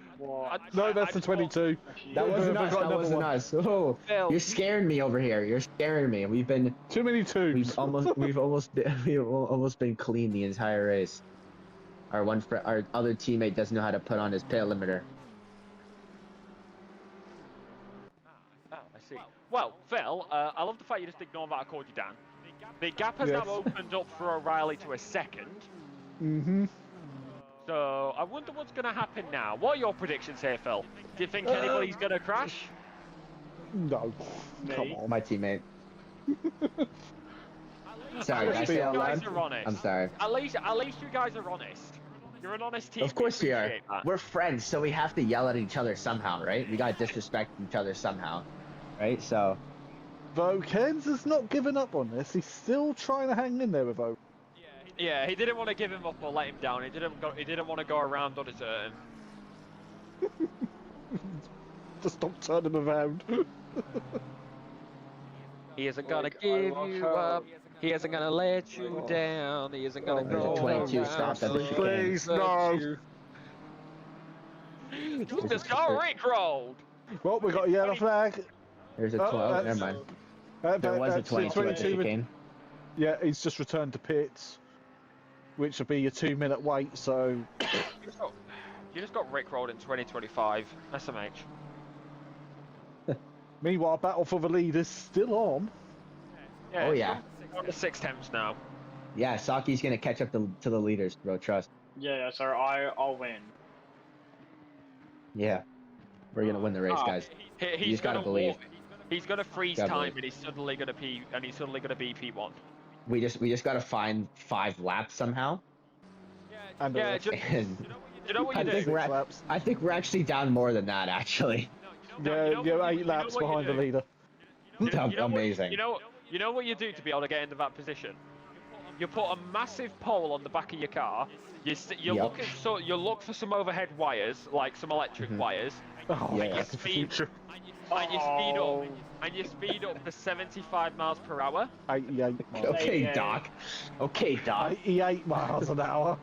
No, that's the 22. That wasn't us. That wasn't us. Oh, you're scaring me over here. You're scaring me. We've been too many twos. We've almost been clean the entire race. Our other teammate doesn't know how to put on his pit limiter. Oh, I see. Well, Phil, I love the fact you just ignored that I called you Dan. The gap has now opened up for O'Reilly to a second. Mm-hmm. So, I wonder what's going to happen now. What are your predictions here, Phil? Do you think anybody's going to crash? No. Come on, my teammate. Sorry, at least you guys are honest. I'm sorry. At least you guys are honest. You're an honest team. Of course we are. That. We're friends, so we have to yell at each other somehow, right? We gotta disrespect each other somehow, right? So. Watkins has not given up on this. He's still trying to hang in there with Watkins. Yeah, he didn't want to give him up or let him down. He didn't want to go around on his own. Just stop turning around. He isn't gonna give you up. He isn't gonna let you down. He isn't gonna go 22 stops at the chicane. Please, no. He just got rickrolled. Well, we got a yellow flag. There's a 12. Never mind. There was a 22 at the chicane. Yeah, he's just returned to pits, which will be a 2-minute wait. So you just got rickrolled in 2025. SMH. Meanwhile, battle for the lead is still on. Yeah, oh yeah. On the 6 temps now. Yeah, Saki's gonna catch up to the leaders, bro. Trust. Yeah, so I'll win. Yeah, we're gonna win the race, guys. You just gotta believe. He's gonna freeze time, and he's suddenly gonna be P1. We just gotta find 5 laps somehow. Yeah, you know what you do? I think we're actually down more than that, actually. Yeah, you're 8 laps behind the leader. Amazing. You know what you do to be able to get into that position? You put a massive pole on the back of your car. You look for some overhead wires, like some electric wires. And you speed up to 75 miles per hour. 88. Okay, Doc. Okay, Doc. 88 miles an hour.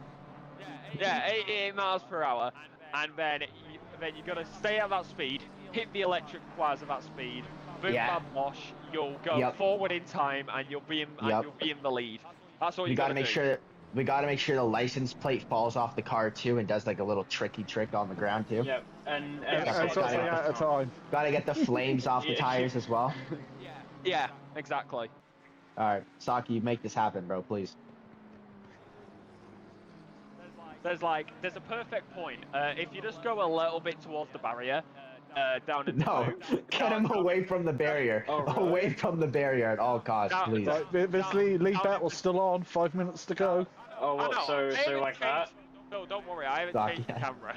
Yeah, 88 miles per hour, and then you gotta stay at that speed, hit the electric wires at that speed, boom, bam, wash. You'll go forward in time, and you'll be in the lead. That's all you gotta make sure. We gotta make sure the license plate falls off the car too, and does like a little tricky trick on the ground too. Yep, and gotta get the flames off the tires as well. Yeah, exactly. All right, Saki, make this happen, bro, please. There's a perfect point. If you just go a little bit towards the barrier, down in the get him away from the barrier. Away from the barrier at all costs, please. Right, this lead battle's still on. 5 minutes to go. Oh, what, so like that? No, don't worry. I haven't changed the camera.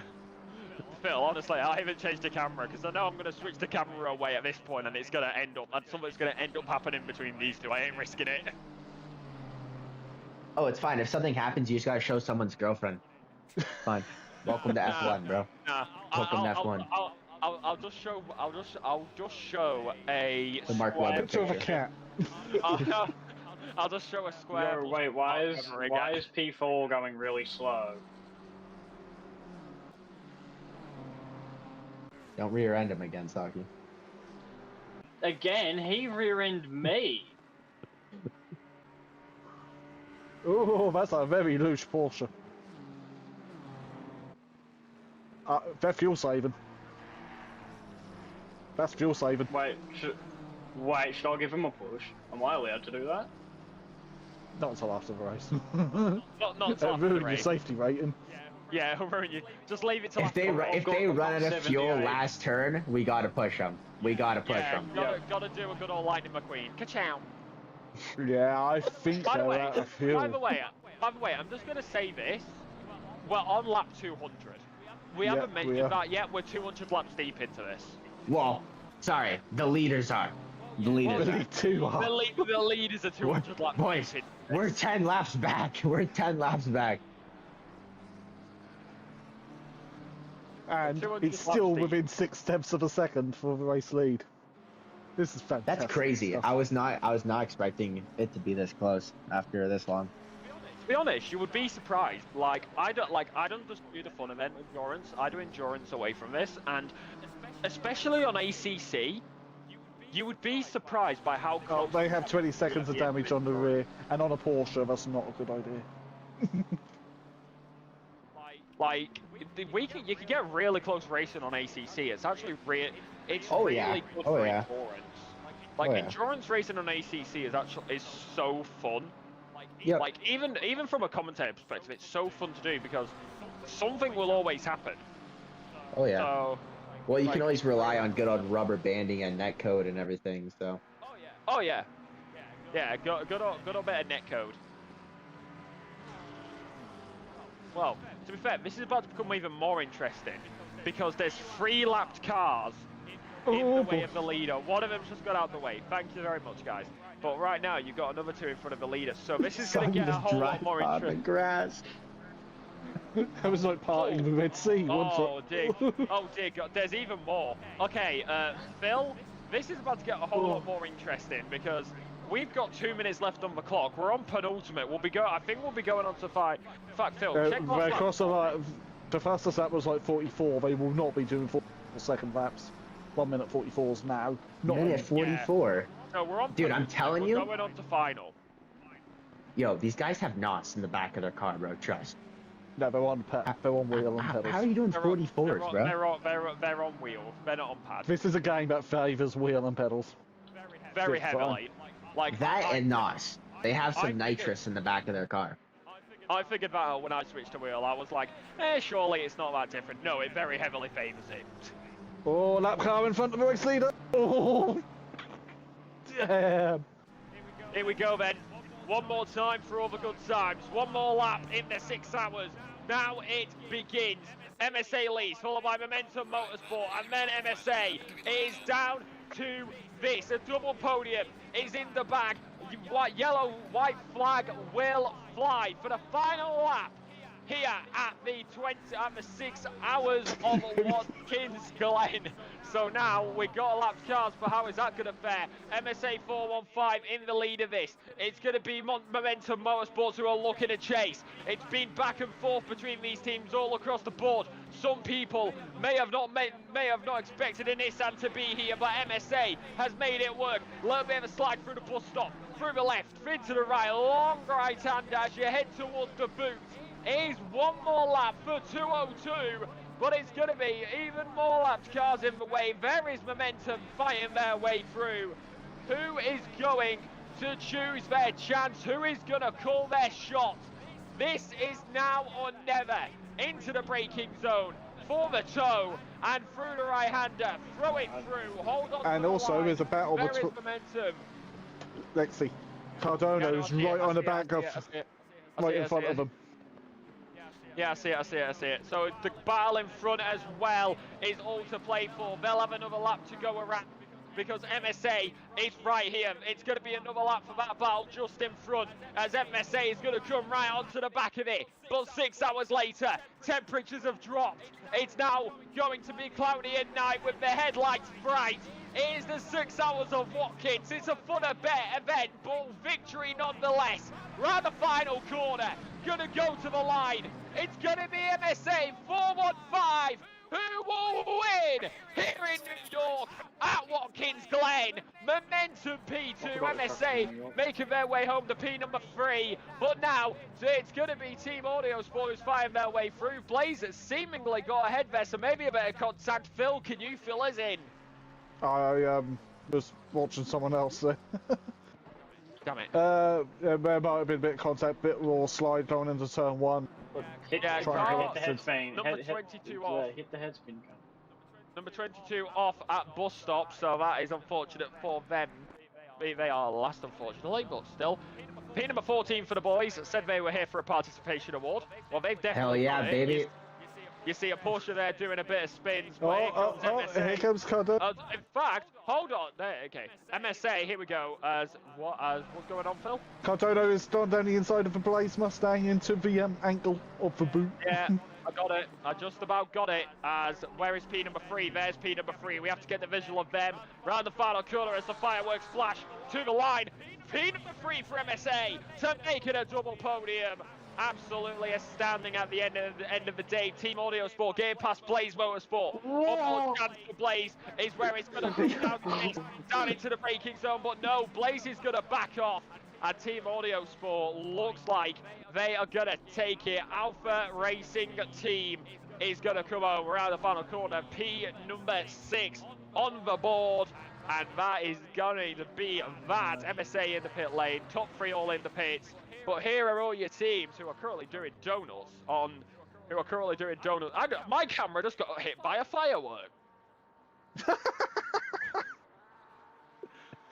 Phil, honestly, I haven't changed the camera because I know I'm going to switch the camera away at this point, and it's going to end up, and something's going to end up happening between these two. I ain't risking it. Oh, it's fine. If something happens, you just gotta show someone's girlfriend. Fine. Welcome to F1, bro. Welcome to F1. I'll just show a the Mark Webber picture of a cat. I'll just show a square. No, wait, why is P4 going really slow? Don't rear end him again, Saki. Again, he rear-ended me. Oh, that's a very loose Porsche. They're fuel saving. That's fuel saving. Wait, should I give him a push? Am I allowed to do that? Not until after the race. not until after the race. Your safety rating. Yeah, he'll ruin you. Just leave it to. If they run out of fuel last turn, we gotta push them. We gotta push them. Gotta do a good old Lightning McQueen. Ka-chow. Yeah, I think By the they're way, out of fuel. by the way, I'm just gonna say this. We're on lap 200. We haven't mentioned that yet. We're 200 laps deep into this. Well, sorry, the leaders are. The leaders are. The leaders are 200 laps boys, deep. We're 10 laps back. We're 10 laps back. And it's still within 6 tenths of a second for the race lead. This is fantastic. That's crazy. Stuff. I was not expecting it to be this close after this long. To be honest, you would be surprised. I don't just do the fun event endurance. I do endurance away from this, and especially on ACC, you would be surprised by how close. They have 20 seconds of damage on the rear, and on a Porsche, that's not a good idea. You can get really close racing on ACC. It's actually really good for endurance. Endurance racing on ACC is so fun. Even from a commentator perspective, it's so fun to do because something will always happen. Oh yeah. So, well, you can always rely on good old rubber banding and netcode and everything. So. Oh yeah. Yeah, good old bit of netcode. Well, to be fair, this is about to become even more interesting because there's 3 lapped cars in the way of the leader. One of them's just got out of the way. Thank you very much, guys. But right now, you've got another 2 in front of the leader, so this is going to get a whole lot more interesting. Grass. That was like parting the Red Sea, wasn't it? Oh dear God, there's even more. Okay, Phil, this is about to get a whole lot more interesting because we've got 2 minutes left on the clock. We're on penultimate. I think we'll be going on to 5. In fact, Phil, check the fastest lap was like 44. They will not be doing 4-second laps. 1 minute 44s now. Not at 44. No, we're on. Dude, I'm telling you. We're going on to final. Yo, these guys have knots in the back of their car, bro. Trust. No, they're on wheel and pedals. How are you doing 44s, bro? They're on wheel. They're not on pad. This is a game that favours wheel and pedals. Very heavily. Like that and NOS. They have some nitrous in the back of their car. I figured that out when I switched to wheel. I was like, surely it's not that different. No, it very heavily favours it. Oh, lap car in front of the race leader. Oh, damn. Here we go then. One more time for all the good times. One more lap in the 6 hours. Now it begins. MSA leads, followed by Momentum Motorsport, and then MSA is down to this. A double podium is in the bag. Yellow, white flag will fly for the final lap here at the 6 hours of Watkins Glen. So now we've got lapped cars, but how is that going to fare? MSA 415 in the lead of this. It's going to be Momentum Motorsports who are looking to chase. It's been back and forth between these teams all across the board. Some people may have not expected a Nissan to be here, but MSA has made it work. A little bit of a slide through the bus stop, through the left, into the right, long right hand as you head towards the boot. It is one more lap for 202. But it's going to be even more lapped cars in the way. There is Momentum fighting their way through. Who is going to choose their chance? Who is going to call their shot? This is now or never. Into the braking zone for the toe and through the right-hander. Throw it through. Hold on. And also there's a battle between Momentum. Lexi. Cardano's right on the back of, right in front of them. Yeah, I see it. So the battle in front as well is all to play for. They'll have another lap to go around because MSA is right here. It's going to be another lap for that battle just in front as MSA is going to come right onto the back of it. But 6 hours later, temperatures have dropped. It's now going to be cloudy at night with the headlights bright. It is the 6 hours of Watkins. It's a fun event, but victory nonetheless. Right the final corner, gonna go to the line. It's gonna be MSA 415 who will win here in New York at Watkins Glen. Momentum P2, MSA making their way home to P number 3. But now it's going to be Team Audio Sport who's fighting their way through. Blazers seemingly got ahead there, so maybe a bit of contact. Phil, can you fill us in? I was watching someone else there. Damn it. There might have been a bit of contact, bit raw slide going into turn 1. Hit the head spin. Number 22 off. Hit the head spin. Number 22 off at bus stop, so that is unfortunate for them. They are last, unfortunately, but still. P number 14 for the boys said they were here for a participation award. Well, they've definitely Hell yeah, baby. You see a Porsche there doing a bit of spins. Here comes Carter. In fact, hold on. There, okay. MSA, here we go. What's going on, Phil? Cardano is down the inside of the Blaze Mustang into the ankle of the boot. Yeah, I got it. I just about got it. Where is P number 3? There's P number 3. We have to get the visual of them round the final corner as the fireworks flash to the line. P number 3 for MSA to make it a double podium. Absolutely astounding at the end of the day. Team Audio Sport getting past Blaze Motorsport. One more chance for Blaze is where it's going to go down into the braking zone, but no, Blaze is going to back off. And Team Audio Sport looks like they are going to take it. Alpha Racing Team is going to come over around the final corner. P number 6 on the board. And that is going to be that. MSA in the pit lane, top 3 all in the pits. But here are all your teams who are currently doing donuts my camera just got hit by a firework.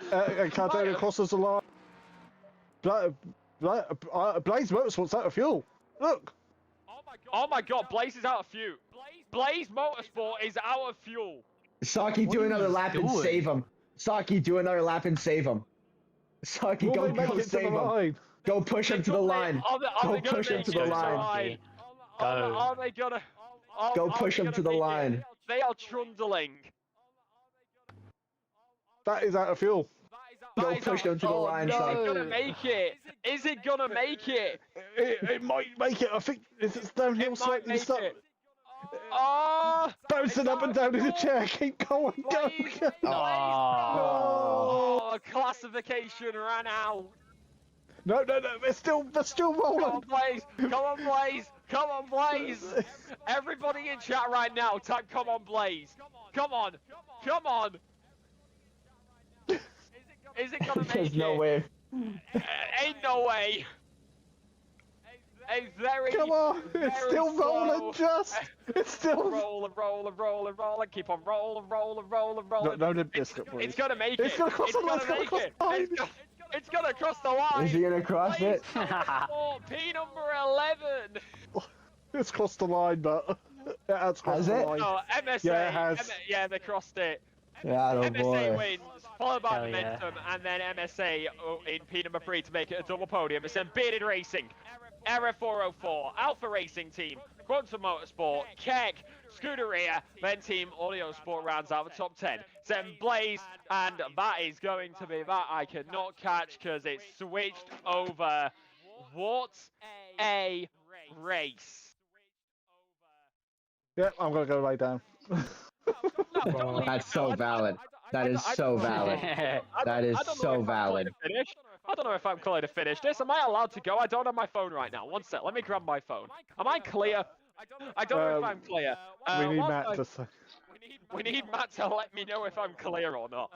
Cardano crosses the line. Blaze Motorsport's out of fuel. Look. Oh my god, Blaze is out of fuel. Blaze Motorsport is out of fuel. Saki, do another lap and save him. Saki, do another lap and save him. Saki, go save him. Go push him to the line. Go push him to the line. Are they gonna? Go push him to the line. They are trundling. That is out of fuel. Go push him to the line, Is it gonna make it? Is it gonna make it? It might make it. I think it's downhill slightly. Bouncing up and down in the chair. Keep going. Go. Oh, classification ran out. No, they're still rolling. Come on, Blaze. Come on, Blaze. Everybody in chat right now, type come on, Blaze. Come on. Is it gonna make it? There's no way. Ain't no way. Come on, it's still rolling, it's still rolling. Keep on rolling. No, biscuit, please. It's gonna make it. It's gonna cross the line. It's gonna cross the line. Is he gonna cross it? P number 11. It's crossed the line, but it has crossed the line. No, MSA. Yeah, it has. They crossed it. Yeah, MSA wins, followed by Momentum, and then MSA in P number 3 to make it a double podium. It's then Bearded Racing, Era 404, Alpha Racing Team, Quantum Motorsport, Keck, Scuderia, then Team Audio Sport rounds out the top 10. Then Blaze, and that is going to be that I cannot catch because it's switched over. What a race. Yeah, I'm going to go lay down. That's so valid. That is so valid. That is so valid. I don't know if I'm clear to finish this. Am I allowed to go? I don't have my phone right now. One sec. Let me grab my phone. Am I clear? I don't know if I'm clear. We need Matt to say. We need Matt to let me know if I'm clear or not.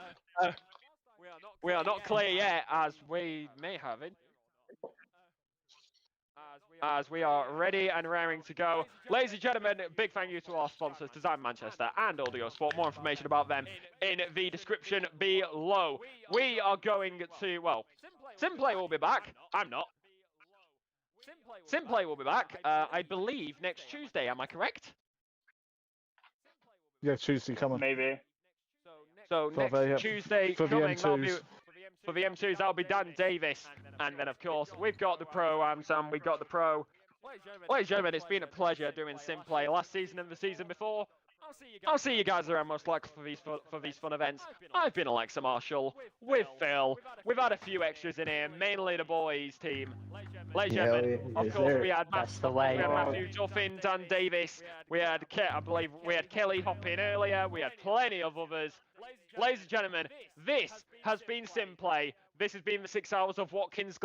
We are not clear yet, as we may have it. As we are ready and raring to go. Ladies and gentlemen, big thank you to our sponsors, Design Manchester and Audio Sport. More information about them in the description below. We are going to, well, SimPlay will be back. I'm not. SimPlay will be back, I believe, next Tuesday. Am I correct? Yeah, Tuesday coming. Maybe. So next Tuesday coming, for the M2s, that'll be Dan Davis. And then, of course, we've got the Pro-Ams and we've got the Pro. Ladies and gentlemen, it's been a pleasure doing SimPlay last season and the season before. I'll see you guys around most likely for these fun events. I've been Alexa Marshall with Phil. We've had a few extras in here, mainly the boys team. Ladies and gentlemen, of course we had Mathew, Duffin, Dan Davis. We had I believe we had Kelly hop in earlier. We had plenty of others. Ladies and gentlemen, this has been SimPlay. This has been the 6 hours of Watkins.